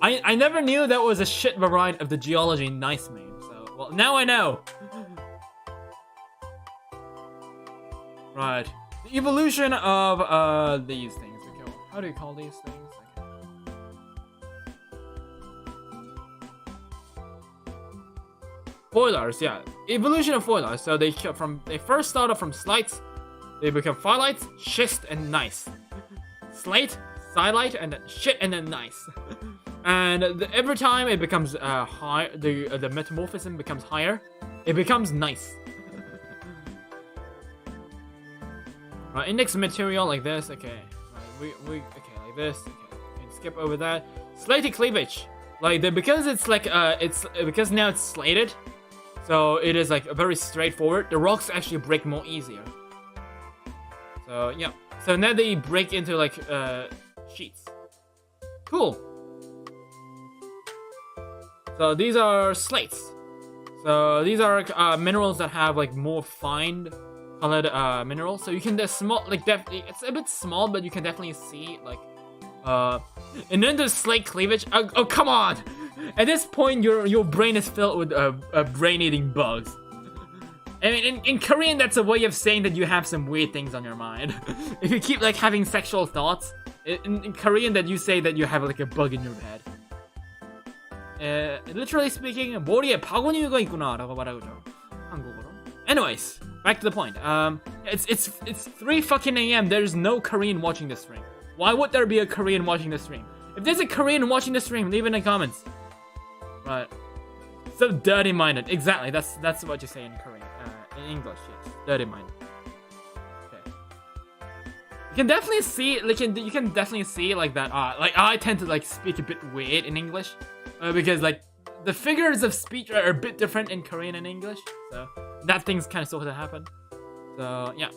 I never knew that was a shit variant of the Geology nice meme. So Well, now I know. Right. The evolution of these things. Okay, how do you call these things? Foilers, yeah. Evolution of foilers. So they first started from slites, they become phyllites, schist, and gneiss. Slate, silite, and then shit, and then gneiss. And every time it becomes high, the metamorphism becomes higher. It becomes gneiss. Right, index material like this. Okay, right, we okay like this. Okay, we can skip over that. Slated cleavage, like because it's like because now it's slated. So it is like very straightforward. The rocks actually break more easier. So yeah. So now they break into like sheets. Cool. So these are slates. So these are minerals that have like more fine colored minerals. So you can small like definitely it's a bit small, but you can definitely see like and then the slate cleavage. Oh come on! At this point, your brain is filled with brain-eating bugs. I mean, in Korean, that's a way of saying that you have some weird things on your mind. If you keep like having sexual thoughts, in Korean, that you say that you have like a bug in your head. Literally speaking, 머리에 바구니가 있구나라고 말하죠. 한국어로. Anyways, back to the point. It's 3 fucking a.m. There's no Korean watching this stream. Why would there be a Korean watching this stream? If there's a Korean watching the stream, leave it in the comments. Right. So dirty-minded. Exactly. That's what you say in Korean. In English, yes. Dirty-minded. Okay. You can definitely see. Like, you can definitely see like that. Like I tend to like speak a bit weird in English, because like the figures of speech are a bit different in Korean and English. So that thing's kind of sort of happen. So yeah.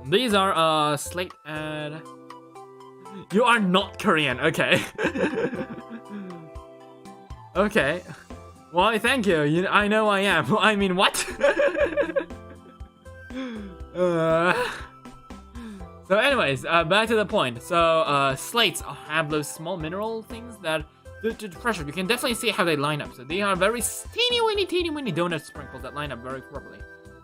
These are slate and. You are not Korean. Okay. Okay. Why, thank you. I know I am. I mean, what? So anyways, back to the point. So, slates have those small mineral things that, due to pressure, you can definitely see how they line up. So they are very teeny weeny donut sprinkles that line up very properly.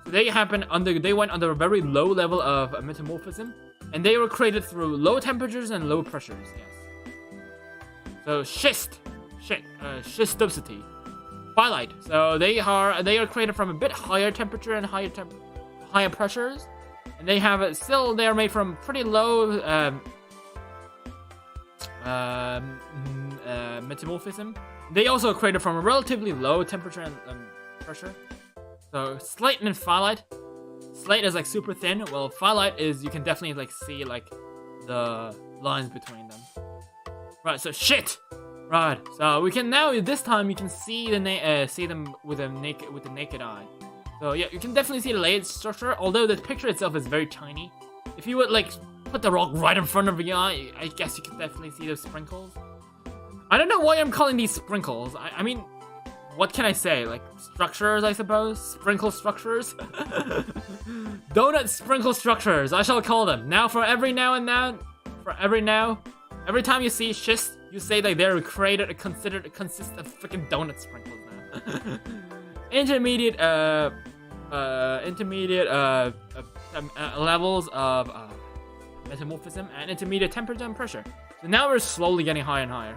So they went under a very low level of metamorphism, and they were created through low temperatures and low pressures, yes. So schistosity. Twilight. So they are created from a bit higher temperature and higher pressures, and they are made from pretty low metamorphism. They also are created from a relatively low temperature and pressure. So slate and phyllite. Slate is like super thin, while phyllite is you can definitely like see like the lines between them. Right. So shit. Right, so we can now this time you can see them with the naked eye. So yeah, you can definitely see the layered structure. Although the picture itself is very tiny, if you would like put the rock right in front of your eye, I guess you can definitely see those sprinkles. I don't know why I'm calling these sprinkles. I mean, what can I say? Like structures, I suppose. Sprinkle structures. Donut sprinkle structures. I shall call them now. Every time you see schist, you say that they're consist of freaking donut sprinkles now. Intermediate levels of metamorphism and intermediate temperature and pressure. So now we're slowly getting higher and higher.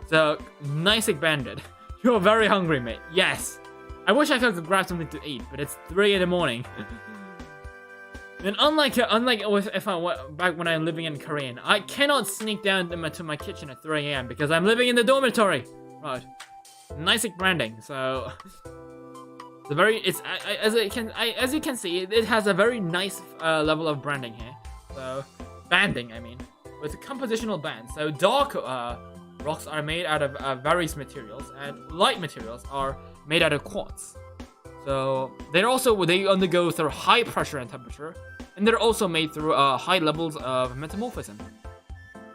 So nicely banded. You're very hungry, mate. Yes. I wish I could grab something to eat, but it's 3 in the morning. And unlike back when I'm living in Korean, I cannot sneak down to my kitchen at 3 a.m. because I'm living in the dormitory. Right. Nice branding. So as you can see, it has a very nice level of branding here. So banding, I mean, with a compositional band. So dark rocks are made out of various materials, and light materials are made out of quartz. So they undergo through high pressure and temperature, and they're also made through high levels of metamorphism.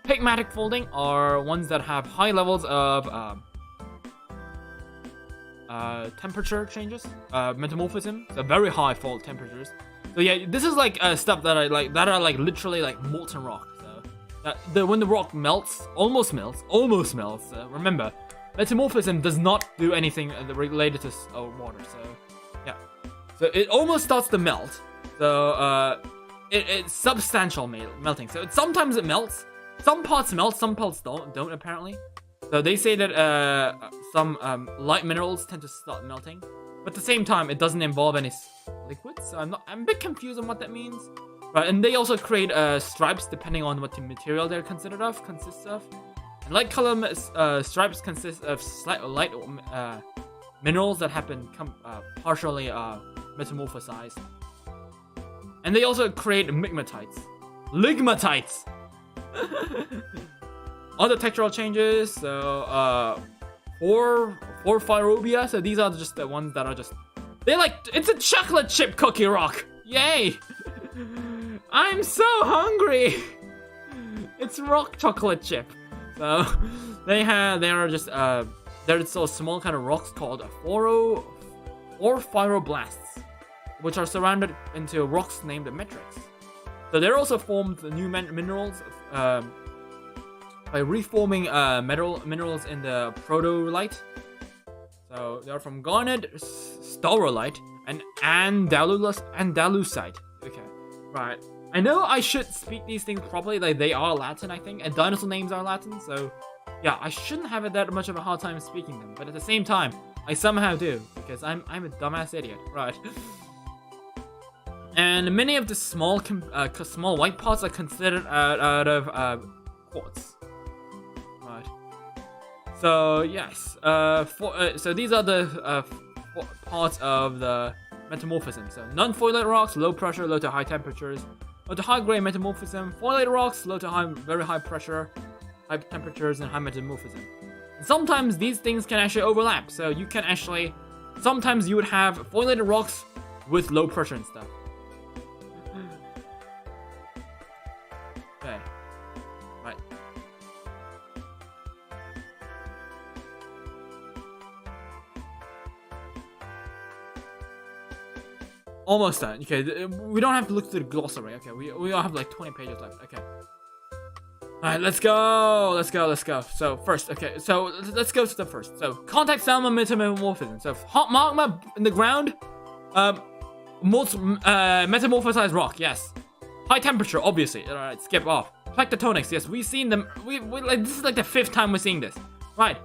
Pigmatic folding are ones that have high levels of temperature changes, metamorphism, so very high fold temperatures. So yeah, this is like stuff that are like literally like molten rock. So when the rock almost melts. Remember, metamorphism does not do anything related to water. So yeah, so it almost starts to melt. So it's substantial melting. So sometimes it melts. Some parts melt, some parts don't apparently. So they say that some light minerals tend to start melting, but at the same time it doesn't involve any liquids. So I'm a bit confused on what that means. Right, and they also create stripes depending on what the material they're consists of. And light color stripes consist of light minerals that have been partially metamorphosized. And they also create ligmatites. Other textural changes, so four phyrobia. So these are just the ones that are just it's a chocolate chip cookie rock. Yay! I'm so hungry. It's rock chocolate chip. So there's so small kind of rocks called phyroblasts, which are surrounded into rocks named metrics. So they're also formed new minerals by reforming minerals in the protolite. So they're from garnet, staurolite, and andalusite. Okay, right. I know I should speak these things properly, like they are Latin, I think, and dinosaur names are Latin, so yeah, I shouldn't have that much of a hard time speaking them, but at the same time, I somehow do, because I'm a dumbass idiot, right? And many of the small white parts are considered out of quartz, right? So yes, so these are the parts of the metamorphism. So non-foilate rocks, low pressure, low to high temperatures. Low to high grade metamorphism. Foilate rocks, low to very high pressure, high temperatures, and high metamorphism. And sometimes these things can actually overlap. So you can actually, sometimes you would have foilated rocks with low pressure and stuff. Okay. Right. Almost done. Okay, we don't have to look through the glossary. Okay, we all have like 20 pages left. Okay. Alright, let's go. So first, okay, so let's go to the first. So contact salmon metamorphism. So hot magma in the ground, metamorphosized rock. Yes. High temperature, obviously. Alright, skip off. Tectonics. Yes, we've seen them. We like this is like the 5th time we're seeing this. Right.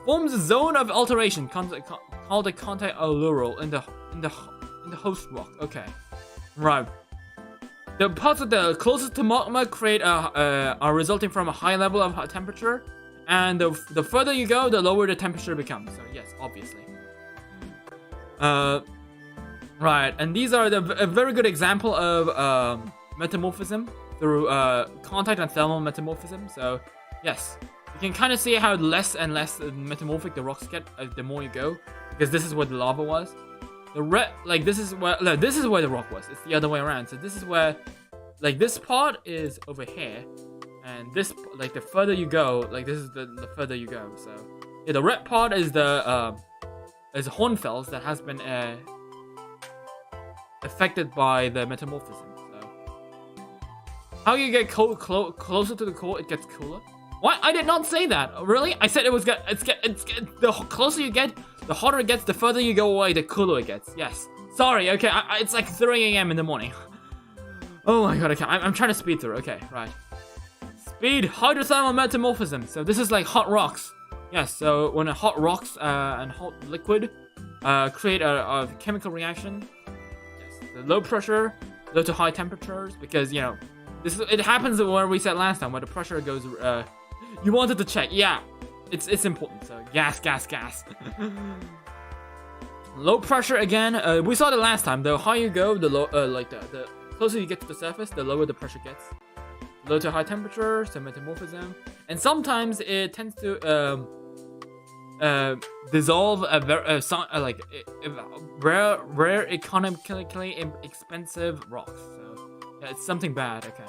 Forms a zone of alteration called the contact allural in the host rock. Okay, right. The parts of the closest to magma are resulting from a high level of temperature, and the further you go, the lower the temperature becomes. So yes, obviously. Right, and these are a very good example of metamorphism through contact and thermal metamorphism. So yes, you can kind of see how less and less metamorphic the rocks get the more you go, because this is where the lava was. This is where the rock was. It's the other way around. So this is where, like, this part is over here, and this, like, the further you go, like, this is the further you go. So yeah, the red part is the hornfells that has been affected by the metamorphism. So how you get closer to the core, it gets cooler. What? I did not say that. Really? I said the closer you get, the hotter it gets, the further you go away, the cooler it gets. Yes. Sorry, okay, it's like 3 a.m. in the morning. Oh my god, okay, I'm trying to speed through. Okay, right. Speed, hydrothermal metamorphism. So this is like hot rocks. Yes, so when hot rocks and hot liquid create a chemical reaction. Yes, the low pressure, low to high temperatures, because, you know, it happens where we said last time, where the pressure goes, you wanted to check, yeah. It's important. So gas. Low pressure again. We saw the last time. The higher you go, the the closer you get to the surface, the lower the pressure gets. Low to high temperature, so metamorphism, and sometimes it tends to dissolve a very rare economically expensive rocks. So yeah, it's something bad. Okay.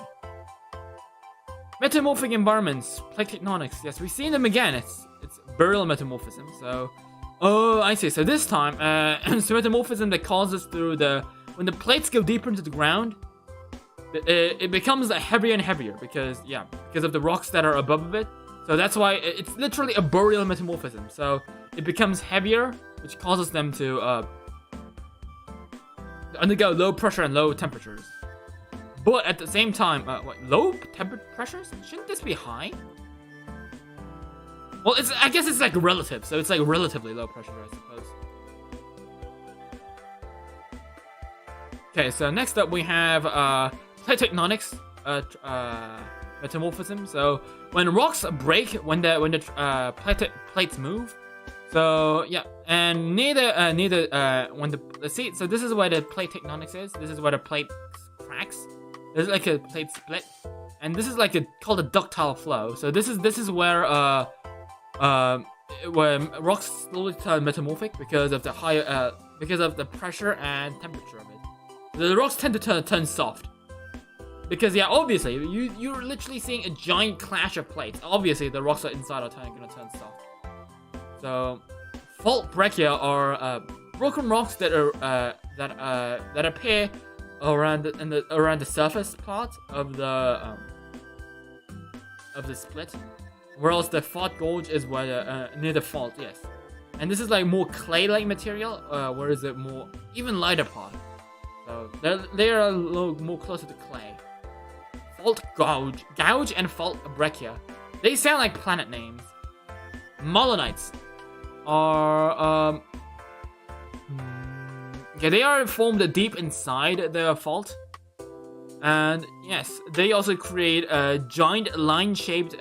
Metamorphic environments, plate tectonics. Yes, we've seen them again. It's burial metamorphism. So, oh, I see. So this time, it's metamorphism that causes through when the plates go deeper into the ground, it becomes heavier and heavier because of the rocks that are above it. So that's why it's literally a boreal metamorphism. So it becomes heavier, which causes them to undergo low pressure and low temperatures. But at the same time, low pressures? Shouldn't this be high? Well, I guess it's like relative, so it's like relatively low pressure, I suppose. Okay, so next up we have plate tectonics metamorphism. So when rocks break, when the plates move. So yeah, and let's see. So this is where the plate tectonics is. This is where the plate cracks. There's like a plate split, and this is like called a ductile flow. So this is where rocks slowly turn metamorphic because of the higher because of the pressure and temperature of it. The rocks tend to turn soft. Because yeah, obviously you're literally seeing a giant clash of plates. Obviously the rocks inside are gonna turn soft. So fault breccia are broken rocks that are that appear around the surface part of the split, whereas the fault gorge is where near the fault. Yes, and this is like more clay-like material, whereas the more even lighter part. So they are a little more closer to clay. Fault gouge and fault breccia. They sound like planet names. Molonites are okay, they are formed deep inside the fault, and yes, they also create a giant line-shaped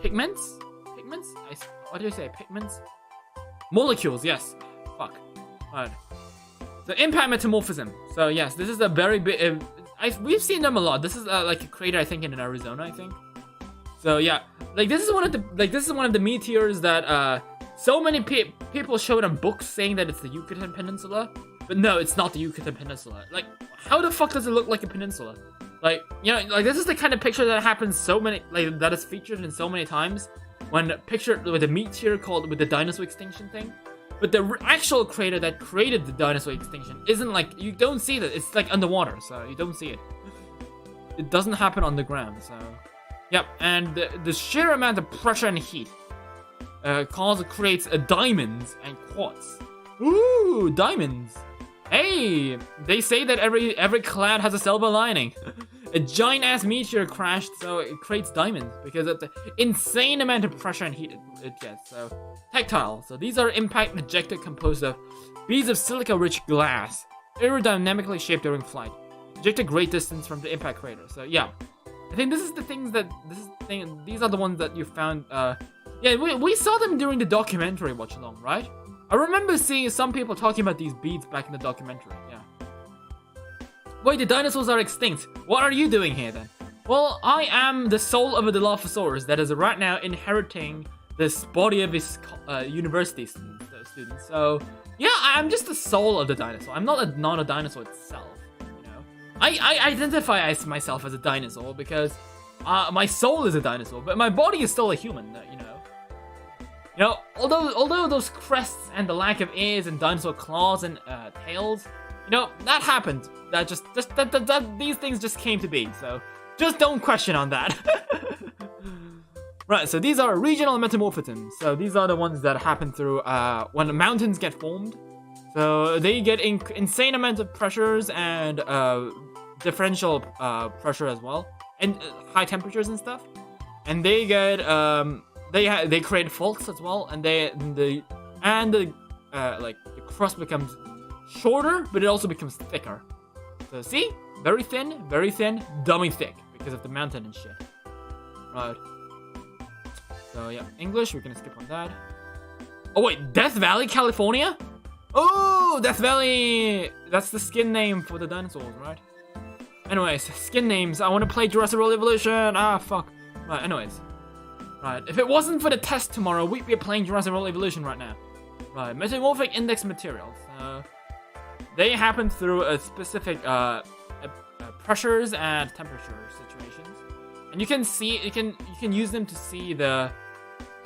pigments. What do you say? Pigments? Molecules. Yes. Fuck. Alright. The impact metamorphism. So yes, this is a very big. We've seen them a lot. This is like a crater, I think, in Arizona, I think. So yeah, like this is one of the meteors that so many people showed on books saying that it's the Yucatan Peninsula, but no, it's not the Yucatan Peninsula. Like, how the fuck does it look like a peninsula? Like, you know, like this is the kind of picture that happens so many, like that is featured in so many times when pictured with a meteor called with the dinosaur extinction thing. But the actual crater that created the dinosaur extinction isn't like, you don't see that. It's like underwater, so you don't see it. It doesn't happen on the ground, so. Yep, and the sheer amount of pressure and heat creates diamonds and quartz. Ooh, diamonds. Hey, they say that every cloud has a silver lining. A giant ass meteor crashed, so it creates diamonds because of the insane amount of pressure and heat it gets. So tactile. So these are impact ejected composed of beads of silica-rich glass, aerodynamically shaped during flight, ejected great distance from the impact crater. So yeah, I think this is the things that these are the ones that you found. Yeah, we saw them during the documentary watch along, right? I remember seeing some people talking about these beads back in the documentary. Yeah. Wait, the dinosaurs are extinct. What are you doing here then? Well, I am the soul of a Dilophosaurus that is right now inheriting this body of his university students. So yeah, I'm just the soul of the dinosaur. I'm not a dinosaur itself. You know, I identify myself as a dinosaur because my soul is a dinosaur, but my body is still a human. You know, although those crests and the lack of ears and dinosaur claws and tails, you know, that happened. These things just came to be. So just don't question on that. Right. So these are regional metamorphisms. So these are the ones that happen through when the mountains get formed. So they get insane amounts of pressures and differential pressure as well, and high temperatures and stuff. And they get they create faults as well, and the crust becomes shorter, but it also becomes thicker. So see, very thin, dummy thick because of the mountain and shit. Right. So yeah, English, we're gonna skip on that. Oh wait, Death Valley, California? Oh, Death Valley! That's the skin name for the dinosaurs, right? Anyways, skin names. I want to play Jurassic World Evolution. Ah, fuck. Right, anyways. Right, if it wasn't for the test tomorrow, we'd be playing Jurassic World Evolution right now. Right, metamorphic index materials. They happen through a specific pressures and temperature situations, and you can use them to see the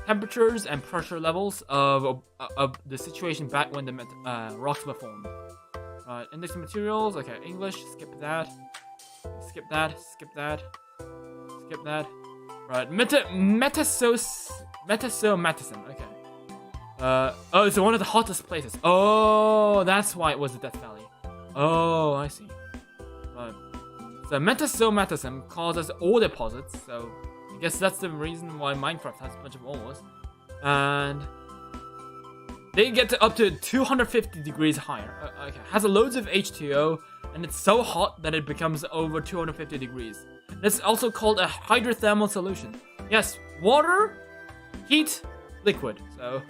temperatures and pressure levels of the situation back when the rocks were formed. Right, index materials. Okay, English. Skip that. Skip that. Skip that. skip that. Right, metasomatism. Okay. Oh, it's one of the hottest places. Oh, that's why it was the Death Valley. Oh, I see. Right. So metasomatism causes ore deposits. So I guess that's the reason why Minecraft has a bunch of ores. And they get up to 250 degrees higher. Okay, has loads of H2O, and it's so hot that it becomes over 250 degrees. That's also called a hydrothermal solution. Yes, water, heat, liquid. So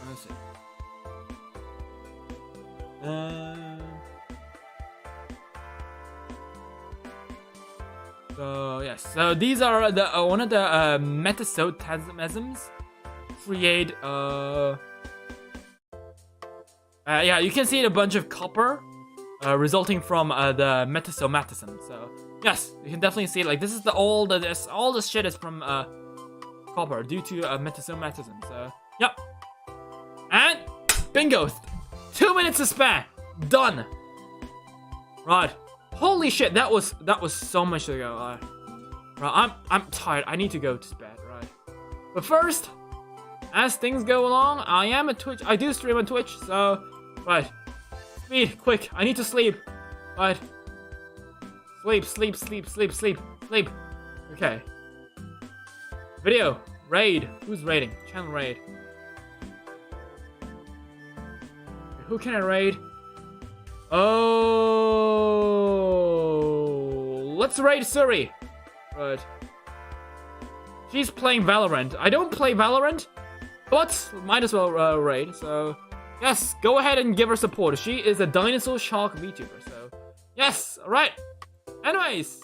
let's see. So yes, so these are the one of the metasomatisms create yeah, you can see a bunch of copper resulting from the metasomatism. So yes, you can definitely see like this is all this shit is from copper due to metasomatism. So yep, and bingo, 2 minutes to spare, done. Right, holy shit, that was so much to go. Right, I'm tired. I need to go to bed. Right, but first, as things go along, I am at Twitch. I do stream on Twitch. So right. Speed, quick, I need to sleep. Right. Sleep. Okay. Video, raid. Who's raiding? Channel raid. Who can I raid? Oh, let's raid Suri. Right. She's playing Valorant. I don't play Valorant, but might as well raid, so yes, go ahead and give her support. She is a dinosaur shark VTuber, so yes, alright. Anyways,